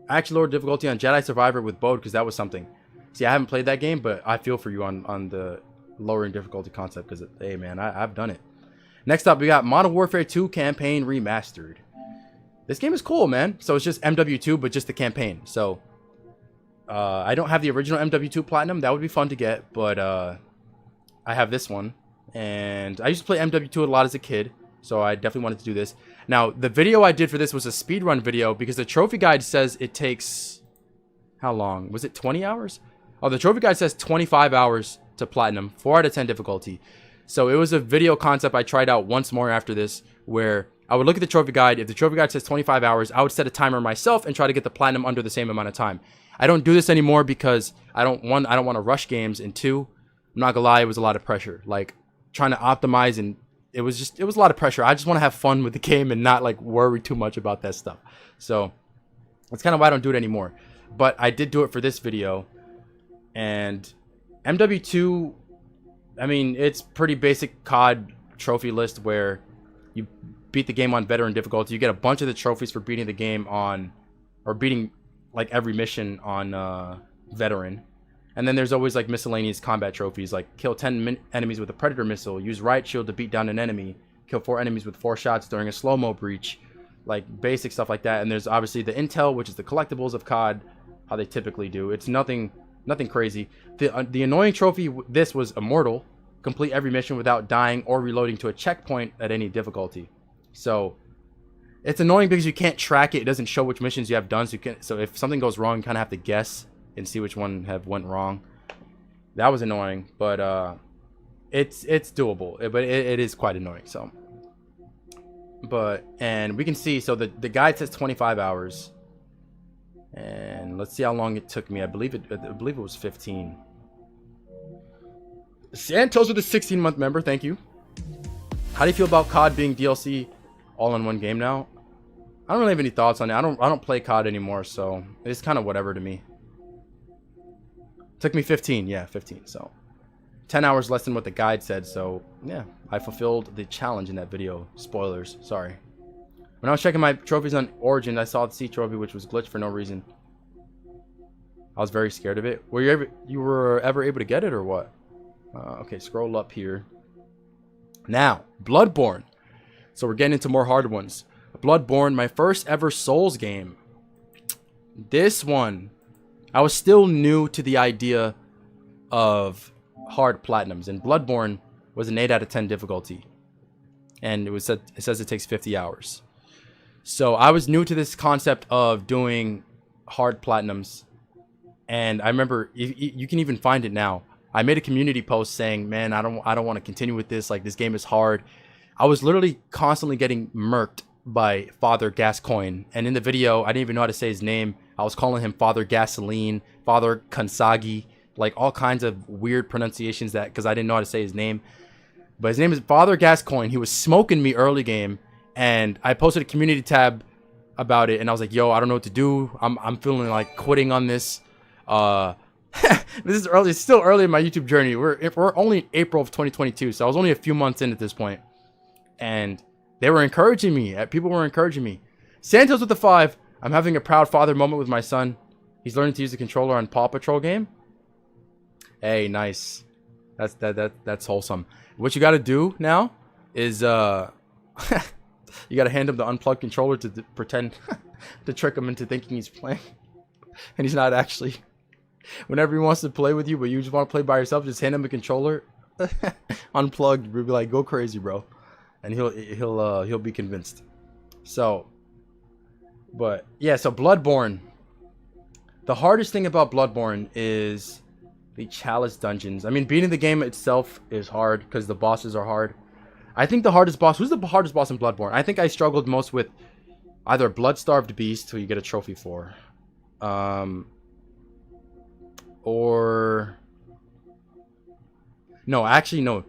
I actually lowered difficulty on Jedi Survivor with Bode because that was something. See, I haven't played that game, but I feel for you on the lowering difficulty concept because, hey man, I've done it. Next up, we got Modern Warfare 2 Campaign Remastered. This game is cool, man. So it's just MW2, but just the campaign. So I don't have the original MW2 Platinum. That would be fun to get, but I have this one. And I used to play MW2 a lot as a kid, so I definitely wanted to do this. Now, the video I did for this was a speedrun video because the trophy guide says it takes... How long? Was it 20 hours? Oh, the trophy guide says 25 hours to Platinum, 4 out of 10 difficulty. So it was a video concept I tried out once more after this, where I would look at the trophy guide. If the trophy guide says 25 hours, I would set a timer myself and try to get the Platinum under the same amount of time. I don't do this anymore because I don't want to rush games, and 2, I'm not gonna lie, it was a lot of pressure. Like, trying to optimize, and it was a lot of pressure. I just want to have fun with the game and not like worry too much about that stuff. So that's kind of why I don't do it anymore. But I did do it for this video. And MW2, I mean, it's pretty basic COD trophy list where you beat the game on veteran difficulty. You get a bunch of the trophies for beating the game on, or beating like every mission on veteran. And then there's always like miscellaneous combat trophies, like kill 10 enemies with a predator missile, use riot shield to beat down an enemy, kill 4 enemies with 4 shots during a slow-mo breach, like basic stuff like that. And there's obviously the intel, which is the collectibles of COD, how they typically do. It's nothing crazy. The annoying trophy, this was immortal, complete every mission without dying or reloading to a checkpoint at any difficulty. So it's annoying because you can't track it. It doesn't show which missions you have done. So if something goes wrong, you kind of have to guess and see which one went wrong. That was annoying, but it's doable, but it is quite annoying. So, and we can see, so the guide says 25 hours, and let's see how long it took me. I believe it was 15. Santos with a 16-month member, thank you. How do you feel about COD being DLC all in one game now? I don't really have any thoughts on it. I don't play COD anymore, so it's kind of whatever to me. Took me 15, yeah, 15. So 10 hours less than what the guide said. So yeah, I fulfilled the challenge in that video. Spoilers, sorry. When I was checking my trophies on Origin, I saw the C trophy, which was glitched for no reason. I was very scared of it. Were you ever able to get it or what? Okay, scroll up here. Now, Bloodborne. So we're getting into more hard ones. Bloodborne, my first ever Souls game. This one, I was still new to the idea of hard platinums, and Bloodborne was an 8 out of 10 difficulty, and it says it takes 50 hours. So I was new to this concept of doing hard platinums, and I remember you can even find it now. I made a community post saying, "Man, I don't want to continue with this. Like, this game is hard." I was literally constantly getting murked by Father Gascoigne, and in the video, I didn't even know how to say his name. I was calling him Father Gasoline, Father Kansagi, like all kinds of weird pronunciations because I didn't know how to say his name. But his name is Father Gascoigne. He was smoking me early game, and I posted a community tab about it, and I was like, "Yo, I don't know what to do. I'm feeling like quitting on this." This is early. It's still early in my YouTube journey. We're only in April of 2022, so I was only a few months in at this point, and they were encouraging me. People were encouraging me. Santos with the 5. I'm having a proud father moment with my son. He's learning to use the controller on Paw Patrol game. Hey, nice. That's wholesome. What you got to do now is you got to hand him the unplugged controller to pretend to trick him into thinking he's playing, and he's not actually. Whenever he wants to play with you, but you just want to play by yourself, just hand him a controller, unplugged. We'll be like, "Go crazy, bro," and he'll be convinced. So But yeah, so Bloodborne. The hardest thing about Bloodborne is the chalice dungeons. I mean, beating the game itself is hard because the bosses are hard. I think the hardest boss... Who's the hardest boss in Bloodborne? I think I struggled most with either Blood-Starved Beast, who you get a trophy for. Or... No, actually, no.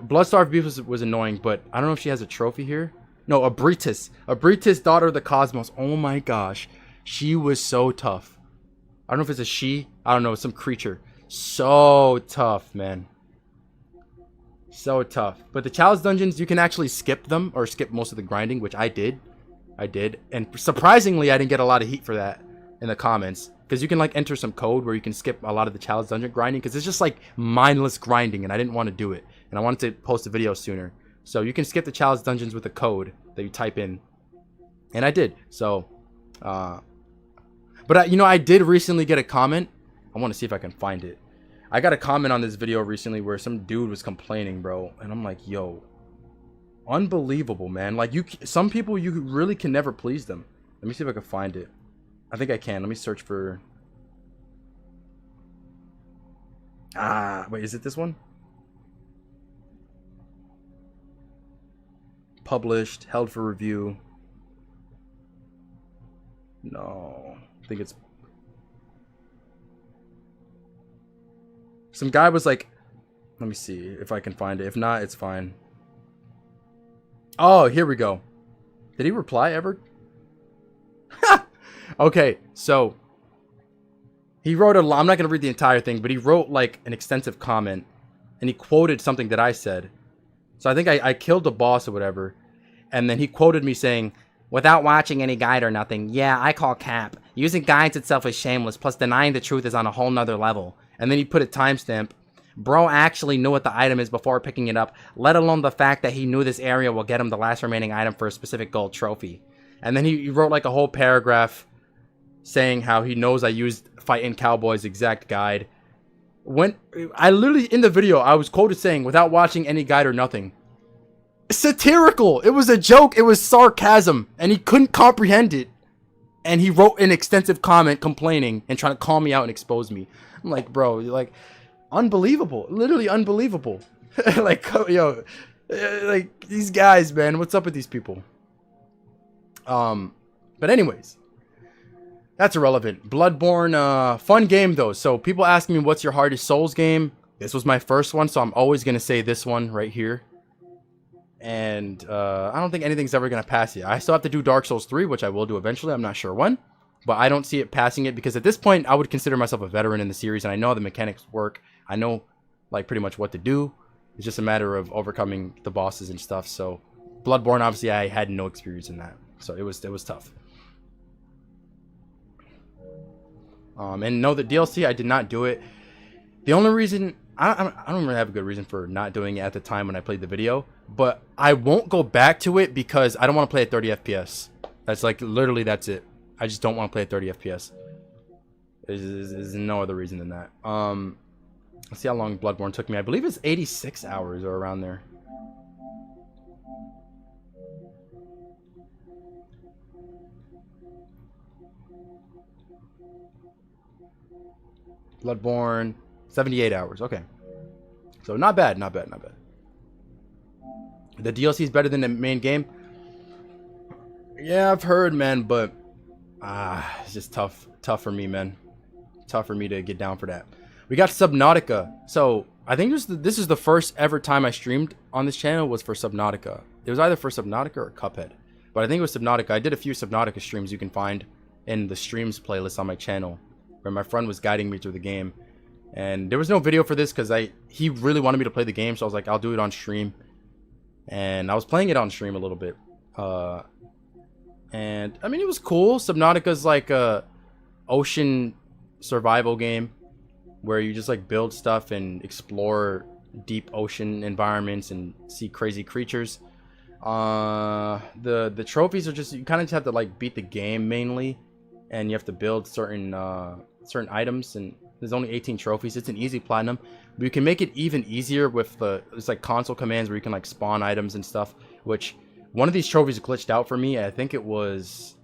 Blood-Starved Beast was annoying, but I don't know if she has a trophy here. No, Abritus. Abritus, Daughter of the Cosmos. Oh my gosh. She was so tough. I don't know if it's a she. I don't know. Some creature. So tough, man. So tough. But the chalice dungeons, you can actually skip them or skip most of the grinding, which I did. And surprisingly, I didn't get a lot of heat for that in the comments. Because you can like enter some code where you can skip a lot of the chalice dungeon grinding. Because it's just like mindless grinding and I didn't want to do it. And I wanted to post a video sooner. So you can skip the chalice dungeons with a code that you type in. And I did. So, but you know, I did recently get a comment. I want to see if I can find it. I got a comment on this video recently where some dude was complaining, bro. And I'm like, yo, unbelievable, man. Like, some people, you really can never please them. Let me see if I can find it. I think I can. Let me search for... wait, is it this one? Published, held for review. No, I think it's... Some guy was like... Let me see if I can find it. If not, it's fine. Oh, here we go. Did he reply ever? Okay, so he wrote a lot. I'm not going to read the entire thing, but he wrote like an extensive comment and he quoted something that I said. So I think I killed the boss or whatever. And then he quoted me saying, without watching any guide or nothing, yeah, I call cap. Using guides itself is shameless, plus denying the truth is on a whole nother level. And then he put a timestamp. Bro actually knew what the item is before picking it up, let alone the fact that he knew this area will get him the last remaining item for a specific gold trophy. And then he wrote like a whole paragraph saying how he knows I used Fighting Cowboy's exact guide. When I literally, in the video, I was quoted saying, without watching any guide or nothing. Satirical! It was a joke, it was sarcasm, and he couldn't comprehend it. And he wrote an extensive comment complaining and trying to call me out and expose me. I'm like, bro, you're like, unbelievable. Literally unbelievable. Like, yo, like, these guys, man, what's up with these people? But anyways, that's irrelevant. Bloodborne, fun game though. So people ask me, what's your hardest Souls game? This was my first one, so I'm always going to say this one right here. And I don't think anything's ever going to pass it. I still have to do Dark Souls 3, which I will do eventually. I'm not sure when. But I don't see it passing it because at this point, I would consider myself a veteran in the series. And I know how the mechanics work. I know like pretty much what to do. It's just a matter of overcoming the bosses and stuff. So Bloodborne, obviously, I had no experience in that. So it was tough. And no, the DLC, I did not do it. The only reason... I don't really have a good reason for not doing it at the time when I played the video. But I won't go back to it because I don't want to play at 30 FPS. That's like, literally, that's it. I just don't want to play at 30 FPS. There's no other reason than that. Let's see how long Bloodborne took me. I believe it's 86 hours or around there. Bloodborne, 78 hours. Okay. So not bad, not bad, not bad. The DLC is better than the main game. Yeah, I've heard, man, but it's just tough for me, man. Tough for me to get down for that. We got Subnautica. So I think this is the first ever time I streamed on this channel was for Subnautica. It was either for Subnautica or Cuphead, but I think it was Subnautica. I did a few Subnautica streams you can find in the streams playlist on my channel, where my friend was guiding me through the game. And there was no video for this because he really wanted me to play the game, so I was like, I'll do it on stream. And I was playing it on stream a little bit. And I mean, it was cool. Subnautica's like a ocean survival game where you just like build stuff and explore deep ocean environments and see crazy creatures. The trophies are just, you kind of just have to like beat the game mainly, and you have to build certain items, and there's only 18 trophies. It's an easy platinum, but you can make it even easier with there's like console commands where you can like spawn items and stuff, which one of these trophies glitched out for me. I think it was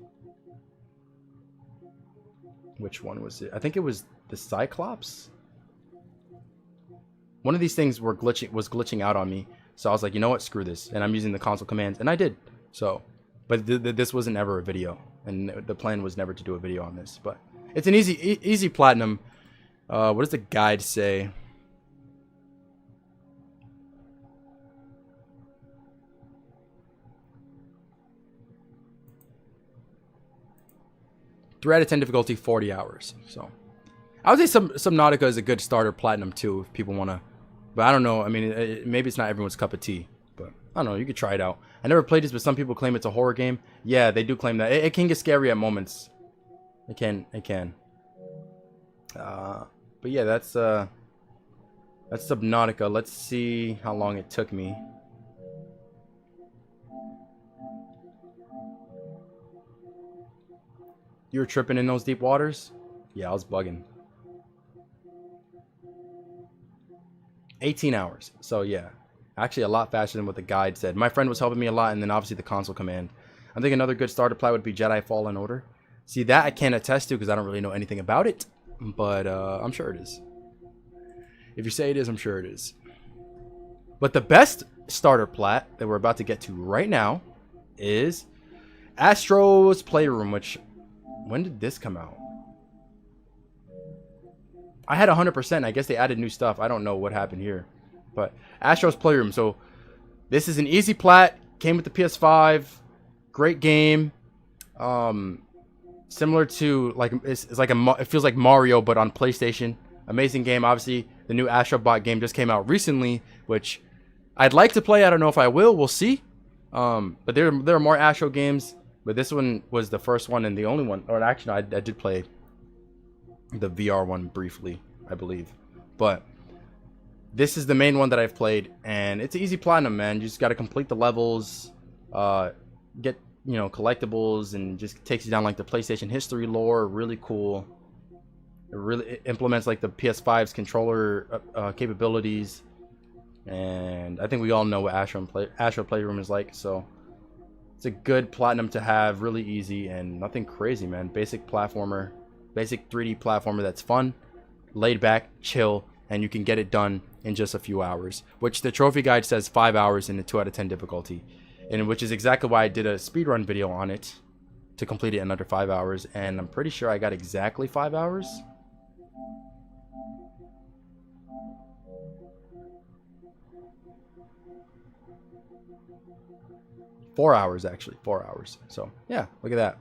Which one was it? I think it was the Cyclops. One of these things was glitching out on me. So I was like, you know what? Screw this. And I'm using the console commands. And I did. So, but this wasn't ever a video. And the plan was never to do a video on this. But it's an easy platinum. What does the guide say? Three out of 10 difficulty, 40 hours. So I would say Subnautica is a good starter platinum too if people want to. But I don't know. I mean, maybe it's not everyone's cup of tea. But I don't know. You could try it out. I never played this, but some people claim it's a horror game. Yeah, they do claim that. It can get scary at moments. It can. It can. But yeah, that's Subnautica. Let's see how long it took me. You were tripping in those deep waters? Yeah, I was bugging. 18 hours. So yeah, actually a lot faster than what the guide said. My friend was helping me a lot, and then obviously the console command. I think another good starter plat would be Jedi Fallen Order. See, that I can't attest to because I don't really know anything about it, but I'm sure it is. If you say it is, I'm sure it is. But the best starter plat that we're about to get to right now is Astro's Playroom, which... When did this come out? I had 100%. I guess they added new stuff. I don't know what happened here. But Astro's Playroom. So this is an easy plat. Came with the PS5. Great game. Similar to like it's like it feels like Mario but on PlayStation. Amazing game. Obviously, the new Astro Bot game just came out recently, which I'd like to play. I don't know if I will. We'll see. But there are more Astro games. But this one was the first one and the only one. Or actually, I did play the VR one briefly, I believe. But this is the main one that I've played. And it's an easy platinum, man. You just got to complete the levels. Get, you know, collectibles. And just takes you down like the PlayStation history lore. Really cool. It implements like the PS5's controller capabilities. And I think we all know what Astro Playroom is like. So... it's a good platinum to have, really easy and nothing crazy, man. Basic platformer, basic 3D platformer that's fun, laid back, chill, and you can get it done in just a few hours. Which the trophy guide says 5 hours in a 2 out of 10 difficulty, and which is exactly why I did a speedrun video on it to complete it in under 5 hours. And I'm pretty sure I got exactly 5 hours. Four hours, actually. 4 hours. So, yeah, look at that.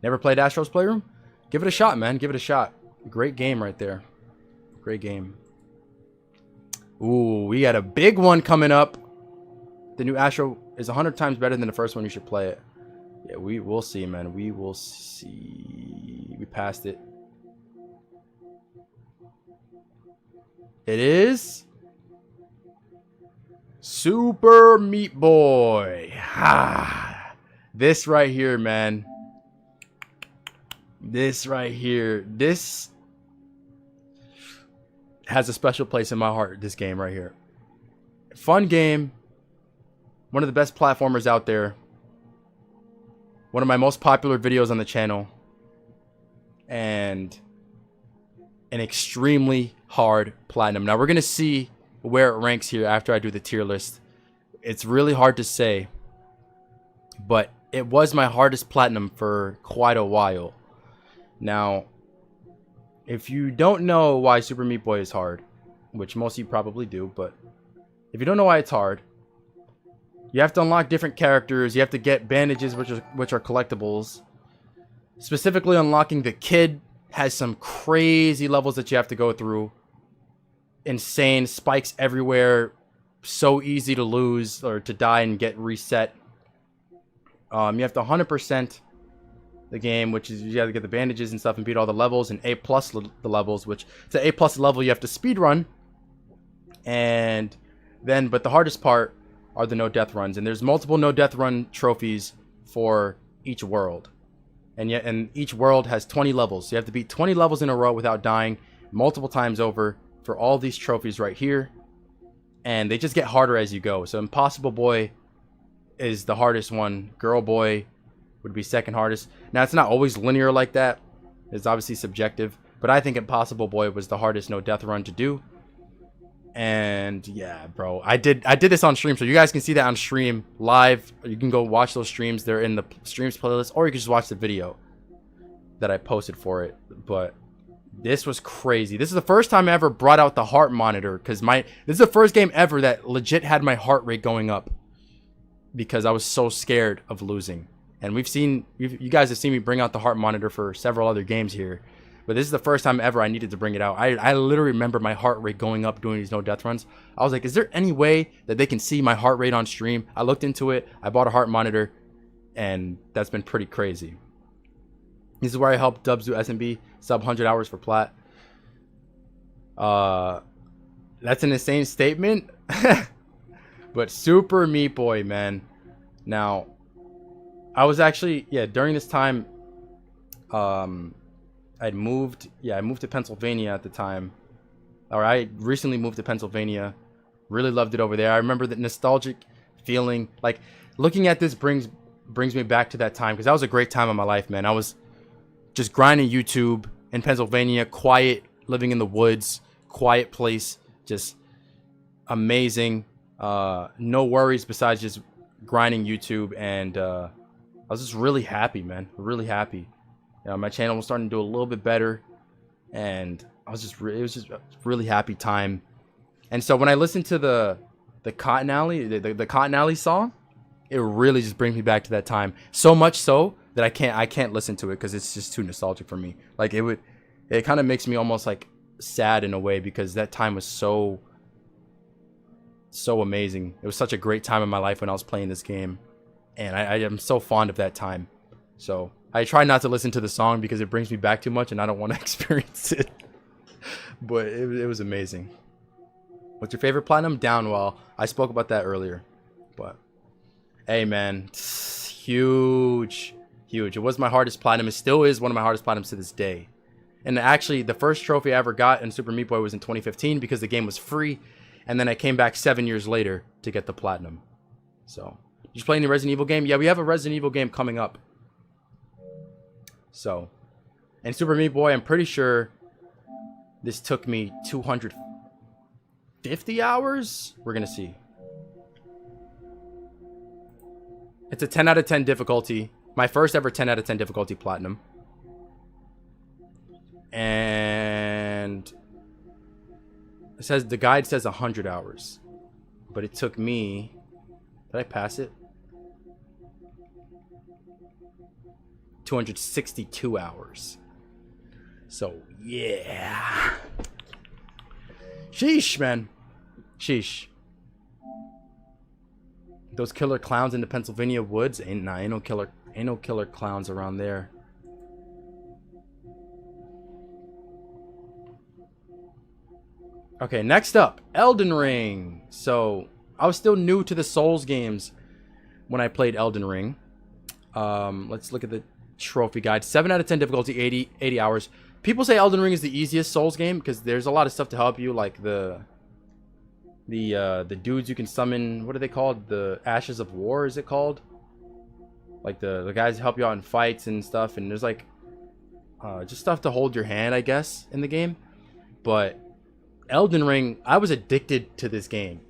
Never played Astro's Playroom? Give it a shot, man. Give it a shot. Great game right there. Great game. Ooh, we got a big one coming up. The new Astro is 100 times better than the first one. You should play it. Yeah, we'll see, man. We will see. We passed it. It is... Super Meat Boy. This right here, man. This right here. This has a special place in my heart, this game right here. Fun game. One of the best platformers out there. One of my most popular videos on the channel. And an extremely hard platinum. Now we're going to see where it ranks here after I do the tier list. It's really hard to say, but it was my hardest platinum for quite a while. Now, if you don't know why Super Meat Boy is hard, which most of you probably do, but if you don't know why it's hard, you have to unlock different characters. You have to get bandages, which are collectibles. Specifically, unlocking the kid has some crazy levels that you have to go through. Insane spikes everywhere, so easy to lose or to die and get reset. You have to 100% the game, which is you have to get the bandages and stuff and beat all the levels and A+ the levels, which to A+ level you have to speed run. And then, but the hardest part are the no death runs, and there's multiple no death run trophies for each world, and each world has 20 levels. So you have to beat 20 levels in a row without dying multiple times over for all these trophies right here, and they just get harder as you go. So Impossible Boy is the hardest one. Girl Boy would be second hardest. Now it's not always linear like that. It's obviously subjective, but I think Impossible Boy was the hardest no death run to do. And yeah, bro, I did this on stream, so you guys can see that on stream live. You can go watch those streams. They're in the streams playlist, or you can just watch the video that I posted for it. But this was crazy. This is the first time I ever brought out the heart monitor, because this is the first game ever that legit had my heart rate going up because I was so scared of losing. And you guys have seen me bring out the heart monitor for several other games here, but this is the first time ever I needed to bring it out. I literally remember my heart rate going up doing these no death runs. I was like, is there any way that they can see my heart rate on stream? I looked into it. I bought a heart monitor, and that's been pretty crazy. This is where I helped Dubs do SMB, sub 100 hours for plat. That's an insane statement. But Super Meat Boy, man. Now, I was actually, during this time, I moved to Pennsylvania at the time. Or I recently moved to Pennsylvania. Really loved it over there. I remember the nostalgic feeling. Like, looking at this brings me back to that time, because that was a great time of my life, man. I was just grinding YouTube in Pennsylvania, quiet, living in the woods, quiet place, just amazing. No worries besides just grinding YouTube, and I was just really happy, man. Really happy. My channel was starting to do a little bit better, and it was just a really happy time. And so when I listened to the Cotton Alley, the Cotton Alley song, it really just brings me back to that time. So much so that I can't listen to it because it's just too nostalgic for me. Like, it kind of makes me almost like sad in a way, because that time was so amazing. It was such a great time in my life when I was playing this game, and I am so fond of that time. So I try not to listen to the song because it brings me back too much and I don't want to experience it. But it was amazing. What's your favorite platinum? Downwell. I spoke about that earlier. But hey, man, huge. It was my hardest platinum. It still is one of my hardest platinums to this day. And actually, the first trophy I ever got in Super Meat Boy was in 2015 because the game was free. And then I came back 7 years later to get the platinum. So, did you play any Resident Evil game? Yeah, we have a Resident Evil game coming up. So, and Super Meat Boy, I'm pretty sure this took me 250 hours? We're going to see. It's a 10 out of 10 difficulty. My first ever 10 out of 10 difficulty platinum. And it says, the guide says 100 hours. But it took me, did I pass it? 262 hours. So, yeah. Sheesh, man. Sheesh. Those killer clowns in the Pennsylvania woods? Ain't no killer clowns around there. Okay, next up, Elden Ring. So, I was still new to the Souls games when I played Elden Ring. Let's look at the trophy guide. 7 out of 10 difficulty, 80 hours. People say Elden Ring is the easiest Souls game because there's a lot of stuff to help you, like the dudes you can summon. What are they called? The Ashes of War, is it called? Like the guys help you out in fights and stuff, and there's like just stuff to hold your hand, I guess, in the game. But Elden Ring, I was addicted to this game.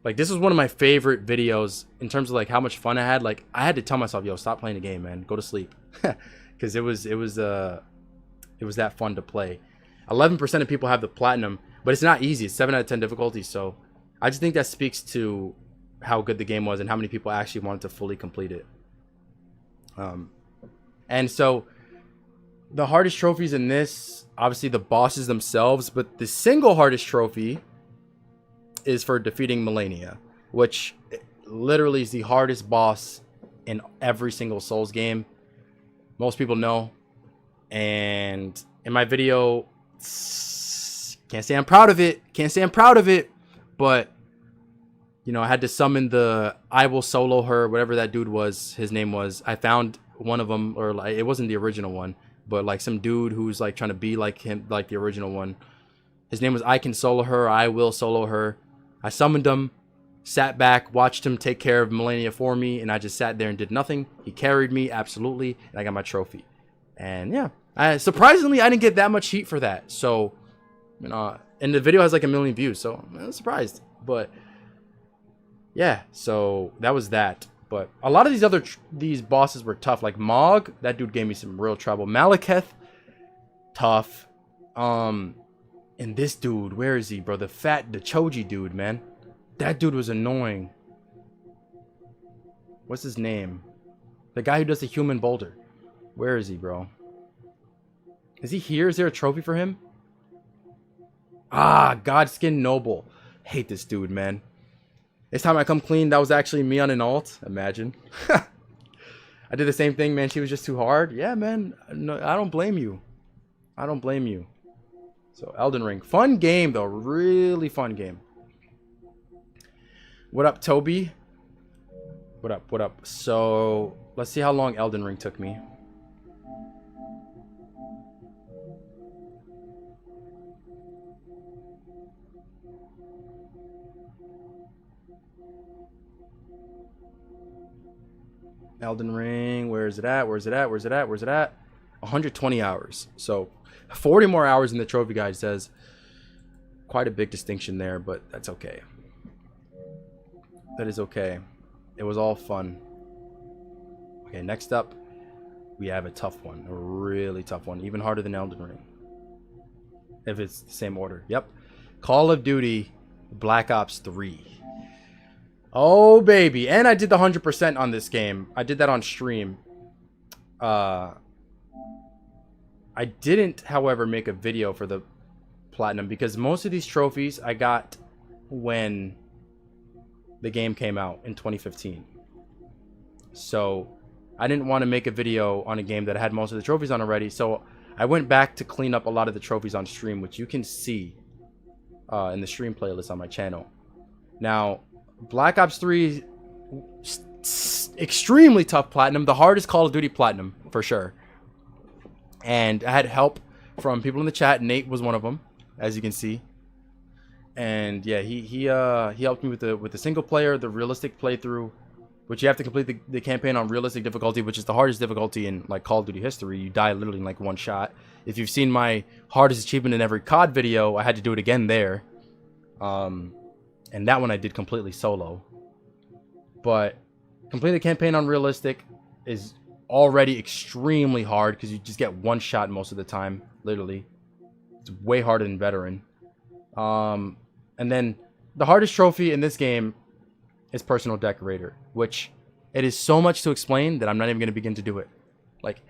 Like, this was one of my favorite videos in terms of like how much fun I had. Like, I had to tell myself, yo, stop playing the game, man. Go to sleep. Because it was that fun to play. 11% of people have the platinum, but it's not easy. It's 7 out of 10 difficulty. So I just think that speaks to how good the game was and how many people actually wanted to fully complete it. And so the hardest trophies in this, obviously the bosses themselves, but the single hardest trophy is for defeating Millennia, which literally is the hardest boss in every single Souls game. Most people know. And in my video, can't say I'm proud of it. But, you know, I had to summon the I will solo her, whatever that dude was, his name was. I found one of them, or like, it wasn't the original one, but like some dude who's like trying to be like him, like the original one. His name was I can solo her, I will solo her. I summoned him, sat back, watched him take care of Millennia for me, and I just sat there and did nothing. He carried me, absolutely, and I got my trophy. And yeah, Surprisingly, I didn't get that much heat for that. So, you know, and the video has like 1 million views. So I'm surprised. But yeah, so that was that. But a lot of these bosses were tough. Like Mog, that dude gave me some real trouble. Malekith, tough. And this dude, where is he, bro? The Choji dude, man. That dude was annoying. What's his name? The guy who does the human boulder. Where is he, bro? Is he here? Is there a trophy for him? Ah, Godskin Noble. Hate this dude, man. This time I come clean, that was actually me on an alt. Imagine. I did the same thing, man. She was just too hard. Yeah, man. No, I don't blame you. I don't blame you. So, Elden Ring. Fun game, though. Really fun game. What up, Toby? What up? What up? So, let's see how long Elden Ring took me. Elden Ring, where is it at? Where's it at? Where's it at? Where's it at? 120 hours. So 40 more hours in the trophy guide says. Quite a big distinction there, but that's okay. That is okay. It was all fun. Okay, next up, we have a tough one. A really tough one. Even harder than Elden Ring. If it's the same order. Yep. Call of Duty Black Ops 3. Oh, baby. And I did the 100% on this game. I did that on stream. I didn't, however, make a video for the platinum because most of these trophies I got when the game came out in 2015. So I didn't want to make a video on a game that had most of the trophies on already. So I went back to clean up a lot of the trophies on stream, which you can see in the stream playlist on my channel. Now, Black Ops 3, extremely tough platinum. The hardest Call of Duty platinum, for sure. And I had help from people in the chat. Nate was one of them, as you can see. And yeah, he helped me with the single player, the realistic playthrough, which you have to complete the campaign on realistic difficulty, which is the hardest difficulty in like Call of Duty history. You die literally in like one shot. If you've seen my hardest achievement in every COD video, I had to do it again there. And that one I did completely solo. But completing the campaign on realistic is already extremely hard because you just get one shot most of the time, literally. It's way harder than veteran. And then the hardest trophy in this game is personal decorator, which it is so much to explain that I'm not even going to begin to do it. Like,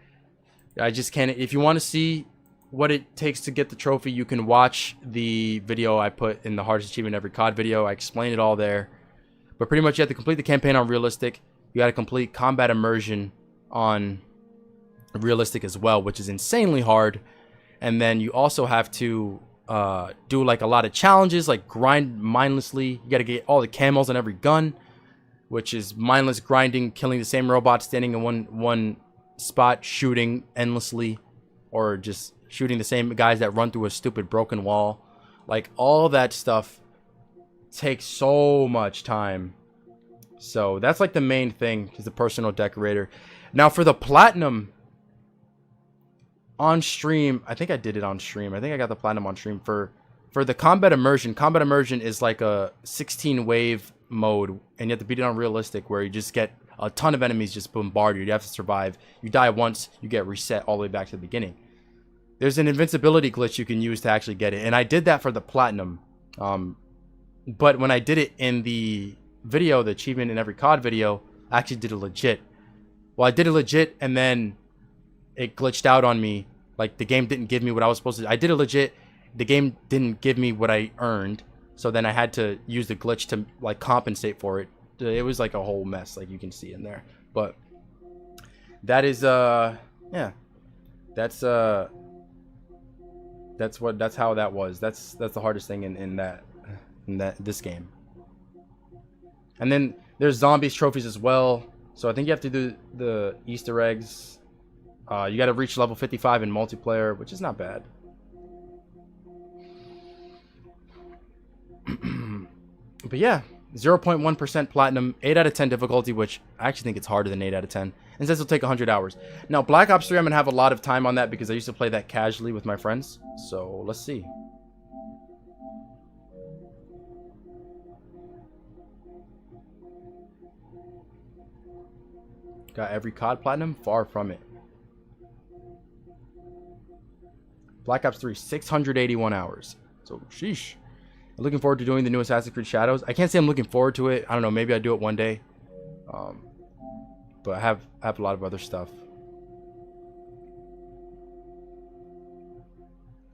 I just can't. If you want to see what it takes to get the trophy, you can watch the video I put in the hardest achievement every COD video. I explain it all there. But pretty much you have to complete the campaign on realistic. You got to complete combat immersion on realistic as well, which is insanely hard. And then you also have to do like a lot of challenges, like grind mindlessly. You got to get all the camos on every gun, which is mindless grinding, killing the same robot standing in one spot, shooting endlessly, or just shooting the same guys that run through a stupid broken wall. Like, all that stuff takes so much time. So that's like the main thing, is the personal decorator. Now for the platinum on stream, I think I did it on stream. I think I got the platinum on stream for the combat immersion. Combat immersion is like a 16 wave mode, and you have to beat it on realistic, where you just get a ton of enemies just bombard you. You have to survive. You die once, you get reset all the way back to the beginning. There's an invincibility glitch you can use to actually get it, and I did that for the platinum. But when I did it in the video, the achievement in every COD video, I actually did it legit. Well, I did it legit, and then it glitched out on me. Like, the game didn't give me what I was supposed to. I did it legit. The game didn't give me what I earned. So then I had to use the glitch to like compensate for it. It was like a whole mess, like you can see in there. But that is yeah. That's how that was. That's the hardest thing in this game. And then there's zombies trophies as well. So I think you have to do the Easter eggs. You got to reach level 55 in multiplayer, which is not bad. But yeah, 0.1% platinum, 8 out of 10 difficulty, which I actually think it's harder than 8 out of 10. and says it'll take 100 hours. Now, Black Ops 3, I'm going to have a lot of time on that because I used to play that casually with my friends. So, let's see. Got every COD Platinum? Far from it. Black Ops 3, 681 hours. So, sheesh. I'm looking forward to doing the new Assassin's Creed Shadows. I can't say I'm looking forward to it. I don't know. Maybe I do it one day. But I have a lot of other stuff.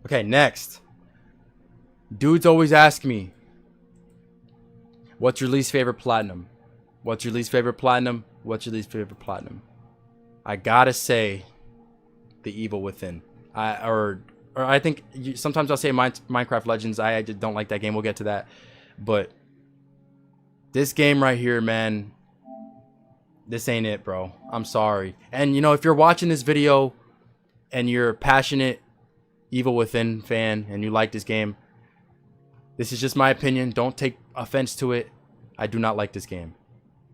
Okay, next. Dudes always ask me, what's your least favorite platinum? What's your least favorite platinum? What's your least favorite platinum? I gotta say, The Evil Within. Or I think sometimes I'll say Minecraft Legends. I just don't like that game. We'll get to that. But this game right here, man, this ain't it, bro. I'm sorry. And, you know, if you're watching this video and you're a passionate Evil Within fan and you like this game, this is just my opinion. Don't take offense to it. I do not like this game.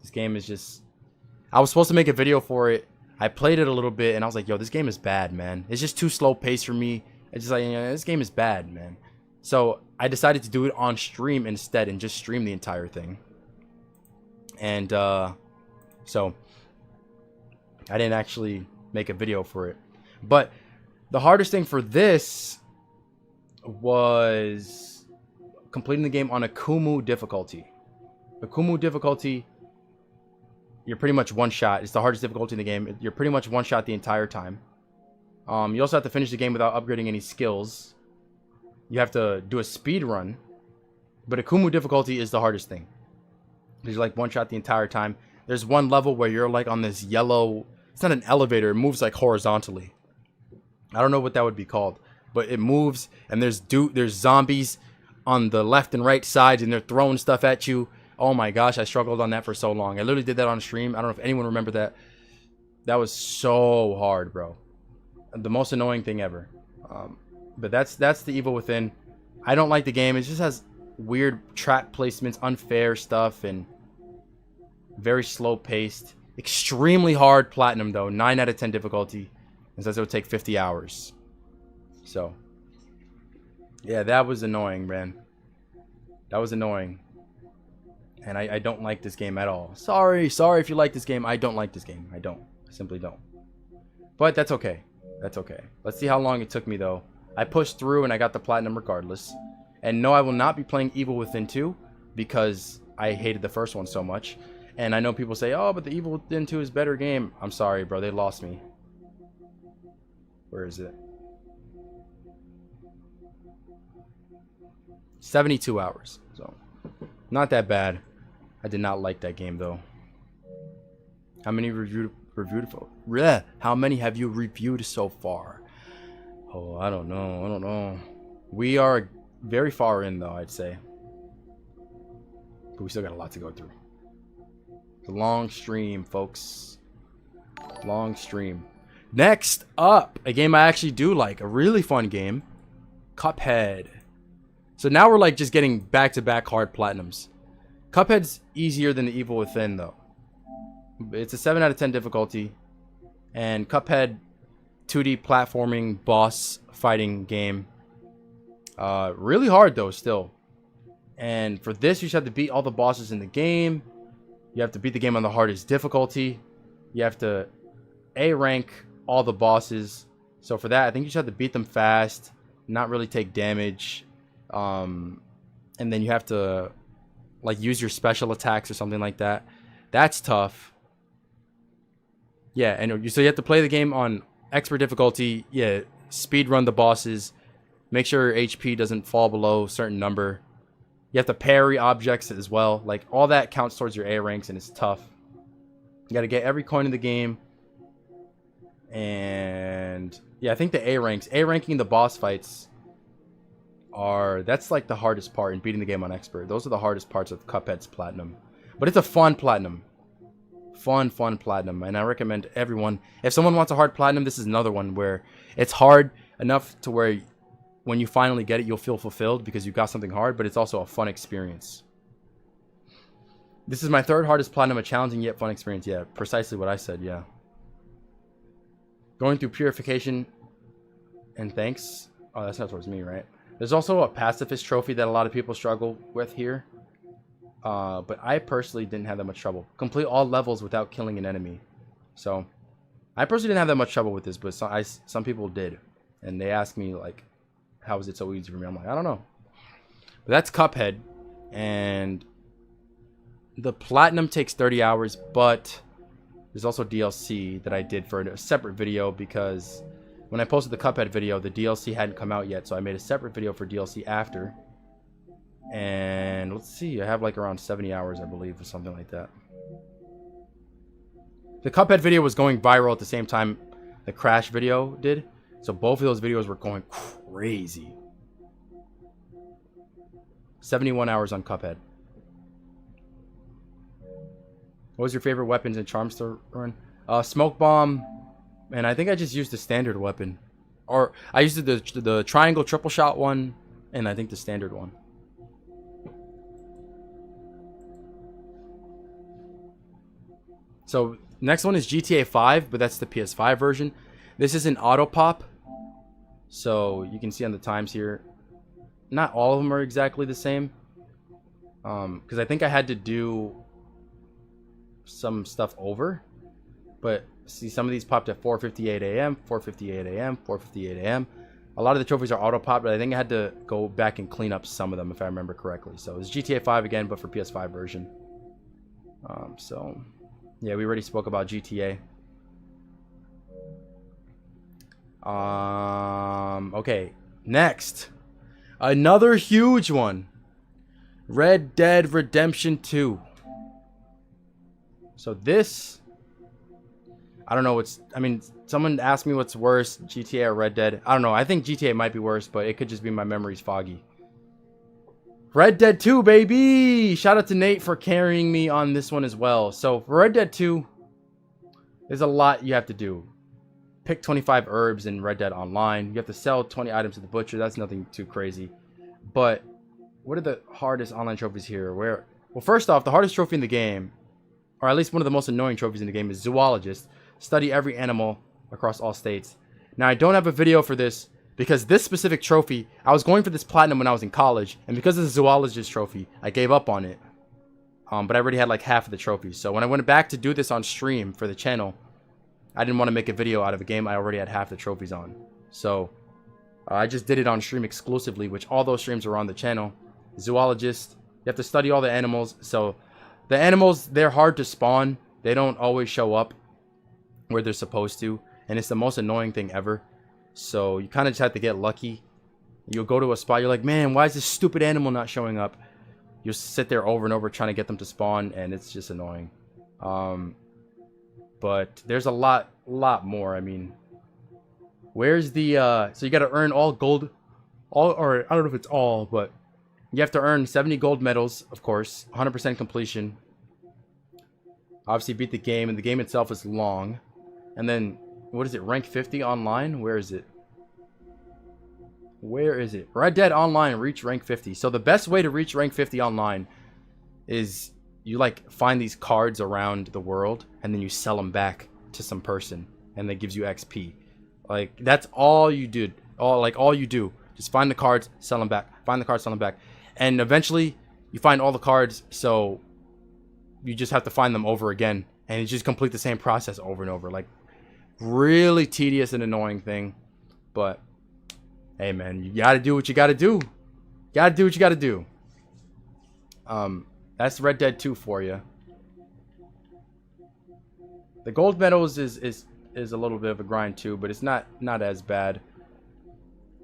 This game is just... I was supposed to make a video for it. I played it a little bit and I was like, yo, this game is bad, man. It's just too slow paced for me. It's just like, you know, this game is bad, man. So I decided to do it on stream instead and just stream the entire thing. And so I didn't actually make a video for it. But the hardest thing for this was completing the game on a Kumu difficulty. The Kumu difficulty, you're pretty much one shot. It's the hardest difficulty in the game. You're pretty much one shot the entire time. You also have to finish the game without upgrading any skills. You have to do a speed run. But a Kumu difficulty is the hardest thing. Because you're like one shot the entire time. There's one level where you're like on this yellow... It's not an elevator. It moves like horizontally. I don't know what that would be called. But it moves and there's zombies on the left and right sides and they're throwing stuff at you. Oh my gosh, I struggled on that for so long. I literally did that on stream. I don't know if anyone remember that. That was so hard, bro. The most annoying thing ever. But that's The Evil Within. I don't like the game. It just has weird trap placements, unfair stuff, and very slow paced. Extremely hard platinum though. 9 out of 10 difficulty. It says it would take 50 hours. So yeah, that was annoying, man. That was annoying. And I don't like this game at all. Sorry if you like this game. I don't like this game. I don't. I simply don't. But that's okay. That's okay. Let's see how long it took me, though. I pushed through and I got the platinum regardless. And no, I will not be playing Evil Within 2 because I hated the first one so much. And I know people say, oh, but the Evil Within 2 is a better game. I'm sorry, bro. They lost me. Where is it? 72 hours. So, not that bad. I did not like that game, though. How many reviewed for? How many have you reviewed so far? Oh, I don't know. We are very far in, though, I'd say. But we still got a lot to go through. It's a long stream, folks. Long stream. Next up, a game I actually do like. A really fun game. Cuphead. So now we're like just getting back-to-back hard platinums. Cuphead's easier than The Evil Within, though. It's a 7 out of 10 difficulty. And Cuphead, 2D platforming boss fighting game. Really hard, though, still. And for this, you just have to beat all the bosses in the game. You have to beat the game on the hardest difficulty. You have to A rank all the bosses. So for that, I think you just have to beat them fast. Not really take damage. And then you have to like use your special attacks or something like that. That's tough. Yeah, and so you have to play the game on expert difficulty. Yeah, speed run the bosses. Make sure your HP doesn't fall below a certain number. You have to parry objects as well. Like all that counts towards your A ranks and it's tough. You got to get every coin in the game. And yeah, I think the A ranking the boss fights that's like the hardest part in beating the game on expert. Those are the hardest parts of Cuphead's platinum. But it's a fun platinum. Fun platinum. And I recommend everyone, if someone wants a hard platinum, this is another one where it's hard enough to where when you finally get it, you'll feel fulfilled because you got something hard, but it's also a fun experience. This is my third hardest platinum, a challenging yet fun experience. Yeah, precisely what I said, yeah. Going through purification and thanks. Oh, that's not towards me, right? There's also a pacifist trophy that a lot of people struggle with here. But I personally didn't have that much trouble. Complete all levels without killing an enemy. So, I personally didn't have that much trouble with this, but some people did. And they asked me, like, how is it so easy for me? I'm like, I don't know. But that's Cuphead. And the platinum takes 30 hours, but there's also DLC that I did for a separate video because when I posted the Cuphead video, the DLC hadn't come out yet. So I made a separate video for DLC after. And let's see, I have like around 70 hours, I believe, or something like that. The Cuphead video was going viral at the same time the Crash video did. So both of those videos were going crazy. 71 hours on Cuphead. What was your favorite weapons and charms to run? Smoke bomb, and I think I just used the standard weapon. Or I used the triangle triple shot one, and I think the standard one. So next one is GTA 5, but that's the PS5 version. This is an auto pop. So you can see on the times here, not all of them are exactly the same. Because I think I had to do some stuff over. But see, some of these popped at 4:58 a.m., 4:58 a.m., 4:58 a.m. A lot of the trophies are auto pop, but I think I had to go back and clean up some of them if I remember correctly. So it's GTA 5 again, but for PS5 version. So yeah, we already spoke about GTA. Okay, next, another huge one, Red Dead Redemption 2. So this, I don't know, I mean, someone asked me what's worse, GTA or Red Dead. I don't know, I think GTA might be worse, but it could just be my memories foggy. Red Dead 2, baby! Shout out to Nate for carrying me on this one as well. So for Red Dead 2, there's a lot you have to do. Pick 25 herbs in Red Dead Online. You have to sell 20 items to the butcher. That's nothing too crazy. But what are the hardest online trophies here? Well, first off, the hardest trophy in the game, or at least one of the most annoying trophies in the game, is Zoologist. Study every animal across all states. Now, I don't have a video for this because this specific trophy, I was going for this platinum when I was in college, and because of the Zoologist trophy, I gave up on it. But I already had like half of the trophies. So when I went back to do this on stream for the channel, I didn't want to make a video out of a game I already had half the trophies on. So I just did it on stream exclusively, which all those streams are on the channel. Zoologist, you have to study all the animals. So the animals, they're hard to spawn. They don't always show up where they're supposed to. And it's the most annoying thing ever. So you kind of just have to get lucky. You'll go to a spot, you're like, man, why is this stupid animal not showing up? You'll sit there over and over trying to get them to spawn, and it's just annoying. But there's a lot more. I mean, where's the so you got to earn all gold, or I don't know if it's all, but you have to earn 70 gold medals, of course, 100% completion. Obviously beat the game, and the game itself is long. And then what is it, rank 50 online? Where is it? Where is it? Red Dead Online, reach rank 50. So the best way to reach rank 50 online is you like find these cards around the world and then you sell them back to some person and that gives you XP. Like that's all you do. All you do. Just find the cards, sell them back. Find the cards, sell them back. And eventually you find all the cards, so you just have to find them over again and you just complete the same process over and over. Like really tedious and annoying thing, but hey man, you gotta do what you gotta do. Gotta do what you gotta do. That's Red Dead 2 for you. The gold medals is a little bit of a grind too, but it's not as bad.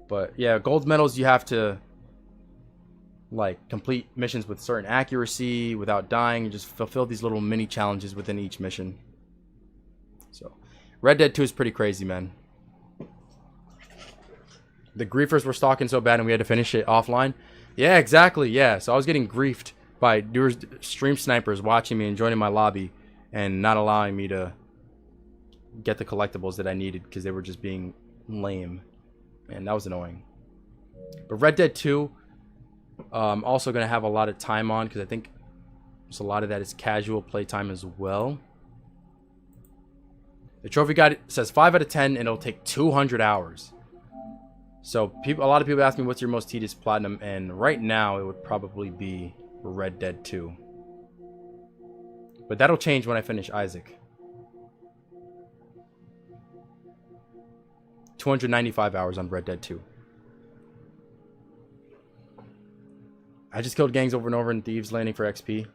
But yeah, gold medals you have to like complete missions with certain accuracy without dying and just fulfill these little mini challenges within each mission. So Red Dead 2 is pretty crazy, man. The griefers were stalking so bad and we had to finish it offline. Yeah, exactly. Yeah, so I was getting griefed by stream snipers watching me and joining my lobby and not allowing me to get the collectibles that I needed because they were just being lame. And that was annoying. But Red Dead 2, I'm also going to have a lot of time on because I think a lot of that is casual playtime as well. The trophy guide says 5 out of 10, and it'll take 200 hours. So a lot of people ask me, what's your most tedious platinum? And right now, it would probably be Red Dead 2. But that'll change when I finish Isaac. 295 hours on Red Dead 2. I just killed gangs over and over in Thieves Landing for XP.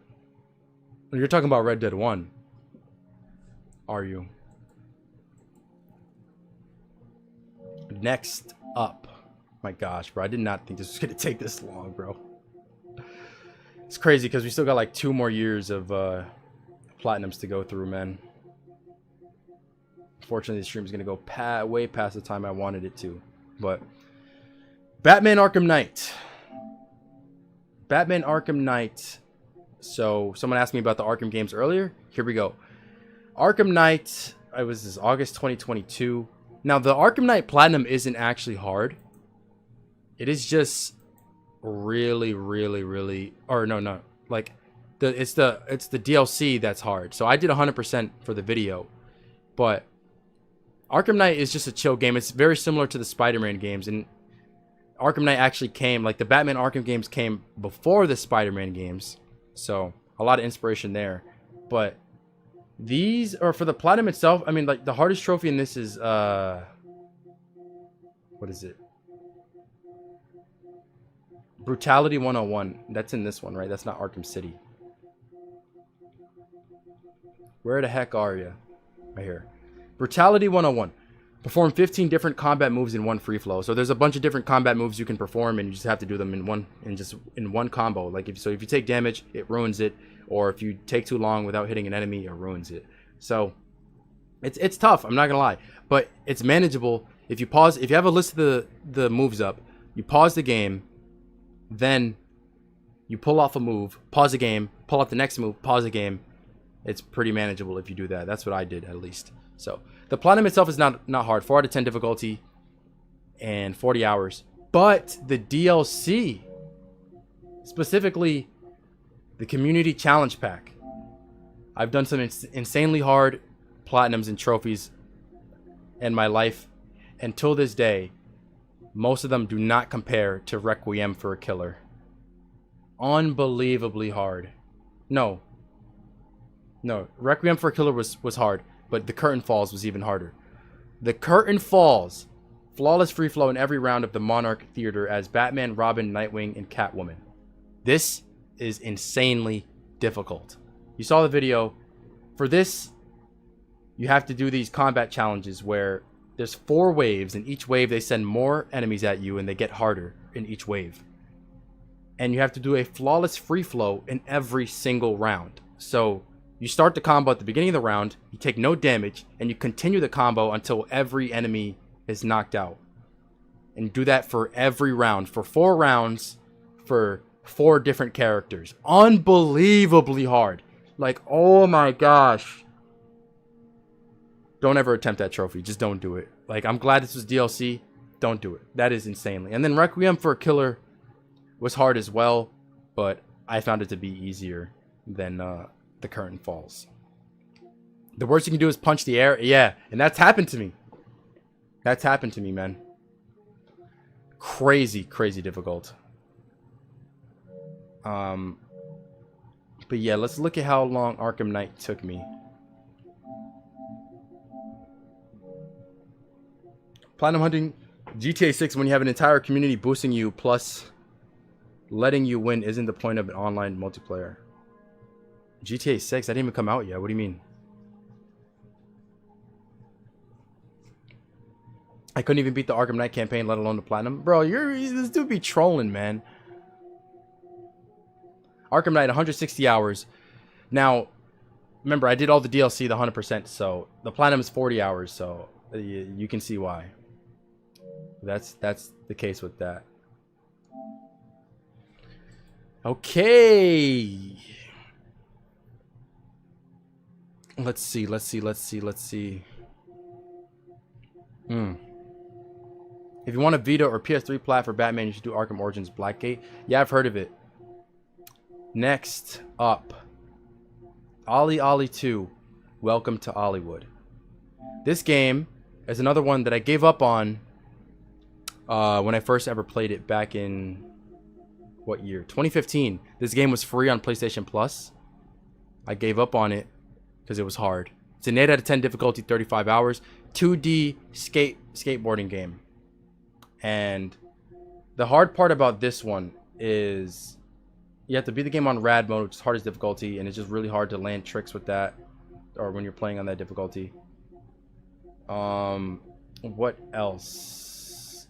You're talking about Red Dead 1. Are you? Next up. My gosh, bro. I did not think this was going to take this long, bro. It's crazy because we still got like 2 more years of platinums to go through, man. Unfortunately, the stream is going to go way past the time I wanted it to. But Batman Arkham Knight. Batman Arkham Knight. So someone asked me about the Arkham games earlier. Here we go. Arkham Knight. This is August 2022. Now the Arkham Knight Platinum isn't actually hard. It is just really, or no, like it's the DLC that's hard. So I did 100% for the video, but Arkham Knight is just a chill game. It's very similar to the Spider-Man games, and Arkham Knight actually came, like the Batman Arkham games came before the Spider-Man games, so a lot of inspiration there. But these are for the platinum itself. I mean, like the hardest trophy in this is what is it? Brutality 101. That's in this one, right? That's not Arkham City. Where the heck are you? Right here. Brutality 101. Perform 15 different combat moves in one free flow. So there's a bunch of different combat moves you can perform, and you just have to do them in one combo. Like if you take damage, it ruins it, or if you take too long without hitting an enemy, it ruins it. So it's tough, I'm not gonna lie, but it's manageable. If you have a list of the moves up, you pause the game, then you pull off a move, pause the game, pull off the next move, pause the game. It's pretty manageable if you do that. That's what I did, at least. So the platinum itself is not hard. 4 out of 10 difficulty and 40 hours. But the DLC, specifically the community challenge pack, I've done some insanely hard platinums and trophies in my life. Until this day, most of them do not compare to Requiem for a Killer. Unbelievably hard. No, Requiem for a Killer was hard, but The Curtain Falls was even harder. The Curtain Falls, flawless free flow in every round of the Monarch Theater as Batman, Robin, Nightwing, and Catwoman. This is insanely difficult. You saw the video. For this, you have to do these combat challenges where there's 4 waves. In each wave, they send more enemies at you, and they get harder in each wave. And you have to do a flawless free flow in every single round. So you start the combo at the beginning of the round, you take no damage, and you continue the combo until every enemy is knocked out. And do that for every round, for 4 rounds, for 4 different characters. Unbelievably hard. Like, oh my gosh. Don't ever attempt that trophy. Just don't do it. Like, I'm glad this was DLC. Don't do it. That is insanely. And then Requiem for a Killer was hard as well, but I found it to be easier than The Curtain Falls. The worst you can do is punch the air. Yeah, and that's happened to me. That's happened to me, man. Crazy difficult. But yeah, let's look at how long Arkham Knight took me. Platinum hunting GTA 6 when you have an entire community boosting you plus letting you win isn't the point of an online multiplayer. GTA 6? That didn't even come out yet. What do you mean? I couldn't even beat the Arkham Knight campaign, let alone the platinum. Bro, this dude be trolling, man. Arkham Knight, 160 hours. Now, remember, I did all the DLC, the 100%, so the platinum is 40 hours, so you can see why. That's the case with that. Okay. Let's see. If you want a Vita or PS3 plat for Batman, you should do Arkham Origins Blackgate. Yeah, I've heard of it. Next up, Ollie 2, Welcome to Hollywood. This game is another one that I gave up on when I first ever played it back in, what year? 2015. This game was free on PlayStation Plus. I gave up on it because it was hard. It's an 8 out of 10 difficulty, 35 hours. 2D skateboarding game. And the hard part about this one is you have to beat the game on rad mode, which is hardest difficulty, and it's just really hard to land tricks with that, or when you're playing on that difficulty. What else?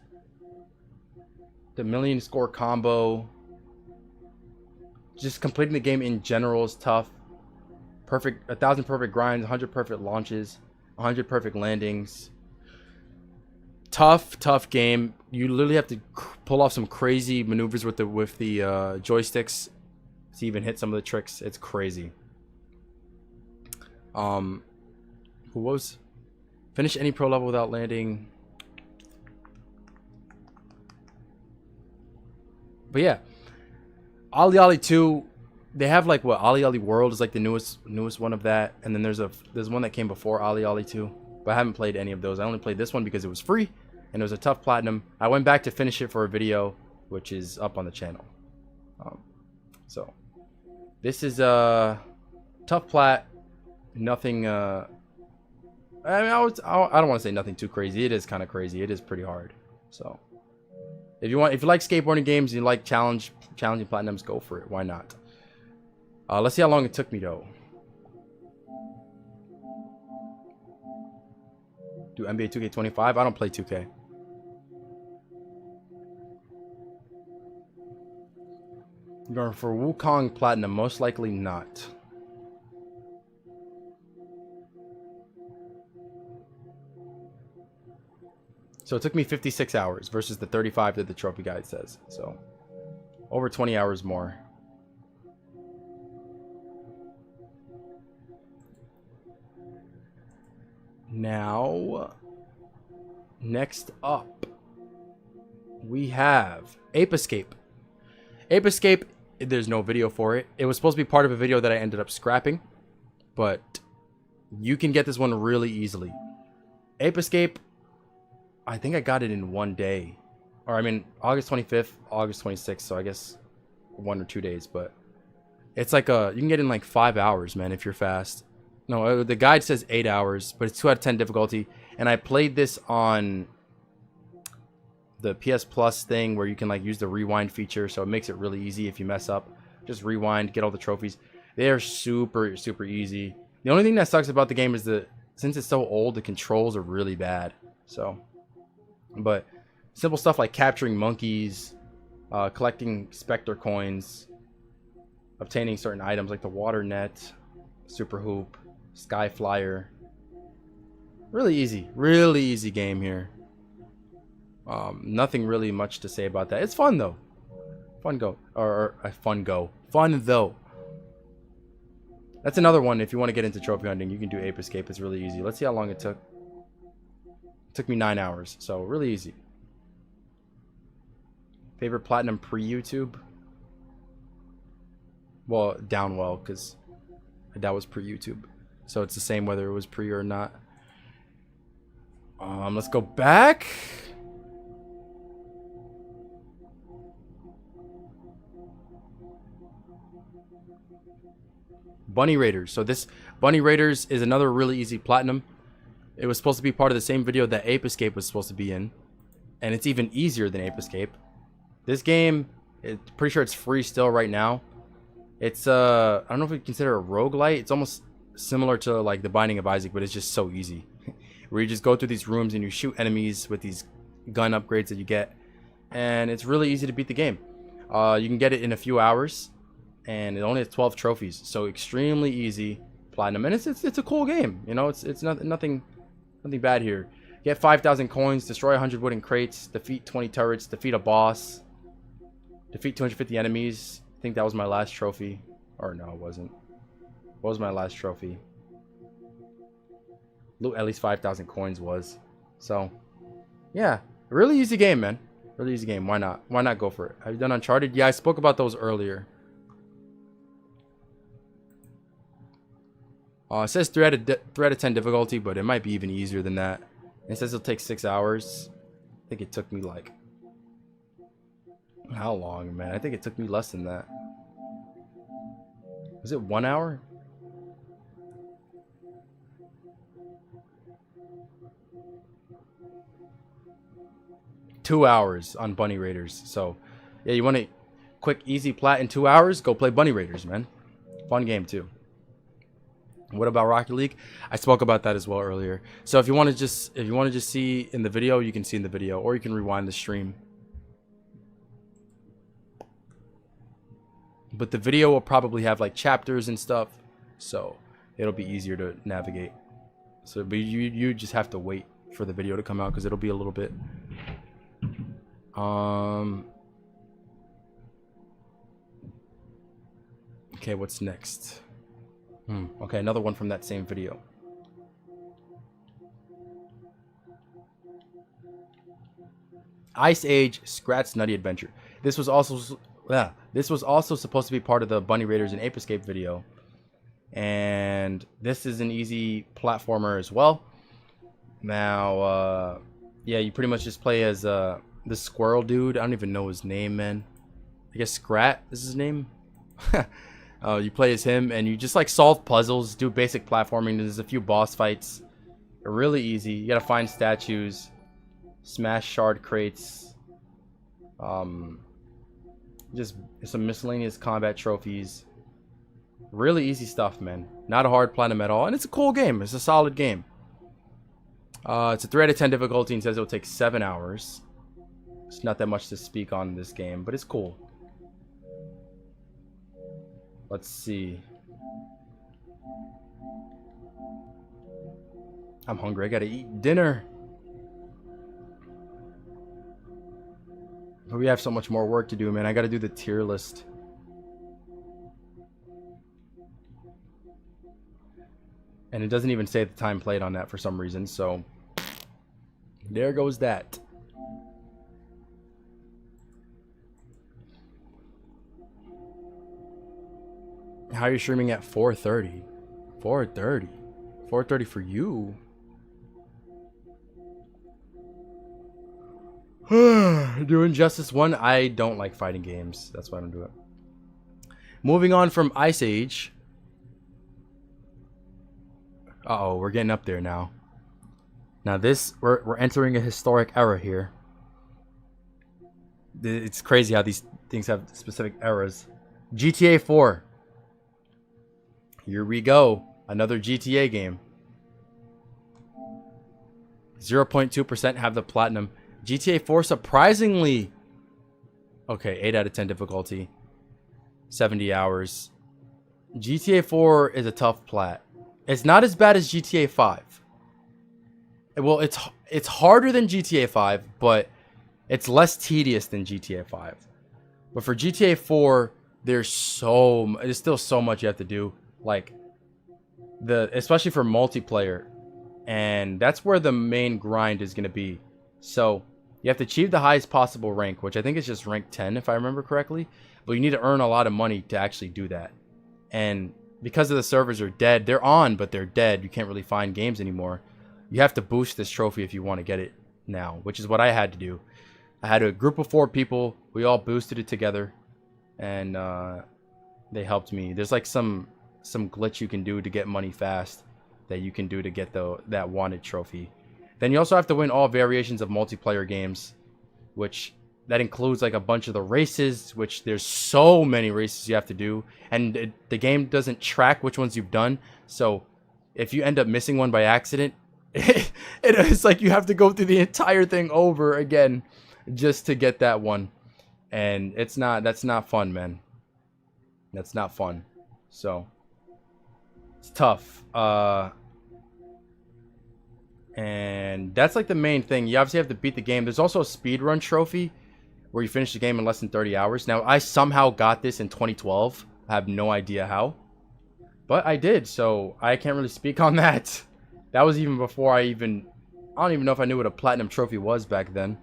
The million score combo. Just completing the game in general is tough. 1,000 perfect grinds, 100 perfect launches, 100 perfect landings. Tough game. You literally have to pull off some crazy maneuvers with the joysticks to even hit some of the tricks. It's crazy. Finish any pro level without landing. But yeah, Ollie Ollie 2. They have like what, Ollie Ollie World is like the newest one of that, and then there's one that came before Ollie Ollie 2, but I haven't played any of those. I only played this one because it was free and it was a tough platinum. I went back to finish it for a video, which is up on the channel. So this is a tough plat. Nothing. I mean, I don't want to say nothing too crazy. It is kind of crazy. It is pretty hard. So if you like skateboarding games and you like challenging platinums, go for it. Why not? Let's see how long it took me though. Do NBA 2K25? I don't play 2K. Going for Wukong Platinum? Most likely not. So it took me 56 hours versus the 35 that the trophy guide says. So over 20 hours more. Now, next up, we have Ape Escape. Ape Escape, there's no video for it. It was supposed to be part of a video that I ended up scrapping, but you can get this one really easily. Ape Escape, I think I got it in one day. Or I mean, August 25th, August 26th, so I guess 1 or 2 days, but it's like you can get in like 5 hours, man, if you're fast. No, the guide says 8 hours, but it's 2 out of 10 difficulty. And I played this on the PS Plus thing where you can like use the rewind feature, so it makes it really easy if you mess up. Just rewind, get all the trophies. They are super, super easy. The only thing that sucks about the game is since it's so old, the controls are really bad. So, but simple stuff like capturing monkeys, collecting Spectre coins, obtaining certain items like the water net, super hoop, sky flyer. Really easy game here. Nothing really much to say about that. It's fun though. Fun though. That's another one. If you want to get into trophy hunting, you can do Ape Escape. It's really easy. Let's see how long it took. It took me 9 hours, so really easy. Favorite platinum pre-YouTube? Well, Downwell, because that was pre-YouTube. So it's the same whether it was pre or not. Let's go back. Bunny Raiders. So this Bunny Raiders is another really easy platinum. It was supposed to be part of the same video that Ape Escape was supposed to be in. And it's even easier than Ape Escape. This game, pretty sure it's free still right now. It's I don't know if we consider it a roguelite. It's almost similar to like The Binding of Isaac, but it's just so easy. Where you just go through these rooms and you shoot enemies with these gun upgrades that you get. And it's really easy to beat the game. You can get it in a few hours. And it only has 12 trophies. So extremely easy platinum. And it's a cool game. You know, it's nothing bad here. Get 5,000 coins, destroy 100 wooden crates, defeat 20 turrets, defeat a boss, defeat 250 enemies. I think that was my last trophy. Or no, it wasn't. What was my last trophy? Loot at least 5,000 coins was. So, yeah. Really easy game, man. Really easy game. Why not? Why not go for it? Have you done Uncharted? Yeah, I spoke about those earlier. It says 3 out of 10 difficulty, but it might be even easier than that. It says it'll take 6 hours. I think it took me like... How long, man? I think it took me less than that. Was it 1 hour? Two hours on Bunny Raiders. So, yeah, you want a quick, easy plat in 2 hours? Go play Bunny Raiders, man. Fun game, too. What about Rocket League? I spoke about that as well earlier. So if you want to just see in the video, you can see in the video, or you can rewind the stream. But the video will probably have like chapters and stuff, so it'll be easier to navigate. So but you just have to wait for the video to come out because it'll be a little bit. Okay, what's next? Okay, another one from that same video. Ice Age Scratch Nutty Adventure. This was also supposed to be part of the Bunny Raiders and Ape Escape video. And this is an easy platformer as well. Now, yeah, you pretty much just play as this squirrel dude. I don't even know his name, man. I guess Scrat is his name. You play as him, and you just like solve puzzles, do basic platforming. There's a few boss fights. They're really easy. You gotta find statues, smash shard crates, just some miscellaneous combat trophies. Really easy stuff, man. Not a hard platinum at all, and it's a cool game. It's a solid game. It's a 3 out of 10 difficulty and says it'll take 7 hours. It's not that much to speak on this game, but it's cool. Let's see. I'm hungry. I gotta eat dinner. But we have so much more work to do, man. I gotta do the tier list. And it doesn't even say the time played on that for some reason, so there goes that. How are you streaming at 4:30? 4:30? 4:30 for you? Doing Justice 1? I don't like fighting games. That's why I don't do it. Moving on from Ice Age. Uh-oh, we're getting up there now. Now this, we're entering a historic era here. It's crazy how these things have specific eras. GTA 4. Here we go. Another GTA game. 0.2% have the platinum. GTA 4 surprisingly. Okay, 8 out of 10 difficulty. 70 hours. GTA 4 is a tough plat. It's not as bad as GTA 5. Well, it's harder than GTA 5, but it's less tedious than GTA 5. But for GTA 4, there's still so much you have to do. Like especially for multiplayer, and that's where the main grind is going to be. So you have to achieve the highest possible rank, which I think is just rank 10 if I remember correctly, but you need to earn a lot of money to actually do that. And because of the servers are dead, they're on but they're dead, you can't really find games anymore. You have to boost this trophy if you want to get it now, which is what I had to do. I had a group of 4 people, we all boosted it together, and they helped me. There's like some glitch you can do to get money fast that you can do to get that wanted trophy. Then you also have to win all variations of multiplayer games, which that includes like a bunch of the races, which there's so many races you have to do, and the game doesn't track which ones you've done. So if you end up missing one by accident, it's like you have to go through the entire thing over again just to get that one, and that's not fun, man. That's not fun. So it's tough. And that's like the main thing. You obviously have to beat the game. There's also a speedrun trophy where you finish the game in less than 30 hours. Now, I somehow got this in 2012. I have no idea how, but I did, so I can't really speak on that. That was even before I don't even know if I knew what a platinum trophy was back then.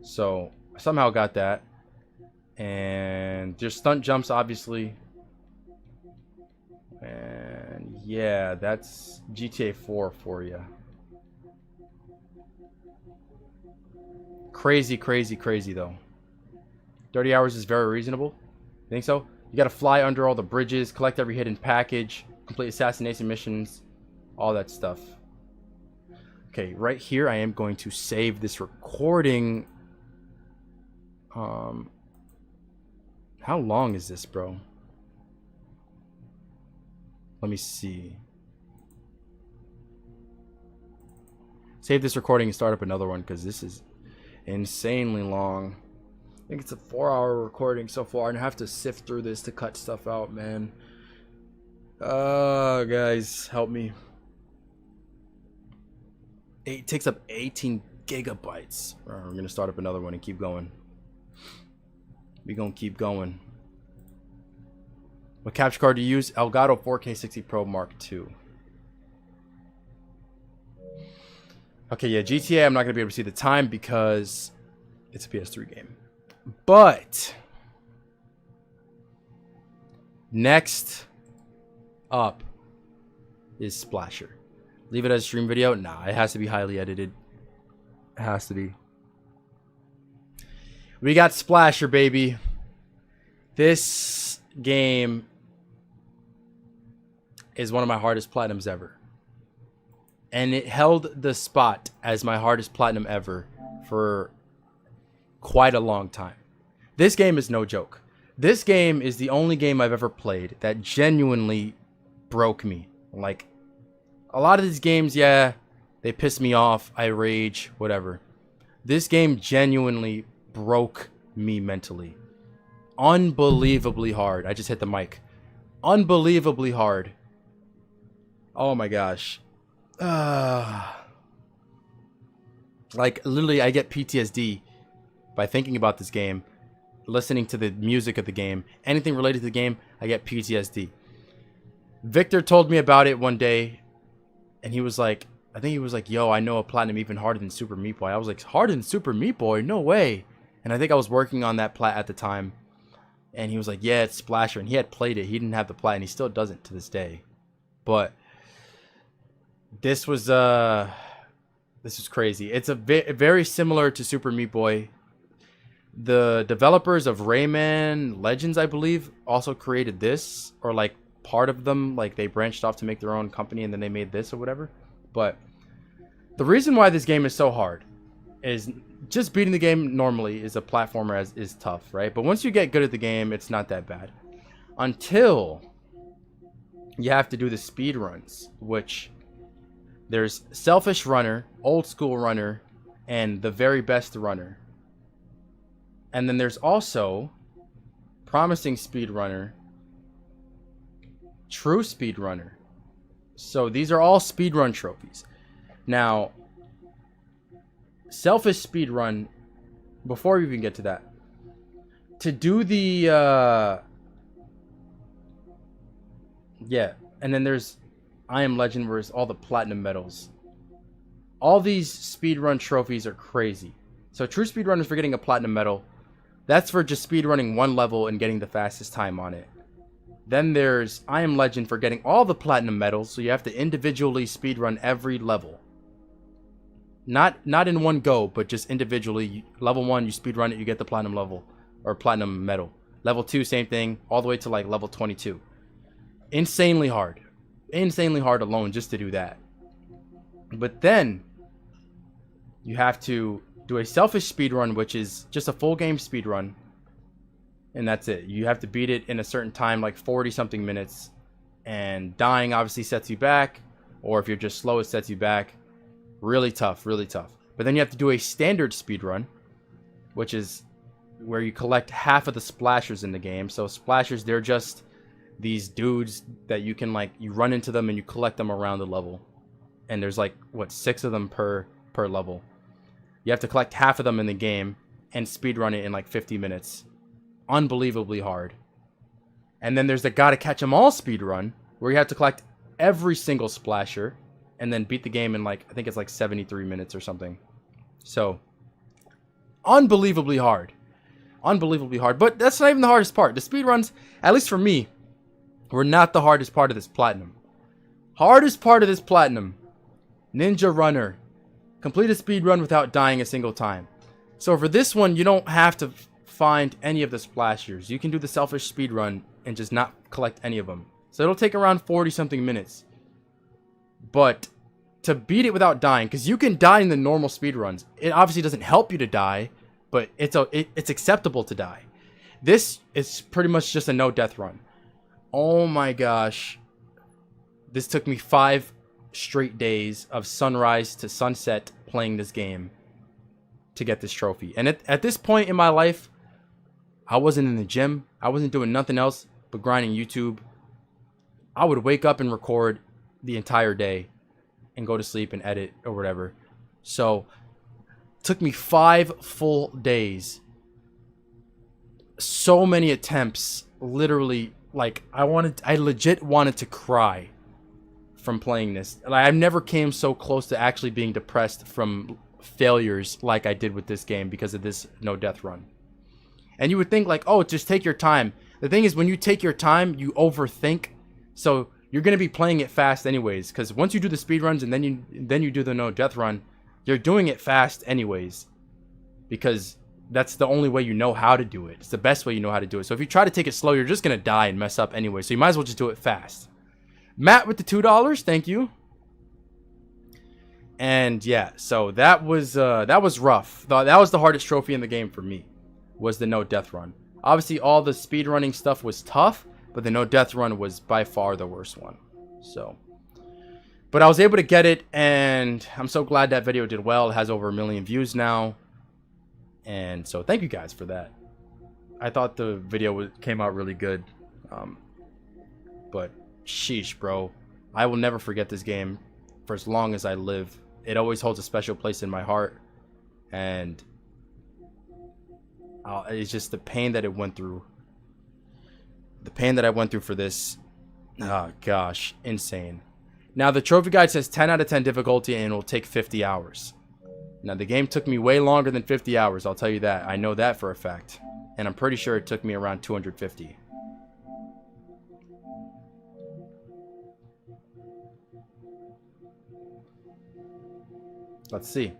So I somehow got that. And there's stunt jumps, obviously. And yeah, that's GTA 4 for you. Crazy, crazy, crazy though. 30 hours is very reasonable. You think so? You gotta fly under all the bridges, collect every hidden package, complete assassination missions, all that stuff. Okay, right here I am going to save this recording. How long is this, bro? Let me see. Save this recording and start up another one because this is insanely long. I think it's a 4-hour recording so far, and I have to sift through this to cut stuff out, man. Guys, help me. It takes up 18 gigabytes. We're gonna start up another one and keep going. We're gonna keep going. What capture card do you use? Elgato 4K 60 Pro Mark II. Okay, yeah, GTA I'm not gonna be able to see the time because it's a PS3 game. But next up is Splasher. Leave it as a stream video? Nah, it has to be highly edited. It has to be. We got Splasher, baby. This game is one of my hardest platinums ever. And it held the spot as my hardest platinum ever for quite a long time. This game is no joke. This game is the only game I've ever played that genuinely broke me. Like, a lot of these games, yeah, they piss me off, I rage, whatever. This game genuinely broke me mentally. Unbelievably hard. I just hit the mic. Unbelievably hard. Oh my gosh. Like, literally, I get PTSD by thinking about this game, listening to the music of the game, anything related to the game, I get PTSD. Victor told me about it one day, and he was like, I think he was like, yo, I know a platinum even harder than Super Meat Boy. I was like, harder than Super Meat Boy? No way. And I think I was working on that plat at the time, and he was like, yeah, it's Splasher, and he had played it. He didn't have the plat, and he still doesn't to this day. But this was crazy. It's a very similar to Super Meat Boy. The developers of Rayman Legends, I believe, also created this, or like part of them, like they branched off to make their own company and then they made this or whatever. But the reason why this game is so hard is just beating the game normally is a platformer is tough, right? But once you get good at the game, it's not that bad. Until you have to do the speed runs, which there's Selfish Runner, Old School Runner, and the Very Best Runner. And then there's also Promising Speedrunner, True Speedrunner. So these are all speedrun trophies. Now, Selfish Speedrun, before we even get to that, to do the yeah, and then there's I Am Legend, where it's all the platinum medals. All these speedrun trophies are crazy. So True Speedrunner is for getting a platinum medal. That's for just speedrunning one level and getting the fastest time on it. Then there's I Am Legend for getting all the platinum medals, so you have to individually speedrun every level. Not in one go, but just individually. Level 1, you speedrun it, you get the platinum level, or platinum medal. Level 2, same thing, all the way to like level 22. Insanely hard. Insanely hard alone just to do that. But then you have to do a selfish speedrun, which is just a full game speedrun. And that's it. You have to beat it in a certain time, like 40 something minutes. And dying obviously sets you back. Or if you're just slow, it sets you back. Really tough, really tough. But then you have to do a standard speedrun, which is where you collect half of the splashers in the game. So splashers, they're just these dudes that you can, like, you run into them and you collect them around the level. And there's like, what, 6 of them per level. You have to collect half of them in the game and speedrun it in like 50 minutes. Unbelievably hard. And then there's the gotta catch 'em all speedrun, where you have to collect every single splasher and then beat the game in like, I think it's like 73 minutes or something. So, unbelievably hard. Unbelievably hard. But that's not even the hardest part. The speedruns, at least for me, were not the hardest part of this platinum. Hardest part of this platinum. Ninja Runner. Complete a speed run without dying a single time. So for this one, you don't have to find any of the splashers. You can do the selfish speed run and just not collect any of them. So it'll take around 40 something minutes. But to beat it without dying, because you can die in the normal speed runs. It obviously doesn't help you to die, but it's acceptable to die. This is pretty much just a no death run. Oh my gosh. This took me 5 straight days of sunrise to sunset playing this game to get this trophy. And at this point in my life, I wasn't in the gym. I wasn't doing nothing else but grinding YouTube. I would wake up and record the entire day and go to sleep and edit or whatever. So it took me 5 full days. So many attempts. Literally, like, I legit wanted to cry from playing this. Like, I've never came so close to actually being depressed from failures like I did with this game because of this no death run. And you would think like, oh, just take your time. The thing is, when you take your time, you overthink. So you're gonna be playing it fast anyways. Because once you do the speed runs and then you do the no death run, you're doing it fast anyways. Because that's the only way you know how to do it. It's the best way you know how to do it. So if you try to take it slow, you're just gonna die and mess up anyway. So you might as well just do it fast. Matt with the $2, thank you. And yeah, so that was rough. That was the hardest trophy in the game for me. Was the no death run. Obviously all the speed running stuff was tough, but the no death run was by far the worst one. So, but I was able to get it, and I'm so glad that video did well. It has over 1 million views now, and so thank you guys for that. I thought the video came out really good, but sheesh, bro, I will never forget this game for as long as I live. It always holds a special place in my heart, and it's just the pain that it went through. The pain that I went through for this. Oh, gosh. Insane. Now, the trophy guide says 10 out of 10 difficulty, and it will take 50 hours. Now, the game took me way longer than 50 hours. I'll tell you that. I know that for a fact. And I'm pretty sure it took me around 250. Let's see.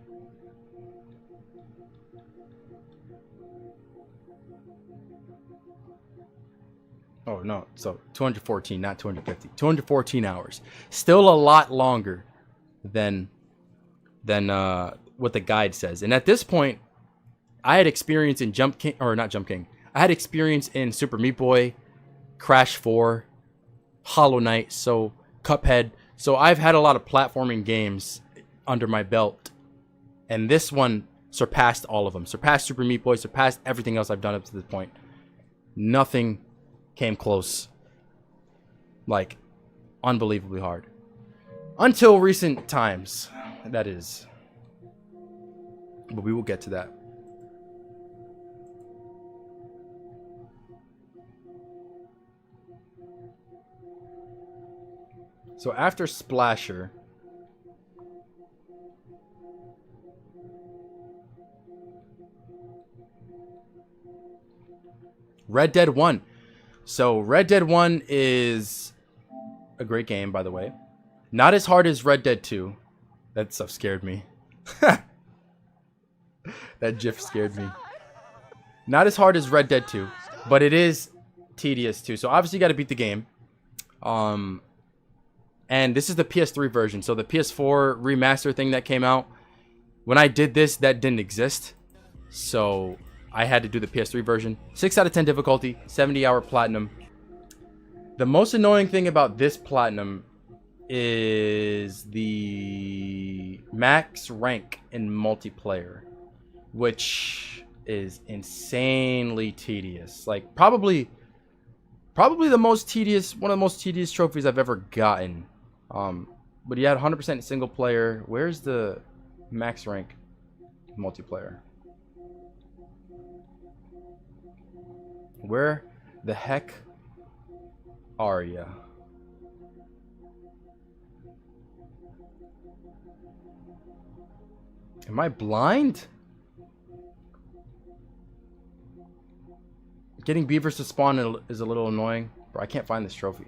Oh, no. So 214, not 250. 214 hours. Still a lot longer than what the guide says. And at this point, I had experience in Jump King, or not Jump King. I had experience in Super Meat Boy, Crash 4, Hollow Knight, so Cuphead. So I've had a lot of platforming games under my belt. And this one surpassed all of them. Surpassed Super Meat Boy, surpassed everything else I've done up to this point. Nothing came close. Like, unbelievably hard. Until recent times, that is. But we will get to that. So after Splasher, Red Dead 1. So Red Dead 1 is a great game, by the way. Not as hard as Red Dead 2. That stuff scared me. That GIF scared me. Not as hard as Red Dead 2, but it is tedious too. So obviously you got to beat the game. And this is the PS3 version. So the PS4 remaster thing that came out, when I did this, that didn't exist. So I had to do the PS3 version. 6 out of 10 difficulty, 70-hour platinum. The most annoying thing about this platinum is the max rank in multiplayer, which is insanely tedious. Like probably the most tedious, one of the most tedious trophies I've ever gotten. But you had 100% single player. Where's the max rank multiplayer? Where the heck are ya? Am I blind? Getting beavers to spawn is a little annoying. Bro, I can't find this trophy.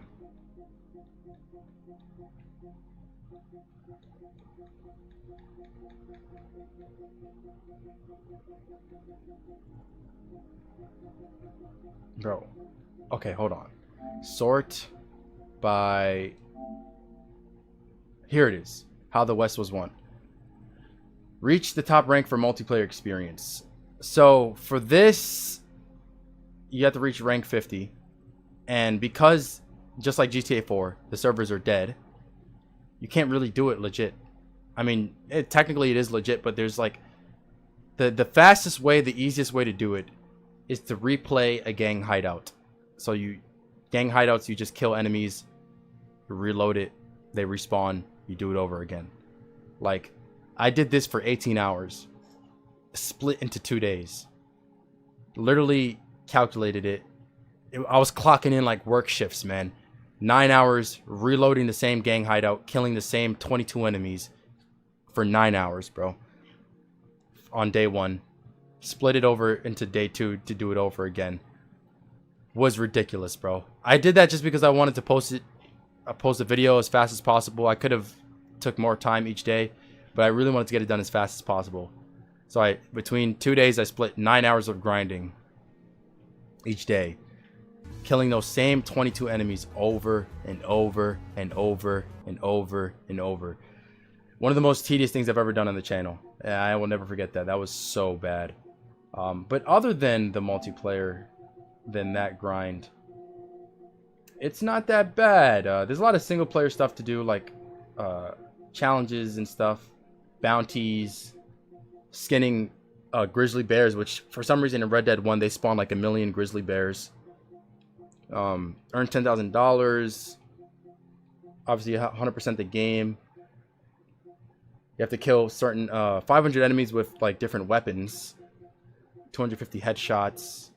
Bro. Okay, hold on. Sort by... Here it is. How the West was won. Reach the top rank for multiplayer experience. So, for this, you have to reach rank 50. And because, just like GTA 4, the servers are dead, you can't really do it legit. I mean, technically it is legit, but there's like... The fastest way, the easiest way to do it is to replay a gang hideout. So gang hideouts, you just kill enemies, reload it, they respawn, you do it over again. Like, I did this for 18 hours, split into 2 days. Literally calculated it. I was clocking in like work shifts, man. 9 hours, reloading the same gang hideout, killing the same 22 enemies for 9 hours, bro. On day 1. Split it over into day 2 to do it over again. Was ridiculous, bro. I did that just because I wanted to post a video as fast as possible. I could have took more time each day, but I really wanted to get it done as fast as possible. So between 2 days, I split 9 hours of grinding each day, killing those same 22 enemies over and over and over and over and over. One of the most tedious things I've ever done on the channel. I will never forget that. That was so bad. But other than the multiplayer, than that grind, it's not that bad. There's a lot of single player stuff to do, like challenges and stuff, bounties, skinning grizzly bears, which for some reason in Red Dead 1 they spawn like 1 million grizzly bears. Earn $10,000. Obviously 100% the game. You have to kill certain 500 enemies with like different weapons, 250 headshots,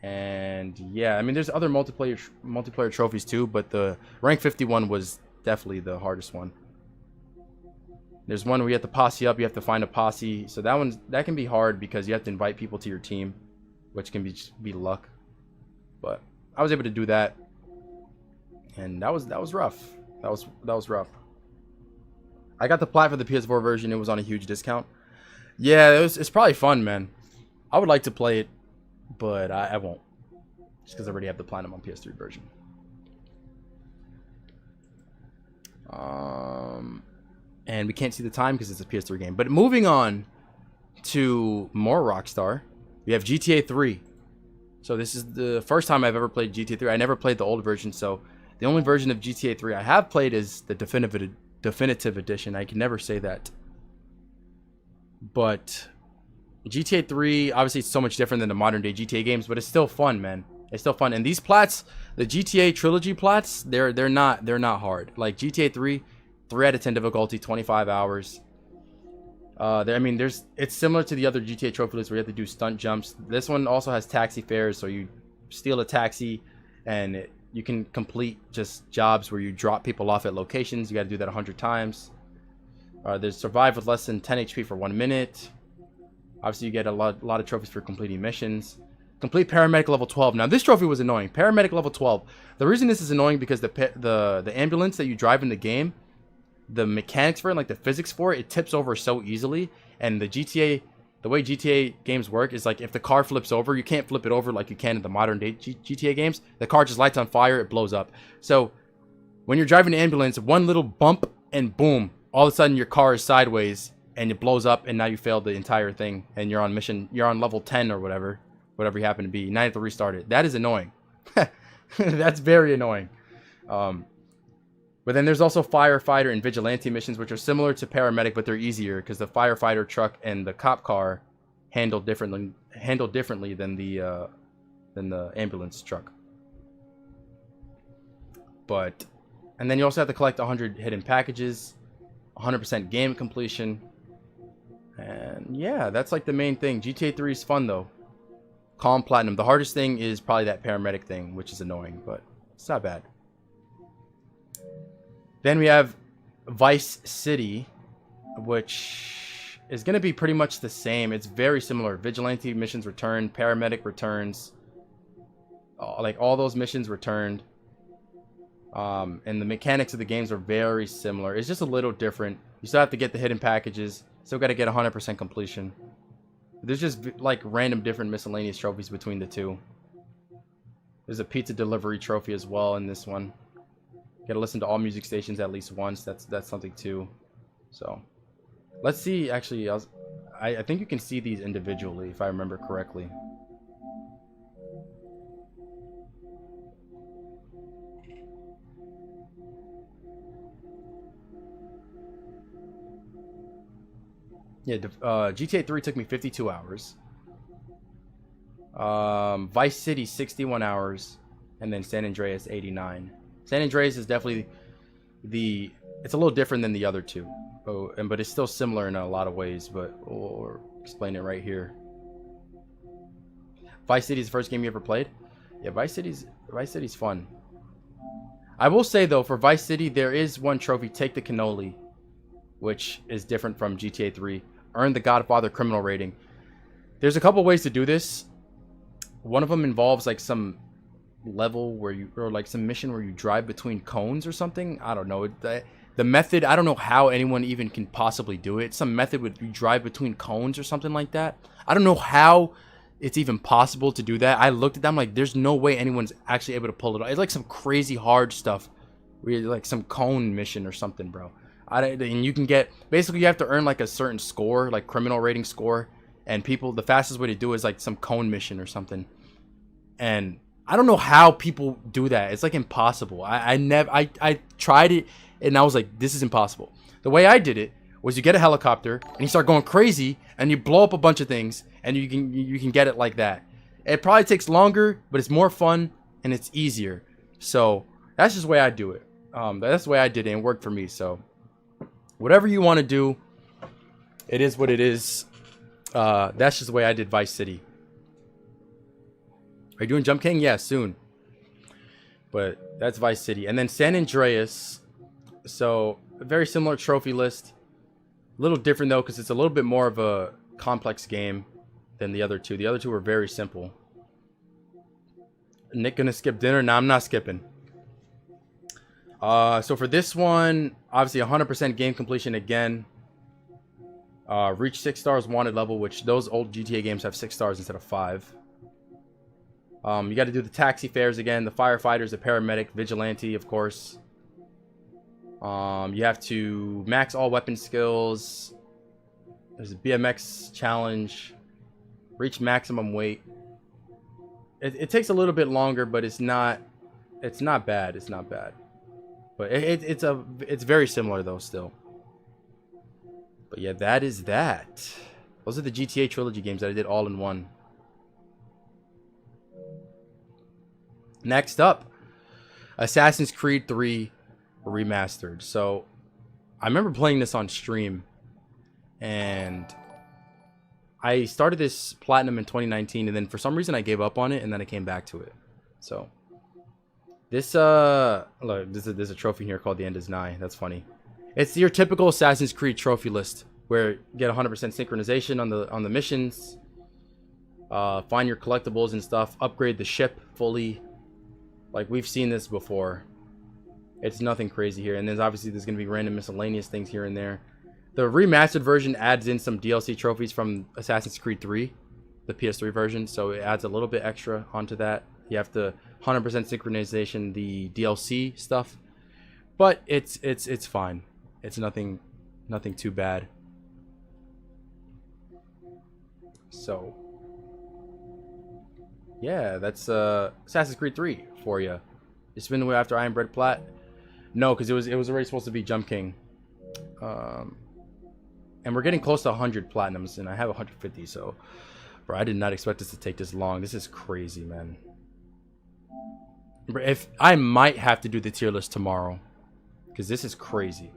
and yeah, I mean there's other multiplayer trophies too, but the rank 51 was definitely the hardest one. There's one where you have to posse up, you have to find a posse, so that can be hard because you have to invite people to your team, which can be luck. But I was able to do that, and that was rough. That was rough. I got the plat for the PS4 version. It was on a huge discount. Yeah, it's probably fun, man. I would like to play it, but I won't, just because I already have the platinum on PS3 version. And we can't see the time because it's a PS3 game. But moving on to more Rockstar, we have GTA 3. So this is the first time I've ever played GTA 3. I never played the old version, so the only version of GTA 3 I have played is the definitive edition. I can never say that. But GTA 3, obviously it's so much different than the modern day GTA games, but it's still fun, man. It's still fun. And these plats, the GTA Trilogy plats, they're not hard. Like GTA 3, 3 out of 10 difficulty, 25 hours. I mean, it's similar to the other GTA trophy lists where you have to do stunt jumps. This one also has taxi fares, so you steal a taxi and you can complete just jobs where you drop people off at locations. You got to do that 100 times. There's survive with less than 10 HP for 1 minute. Obviously, you get a lot of trophies for completing missions. Complete paramedic level 12. Now, this trophy was annoying. Paramedic level 12. The reason this is annoying because the ambulance that you drive in the game, the mechanics for it, like the physics for it, it tips over so easily. And the way GTA games work is like if the car flips over, you can't flip it over like you can in the modern day GTA games. The car just lights on fire, it blows up. So when you're driving an ambulance, one little bump and boom, all of a sudden your car is sideways and it blows up, and now you failed the entire thing and you're on mission, you're on level 10 or whatever you happen to be. Now you have to restart it. That is annoying. That's very annoying. But then there's also firefighter and vigilante missions, which are similar to paramedic, but they're easier because the firefighter truck and the cop car handle differently than the ambulance truck. And then you also have to collect 100 hidden packages, 100% game completion, and yeah, that's like the main thing. GTA 3 is fun though. Calm platinum. The hardest thing is probably that paramedic thing, which is annoying, but it's not bad. Then we have Vice City, which is going to be pretty much the same. It's very similar. Vigilante missions returned. Paramedic returns. Like all those missions returned. And the mechanics of the games are very similar. It's just a little different. You still have to get the hidden packages. Still got to get 100% completion. There's just like random different miscellaneous trophies between the two. There's a pizza delivery trophy as well in this one. Got to listen to all music stations at least once. That's something too. So let's see. Actually, I think you can see these individually if I remember correctly. Yeah, GTA 3 took me 52 hours. Vice City 61 hours, and then San Andreas 89. San Andreas is definitely it's a little different than the other two. But it's still similar in a lot of ways, but we'll explain it right here. Vice City is the first game you ever played? Yeah, Vice City's fun. I will say though, for Vice City there is one trophy, Take the Cannoli, which is different from GTA 3. Earn the Godfather criminal rating. There's a couple ways to do this. One of them involves like some level where like some mission where you drive between cones or something. I don't know. The method, I don't know how anyone even can possibly do it. Some method would you drive between cones or something like that. I don't know how it's even possible to do that. I looked at them like there's no way anyone's actually able to pull it off. It's like some crazy hard stuff. Like some cone mission or something, bro. And you can get, basically you have to earn like a certain score, like criminal rating score, and the fastest way to do it is like some cone mission or something. And I don't know how people do that. It's like impossible. I tried it and I was like, this is impossible. The way I did it was you get a helicopter and you start going crazy and you blow up a bunch of things and you can get it like that. It probably takes longer, but it's more fun and it's easier. So that's just the way I do it. That's the way I did it and it worked for me. So whatever you want to do, it is what it is. That's just the way I did Vice City. Are you doing Jump King? Yeah, soon. But that's Vice City. And then San Andreas. So a very similar trophy list. A little different though, because it's a little bit more of a complex game than the other two. The other two were very simple. Nick gonna skip dinner? No, I'm not skipping. So for this one, obviously 100% game completion again. Reach 6 stars wanted level, which those old GTA games have 6 stars instead of 5. You got to do the taxi fares again, the firefighters, the paramedic, vigilante, of course. You have to max all weapon skills. There's a BMX challenge. Reach maximum weight. It takes a little bit longer, but it's not bad. It's not bad. But it's very similar though still. But yeah, that is that. Those are the GTA Trilogy games that I did all in one. Next up, Assassin's Creed 3 Remastered. So I remember playing this on stream and I started this platinum in 2019 and then for some reason I gave up on it and then I came back to it. So this look, there's a trophy here called The End Is Nigh. That's funny. It's your typical Assassin's Creed trophy list where you get 100% synchronization on the missions, find your collectibles and stuff, upgrade the ship fully. Like we've seen this before. It's nothing crazy here. And then obviously there's going to be random miscellaneous things here and there. The remastered version adds in some DLC trophies from Assassin's Creed 3, the PS3 version. So it adds a little bit extra onto that. You have to 100% synchronization the DLC stuff. But it's fine. It's nothing too bad. So yeah, that's Assassin's Creed 3 for you. It's been after Iron Bread Plat. No, because it was already supposed to be Jump King. And we're getting close to 100 platinums, and I have 150. So, bro, I did not expect this to take this long. This is crazy, man. If I might have to do the tier list tomorrow, because this is crazy.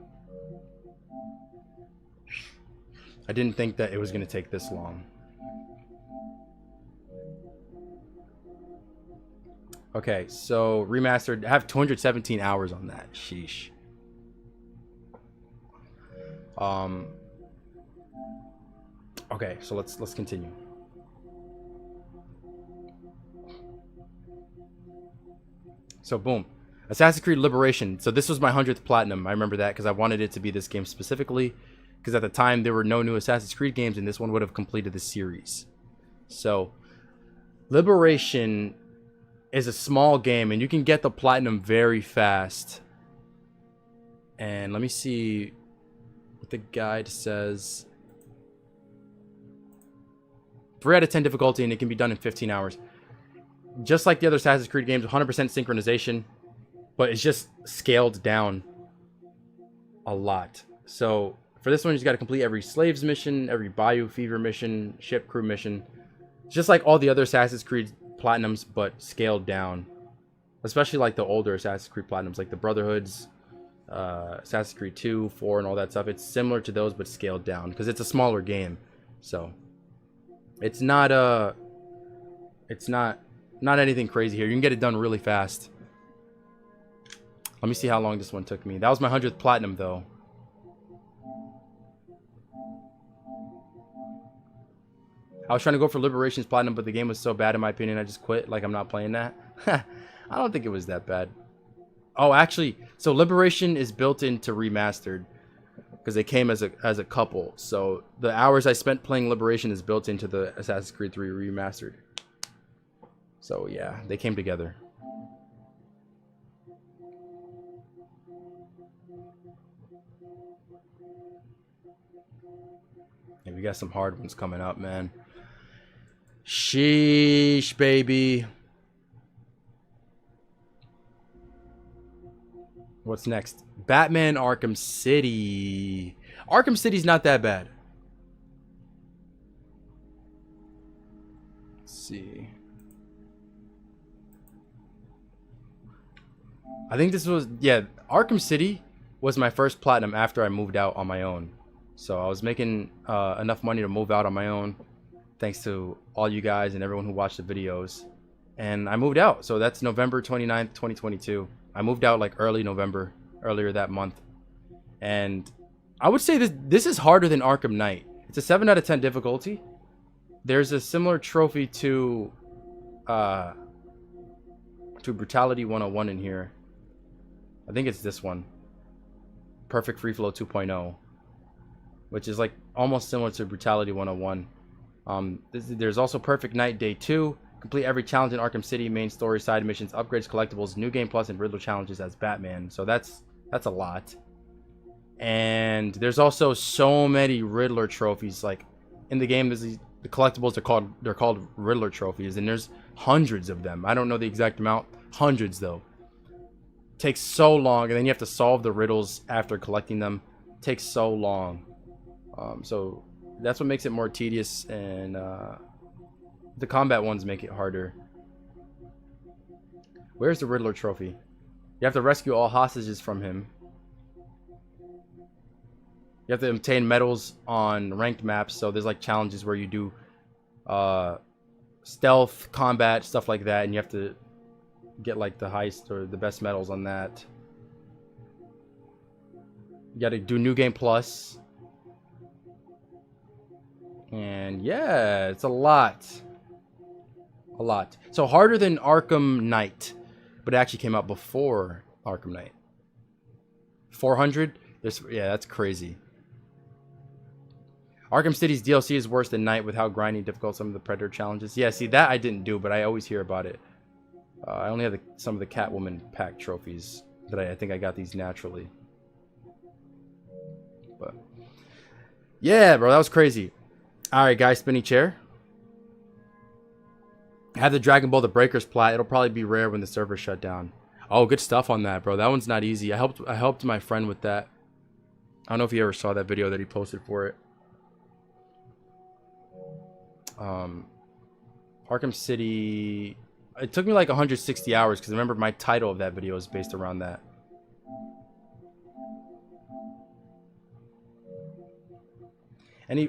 I didn't think that it was gonna take this long. Okay, so remastered. I have 217 hours on that. Sheesh. Okay, so let's continue. So boom. Assassin's Creed Liberation. So this was my 100th platinum. I remember that because I wanted it to be this game specifically. Because at the time, there were no new Assassin's Creed games, and this one would have completed the series. So, Liberation is a small game, and you can get the platinum very fast. And let me see what the guide says. 3 out of 10 difficulty, and it can be done in 15 hours. Just like the other Assassin's Creed games, 100% synchronization, but it's just scaled down a lot. So for this one, you just got to complete every slaves mission, every Bayou Fever mission, ship crew mission. It's just like all the other Assassin's Creed platinums, but scaled down. Especially like the older Assassin's Creed platinums, like the Brotherhoods, Assassin's Creed 2, 4, and all that stuff. It's similar to those, but scaled down because it's a smaller game. So it's not anything crazy here. You can get it done really fast. Let me see how long this one took me. That was my 100th platinum, though. I was trying to go for Liberation's platinum, but the game was so bad, in my opinion, I just quit. Like, I'm not playing that. I don't think it was that bad. Oh, actually, so Liberation is built into Remastered because they came as a couple. So the hours I spent playing Liberation is built into the Assassin's Creed 3 Remastered. So yeah, they came together. Yeah, we got some hard ones coming up, man. Sheesh, baby. What's next? Batman Arkham City. Arkham City's not that bad. Let's see. I think this was, yeah, Arkham City was my first platinum after I moved out on my own. So I was making enough money to move out on my own, thanks to all you guys and everyone who watched the videos. And I moved out. So that's November 29th, 2022. I moved out like early November, earlier that month. And I would say this is harder than Arkham Knight. It's a 7 out of 10 difficulty. There's a similar trophy to Brutality 101 in here. I think it's this one. Perfect Free Flow 2.0. Which is like almost similar to Brutality 101. There's also Perfect Night Day 2. Complete every challenge in Arkham City, main story, side missions, upgrades, collectibles, new game plus, and Riddler challenges as Batman. So that's a lot. And there's also so many Riddler trophies. Like in the game, the collectibles are called Riddler trophies, and there's hundreds of them. I don't know the exact amount. Hundreds though. Takes so long, and then you have to solve the riddles after collecting them. Takes so long. So that's what makes it more tedious, and the combat ones make it harder. Where's the Riddler trophy? You have to rescue all hostages from him. You have to obtain medals on ranked maps. So there's like challenges where you do stealth, combat, stuff like that, and you have to get like the highest or the best medals on that. You got to do new game plus. And yeah, it's a lot. A lot. So harder than Arkham Knight, but it actually came out before Arkham Knight. 400? Yeah, that's crazy. Arkham City's DLC is worse than Knight with how grinding difficult some of the Predator challenges. Yeah, see, that I didn't do, but I always hear about it. I only have some of the Catwoman pack trophies that I think I got these naturally. But yeah, bro, that was crazy. Alright, guys, spinny chair. I have the Dragon Ball The Breakers plat. It'll probably be rare when the server shut down. Oh, good stuff on that, bro. That one's not easy. I helped my friend with that. I don't know if you ever saw that video that he posted for it. Arkham City. It took me like 160 hours because remember my title of that video is based around that.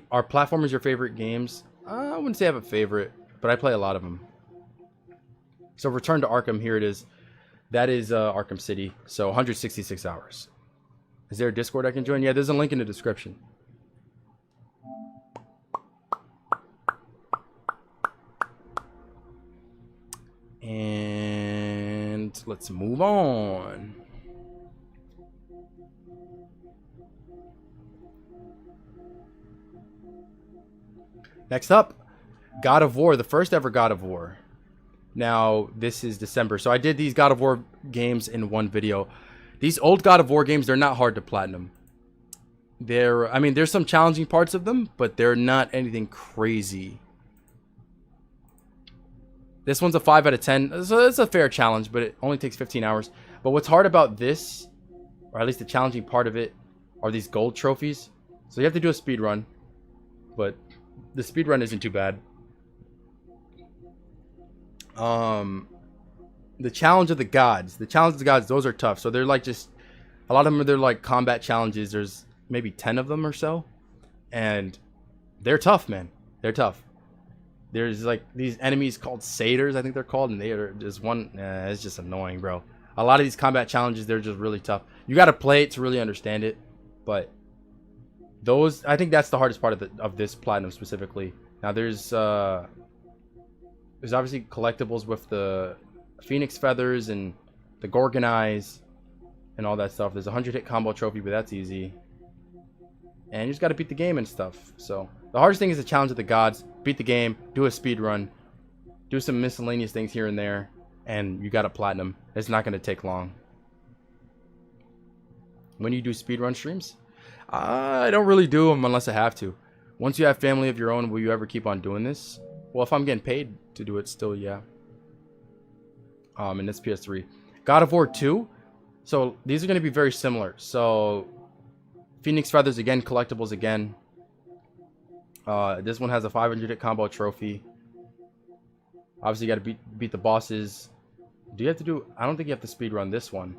Are platformers your favorite games? I wouldn't say I have a favorite, but I play a lot of them. So Return to Arkham, here it is. That is Arkham City. So 166 hours. Is there a Discord I can join? Yeah, there's a link in the description. And And let's move on. Next up, God of War, the first ever God of War. Now, this is December, so I did these God of War games in one video. These old God of War games, they're not hard to platinum. I mean, there's some challenging parts of them, but they're not anything crazy. This one's a 5 out of 10, so it's a fair challenge, but it only takes 15 hours. But what's hard about this, or at least the challenging part of it, are these gold trophies. So you have to do a speed run, but the speed run isn't too bad. The challenge of the gods, those are tough. So they're like just a lot of them. They're like combat challenges. There's maybe 10 of them or so, and they're tough, man. They're tough. There's like these enemies called satyrs, I think they're called, and they are just one. It's just annoying, bro. A lot of these combat challenges, they're just really tough. You got to play it to really understand it, but those, I think that's the hardest part of this platinum specifically. Now there's obviously collectibles with the phoenix feathers and the gorgon eyes and all that stuff. There's a 100-hit combo trophy, but that's easy. And you just got to beat the game and stuff. So the hardest thing is the challenge of the gods. Beat the game, do a speed run, do some miscellaneous things here and there, and you got a platinum. It's not going to take long. When you do speed run streams, I don't really do them unless I have to. Once you have family of your own, will you ever keep on doing this? Well, if I'm getting paid to do it still, yeah. And it's PS3. God of War 2. So these are going to be very similar. So Phoenix Feathers again, collectibles again. This one has a 500-hit combo trophy. Obviously, you got to beat the bosses. Do you have to do... I don't think you have to speed run this one.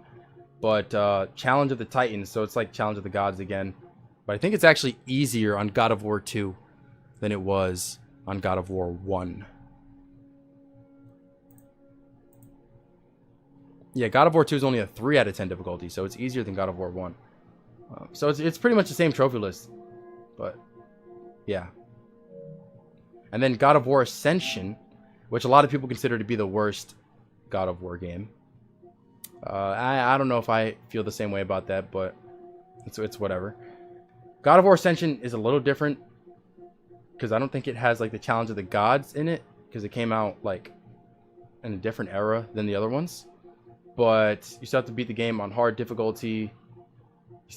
But Challenge of the Titans. So it's like Challenge of the Gods again. But I think it's actually easier on God of War 2 than it was on God of War 1. Yeah, God of War 2 is only a 3 out of 10 difficulty, so it's easier than God of War 1. So it's pretty much the same trophy list. But, yeah. And then God of War Ascension, which a lot of people consider to be the worst God of War game. I don't know if I feel the same way about that, but it's whatever. God of War Ascension is a little different because I don't think it has like the Challenge of the Gods in it, because it came out like in a different era than the other ones. But you still have to beat the game on hard difficulty.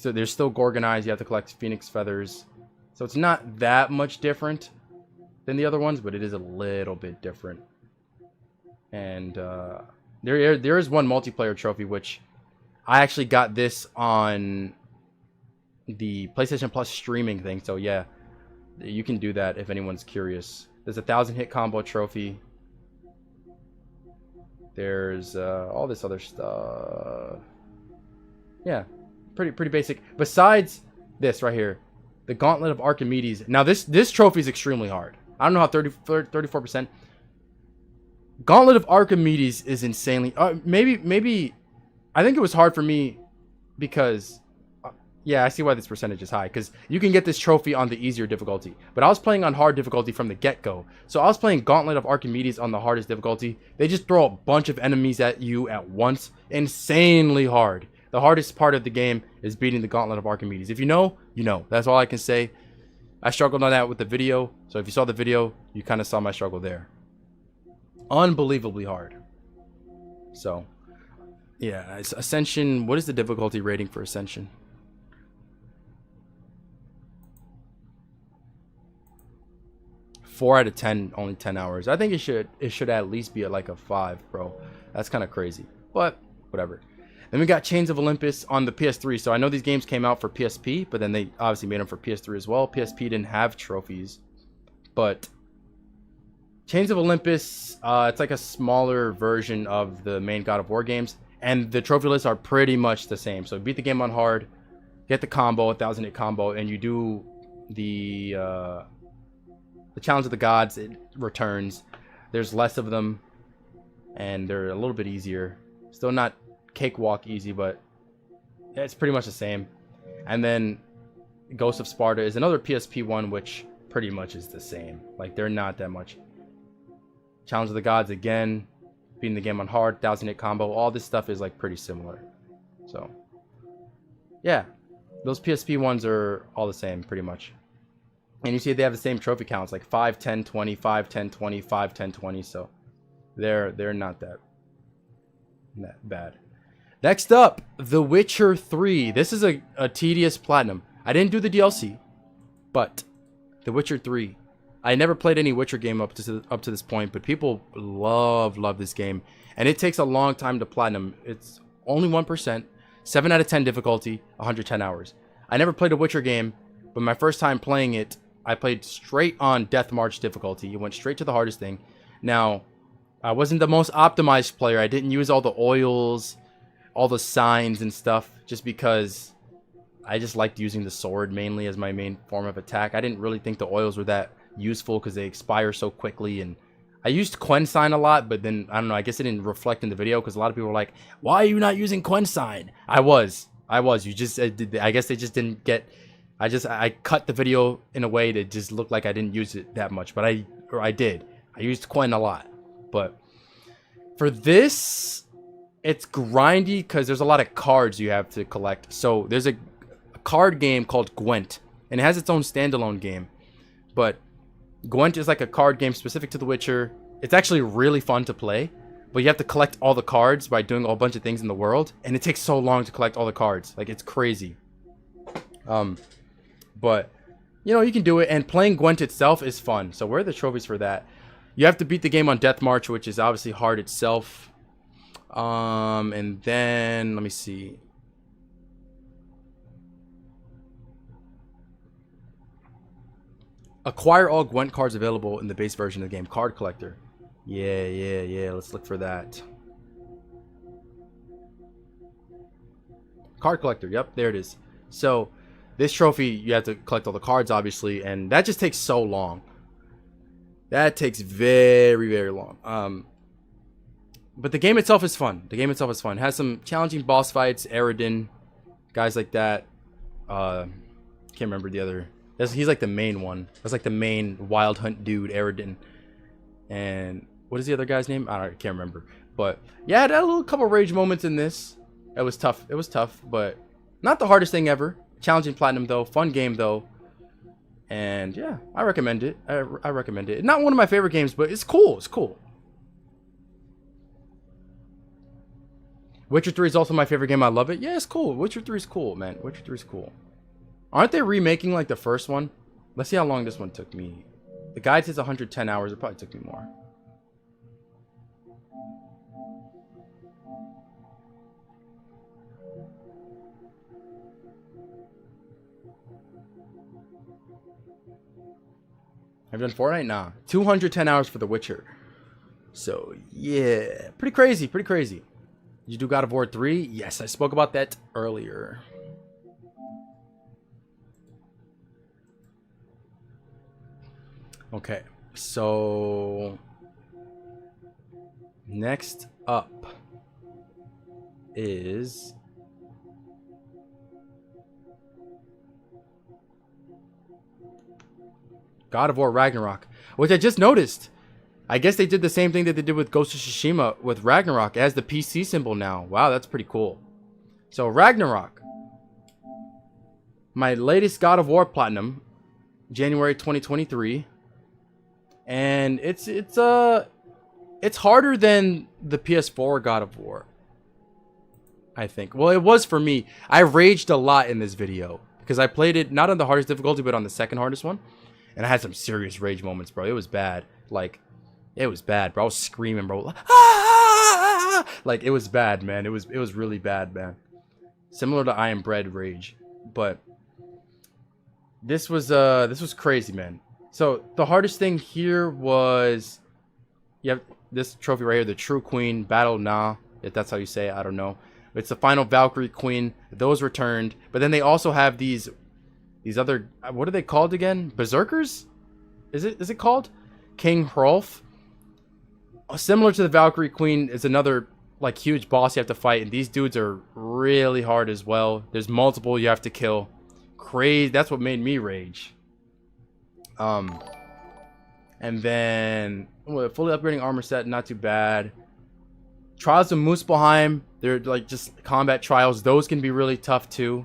There's still Gorgon eyes. You have to collect Phoenix Feathers. So it's not that much different than the other ones, but it is a little bit different. And there is one multiplayer trophy, which I actually got this on the PlayStation Plus streaming thing. So yeah, you can do that if anyone's curious. There's a 1,000-hit combo trophy. There's all this other stuff. Yeah, pretty basic. Besides this right here, the Gauntlet of Archimedes. Now this trophy is extremely hard. I don't know how 34%. Gauntlet of Archimedes is insanely. Maybe I think it was hard for me because yeah, I see why this percentage is high, because you can get this trophy on the easier difficulty. But I was playing on hard difficulty from the get-go. So I was playing Gauntlet of Archimedes on the hardest difficulty. They just throw a bunch of enemies at you at once. Insanely hard. The hardest part of the game is beating the Gauntlet of Archimedes. If you know, you know. That's all I can say. I struggled on that with the video. So if you saw the video, you kind of saw my struggle there. Unbelievably hard. So, yeah. Ascension. What is the difficulty rating for Ascension? Four out of 10, only 10 hours. I think it should at least be at like a 5, bro. That's kind of crazy, but whatever. Then we got Chains of Olympus on the PS3. So I know these games came out for PSP, but then they obviously made them for PS3 as well. PSP didn't have trophies, but Chains of Olympus, it's like a smaller version of the main God of War games, and the trophy lists are pretty much the same. So beat the game on hard, get the combo, 1,000-hit combo, and you do the Challenge of the Gods. It returns. There's less of them, and they're a little bit easier. Still not cakewalk easy, but it's pretty much the same. And then Ghost of Sparta is another PSP one, which pretty much is the same. Like, they're not that much. Challenge of the Gods again. beating the game on hard, 1000-hit combo. All this stuff is like pretty similar. So yeah, those PSP ones are all the same pretty much. And you see they have the same trophy counts, like 5, 10, 20, 5, 10, 20, 5, 10, 20. So they're not that bad. Next up, The Witcher 3. This is a tedious platinum. I didn't do the DLC, but The Witcher 3. I never played any Witcher game up to this point, but people love this game, and it takes a long time to platinum. It's only 1%, 7 out of 10 difficulty, 110 hours. I never played a Witcher game, but my first time playing it, I played straight on Death March difficulty. It went straight to the hardest thing. Now, I wasn't the most optimized player. I didn't use all the oils, all the signs and stuff, just because I just liked using the sword mainly as my main form of attack. I didn't really think the oils were that useful because they expire so quickly, and I used Quen Sign a lot, but then I don't know, I guess it didn't reflect in the video because a lot of people were like, why are you not using Quen Sign? I was you just I guess they just didn't get. I cut the video in a way that just looked like I didn't use it that much, but I did. I used Quen a lot. But for this, it's grindy because there's a lot of cards you have to collect. So there's a card game called Gwent, and it has its own standalone game, but Gwent is like a card game specific to The Witcher. It's actually really fun to play, but you have to collect all the cards by doing a whole bunch of things in the world, and it takes so long to collect all the cards. Like, it's crazy. But you know, you can do it, and playing Gwent itself is fun. So where are the trophies for that? You have to beat the game on Death March, which is obviously hard itself. And then let me see. Acquire all Gwent cards available in the base version of the game. Card collector. Yeah. Let's look for that. Card collector. Yep, there it is. So this trophy, you have to collect all the cards, obviously, and that just takes so long. That takes very long. But the game itself is fun. It has some challenging boss fights, Eridan, guys like that. Can't remember the other. He's like the main one. That's like the main Wild Hunt dude, Eridan. And what is the other guy's name? I can't remember. But yeah, I had a little couple rage moments in this. It was tough, but not the hardest thing ever. Challenging platinum though, fun game though. And yeah, I recommend it. I recommend it. Not one of my favorite games, but it's cool. It's cool. Witcher 3 is also my favorite game. I love it. Yeah, it's cool. Witcher 3 is cool, man. Witcher 3 is cool. Aren't they remaking like the first one? Let's see how long this one took me. The guide says 110 hours. It probably took me more. I've done Fortnite? Nah. 210 hours for The Witcher. So, yeah. Pretty crazy. Did you do God of War 3? Yes, I spoke about that earlier. Okay. So, next up is God of War Ragnarok, which I just noticed. I guess they did the same thing that they did with Ghost of Tsushima with Ragnarok. It has the PC symbol now. Wow, that's pretty cool. So Ragnarok, my latest God of War Platinum, January 2023, and it's harder than the PS4 God of War, I think. Well, it was for me. I raged a lot in this video because I played it not on the hardest difficulty, but on the second hardest one. And I had some serious rage moments, bro. It was bad. Like, it was bad, bro. I was screaming, bro. Ah! Like, it was bad, man. It was really bad, man. Similar to I Am Bread rage. But this was crazy, man. So the hardest thing here was, you have this trophy right here, the True Queen Battle Na, if that's how you say it, I don't know. It's the final Valkyrie Queen. Those returned. But then they also have these other, what are they called again? Berserkers? Is it called? King Hrolf. Similar to the Valkyrie Queen is another like huge boss you have to fight, and these dudes are really hard as well. There's multiple you have to kill. Crazy. That's what made me rage. And then fully upgrading armor set, not too bad. Trials of Muspelheim, they're like just combat trials. Those can be really tough too.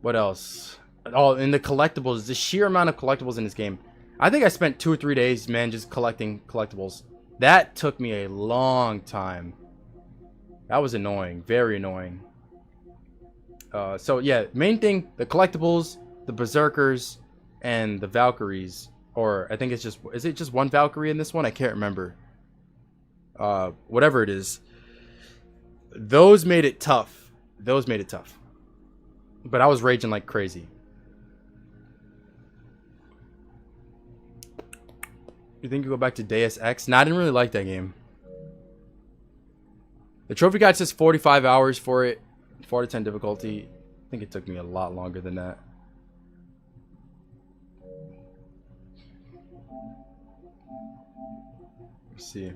What else? Oh, in the collectibles, the sheer amount of collectibles in this game. I think I spent 2 or 3 days, man, just collecting collectibles. That took me a long time. That was annoying, very annoying. So yeah, main thing, the collectibles, the berserkers, and the Valkyries. Or I think it's just, is it just one Valkyrie in this one? I can't remember. Whatever it is. Those made it tough. Those made it tough. But I was raging like crazy. You think you go back to Deus Ex? Nah, I didn't really like that game. The trophy guide says 45 hours for it. 4 to 10 difficulty. I think it took me a lot longer than that. Let's see.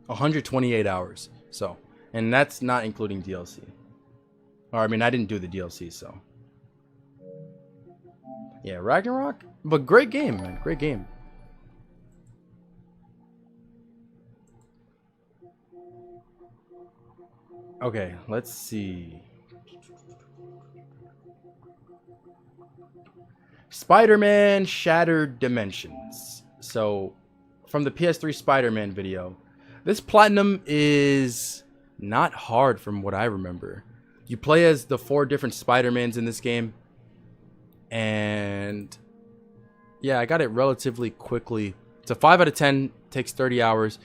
$128 hours. So, and that's not including DLC. Or I mean, I didn't do the DLC, so. Yeah, Ragnarok, but great game, man. Great game. Okay, let's see. Spider-Man Shattered Dimensions. So, from the PS3 Spider-Man video, this platinum is not hard from what I remember. You play as the 4 different Spider-Mans in this game. And yeah, I got it relatively quickly. It's a 5 out of 10, takes 30 hours.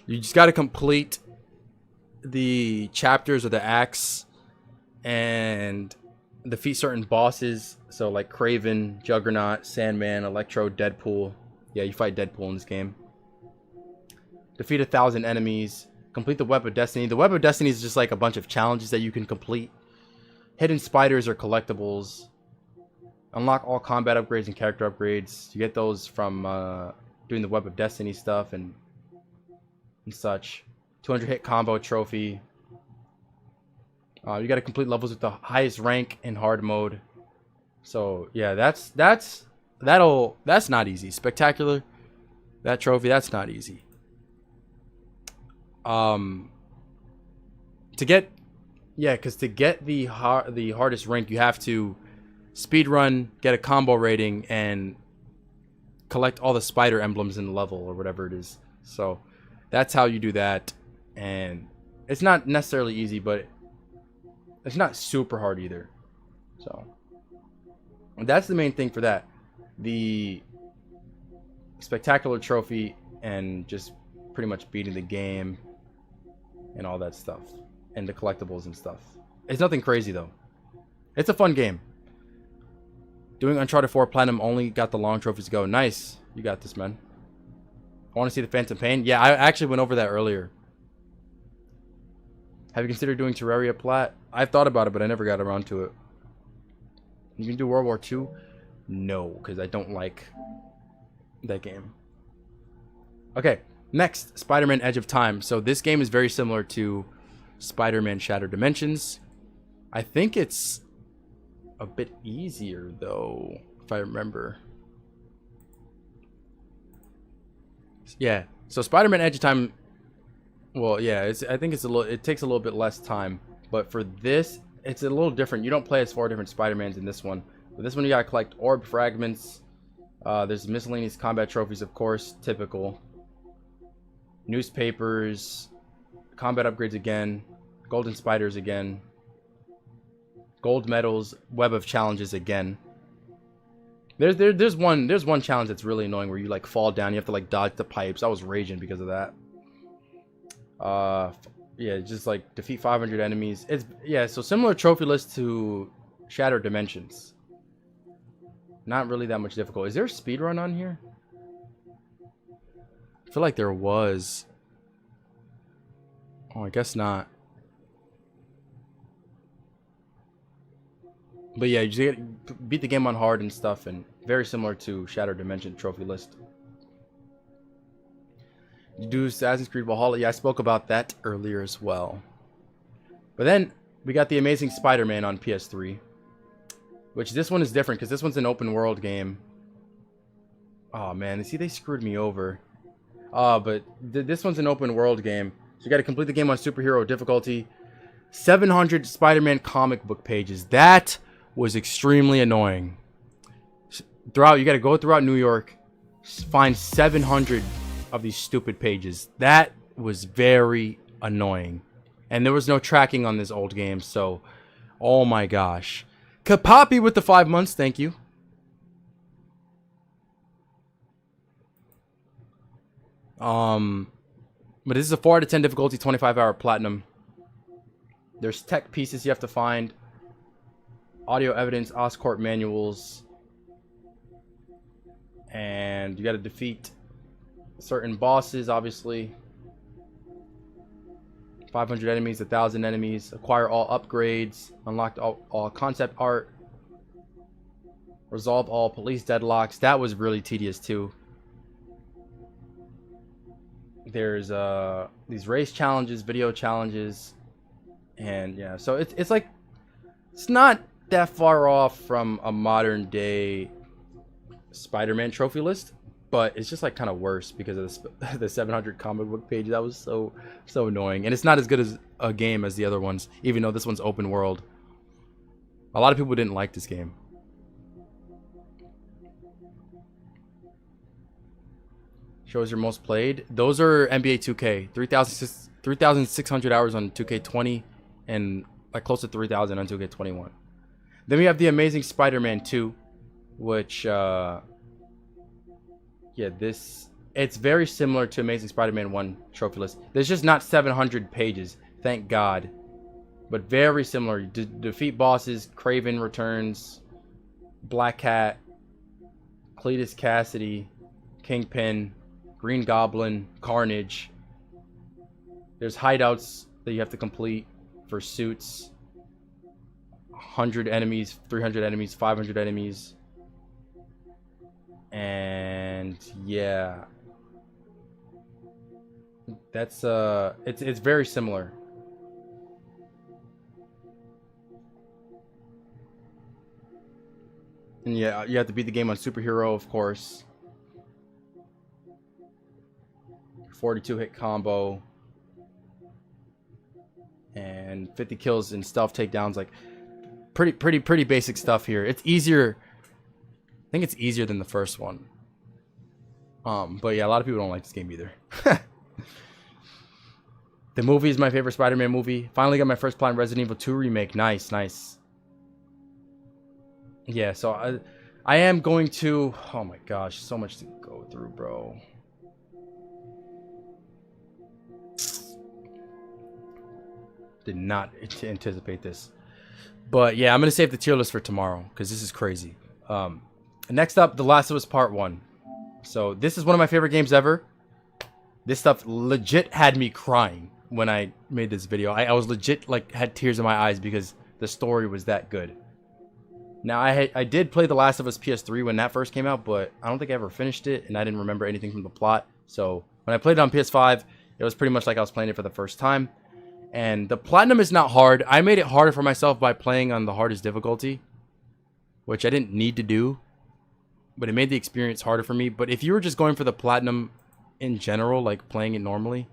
You just got to complete the chapters or the acts and defeat certain bosses. So like Kraven, Juggernaut, Sandman, Electro, Deadpool. Yeah, you fight Deadpool in this game. Defeat 1,000 enemies. Complete the Web of Destiny. The Web of Destiny is just like a bunch of challenges that you can complete. Hidden spiders are collectibles. Unlock all combat upgrades and character upgrades. You get those from doing the Web of Destiny stuff and such. 200 hit combo trophy. You got to complete levels with the highest rank in hard mode. So yeah, that's not easy. Spectacular. That trophy, that's not easy. To get, yeah, because to get the hardest rank, you have to speedrun, get a combo rating, and collect all the spider emblems in the level or whatever it is. So that's how you do that. And it's not necessarily easy, but it's not super hard either. So that's the main thing for that. The spectacular trophy and just pretty much beating the game and all that stuff. And the collectibles and stuff. It's nothing crazy though. It's a fun game. Doing Uncharted 4 Platinum, only got the long trophies to go. Nice. You got this, man. I want to see the Phantom Pain. Yeah, I actually went over that earlier. Have you considered doing Terraria Plat? I've thought about it, but I never got around to it. You can do World War II? No, because I don't like that game. Okay, next, Spider-Man Edge of Time. So this game is very similar to Spider-Man Shattered Dimensions. I think it's a bit easier, though, if I remember. Yeah, so Spider-Man Edge of Time... Well, yeah, I think it takes a little bit less time. But for this, it's a little different. You don't play as 4 different Spider-Mans in this one. But this one, you gotta collect orb fragments. There's miscellaneous combat trophies, of course, typical. Newspapers. Combat upgrades again. Golden spiders again. Gold medals. Web of challenges again. There's one challenge that's really annoying where you like fall down. You have to like dodge the pipes. I was raging because of that. Yeah, just like defeat 500 enemies. It's, yeah, so similar trophy list to Shattered Dimensions. Not really that much difficult. Is there a speedrun on here? I feel like there was. Oh, I guess not. But yeah, you just beat the game on hard and stuff, and very similar to Shattered Dimension trophy list. You do Assassin's Creed Valhalla. Yeah, I spoke about that earlier as well. But then we got the Amazing Spider-Man on PS3. Which this one is different because this one's an open world game. Oh man, see, they screwed me over. But this one's an open world game. So you got to complete the game on superhero difficulty. 700 Spider-Man comic book pages. That was extremely annoying. You got to go throughout New York, find 700 of these stupid pages. That was very annoying. And there was no tracking on this old game, so oh my gosh. Kapapi with the 5 months, thank you. But this is a 4 out of 10 difficulty, 25-hour platinum. There's tech pieces you have to find. Audio evidence, Oscorp manuals. And you got to defeat certain bosses, obviously. 500 enemies, 1,000 enemies. Acquire all upgrades. Unlock all concept art. Resolve all police deadlocks. That was really tedious too. There's these race challenges, video challenges, and yeah, so it's like it's not that far off from a modern day Spider-Man trophy list, but it's just like kind of worse because of the 700 comic book page. That was so annoying, and it's not as good as a game as the other ones, even though this one's open world. A lot of people didn't like this game. Shows your most played. Those are NBA 2K. 3,600 hours on 2K20 and like close to 3,000 on 2K21. Then we have the Amazing Spider-Man 2, which yeah, it's very similar to Amazing Spider-Man 1 trophy list. There's just not 700 pages, thank God, but very similar. You defeat bosses. Craven returns, Black Cat, Cletus Cassidy, Kingpin, Green Goblin, Carnage. There's hideouts that you have to complete for suits. 100 enemies, 300 enemies, 500 enemies. And yeah. That's it's very similar. And yeah, you have to beat the game on superhero, of course. 42 hit combo and 50 kills and stealth takedowns. Like pretty basic stuff here. It's easier. I think it's easier than the first one. But yeah, a lot of people don't like this game either. The movie is my favorite Spider-Man movie. Finally got my first platinum Resident Evil 2 remake. Nice. Yeah, so I am going to. Oh my gosh, so much to go through, bro. Did not anticipate this, but yeah, I'm gonna save the tier list for tomorrow because this is crazy. Next up, The Last of Us Part 1. So this is one of my favorite games ever. This stuff legit had me crying when I made this video. I was legit like had tears in my eyes because the story was that good. Now I did play The Last of Us PS3 when that first came out, but I don't think I ever finished it, and I didn't remember anything from the plot. So when I played it on PS5, it was pretty much like I was playing it for the first time. And the platinum is not hard. I made it harder for myself by playing on the hardest difficulty, which I didn't need to do, but it made the experience harder for me. But if you were just going for the platinum in general, like playing it normally,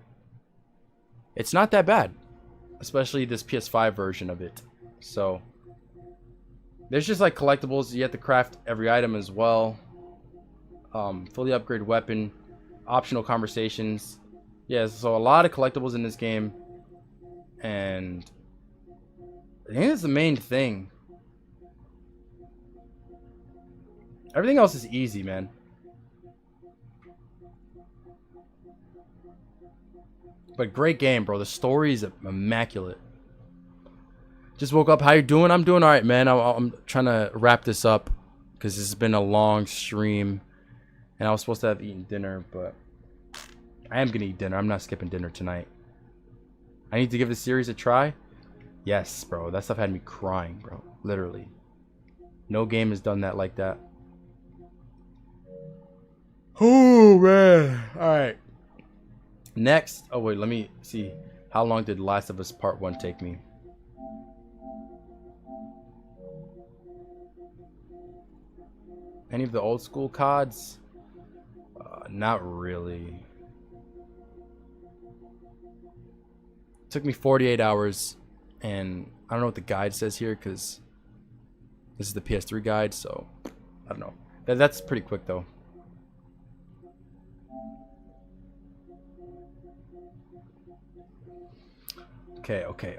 it's not that bad, especially this PS5 version of it. So there's just like collectibles. You have to craft every item as well. Fully upgraded weapon, optional conversations. Yeah, so a lot of collectibles in this game. And I think that's the main thing. Everything else is easy, man. But great game, bro. The story is immaculate. Just woke up. How you doing? I'm doing all right, man. I'm trying to wrap this up because this has been a long stream. And I was supposed to have eaten dinner, but I am going to eat dinner. I'm not skipping dinner tonight. I need to give this series a try. Yes, bro. That stuff had me crying, bro. Literally. No game has done that like that. Oh, man. Alright. Next, oh wait, let me see. How long did Last of Us Part 1 take me? Any of the old school CODs? Not really. It took me 48 hours, and I don't know what the guide says here because this is the PS3 guide, so I don't know. That's pretty quick though. Okay.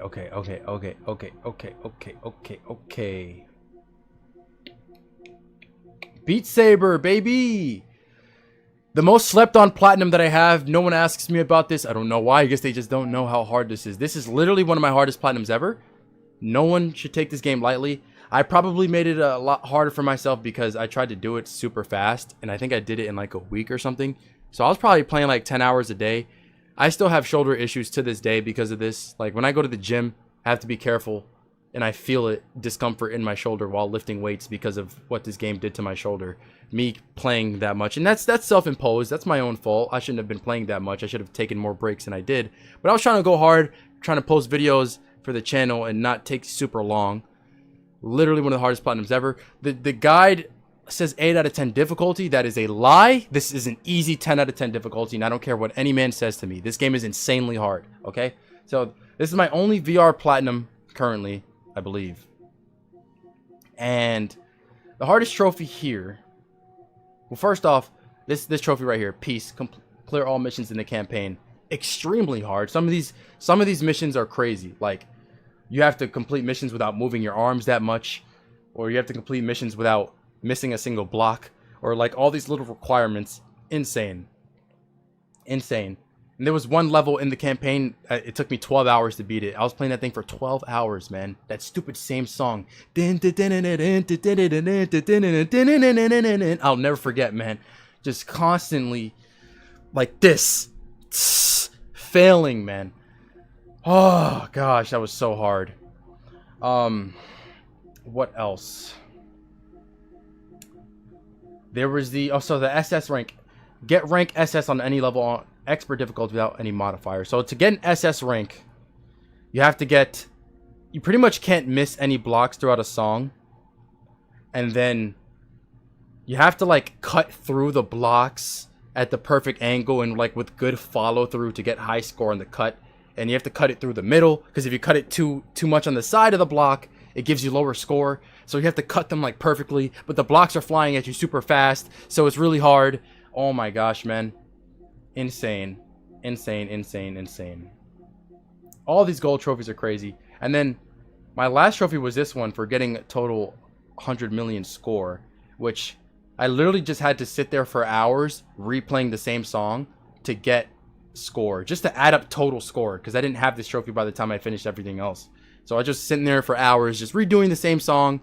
Beat Saber, baby! The most slept on platinum that I have. No one asks me about this. I don't know why. I guess they just don't know how hard this is. This is literally one of my hardest platinums ever. No one should take this game lightly. I probably made it a lot harder for myself because I tried to do it super fast. And I think I did it in like a week or something. So I was probably playing like 10 hours a day. I still have shoulder issues to this day because of this. Like when I go to the gym, I have to be careful. And I feel it, discomfort in my shoulder while lifting weights because of what this game did to my shoulder. Me playing that much. And that's self-imposed. That's my own fault. I shouldn't have been playing that much. I should have taken more breaks than I did. But I was trying to go hard, trying to post videos for the channel and not take super long. Literally one of the hardest platinums ever. The guide says 8 out of 10 difficulty. That is a lie. This is an easy 10 out of 10 difficulty. And I don't care what any man says to me. This game is insanely hard. Okay? So this is my only VR platinum currently, I believe. And the hardest trophy here, well, first off, this trophy right here, peace, clear all missions in the campaign, extremely hard. Some of these missions are crazy. Like you have to complete missions without moving your arms that much, or you have to complete missions without missing a single block, or like all these little requirements. Insane. And there was one level in the campaign, it took me 12 hours to beat it. I was playing that thing for 12 hours, man. That stupid same song. I'll never forget, man. Just constantly like this. Failing, man. Oh, gosh, that was so hard. What else? There was the SS rank. Get rank SS on any level on expert difficulty without any modifier. So to get an SS rank, you pretty much can't miss any blocks throughout a song. And then you have to like cut through the blocks at the perfect angle and like with good follow through to get high score on the cut. And you have to cut it through the middle, because if you cut it too much on the side of the block, it gives you lower score. So you have to cut them like perfectly, but the blocks are flying at you super fast, so it's really hard. Oh my gosh, man. Insane. All these gold trophies are crazy. And then my last trophy was this one for getting a total 100 million score, which I literally just had to sit there for hours replaying the same song to get score, just to add up total score, because I didn't have this trophy by the time I finished everything else. So I was just sitting there for hours just redoing the same song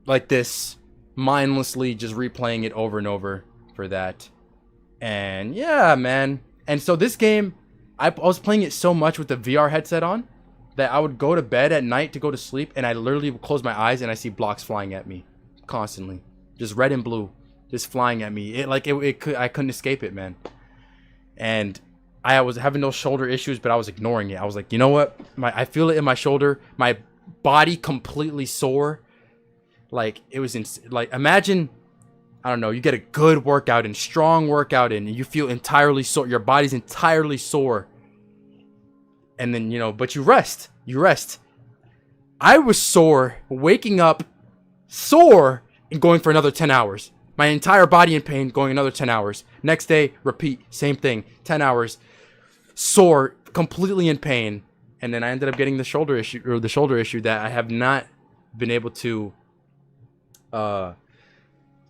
like this, mindlessly just replaying it over and over for that. And yeah, man. And so this game, I was playing it so much with the VR headset on that I would go to bed at night to go to sleep, and I literally would close my eyes and I see blocks flying at me constantly, just red and blue, just flying at me. I couldn't escape it, man. And I was having those shoulder issues, but I was ignoring it. I was like, you know what? I feel it in my shoulder. My body completely sore. Like it was like, imagine, I don't know, you get a good workout and strong workout in, and you feel entirely sore. Your body's entirely sore. And then, but you rest. I was sore, waking up sore, and going for another 10 hours. My entire body in pain, going another 10 hours. Next day, repeat, same thing, 10 hours. Sore, completely in pain. And then I ended up getting the shoulder issue that I have not been able to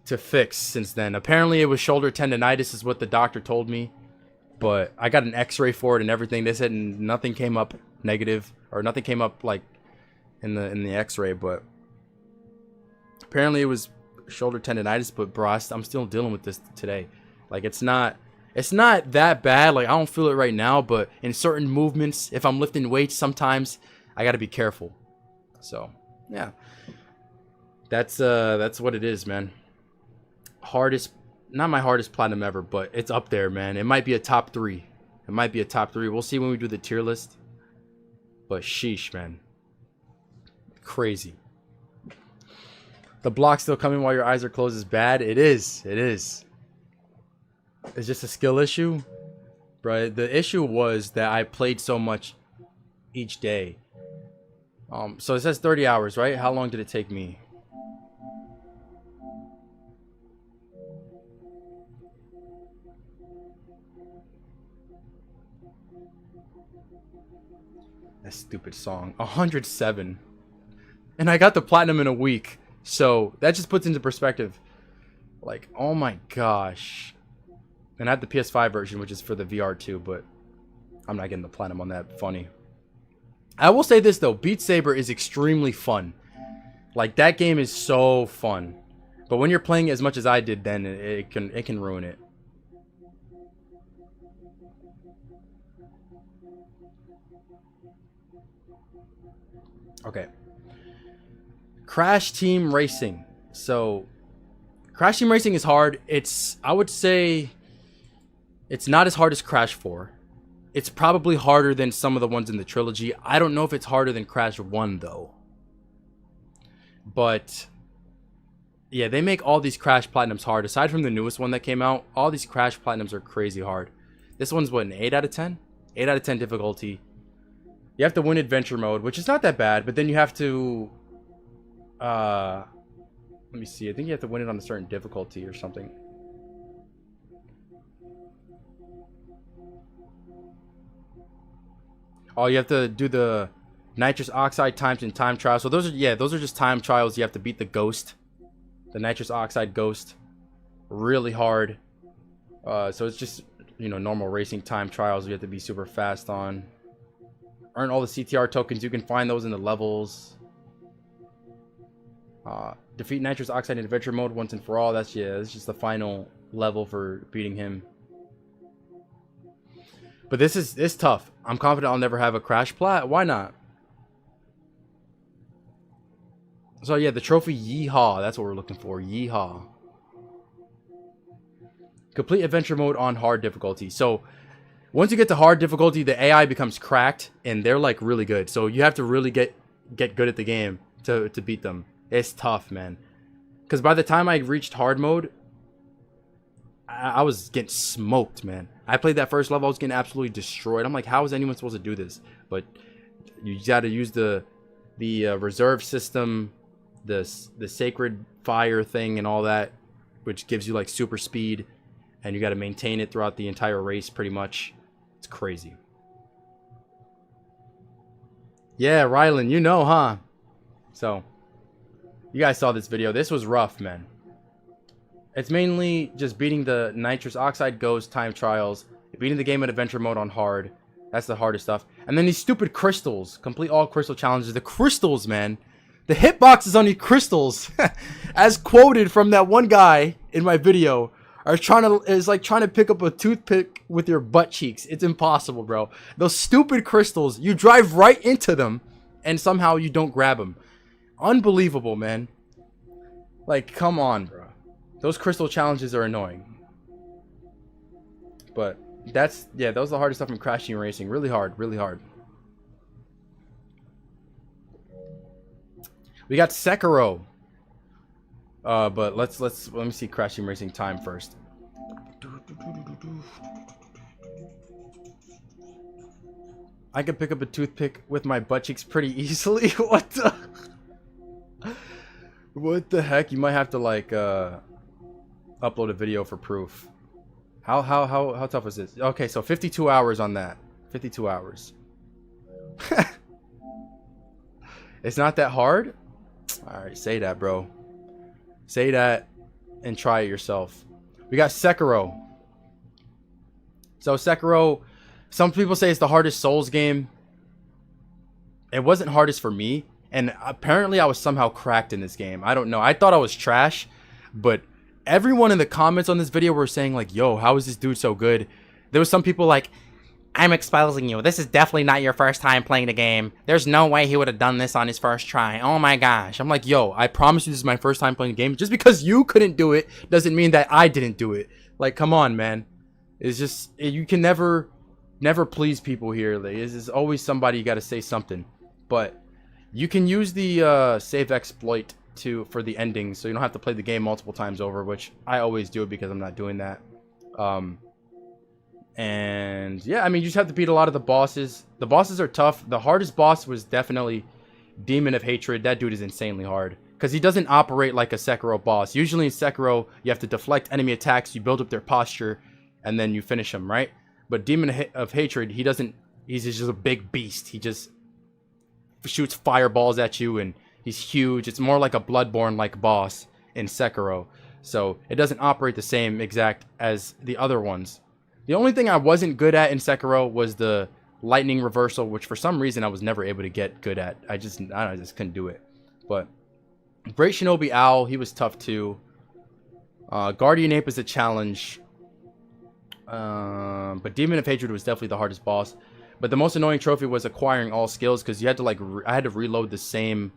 fix since then. Apparently it was shoulder tendonitis is what the doctor told me, but I got an x-ray for it and everything. They said nothing came up negative, or nothing came up like in the x-ray, but apparently it was shoulder tendonitis. But bro, I'm still dealing with this today. Like it's not that bad. Like I don't feel it right now, but in certain movements, if I'm lifting weights, sometimes I got to be careful. So yeah, that's what it is, man. Not my hardest platinum ever, but it's up there, man. It might be a top 3. It might be a top 3. We'll see when we do the tier list. But sheesh, man. Crazy. The block still coming while your eyes are closed is bad. It is. It is. It's just a skill issue. Right? The issue was that I played so much each day. So it says 30 hours, right? How long did it take me? That stupid song. 107. And I got the platinum in a week. So that just puts into perspective. Like, oh my gosh. And I have the PS5 version, which is for the VR too, but I'm not getting the platinum on that. Funny. I will say this though, Beat Saber is extremely fun. Like, that game is so fun. But when you're playing as much as I did, then it can ruin it. Okay. Crash Team Racing. So Crash Team Racing is hard. I would say it's not as hard as Crash 4. It's probably harder than some of the ones in the trilogy. I don't know if it's harder than Crash 1 though. But yeah, they make all these Crash Platinums hard. Aside from the newest one that came out, all these Crash Platinums are crazy hard. This one's what, an 8 out of 10? 8 out of 10 difficulty. You have to win adventure mode, which is not that bad, but then you have to let me see. I think you have to win it on a certain difficulty or something. Oh, you have to do the nitrous oxide times and time trials. So those are just time trials. You have to beat the ghost, the nitrous oxide ghost, really hard. So it's just, you know, normal racing time trials. You have to be super fast on. Earn all the CTR tokens. You can find those in the levels. Defeat nitrous oxide in adventure mode once and for all. That's just the final level for beating him. But it's tough. I'm confident I'll never have a crash plat. Why not? So yeah, the trophy Yeehaw. That's what we're looking for. Yeehaw. Complete adventure mode on hard difficulty. So once you get to hard difficulty, the AI becomes cracked and they're like really good. So you have to really get good at the game to beat them. It's tough, man. Because by the time I reached hard mode, I was getting smoked, man. I played that first level, I was getting absolutely destroyed. I'm like, how is anyone supposed to do this? But you got to use the reserve system, the sacred fire thing and all that, which gives you like super speed. And you got to maintain it throughout the entire race pretty much. It's crazy. Yeah, Rylan, you know, huh? So, you guys saw this video. This was rough, man. It's mainly just beating the nitrous oxide ghost time trials, beating the game in adventure mode on hard. That's the hardest stuff. And then these stupid crystals. Complete all crystal challenges. The crystals, man. The hitboxes on these crystals, as quoted from that one guy in my video, is like trying to pick up a toothpick with your butt cheeks. It's impossible, bro. Those stupid crystals, you drive right into them and somehow you don't grab them. Unbelievable, man. Like, come on, bro. Those crystal challenges are annoying. But that was the hardest stuff in Crash Team Racing. Really hard, really hard. We got Sekiro. But let me see Crash Team Racing time first. I can pick up a toothpick with my butt cheeks pretty easily. What the heck? You might have to like upload a video for proof. How tough is this? Okay, so 52 hours on that. 52 hours. It's not that hard? Alright, say that, bro. Say that and try it yourself. We got Sekiro. So Sekiro, some people say it's the hardest Souls game. It wasn't hardest for me. And apparently I was somehow cracked in this game. I don't know. I thought I was trash. But everyone in the comments on this video were saying like, yo, how is this dude so good? There was some people like, I'm exposing you. This is definitely not your first time playing the game. There's no way he would have done this on his first try. Oh my gosh. I'm like, yo, I promise you this is my first time playing the game. Just because you couldn't do it doesn't mean that I didn't do it. Like, come on, man. It's just, you can never never please people here. Like, there's always somebody you got to say something. But you can use the save exploit for the ending, so you don't have to play the game multiple times over, which I always do because I'm not doing that. And yeah, I mean, you just have to beat a lot of the bosses. The bosses are tough. The hardest boss was definitely Demon of Hatred. That dude is insanely hard because he doesn't operate like a Sekiro boss. Usually in Sekiro, you have to deflect enemy attacks, you build up their posture, and then you finish them, right? But Demon of Hatred, he doesn't. He's just a big beast. He just shoots fireballs at you, and he's huge. It's more like a Bloodborne-like boss in Sekiro. So it doesn't operate the same exact as the other ones. The only thing I wasn't good at in Sekiro was the lightning reversal, which for some reason I was never able to get good at. I don't know, I just couldn't do it. But Great Shinobi Owl, he was tough too. Guardian Ape is a challenge. But Demon of Hatred was definitely the hardest boss. But the most annoying trophy was acquiring all skills, because you had to like I had to reload the same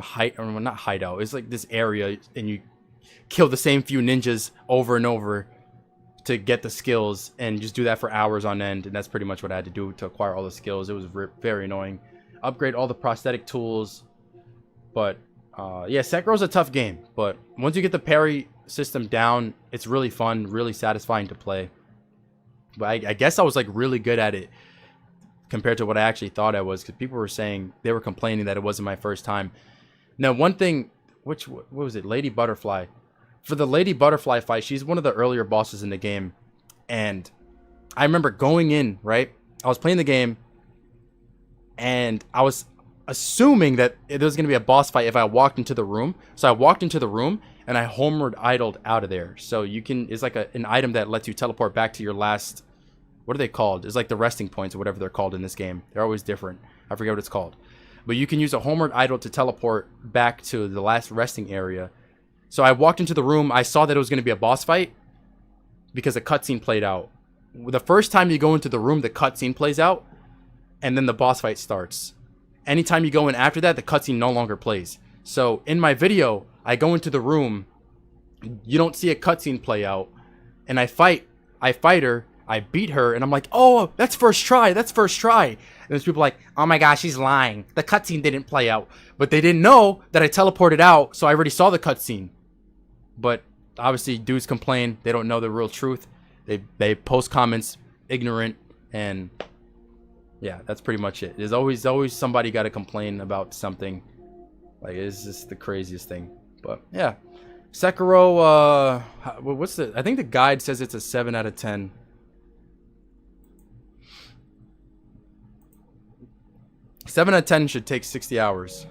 height, or not hideout. It's like this area, and you kill the same few ninjas over and over to get the skills, and just do that for hours on end. And that's pretty much what I had to do to acquire all the skills. It was very annoying. Upgrade all the prosthetic tools. But yeah, Sekiro's a tough game, but once you get the parry system down, it's really fun, really satisfying to play. But I guess I was like really good at it compared to what I actually thought I was, because people were saying, they were complaining that it wasn't my first time. Now, one thing, what was it? Lady Butterfly. For the Lady Butterfly fight, she's one of the earlier bosses in the game. And I remember going in, right? I was playing the game, and I was assuming that there was going to be a boss fight if I walked into the room. So I walked into the room, and I homeward idled out of there. So you can, it's like an item that lets you teleport back to your last, what are they called? It's like the resting points or whatever they're called in this game. They're always different. I forget what it's called. But you can use a homeward idle to teleport back to the last resting area. So I walked into the room. I saw that it was going to be a boss fight because a cutscene played out. The first time you go into the room, the cutscene plays out, and then the boss fight starts. Anytime you go in after that, the cutscene no longer plays. So in my video, I go into the room, you don't see a cutscene play out, and I fight her, I beat her, and I'm like, oh, that's first try, that's first try. And there's people like, oh my gosh, she's lying. The cutscene didn't play out. But they didn't know that I teleported out, so I already saw the cutscene. But obviously, dudes complain. They don't know the real truth. They post comments ignorant, and yeah, that's pretty much it. There's always somebody got to complain about something. Like, it's just the craziest thing. But yeah, Sekiro. What's the? I think the guide says it's a 7 out of 10. Seven out of 10 should take 60 hours.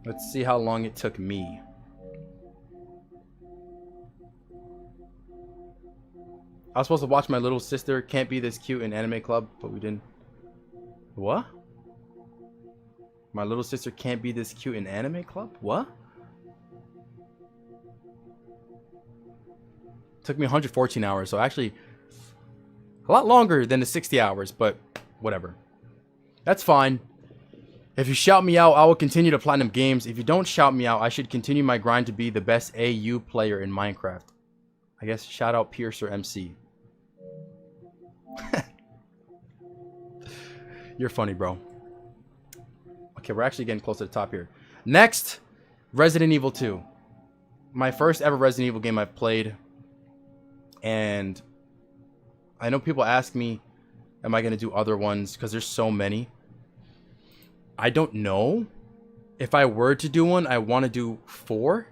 Let's see how long it took me. I was supposed to watch my little sister Can't Be This Cute in Anime Club, but we didn't. What? My little sister Can't Be This Cute in Anime Club? What? It took me 114 hours, so actually a lot longer than the 60 hours, but whatever. That's fine. If you shout me out, I will continue to platinum games. If you don't shout me out, I should continue my grind to be the best AU player in Minecraft. I guess shout out Pierce or MC. You're funny, bro. Okay, we're actually getting close to the top here. Next, Resident Evil 2. My first ever Resident Evil game I've played. And I know people ask me, am I going to do other ones? Because there's so many. I don't know. If I were to do one, I want to do 4.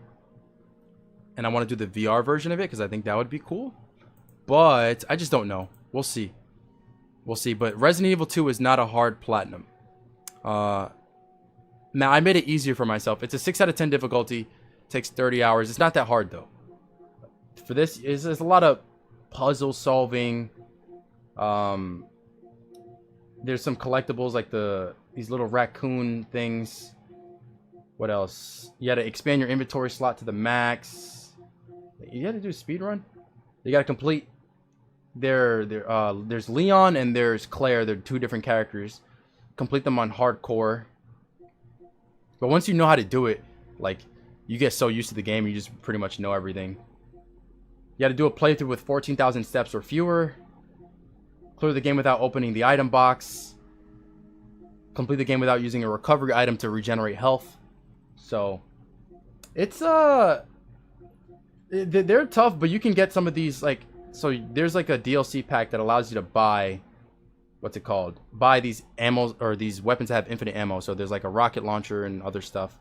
And I want to do the VR version of it, because I think that would be cool. But I just don't know. We'll see. We'll see. But Resident Evil 2 is not a hard platinum. Now, I made it easier for myself. It's a 6 out of 10 difficulty. It takes 30 hours. It's not that hard, though. For this, there's a lot of puzzle solving. There's some collectibles like these little raccoon things. What else? You gotta expand your inventory slot to the max. You gotta do a speed run. You gotta complete there's Leon and there's Claire. They're 2 different characters. Complete them on hardcore. But once you know how to do it, like, you get so used to the game, you just pretty much know everything. You got to do a playthrough with 14,000 steps or fewer. Clear the game without opening the item box. Complete the game without using a recovery item to regenerate health. So, it's they're tough, but you can get some of these, like, so there's like a DLC pack that allows you to buy, what's it called? Buy these ammos, or these weapons that have infinite ammo. So there's like a rocket launcher and other stuff.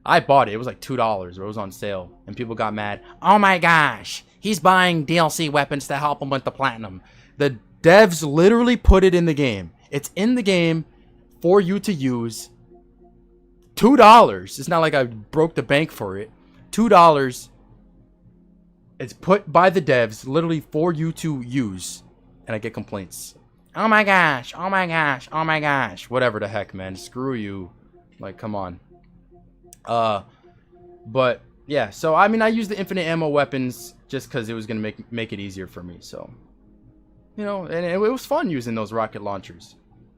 I bought it. It was like $2, or it was on sale, and people got mad. Oh my gosh, he's buying DLC weapons to help him with the platinum. The devs literally put it in the game. It's in the game for you to use. $2. It's not like I broke the bank for it. $2. It's put by the devs literally for you to use. And I get complaints. Oh my gosh. Oh my gosh. Oh my gosh. Whatever the heck, man. Screw you. Like, come on. But yeah, so I mean, I used the infinite ammo weapons just because it was gonna make it easier for me. So, you know, and it was fun using those rocket launchers.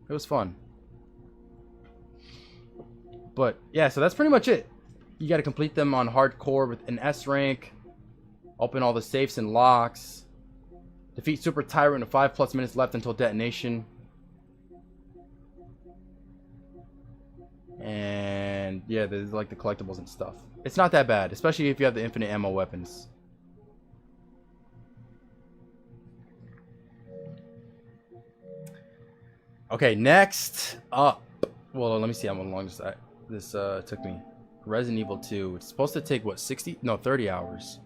It was fun. But yeah, so that's pretty much it. You got to complete them on hardcore with an S rank. Open all the safes and locks. Defeat Super Tyrant in 5+ minutes left until detonation. And yeah, there's like the collectibles and stuff. It's not that bad, especially if you have the infinite ammo weapons. Okay, next up. Well, let me see how long this took me. Resident Evil 2. It's supposed to take what, 30 hours.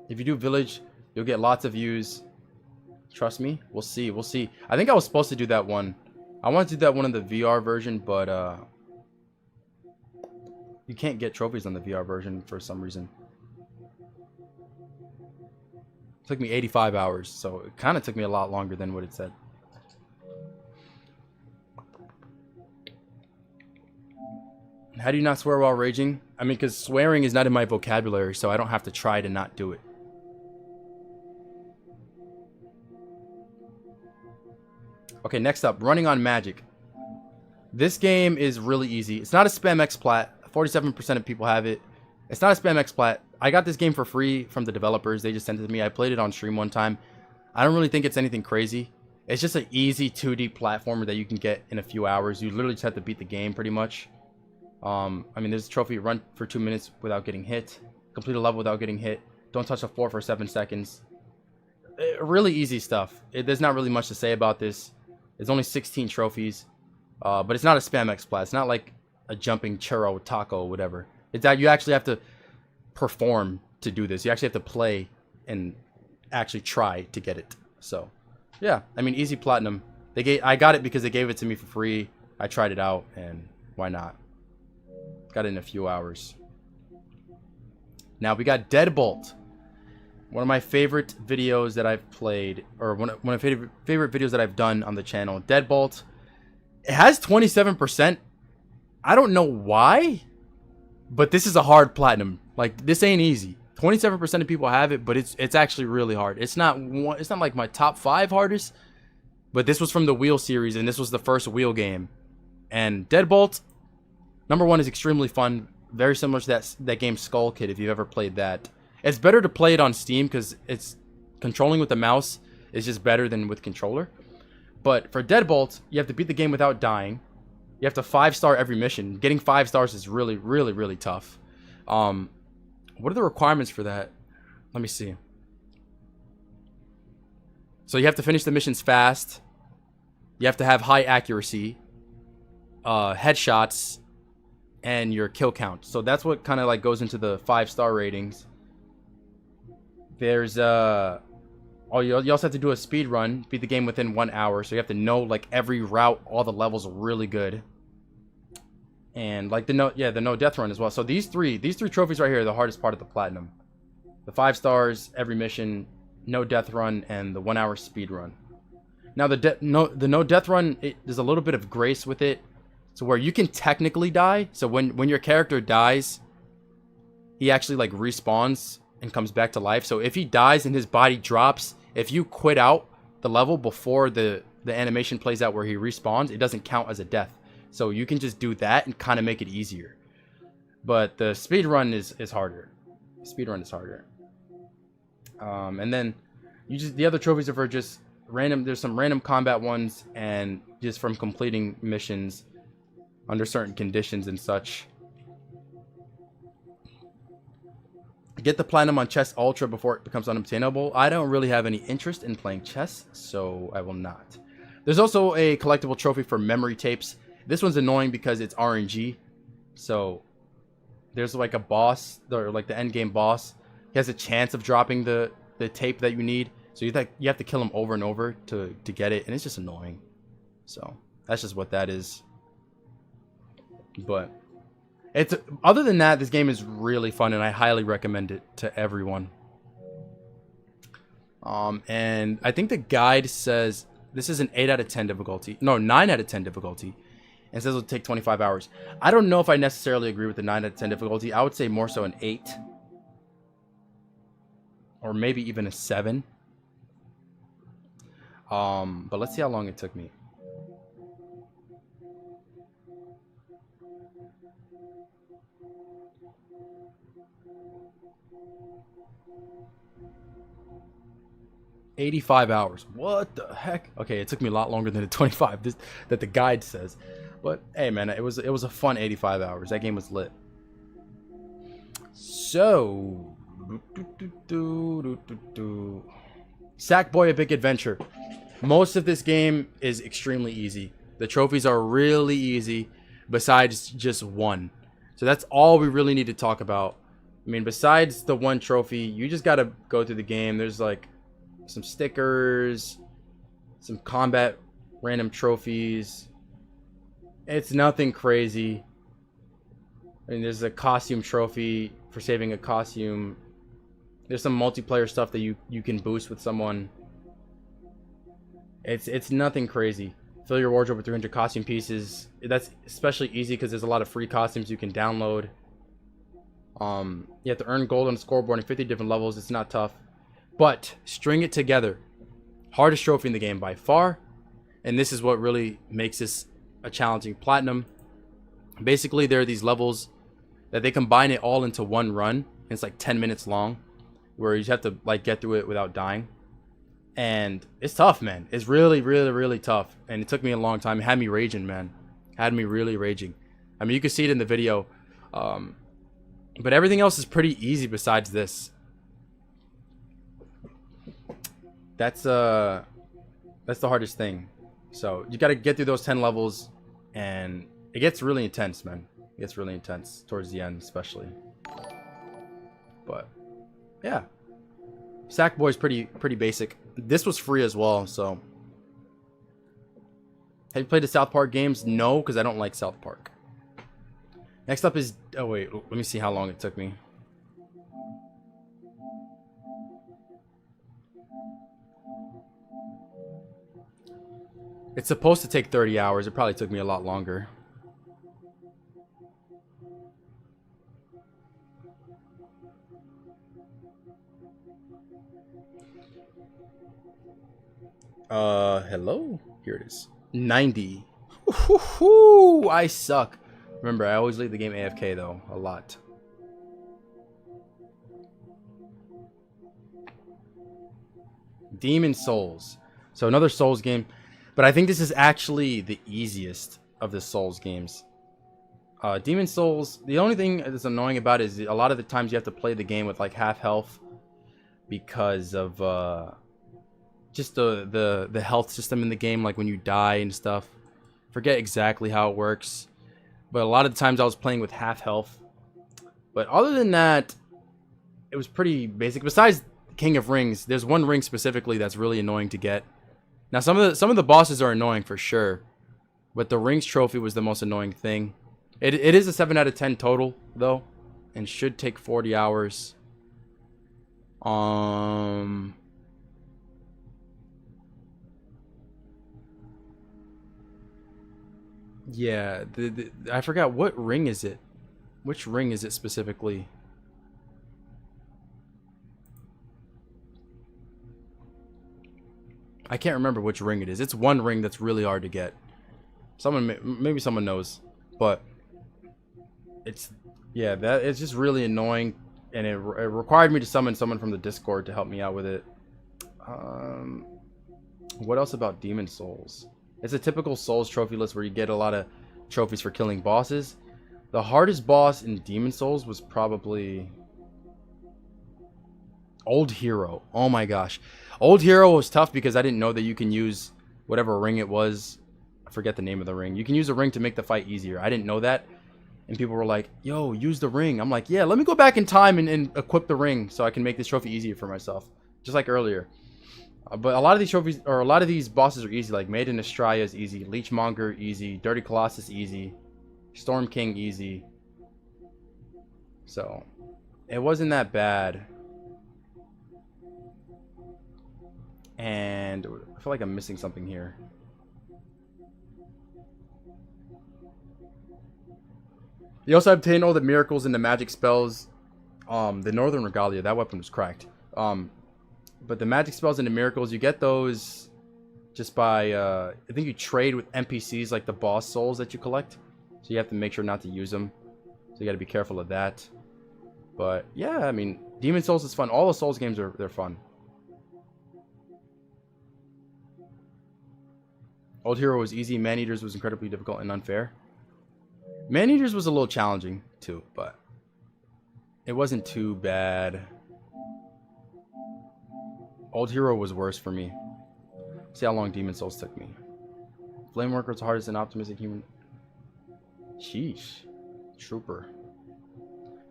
If you do Village, you'll get lots of views. Trust me. We'll see. We'll see. I think I was supposed to do that one. I want to do that one in the VR version, but you can't get trophies on the VR version for some reason. It took me 85 hours, so it kind of took me a lot longer than what it said. How do you not swear while raging? I mean, because swearing is not in my vocabulary, so I don't have to try to not do it. Okay, next up, Running on Magic. This game is really easy. It's not a spam explat. 47% of people have it. It's not a spam explat. I got this game for free from the developers. They just sent it to me. I played it on stream one time. I don't really think it's anything crazy. It's just an easy 2D platformer that you can get in a few hours. You literally just have to beat the game pretty much. I mean, there's a trophy: run for 2 minutes without getting hit, complete a level without getting hit, don't touch the floor for 7 seconds. Really easy stuff. There's not really much to say about this. There's only 16 trophies, but it's not a spam explat. It's not like a jumping churro, taco, whatever. It's that you actually have to perform to do this. You actually have to play and actually try to get it. So, yeah, I mean, easy platinum. I got it because they gave it to me for free. I tried it out, and why not? Got it in a few hours. Now we got Deadbolt. One of my favorite videos that I've played, or one of my favorite videos that I've done on the channel. Deadbolt. It has 27%. I don't know why, but this is a hard platinum. Like, this ain't easy. 27% of people have it, but it's actually really hard. It's not like my top 5 hardest, but this was from the Wheel series, and this was the first Wheel game. And Deadbolt, number 1, is extremely fun. Very similar to that game Skull Kid, if you've ever played that. It's better to play it on Steam because it's controlling with the mouse is just better than with controller. But for Deadbolt, you have to beat the game without dying. You have to 5-star every mission. Getting 5 stars is really, really, really tough. What are the requirements for that? Let me see. So you have to finish the missions fast. You have to have high accuracy, headshots, and your kill count. So that's what kind of like goes into the 5-star ratings. There's you also have to do a speed run, beat the game within 1 hour. So you have to know like every route, all the levels really good. And like the no death run as well. So these three trophies right here are the hardest part of the platinum. The 5 stars every mission, no death run, and the 1 hour speed run. Now the no death run, there's a little bit of grace with it. So where you can technically die. So when your character dies, he actually like respawns and comes back to life. So if he dies and his body drops, if you quit out the level before the animation plays out where he respawns, it doesn't count as a death. So you can just do that and kind of make it easier. But the speed run is harder. Speedrun is harder. And then the other trophies are for just random. There's some random combat ones, and just from completing missions under certain conditions and such. Get the platinum on chess ultra before it becomes unobtainable. I don't really have any interest in playing chess, so I will not. There's also a collectible trophy for memory tapes. This one's annoying because it's RNG. So there's like a boss, or like the end game boss. He has a chance of dropping the tape that you need. So you have to kill him over and over to get it, and it's just annoying. So that's just what that is. But it's, other than that, this game is really fun, and I highly recommend it to everyone. And I think the guide says this is an 8 out of 10 difficulty. No, 9 out of 10 difficulty. And it says it'll take 25 hours. I don't know if I necessarily agree with the 9 out of 10 difficulty. I would say more so an 8. Or maybe even a 7. But let's see how long it took me. $85 hours. What the heck? Okay, it took me a lot longer than the 25 that the guide says. But hey, man, it was a fun 85 hours. That game was lit. So, Sackboy: A Big Adventure. Most of this game is extremely easy. The trophies are really easy, besides just one. So that's all we really need to talk about. I mean, besides the one trophy, you just gotta go through the game. There's like some stickers, some combat random trophies. It's nothing crazy. I mean, there's a costume trophy for saving a costume. There's some multiplayer stuff that you can boost with someone. It's nothing crazy. Fill your wardrobe with 300 costume pieces. That's especially easy because there's a lot of free costumes you can download. You have to earn gold on the scoreboard in 50 different levels. It's not tough. But string it together. Hardest trophy in the game by far. And this is what really makes this a challenging platinum. Basically, there are these levels that they combine it all into one run. It's like 10 minutes long, where you have to like get through it without dying. And it's tough, man. It's really, really, really tough. And it took me a long time. It had me raging, man. It had me really raging. I mean, you can see it in the video. But everything else is pretty easy besides this. That's the hardest thing. So you got to get through those 10 levels, and it gets really intense, man. It gets really intense towards the end, especially. But yeah, Sackboy's pretty basic. This was free as well. So have you played the South Park games? No, because I don't like South Park. Next up is, oh wait, let me see how long it took me. It's supposed to take 30 hours. It probably took me a lot longer. Hello? Here it is. 90. Woohoo! I suck. Remember, I always leave the game AFK though, a lot. Demon Souls. So another Souls game. But I think this is actually the easiest of the Souls games. Demon Souls, the only thing that's annoying about it is a lot of the times you have to play the game with like half health. Because of just the health system in the game, like when you die and stuff. Forget exactly how it works. But a lot of the times I was playing with half health. But other than that, it was pretty basic. Besides King of Rings, there's one ring specifically that's really annoying to get. Now some of the bosses are annoying for sure, but the rings trophy was the most annoying thing. It is a 7 out of 10 total though, and should take 40 hours. Yeah, I forgot what ring is it. Which ring is it specifically? I can't remember which ring it is. It's one ring that's really hard to get. Maybe someone knows, but it's, yeah, that it's just really annoying. and it required me to summon someone from the Discord to help me out with it. What else about Demon Souls? It's a typical Souls trophy list where you get a lot of trophies for killing bosses. The hardest boss in Demon Souls was probably Old Hero. Oh my gosh. Old Hero was tough because I didn't know that you can use whatever ring it was. I forget the name of the ring. You can use a ring to make the fight easier. I didn't know that. And people were like, yo, use the ring. I'm like, yeah, let me go back in time and equip the ring so I can make this trophy easier for myself. Just like earlier. But a lot of these trophies, or a lot of these bosses are easy. Like Maiden Estrella is easy. Leechmonger, easy. Dirty Colossus, easy. Storm King, easy. So, it wasn't that bad. And I feel like I'm missing something here. You also obtain all the miracles and the magic spells. The Northern Regalia, that weapon was cracked. But the magic spells and the miracles, you get those just by, I think you trade with NPCs like the boss souls that you collect. So you have to make sure not to use them. So you got to be careful of that. But yeah, I mean, Demon Souls is fun. All the Souls games they're fun. Old Hero was easy. Man-Eaters was incredibly difficult and unfair. Man-Eaters was a little challenging too, but it wasn't too bad. Old Hero was worse for me. See how long Demon Souls took me. Flameworker was the hardest and optimistic human. Sheesh. Trooper.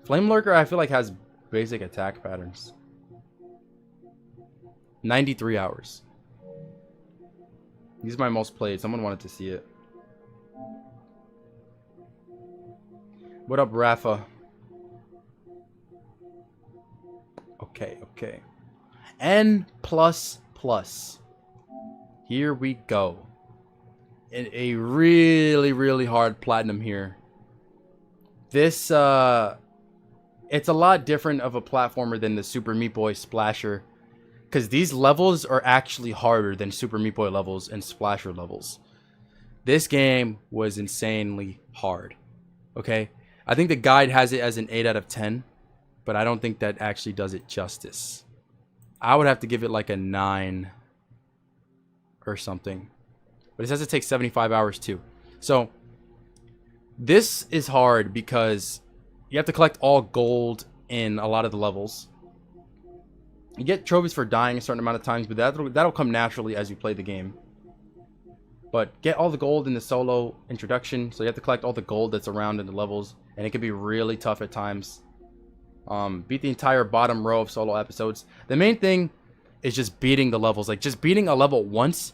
Flame Lurker I feel like has basic attack patterns. 93 hours. These are my most played. Someone wanted to see it. What up, Rafa? Okay, okay. N++. Here we go. In a really, really hard platinum here. This, it's a lot different of a platformer than the Super Meat Boy Splasher. Because these levels are actually harder than Super Meat Boy levels and Splasher levels. This game was insanely hard. Okay? I think the guide has it as an 8 out of 10. But I don't think that actually does it justice. I would have to give it like a 9 or something. But it says it takes 75 hours too. So this is hard because you have to collect all gold in a lot of the levels. You get trophies for dying a certain amount of times, but that'll come naturally as you play the game. But get all the gold in the solo introduction, so you have to collect all the gold that's around in the levels, and it can be really tough at times. Beat the entire bottom row of solo episodes. The main thing is just beating the levels. Like, just beating a level once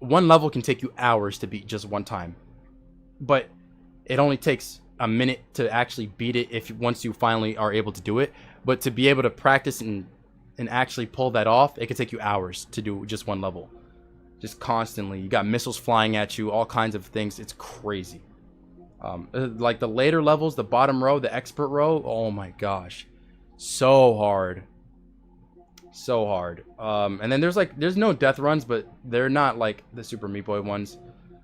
one level can take you hours to beat just one time. But it only takes a minute to actually beat it once you finally are able to do it. But to be able to practice and actually pull that off, it could take you hours to do just one level. Just constantly. You got missiles flying at you, all kinds of things. It's crazy. Like the later levels, the bottom row, the expert row, oh my gosh. So hard. So hard. And then there's no death runs, but they're not like the Super Meat Boy ones.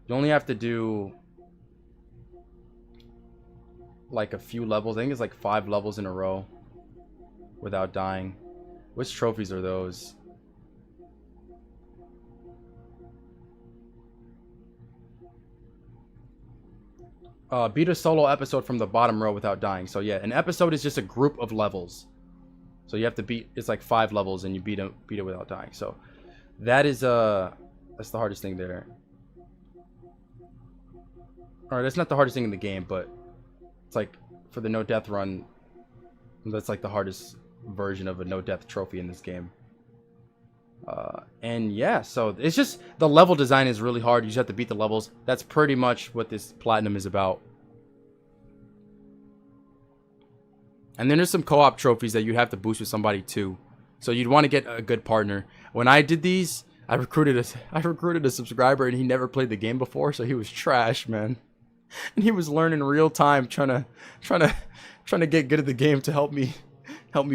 You only have to do like a few levels. I think it's like 5 levels in a row without dying. Which trophies are those? Beat a solo episode from the bottom row without dying. So yeah, an episode is just a group of levels. So you have to beat, it's like 5 levels and you beat it without dying. So that is that's the hardest thing there. Alright, that's not the hardest thing in the game, but it's like for the no death run, that's like the hardest version of a no death trophy in this game. And yeah, so it's just the level design is really hard. You just have to beat the levels. That's pretty much what this platinum is about. And then there's some co-op trophies that you have to boost with somebody too. So you'd want to get a good partner. When I did these, I recruited a subscriber and he never played the game before, so he was trash, man. And he was learning real time, trying to get good at the game to help me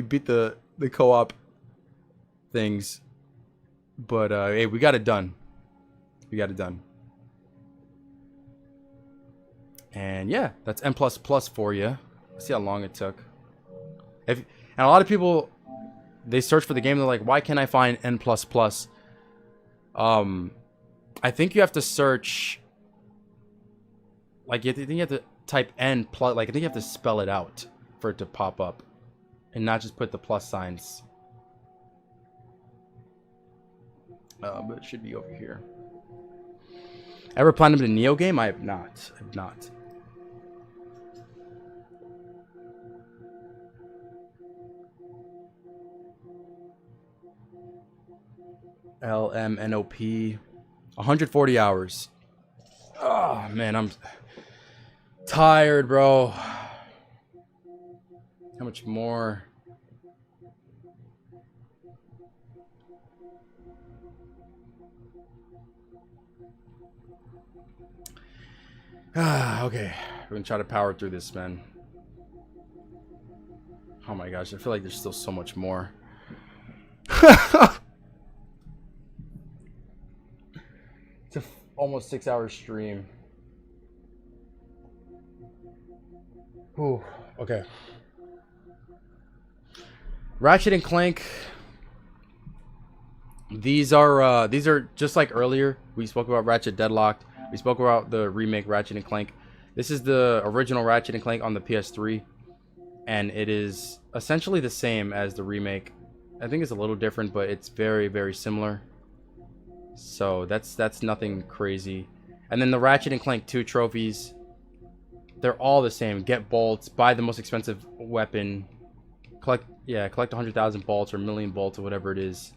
beat the co-op things. But hey, we got it done. We got it done. And yeah, that's N++ for you. See how long it took. And a lot of people, they search for the game. They're like, why can't I find N++? I think you have to search. Like, I think you have to type N+. Like, I think you have to spell it out for it to pop up, and not just put the plus signs. But it should be over here. Ever platinumed a Neo game? I have not. I have not. LMNOP. 140 hours. Oh, man, I'm tired, bro. How much more? Okay. We're gonna try to power through this, man. Oh my gosh, I feel like there's still so much more. It's a almost 6-hour stream. Ooh, okay. Ratchet and Clank. These are just like earlier. We spoke about Ratchet Deadlocked. We spoke about the remake Ratchet and Clank. This is the original Ratchet and Clank on the PS3, and it is essentially the same as the remake. I think it's a little different, but it's very, very similar. So that's nothing crazy. And then the Ratchet and Clank 2 trophies, they're all the same. Get bolts, buy the most expensive weapon, collect 100,000 bolts or 1,000,000 bolts or whatever it is.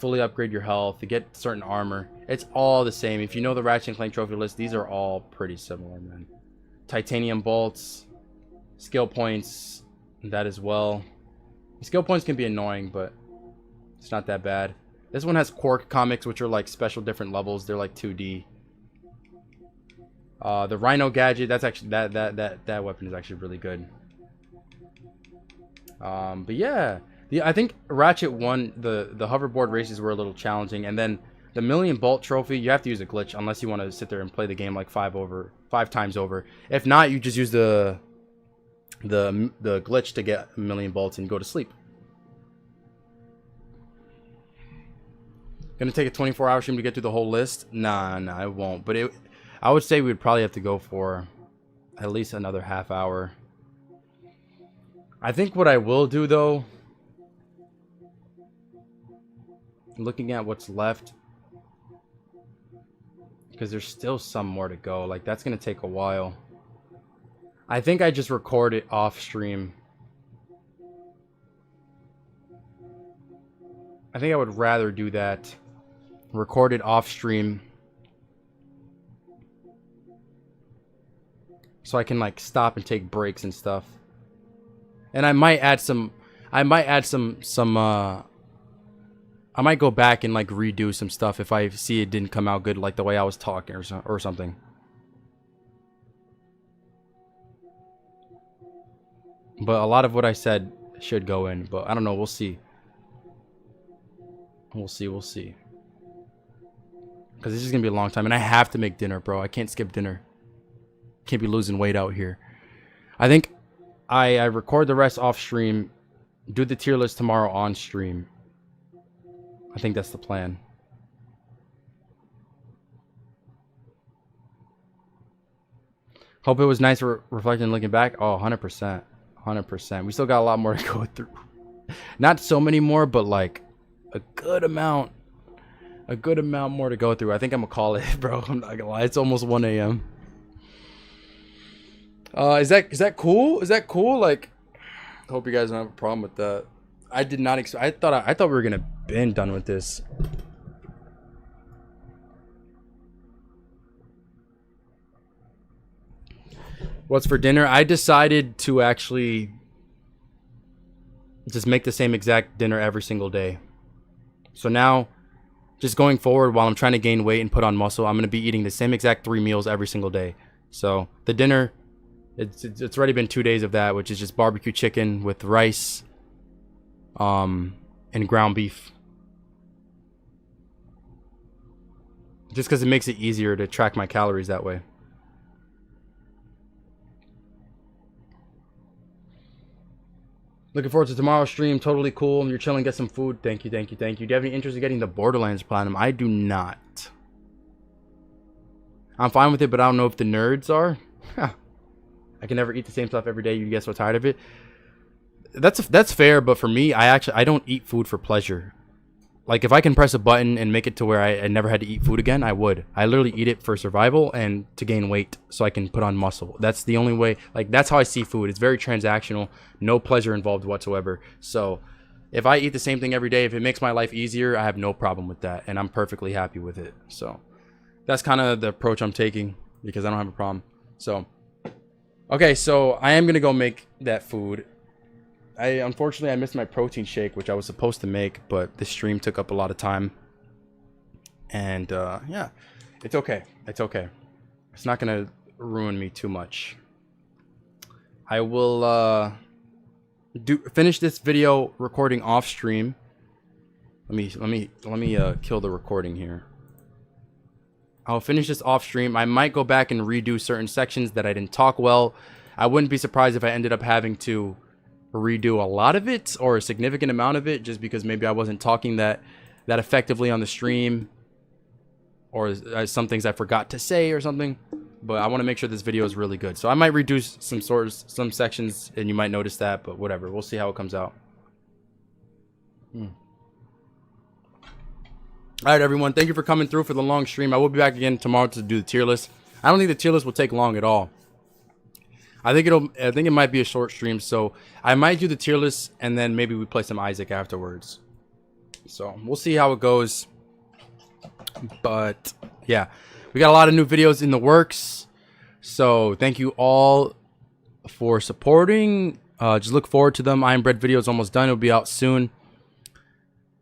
Fully upgrade your health to get certain armor. It's all the same. If you know the Ratchet and Clank trophy list, these are all pretty similar, man. Titanium bolts, skill points, that as well. Skill points can be annoying, but it's not that bad. This one has Quark comics, which are like special different levels. They're like 2D. The Rhino gadget, that's actually that weapon is actually really good. But yeah. I think Ratchet 1, the hoverboard races were a little challenging, and then the 1,000,000 bolt trophy, you have to use a glitch unless you want to sit there and play the game like 5 times over. If not, you just use the glitch to get 1,000,000 bolts and go to sleep. Gonna take a 24-hour stream to get through the whole list? Nah, I won't. But I would say we'd probably have to go for at least another half hour. I think what I will do though, looking at what's left, because there's still some more to go, like that's gonna take a while. I think I just record it off stream. I think I would rather do that. Record it off stream, so I can like stop and take breaks and stuff. And I might add some I might go back and like redo some stuff if I see it didn't come out good, like the way I was talking or something. But a lot of what I said should go in, but I don't know, we'll see. We'll see. Because this is going to be a long time, and I have to make dinner, bro. I can't skip dinner. Can't be losing weight out here. I think I record the rest off stream, do the tier list tomorrow on stream. I think that's the plan. Hope it was nice reflecting and looking back. Oh, 100%. 100%. We still got a lot more to go through. Not so many more, but like a good amount. A good amount more to go through. I think I'm gonna call it, bro. I'm not gonna lie. It's almost 1 a.m. Is that cool? Is that cool? Like, I hope you guys don't have a problem with that. I did not I thought we were gonna been done with this. What's for dinner? I decided to actually just make the same exact dinner every single day. So now, just going forward, while I'm trying to gain weight and put on muscle, I'm gonna be eating the same exact 3 meals every single day. So the dinner, it's already been 2 days of that, which is just barbecue chicken with rice, and ground beef. Just because it makes it easier to track my calories that way. Looking forward to tomorrow's stream. Totally cool. You're chilling, get some food. Thank you, thank you, thank you. Do you have any interest in getting the Borderlands Platinum? I do not. I'm fine with it, but I don't know if the nerds are. I can never eat the same stuff every day. You get so tired of it. That's fair, but for me, I don't eat food for pleasure. Like, if I can press a button and make it to where I never had to eat food again, I would. I literally eat it for survival and to gain weight so I can put on muscle. That's the only way. Like, that's how I see food. It's very transactional. No pleasure involved whatsoever. So, if I eat the same thing every day, if it makes my life easier, I have no problem with that. And I'm perfectly happy with it. So, that's kind of the approach I'm taking because I don't have a problem. So, okay, so I am going to go make that food. Unfortunately, I missed my protein shake, which I was supposed to make, but the stream took up a lot of time. And, yeah, it's okay. It's okay. It's not going to ruin me too much. I will, finish this video recording off stream. Let me kill the recording here. I'll finish this off stream. I might go back and redo certain sections that I didn't talk well. I wouldn't be surprised if I ended up having to redo a lot of it or a significant amount of it just because maybe I wasn't talking that effectively on the stream, or some things I forgot to say or something. But I want to make sure this video is really good, so I might reduce some sections and you might notice that, but whatever, we'll see how it comes out. Alright everyone, thank you for coming through for the long stream. I will be back again tomorrow to do the tier list. I don't think the tier list will take long at all. I think it might be a short stream, so I might do the tier list and then maybe we play some Isaac afterwards. So we'll see how it goes. But yeah, we got a lot of new videos in the works. So thank you all for supporting. Just look forward to them. Iron Bread video is almost done. It'll be out soon.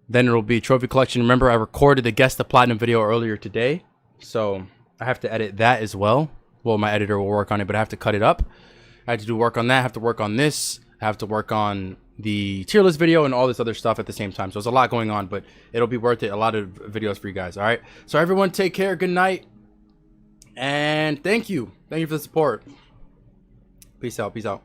Then it'll be trophy collection. Remember, I recorded the Guess the Platinum video earlier today, so I have to edit that as well. Well, my editor will work on it, but I have to cut it up. I have to do work on that. I have to work on this. I have to work on the tier list video and all this other stuff at the same time. So there's a lot going on, but it'll be worth it. A lot of videos for you guys. All right. So everyone, take care. Good night. And thank you. Thank you for the support. Peace out. Peace out.